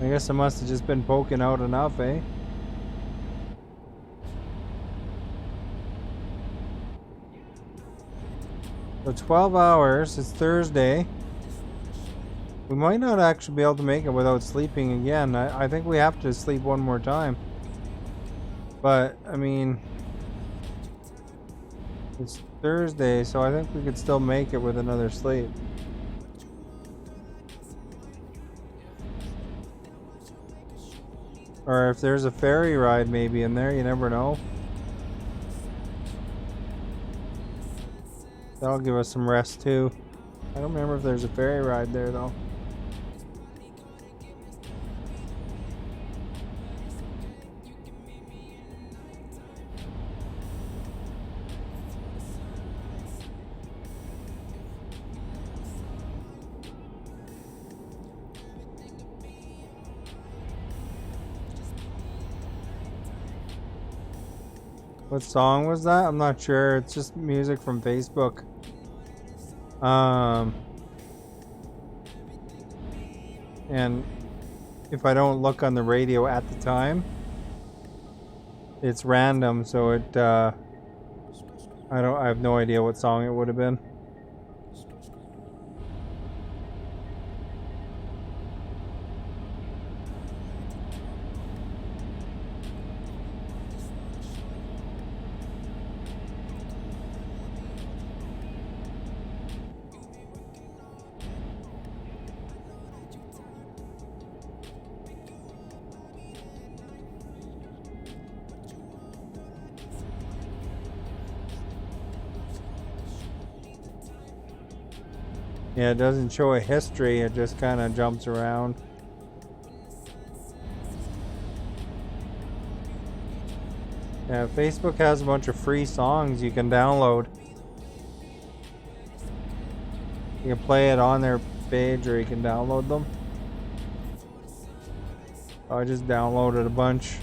I guess I must have just been poking out enough, eh? So 12 hours. It's Thursday. We might not actually be able to make it without sleeping again. I think we have to sleep one more time. But, I mean, it's Thursday, so I think we could still make it with another sleep. Or if there's a ferry ride maybe in there, you never know. That'll give us some rest too. I don't remember if there's a ferry ride there though. What song was that? I'm not sure. It's just music from Facebook. And if I don't look on the radio at the time, it's random, so it I have no idea what song it would have been. Yeah, it doesn't show a history, it just kind of jumps around. Yeah, Facebook has a bunch of free songs you can download. You can play it on their page or you can download them. I just downloaded a bunch.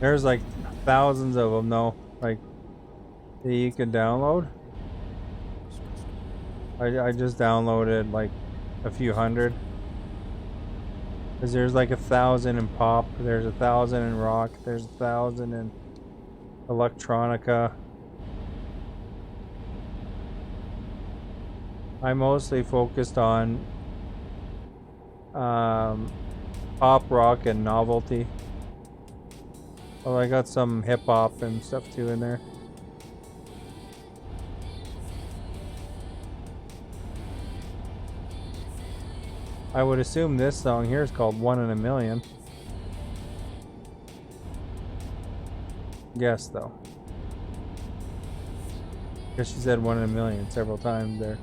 There's like thousands of them though, like that you can download. I just downloaded like a few hundred. Cause there's like 1,000 in pop, there's 1,000 in rock, there's 1,000 in electronica. I mostly focused on pop, rock, and novelty. Well, I got some hip hop and stuff too in there. I would assume this song here is called One in a Million. Guess though. Guess she said 1 in a million several times there.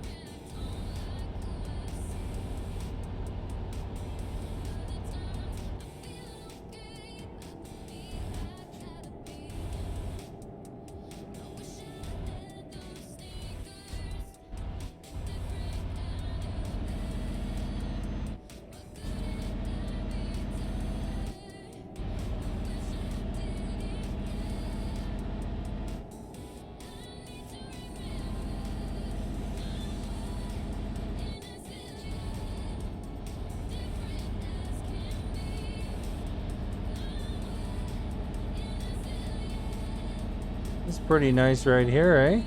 It's pretty nice right here, eh?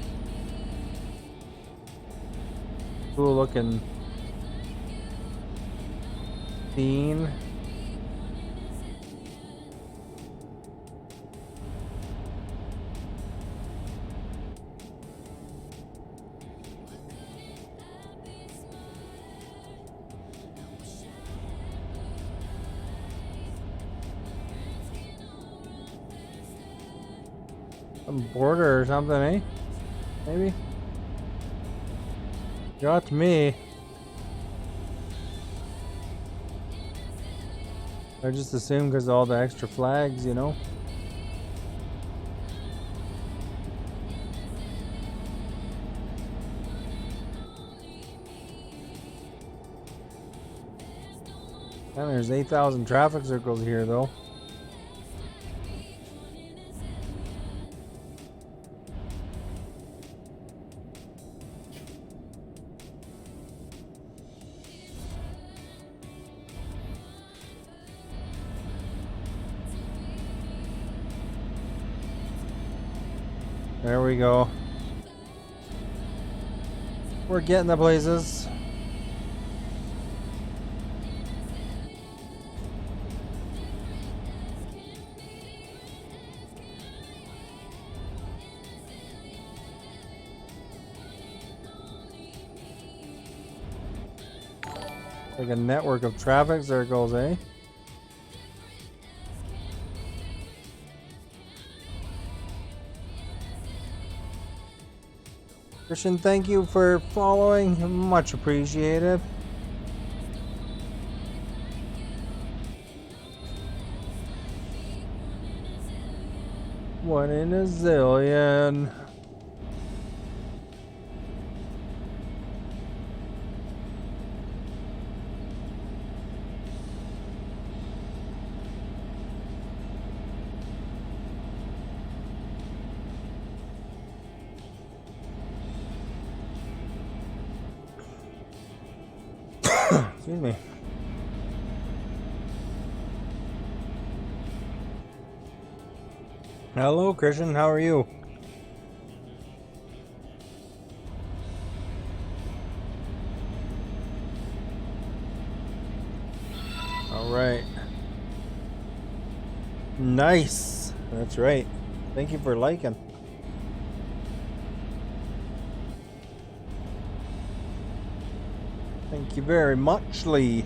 Cool looking scene. Some border or something, eh? Maybe? Got me. I just assumed because of all the extra flags, you know? And there's 8,000 traffic circles here, though. There we go. We're getting the places. Like a network of traffic circles, eh? Christian, thank you for following. Much appreciated. One in a zillion. Excuse me. Hello, Christian. How are you? All right. Nice. That's right. Thank you for liking. Thank you very much, Lee.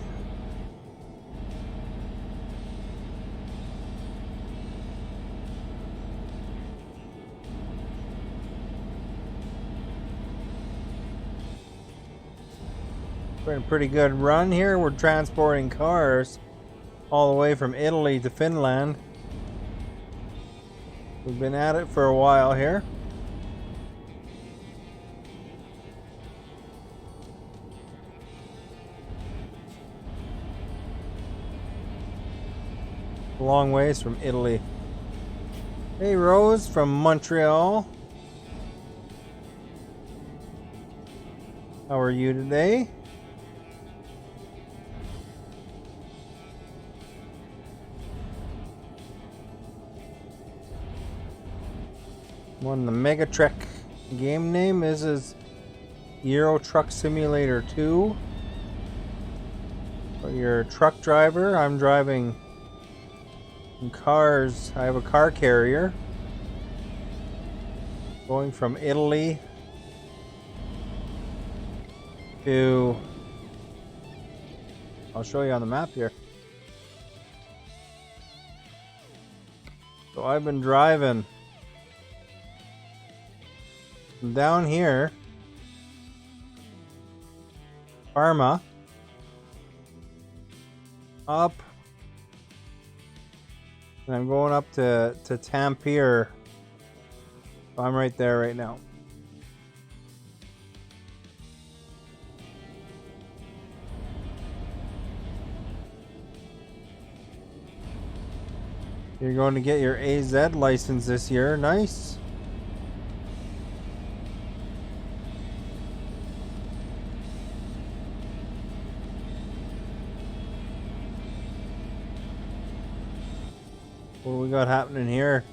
We're in a pretty good run here. We're transporting cars all the way from Italy to Finland. We've been at it for a while here. A long ways from Italy. Hey, Rose from Montreal. How are you today? One, the Mega Trek game name is Euro Truck Simulator 2. But you're a truck driver. I'm driving cars. I have a car carrier going from Italy to, I'll show you on the map here. So I've been driving from down here, Parma, up, and I'm going up to Tampere. I'm right there right now. You're going to get your AZ license this year. Nice. What do we got happening here?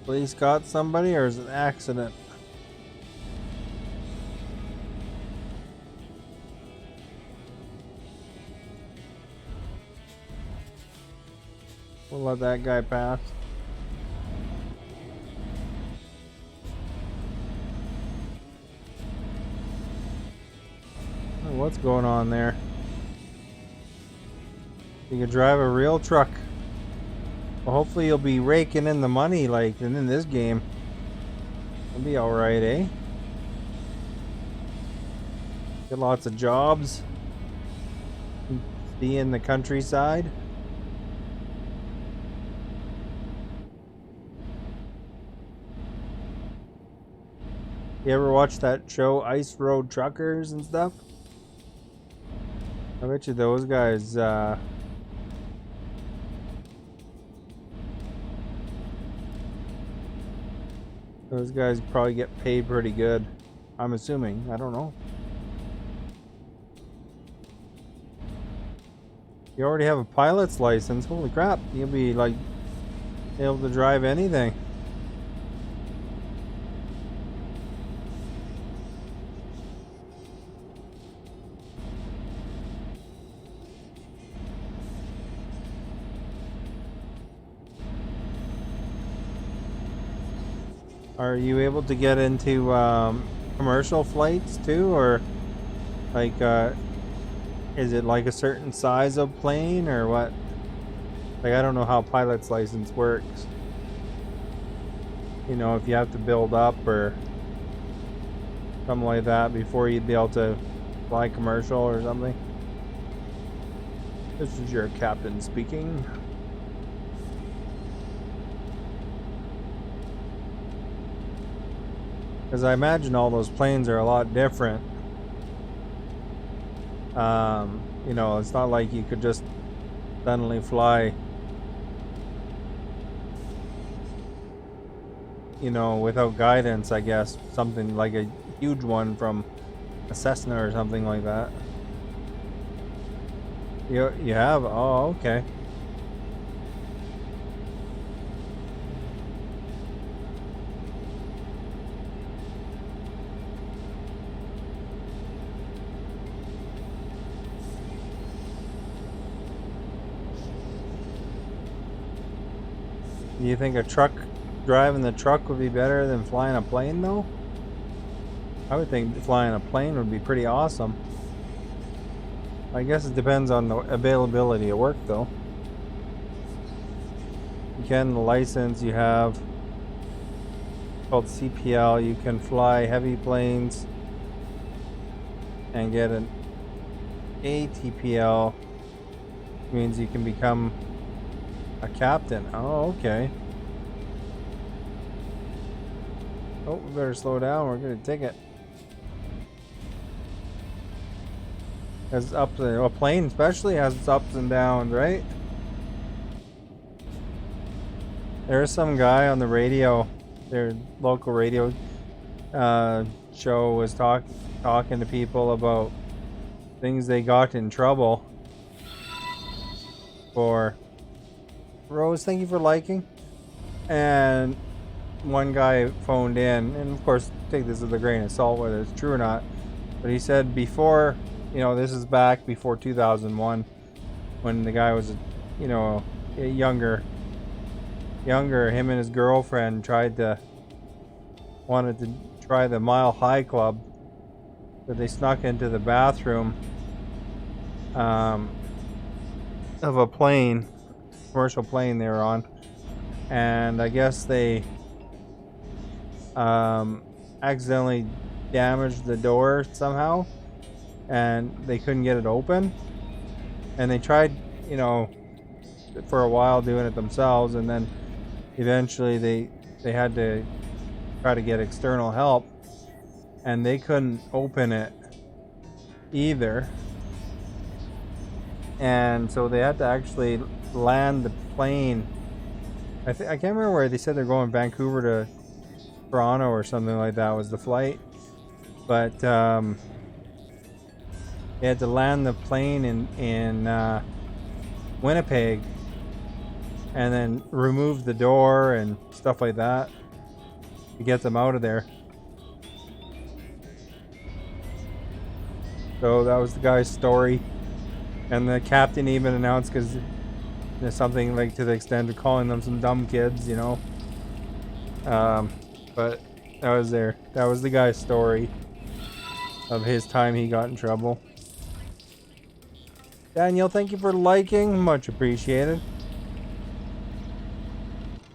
Police got somebody, or is it an accident? We'll let that guy pass. Oh, what's going on there? You can drive a real truck. Well, hopefully you'll be raking in the money like in this game. It'll be alright, eh? Get lots of jobs. Be in the countryside. You ever watch that show, Ice Road Truckers and stuff? I bet you those guys, probably get paid pretty good. I'm assuming. I don't know. You already have a pilot's license. Holy crap. You'll be like able to drive anything. Are you able to get into commercial flights too, or like is it like a certain size of plane or what? Like, I don't know how pilot's license works. You know, if you have to build up or something like that before you'd be able to fly commercial or something. This is your captain speaking. Because I imagine all those planes are a lot different. You know, it's not like you could just suddenly fly, you know, without guidance, I guess. Something like a huge one from a Cessna or something like that. You have? Oh, okay. Do you think driving the truck would be better than flying a plane though? I would think flying a plane would be pretty awesome. I guess it depends on the availability of work, though. Again, the license you have called CPL. You can fly heavy planes and get an ATPL. Means you can become a captain. Oh, okay. Oh, we better slow down. We're gonna take it. Has ups, a plane especially has its ups and downs, right? There's some guy on the radio, their local radio show was talking to people about things they got in trouble for. Rose, thank you for liking. And one guy phoned in, and of course, take this with a grain of salt whether it's true or not. But he said before, this is back before 2001, when the guy was, younger. Him and his girlfriend wanted to try the Mile High Club, but they snuck into the bathroom of a plane, commercial plane they were on, and I guess they accidentally damaged the door somehow, and they couldn't get it open, and they tried, for a while doing it themselves, and then eventually they had to try to get external help, and they couldn't open it either, and so they had to actually land the plane. I can't remember where they said they're going, Vancouver to Toronto or something like that was the flight, but they had to land the plane in Winnipeg, and then remove the door and stuff like that to get them out of there. So that was the guy's story, and the captain even announced, because there's something like to the extent of calling them some dumb kids, but that was the guy's story of his time he got in trouble. Daniel, thank you for liking, much appreciated.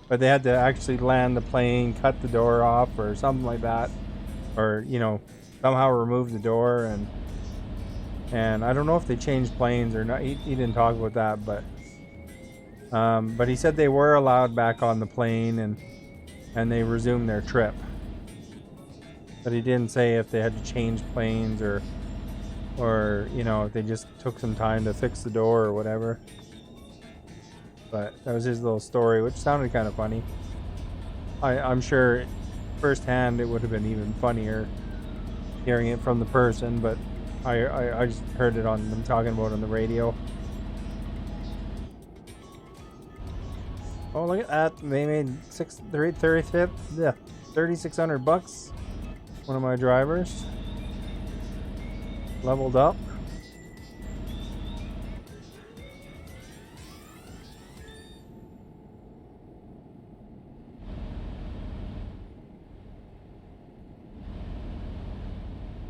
But they had to actually land the plane, cut the door off or something like that, or somehow remove the door, and I don't know if they changed planes or not. He didn't talk about that, but he said they were allowed back on the plane, and they resumed their trip. But he didn't say if they had to change planes or if they just took some time to fix the door or whatever. But that was his little story, which sounded kind of funny. I'm sure firsthand it would have been even funnier hearing it from the person, but I just heard it on them talking about it on the radio. Oh, look at that. They made $3,600. One of my drivers leveled up.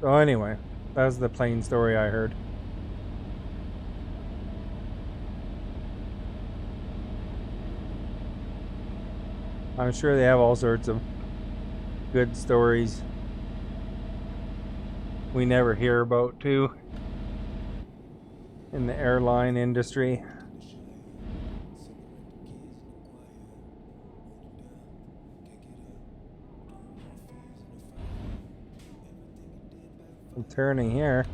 So anyway, that's the plane story I heard. I'm sure they have all sorts of good stories we never hear about too in the airline industry. I'm turning here.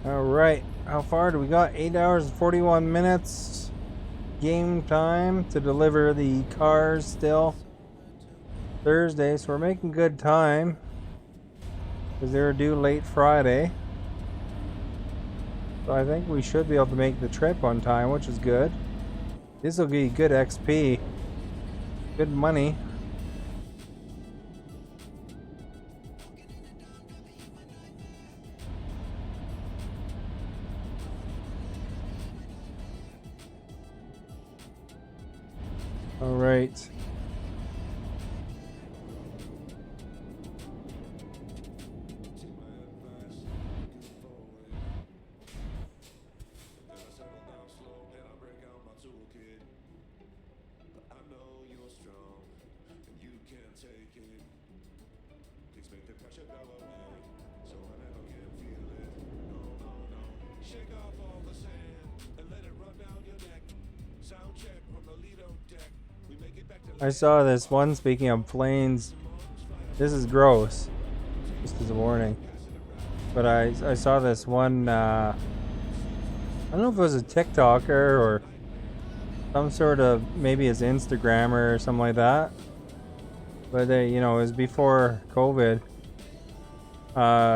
All right, how far do we got? 8 hours and 41 minutes. Game time to deliver the cars still. Thursday, so we're making good time because they're due late Friday. So I think we should be able to make the trip on time, which is good. This will be good XP. Good money. All right. I saw this one, speaking of planes. This is gross, just as a warning. But I saw this one, I don't know if it was a TikToker or some sort of, maybe his Instagrammer or something like that. But they, it was before COVID.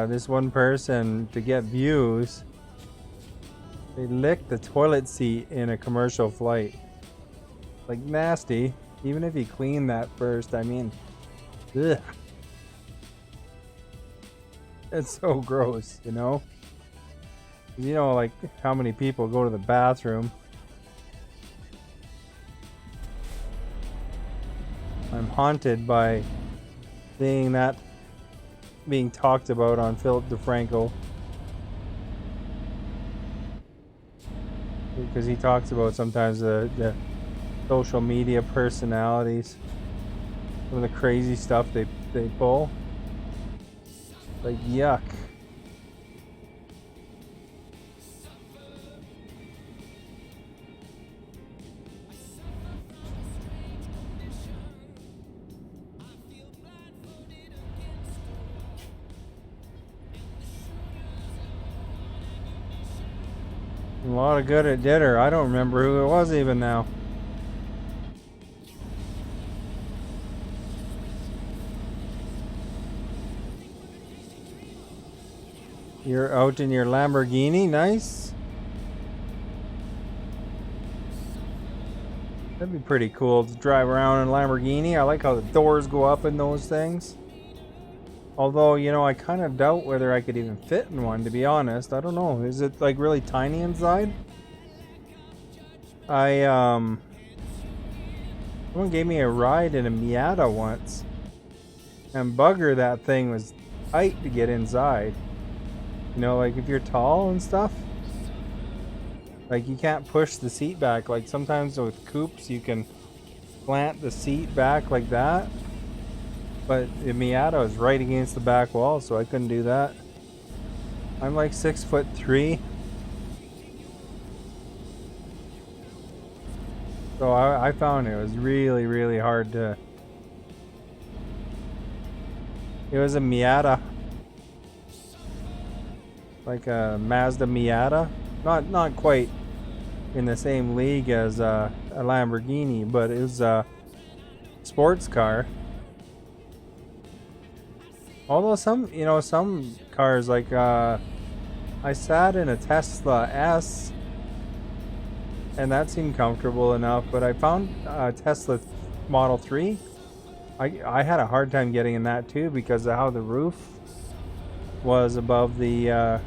This one person, to get views, they licked the toilet seat in a commercial flight. Like, nasty. Even if you clean that first, I mean, ugh. It's so gross, like how many people go to the bathroom. I'm haunted by seeing that being talked about on Philip DeFranco, because he talks about sometimes the social media personalities, some of the crazy stuff they pull. Like, yuck. A lot of good it did her. I don't remember who it was even now. You're out in your Lamborghini, nice. That'd be pretty cool to drive around in a Lamborghini. I like how the doors go up in those things. Although, I kind of doubt whether I could even fit in one, to be honest. I don't know. Is it like really tiny inside? Someone gave me a ride in a Miata once. And bugger, that thing was tight to get inside. Like if you're tall and stuff, like you can't push the seat back. Like sometimes with coupes you can plant the seat back like that, but the Miata was right against the back wall, so I couldn't do that. I'm like 6'3", so I found it was really, really hard to. It was a Miata. Like a Mazda Miata, not quite in the same league as a Lamborghini, but it was a sports car. Although some cars, like I sat in a Tesla S, and that seemed comfortable enough. But I found a Tesla Model 3. I had a hard time getting in that too because of how the roof was above the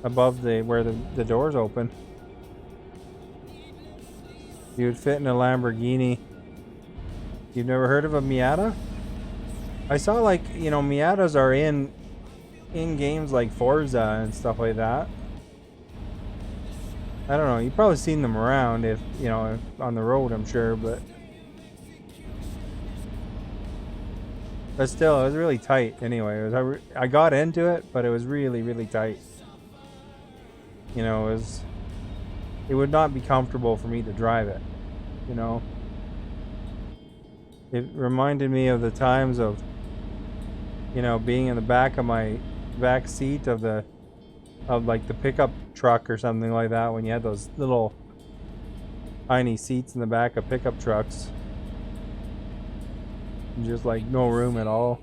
where the doors open. You would fit in a Lamborghini. You've never heard of a Miata? I saw Miatas are in games like Forza and stuff like that. I don't know, you've probably seen them around if on the road, I'm sure, but still, it was really tight anyway. I got into it, but it was really, really tight. It would not be comfortable for me to drive it. It reminded me of the times of, being in the back of my back seat of the pickup truck or something like that, when you had those little tiny seats in the back of pickup trucks. Just like no room at all.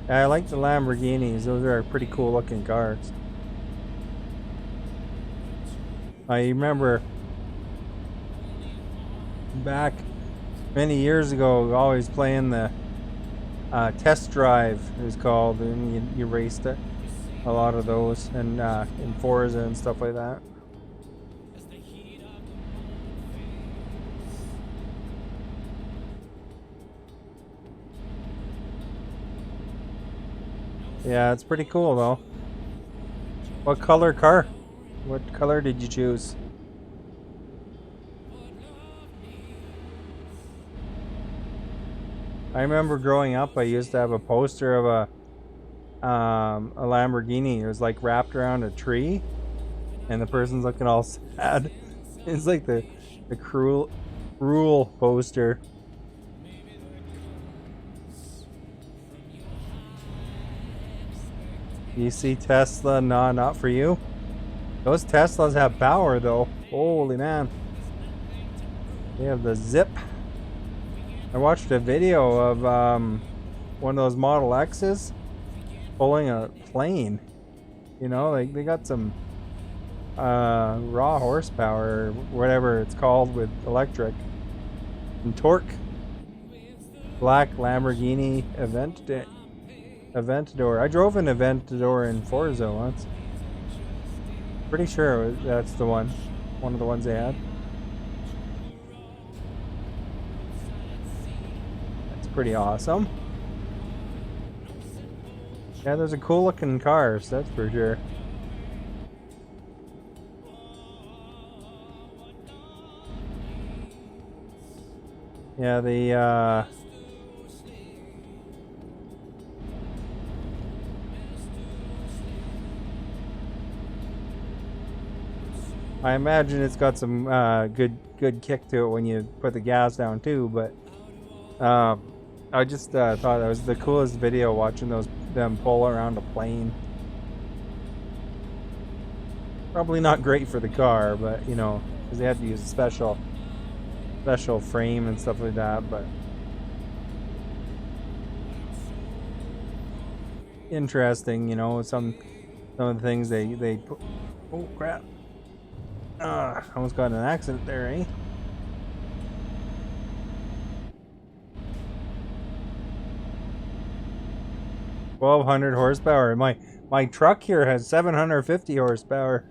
I like the Lamborghinis. Those are pretty cool looking cars. I remember back many years ago always playing the Test Drive is called, and you raced it. A lot of those, and in Forza and stuff like that. Yeah, it's pretty cool though. What color car? What color did you choose? I remember growing up, I used to have a poster of a Lamborghini. It was like wrapped around a tree, and the person's looking all sad. It's like the cruel poster. You see Tesla? Nah, not for you. Those Teslas have power though. Holy man. They have the zip. I watched a video of one of those Model X's pulling a plane. You know, like they got some raw horsepower, or whatever it's called, with electric and torque. Black Lamborghini Aventador. I drove an Aventador in Forza once. Pretty sure that's the one of the ones they had. That's pretty awesome. Yeah, those are cool looking cars, that's for sure. Yeah, the I imagine it's got some good kick to it when you put the gas down too, but I just thought that was the coolest video, watching them pull around a plane. Probably not great for the car, but you know, because they had to use a special frame and stuff like that, but interesting, you know, some of the things they put. Oh crap. Almost got in an accident there, eh? $1,200 horsepower. My truck here has 750 horsepower.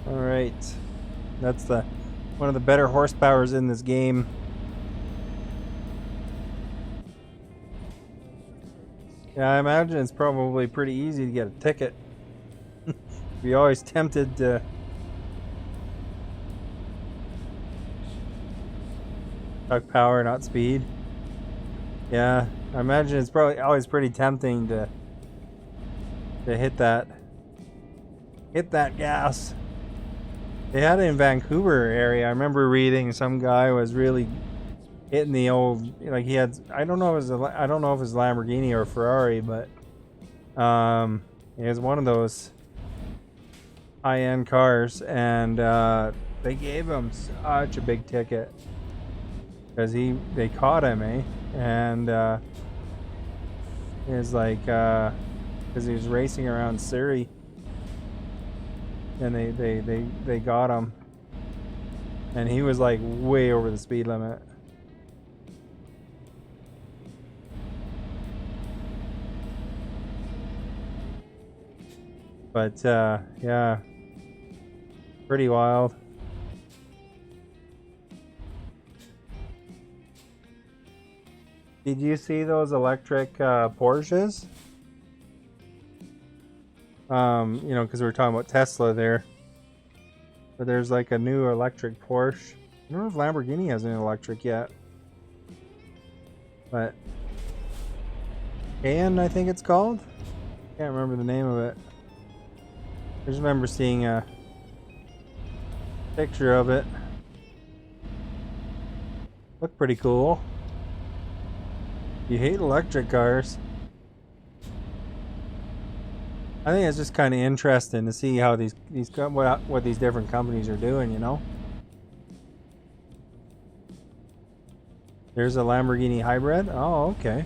All right, that's one of the better horsepowers in this game. Yeah, I imagine it's probably pretty easy to get a ticket. Be always tempted to talk power, not speed. Yeah, I imagine it's probably always pretty tempting to hit that gas. They had it in Vancouver area. I remember reading some guy was really hitting the old, like he had, I don't know if it was Lamborghini or Ferrari, but it was one of those high-end cars, and they gave him such a big ticket because they caught him, and it was like because he was racing around Surrey, and they got him, and he was like way over the speed limit. But yeah, pretty wild. Did you see those electric Porsches? You know, because we were talking about Tesla there. But there's like a new electric Porsche. I don't know if Lamborghini has an electric yet. But Cayenne, I think it's called. Can't remember the name of it. I just remember seeing a picture of it. Looked pretty cool. You hate electric cars. I think it's just kind of interesting to see how what these different companies are doing, you know. There's a Lamborghini hybrid. Oh, okay.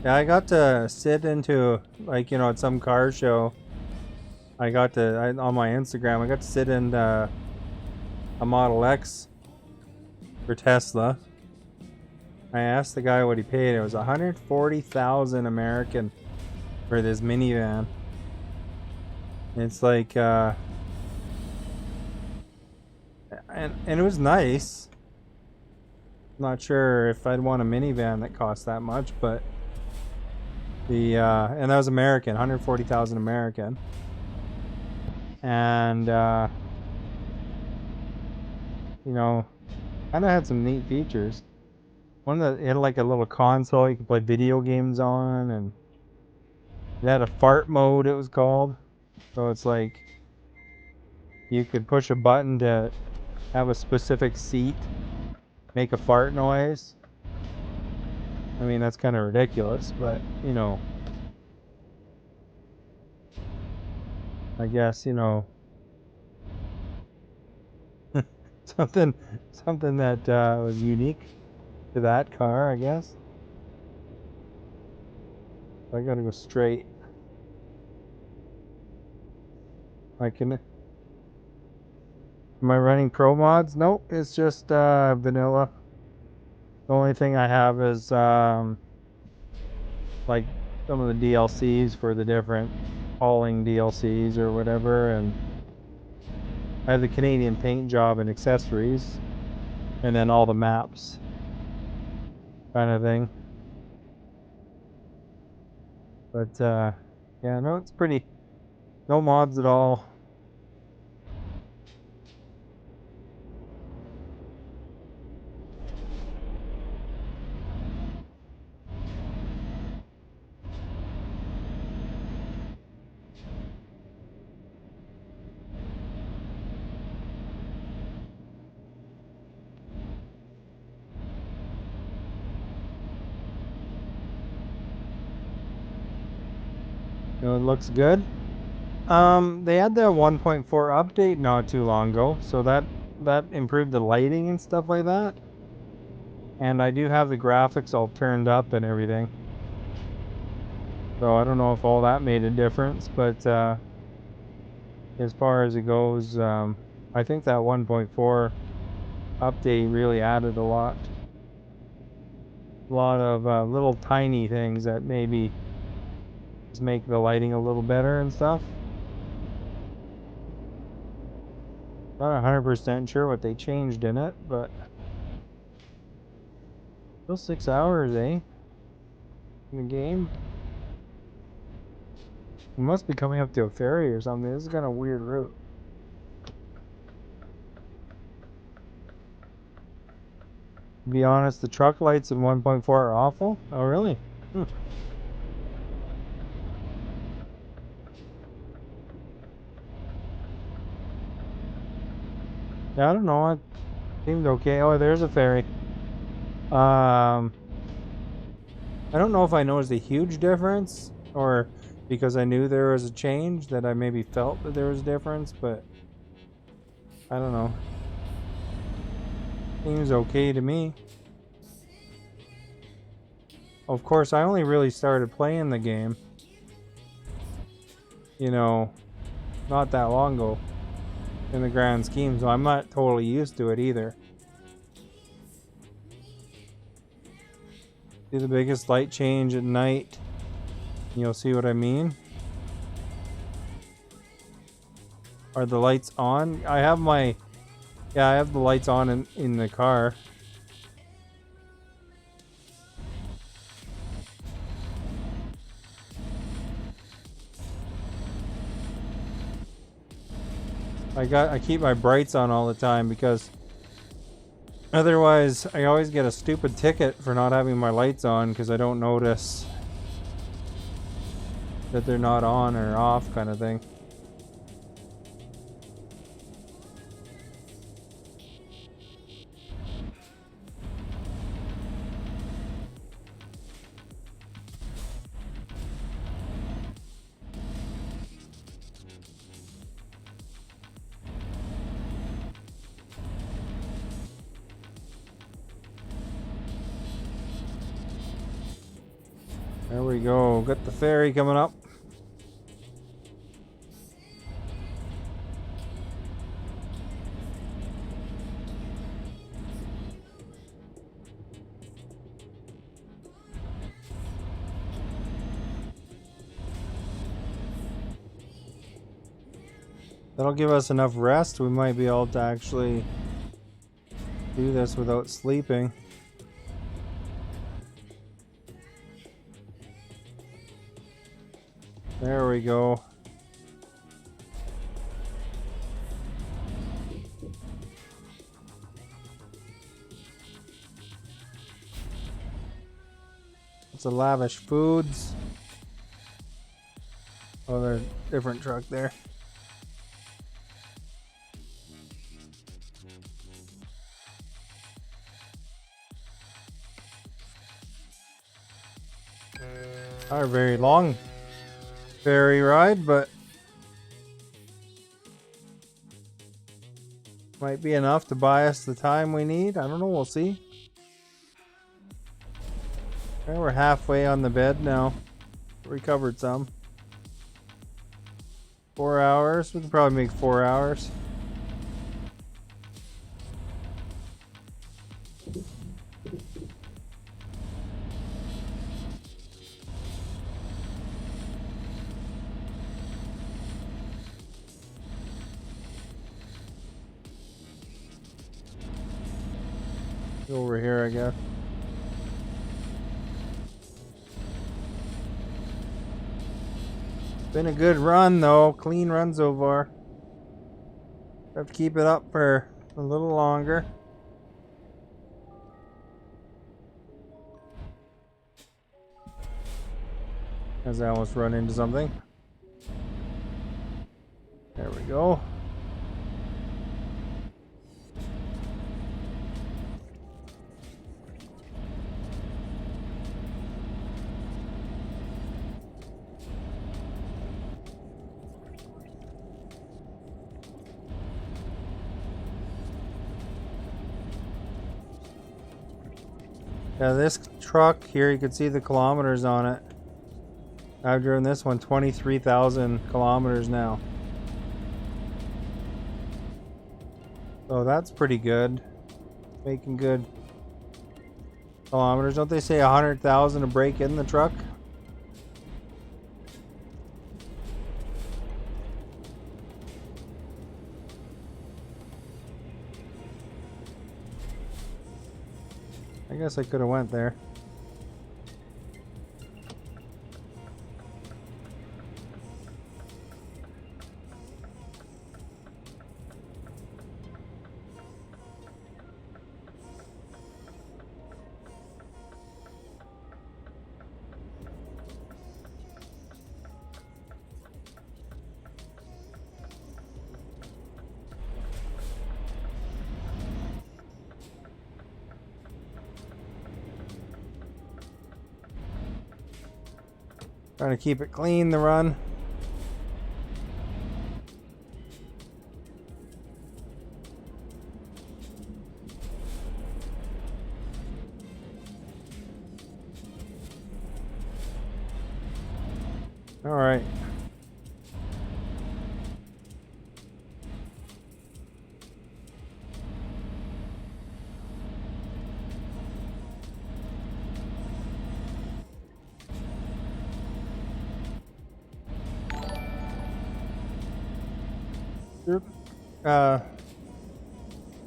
Yeah, I got to sit into, like, at some car show. On my Instagram, I got to sit in a Model X for Tesla. I asked the guy what he paid. It was 140,000 American for this minivan. It's like, and it was nice. Not sure if I'd want a minivan that cost that much, but and that was American, 140,000 American. And kind of had some neat features. One that it had like a little console you could play video games on, and it had a fart mode, it was called. So it's like you could push a button to have a specific seat make a fart noise. I mean, that's kind of ridiculous, but I guess something that was unique to that car, I guess. I gotta go straight. Am I running pro mods? Nope, it's just vanilla. The only thing I have is like some of the DLCs for the different hauling DLCs or whatever, and I have the Canadian paint job and accessories, and then all the maps kind of thing. But yeah, no, it's pretty. No mods at all. It looks good. They had the 1.4 update not too long ago, so that improved the lighting and stuff like that. And I do have the graphics all turned up and everything. So I don't know if all that made a difference, but as far as it goes, I think that 1.4 update really added a lot. A lot of little tiny things that maybe just make the lighting a little better and stuff. Not 100% sure what they changed in it, but still 6 hours, eh? In the game. We must be coming up to a ferry or something. This is kind of a weird route. To be honest, the truck lights in 1.4 are awful. Oh, really? Yeah, I don't know. It seemed okay. Oh, there's a ferry. I don't know if I noticed a huge difference, or because I knew there was a change that I maybe felt that there was a difference, but I don't know. Seems okay to me. Of course, I only really started playing the game, not that long ago in the grand scheme, so I'm not totally used to it either. See the biggest light change at night? You'll see what I mean. Are the lights on? I have the lights on in the car. I keep my brights on all the time because otherwise I always get a stupid ticket for not having my lights on because I don't notice that they're not on or off kind of thing. There we go. Got the ferry coming up. That'll give us enough rest. We might be able to actually do this without sleeping. There we go. It's a lavish foods. Oh, there's a different truck there. Not a very long ferry ride, but might be enough to buy us the time we need. I don't know, we'll see. Okay, we're halfway on the bed now. Recovered some. 4 hours. We can probably make 4 hours. Over here, I guess. Been a good run though, clean run so far. Have to keep it up for a little longer. As I almost run into something. There we go. Yeah, this truck here, you can see the kilometers on it. I've driven this one 23,000 kilometers now. So that's pretty good. Making good kilometers. Don't they say 100,000 to break in the truck? I guess I could have went there. Trying to keep it clean, the run. All right.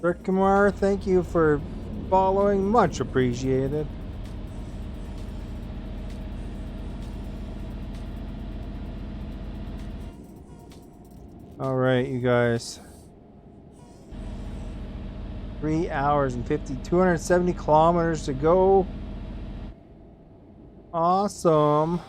Rick Kumar, thank you for following. Much appreciated. All right, you guys. 3 hours and 270 kilometers to go. Awesome.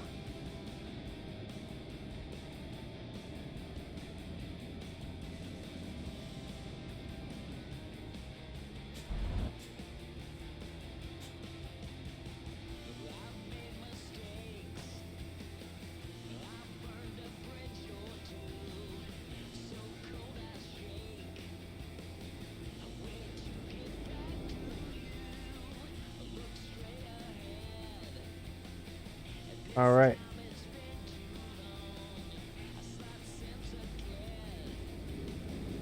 All right.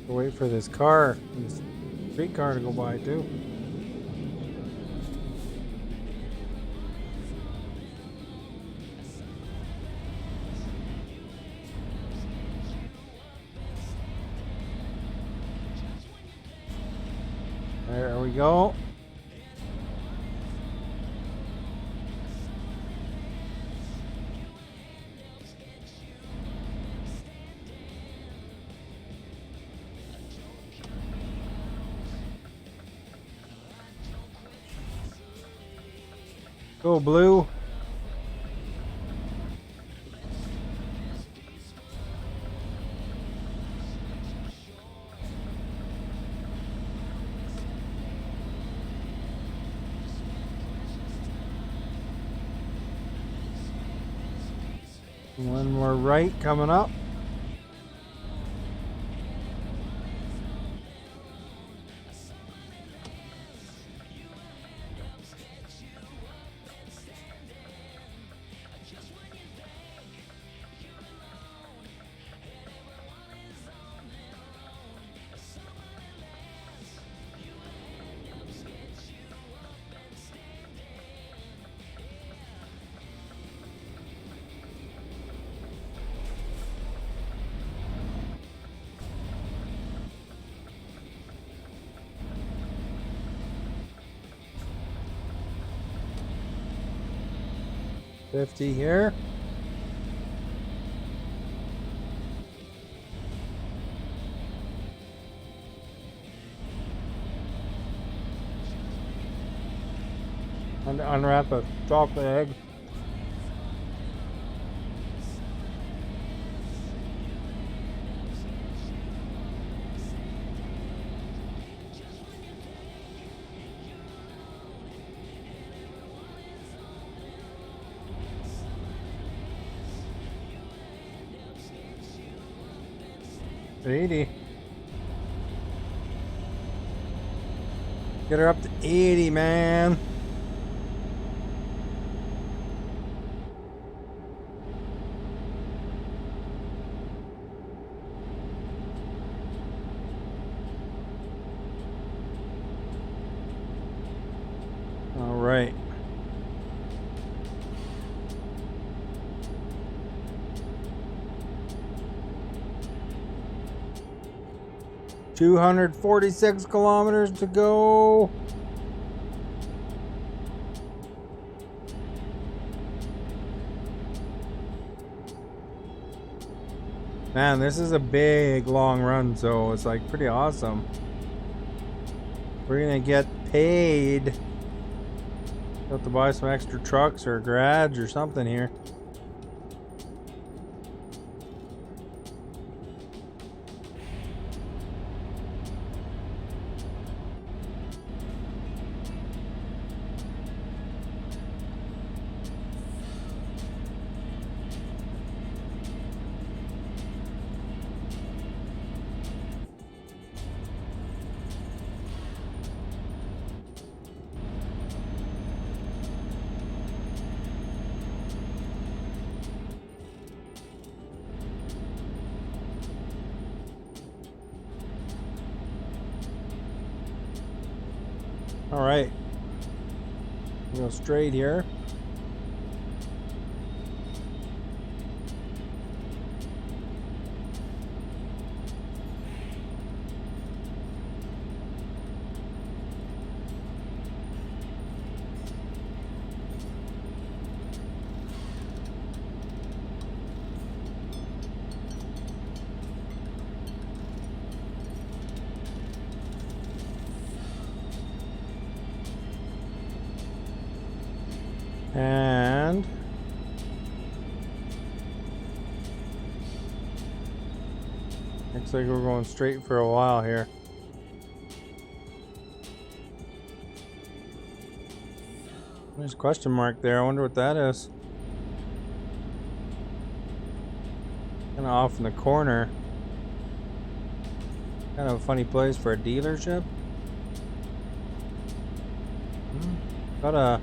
We'll wait for this car, this street car to go by too. There we go. Go blue. One more right coming up. $50 here. And unwrap a chocolate egg. $80. Get her up to 80, man. All right. $246 kilometers to go. Man, this is a big long run, so it's like pretty awesome. We're gonna get paid. Have to buy some extra trucks or a garage or something here. All right, go straight here. And looks like we're going straight for a while here. There's a question mark there. I wonder what that is. Kind of off in the corner. Kind of a funny place for a dealership. Got a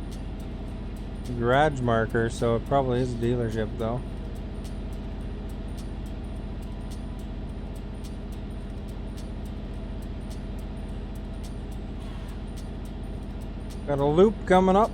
garage marker, so it probably is a dealership though. Got a loop coming up.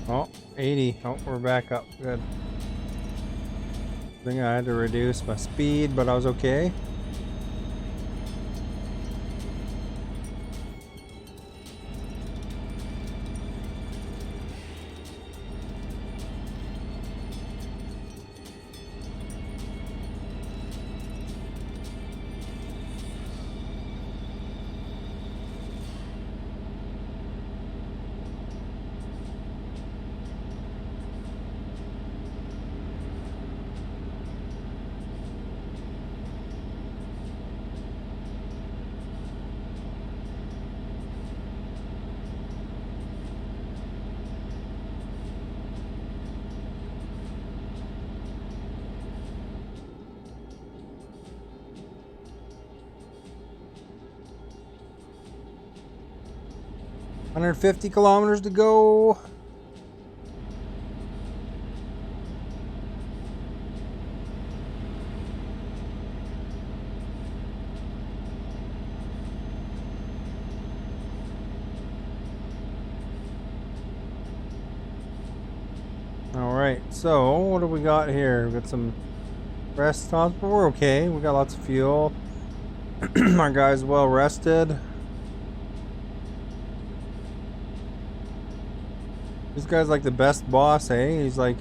Oh, 80. Oh, we're back up. Good. I think I had to reduce my speed, but I was okay. $150 kilometers to go. Alright, so what do we got here? We got some rest stops, but we're okay. We got lots of fuel. Our guy's well rested. This guy's like the best boss, eh? He's like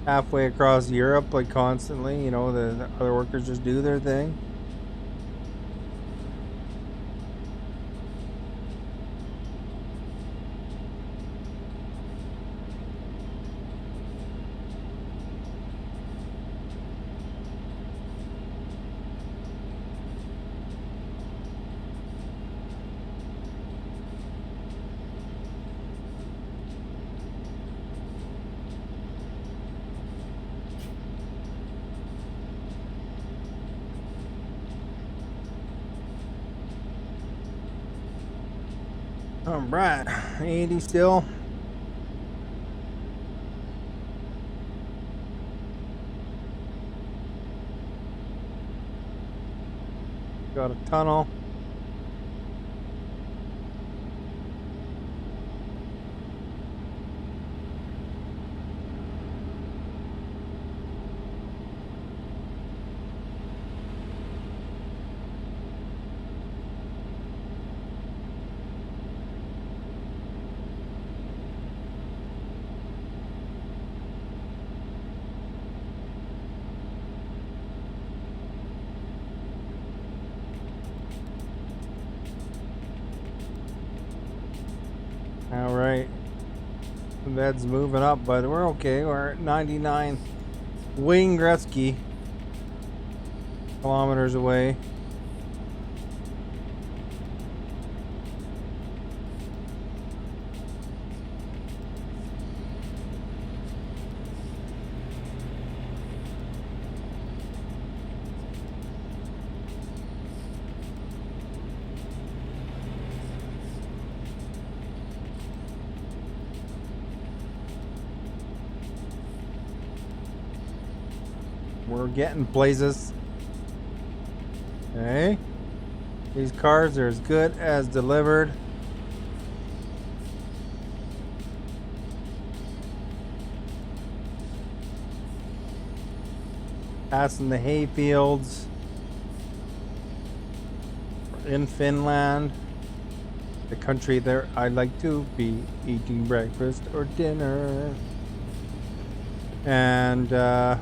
halfway across Europe, like constantly. You know, the other workers just do their thing. Alright, 80 still. Got a tunnel. Alright. The bed's moving up, but we're okay. We're at 99 Wayne Gretzky kilometers away. We're getting places. Okay. These cars are as good as delivered. Passing the hay fields in Finland. the country there I'd like to be eating breakfast or dinner. And we're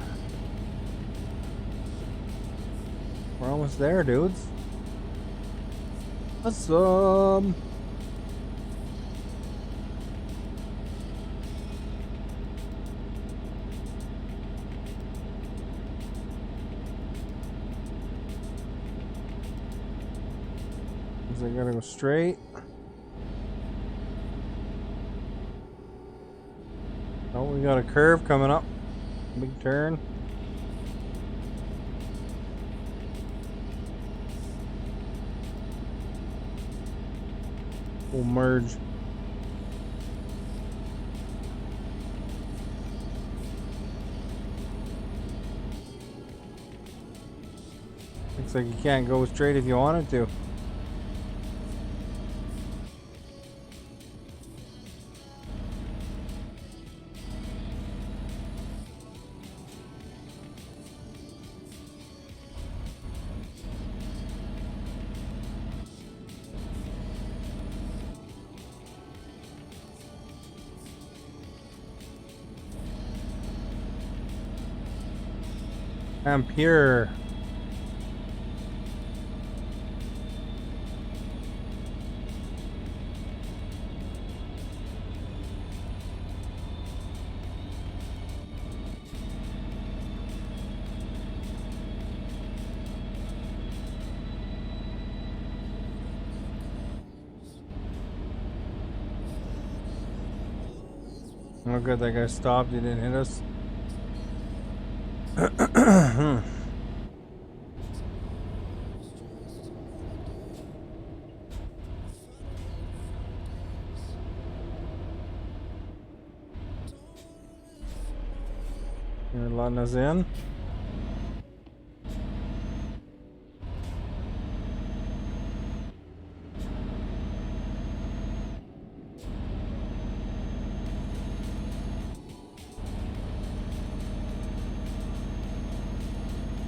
almost there, dudes. Awesome. I gotta go straight. Oh, we got a curve coming up. Big turn. We'll merge. Looks like you can't go straight if you wanted to. Ampere. Oh good, that guy stopped, he didn't hit us. You're letting us in.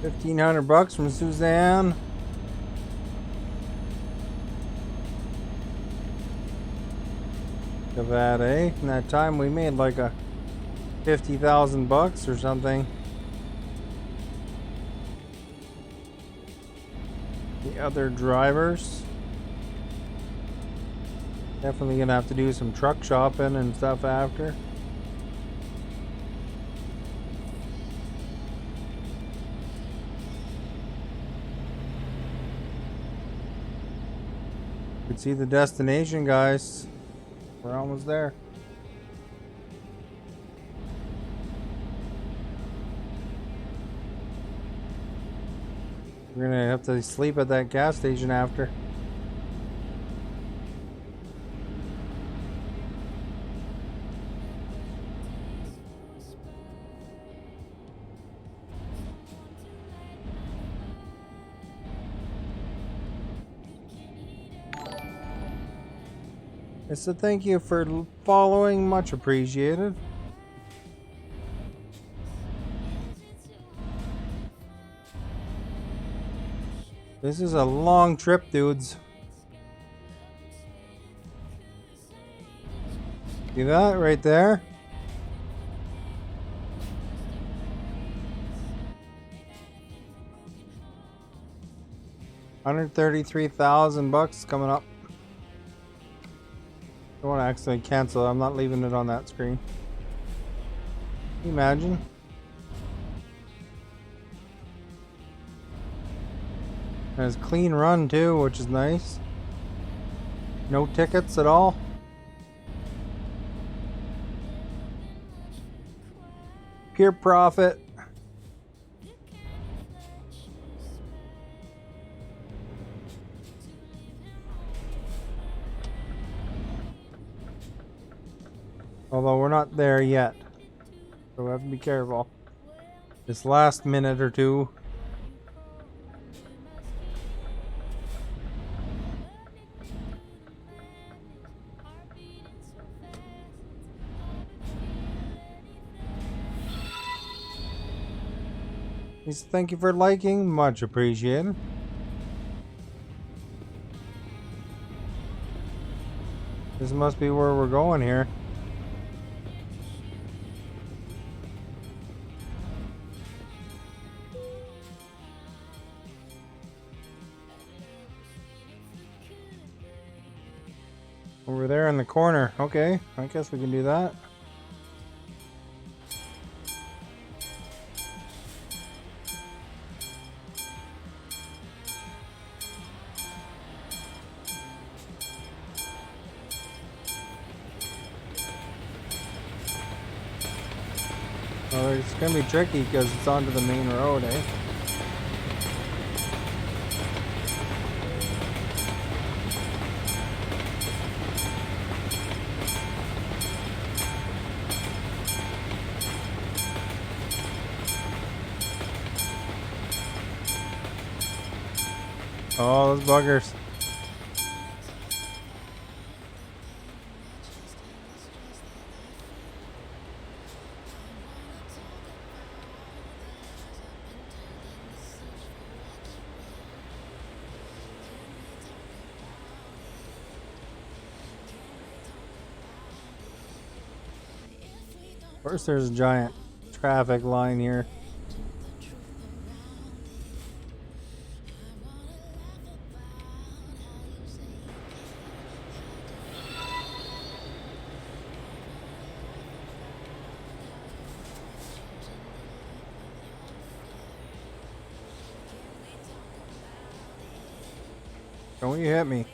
$1,500 from Suzanne. Look at that, eh? In that time we made like a $50,000 or something. The other drivers definitely gonna have to do some truck shopping and stuff after. You can see the destination, guys. We're almost there. We're gonna have to sleep at that gas station after. So thank you for following, much appreciated. This is a long trip, dudes. See that right there? $133,000 coming up. I want to accidentally cancel it. I'm not leaving it on that screen. Can you imagine? And it's a clean run too, which is nice. No tickets at all. Pure profit. Although we're not there yet. So we have to be careful. This last minute or two. Thank you for liking, much appreciated. This must be where we're going here. Over there in the corner. Okay, I guess we can do that. Well, it's gonna be tricky because it's onto the main road, eh? Oh, those buggers. Of course, there's a giant traffic line here. Don't you hit me.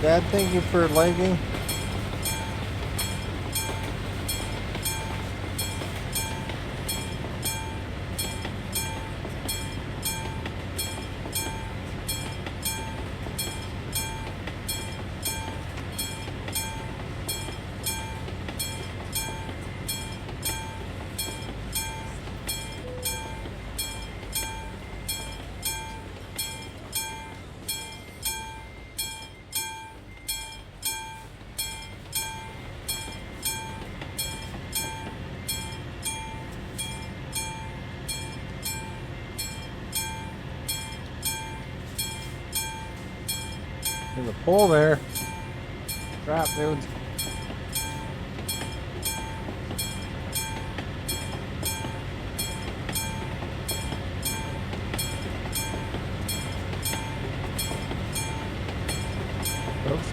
Dad, thank you for liking. There's a pole there. Crap, dudes. Oops.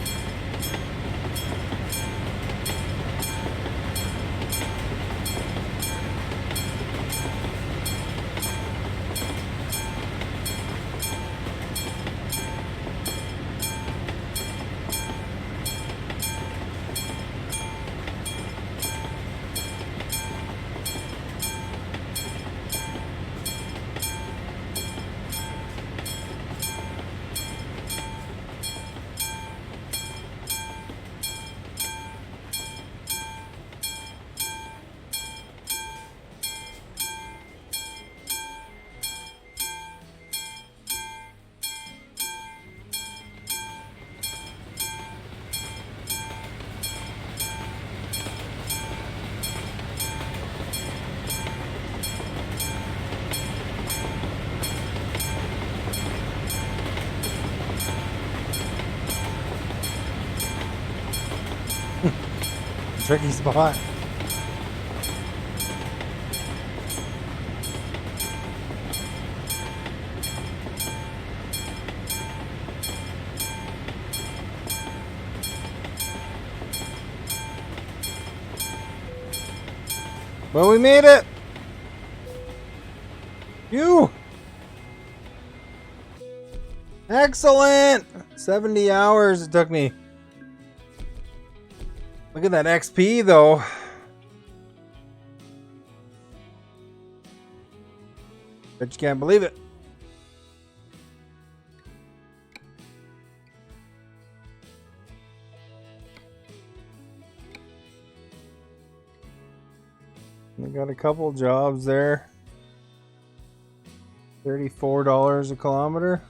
Tricky spot. Well, we made it. Excellent! 70 hours it took me. Look at that XP though. Bet you can't believe it. We got a couple jobs there. $34 a kilometer.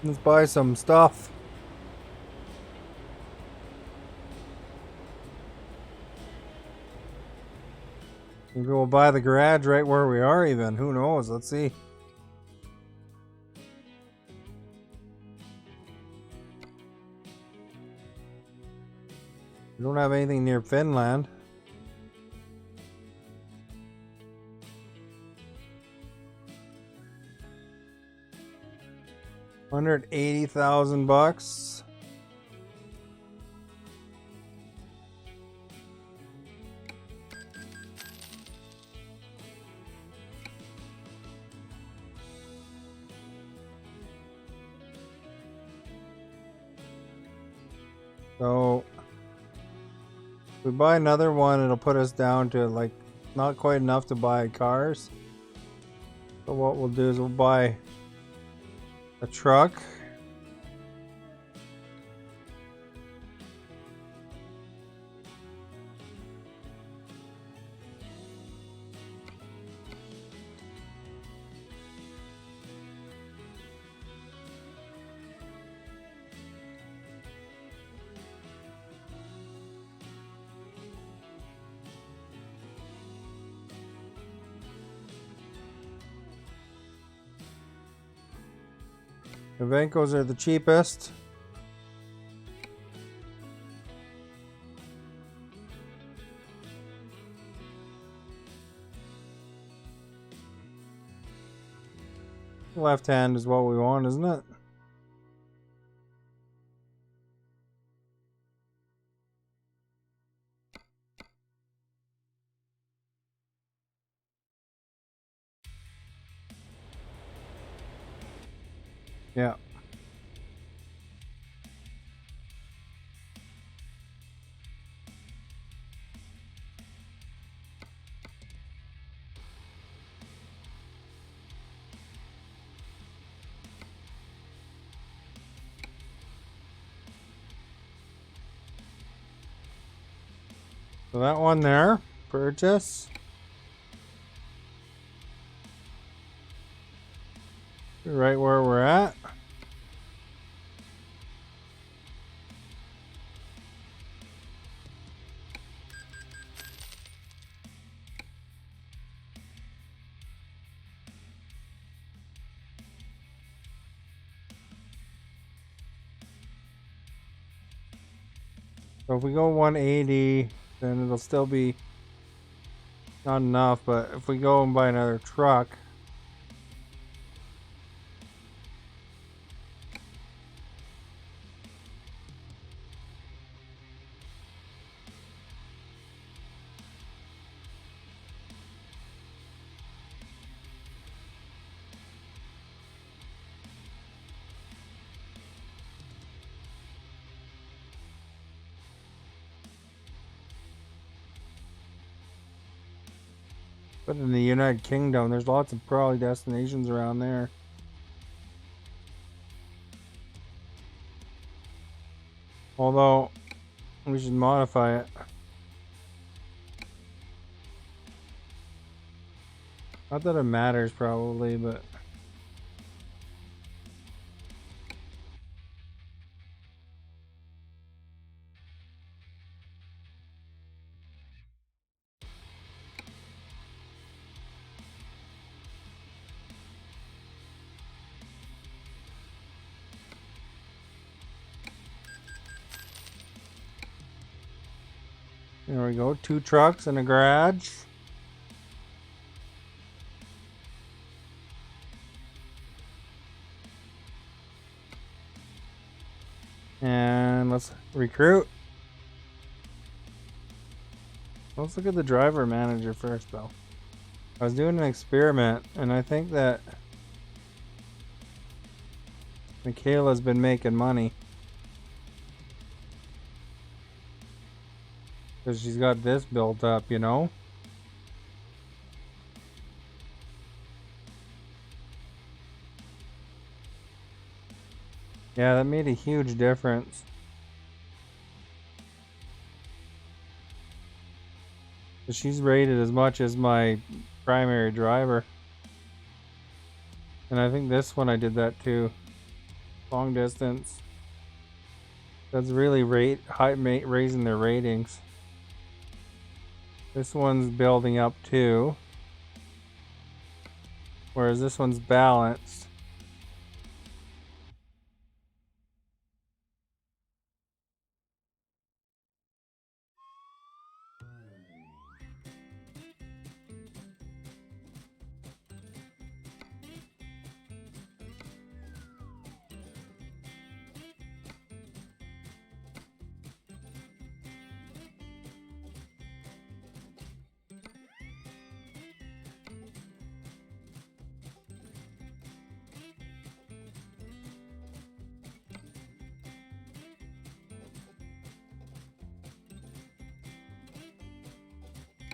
Let's buy some stuff. Maybe we'll buy the garage right where we are even. Who knows? Let's see. We don't have anything near Finland. $180,000. So if we buy another one, it'll put us down to like not quite enough to buy cars. So what we'll do is we'll buy a truck. The Vancos are the cheapest. Left hand is what we want, isn't it? Yeah. So that one there, purchase. Right where we're at. So if we go 180, then it'll still be not enough, but if we go and buy another truck, but in the United Kingdom, there's lots of probably destinations around there. Although, we should modify it. Not that it matters probably, but... There we go, 2 trucks and a garage. And let's recruit. Let's look at the driver manager first, though. I was doing an experiment, and I think that Michaela's been making money. Because she's got this built up, you know? Yeah, that made a huge difference. She's rated as much as my primary driver. And I think this one I did that too. Long distance. That's really raising their ratings. This one's building up too. Whereas this one's balanced.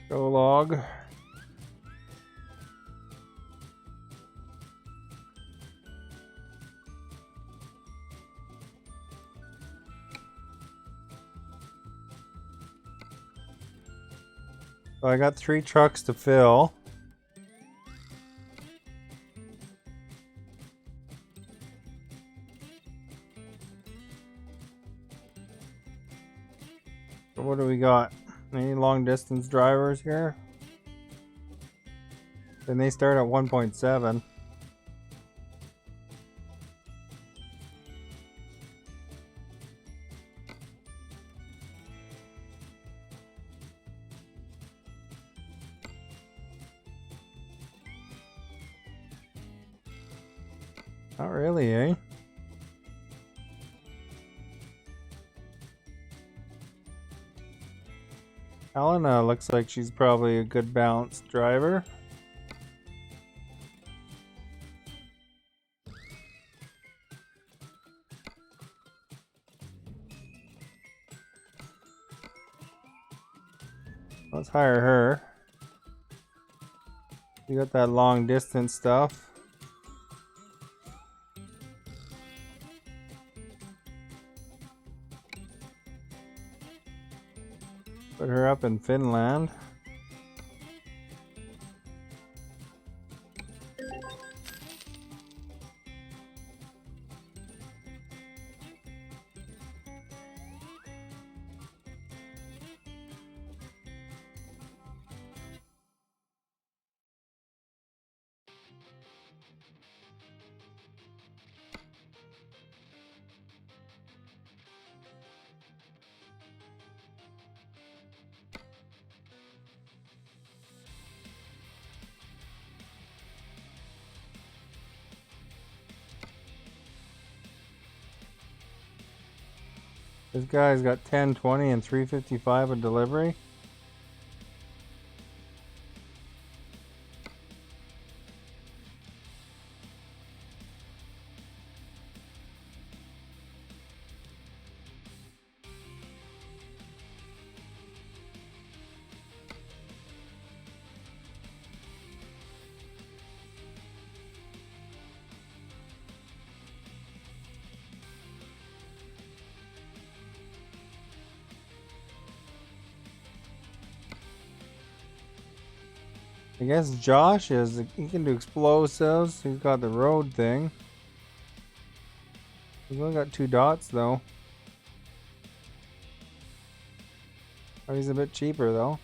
Go log. So I got 3 trucks to fill. So what do we got? Any long distance drivers here? Then they start at 1.7. Not really, eh? Helena looks like she's probably a good balanced driver. Let's hire her. You got that long distance stuff. Put her up in Finland. This guy's got 10, 20, and 355 a delivery. I guess Josh he can do explosives. He's got the road thing. He's only got 2 dots though. Oh, he's a bit cheaper though.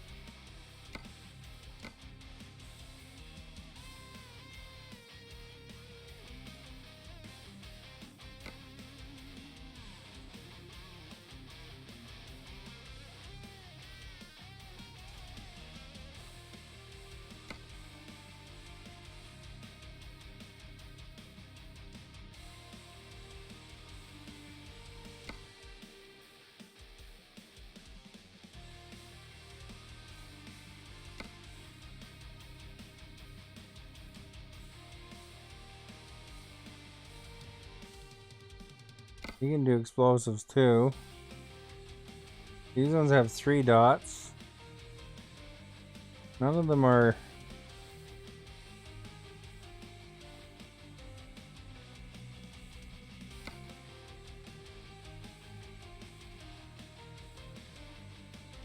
You can do explosives too. These ones have 3 dots. None of them are...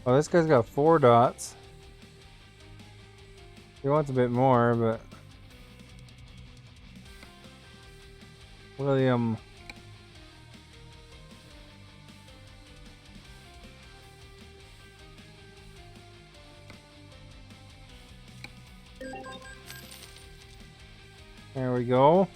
Oh, this guy's got 4 dots. He wants a bit more, but... William... There we go.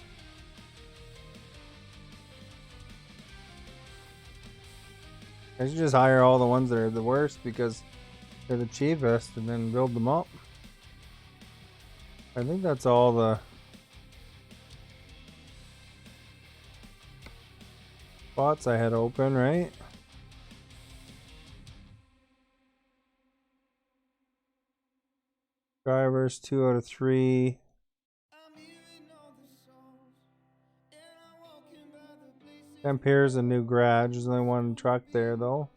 I should just hire all the ones that are the worst because they're the cheapest and then build them up. I think that's all the spots I had open, right? Drivers, 2 out of 3. Ampere's a new garage. There's only one truck there though.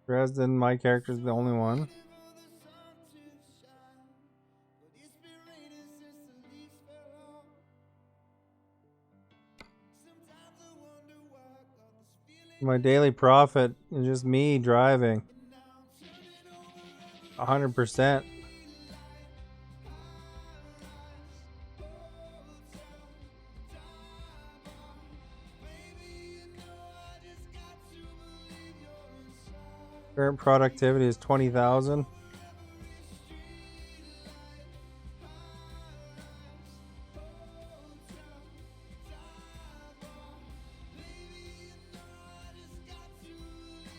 Dresden, my character's the only one. My daily profit is just me driving. 100%. Current productivity is 20,000.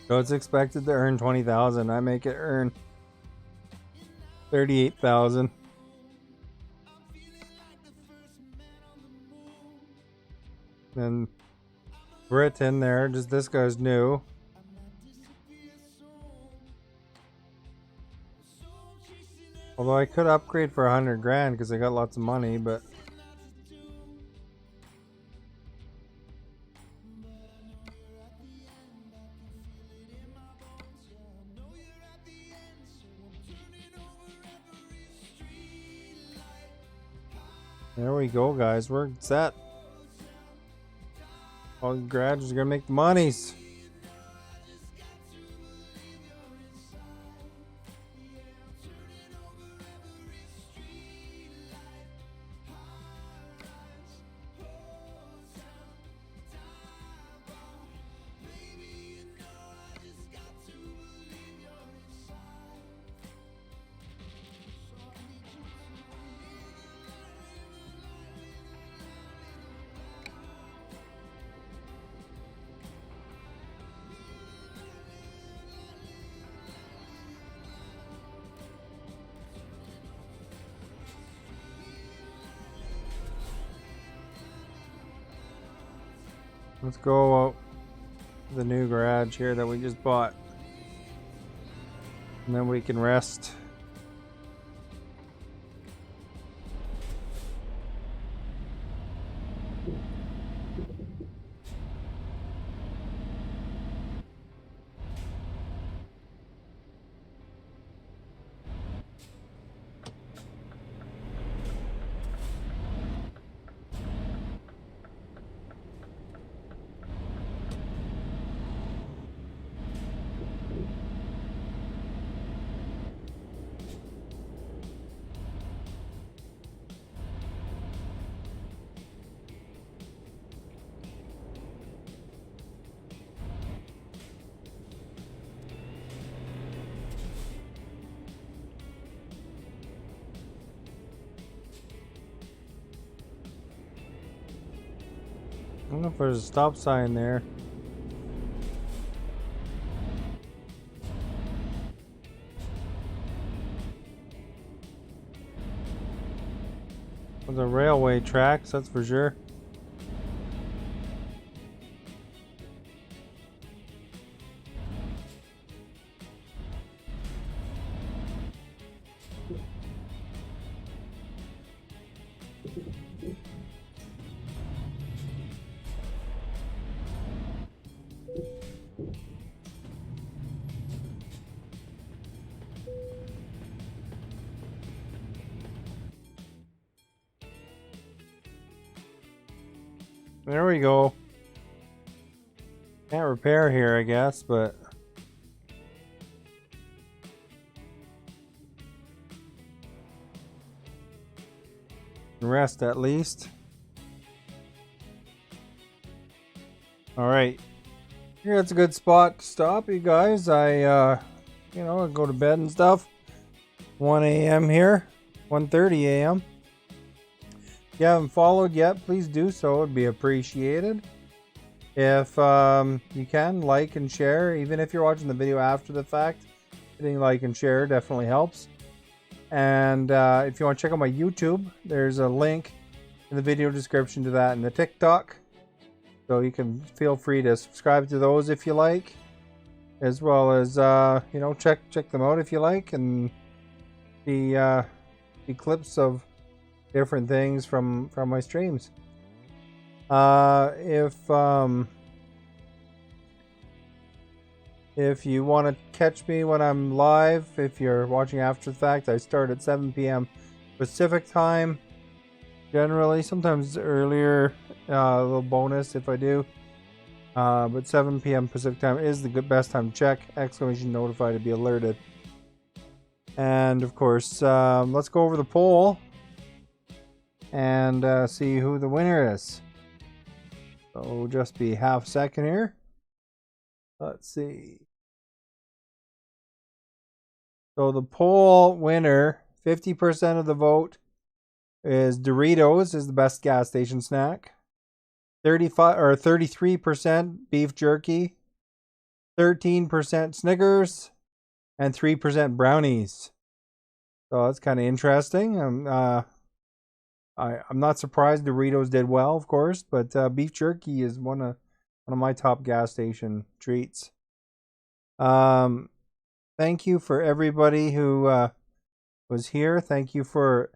So it's expected to earn 20,000. I make it earn 38,000. Then Brit in there, just this guy's new. Although I could upgrade for 100 grand because I got lots of money, but there we go, guys. We're set. All the garages are gonna make the monies. Let's go out to the new garage here that we just bought. And then we can rest. I don't know if there's a stop sign there. The railway tracks, that's for sure. There we go. Can't repair here, I guess, but rest at least. Alright. Here, it's a good spot to stop, you guys. I go to bed and stuff. 1 a.m. here. 1:30 a.m. If you haven't followed yet, please do so. It'd be appreciated. If you can, like and share. Even if you're watching the video after the fact, hitting like and share definitely helps. And if you want to check out my YouTube, there's a link in the video description to that and the TikTok. So you can feel free to subscribe to those if you like, as well as check them out if you like, and the clips of different things from my streams. If you want to catch me when I'm live, if you're watching after the fact, I start at 7 p.m. Pacific time. Generally, sometimes earlier, a little bonus if I do. But 7 p.m. Pacific time is the best time to check. Exclamation notify to be alerted. And of course, let's go over the poll and see who the winner is. So it'll just be half a second here. Let's see. So the poll winner, 50% of the vote is Doritos is the best gas station snack. 33% beef jerky, 13% Snickers, and 3% brownies. So that's kind of interesting. I'm not surprised Doritos did well, of course, but beef jerky is one of my top gas station treats. Thank you for everybody who was here. Thank you for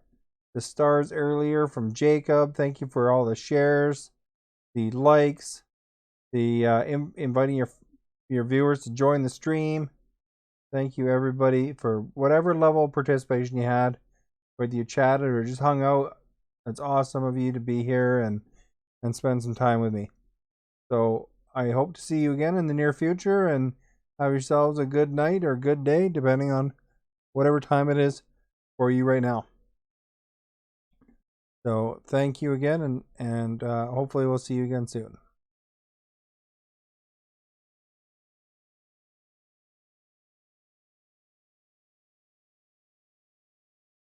the stars earlier from Jacob. Thank you for all the shares, the likes, the inviting your viewers to join the stream. Thank you everybody for whatever level of participation you had, whether you chatted or just hung out. It's awesome of you to be here and spend some time with me. So I hope to see you again in the near future, and have yourselves a good night or good day, depending on whatever time it is for you right now. So thank you again, and hopefully we'll see you again soon.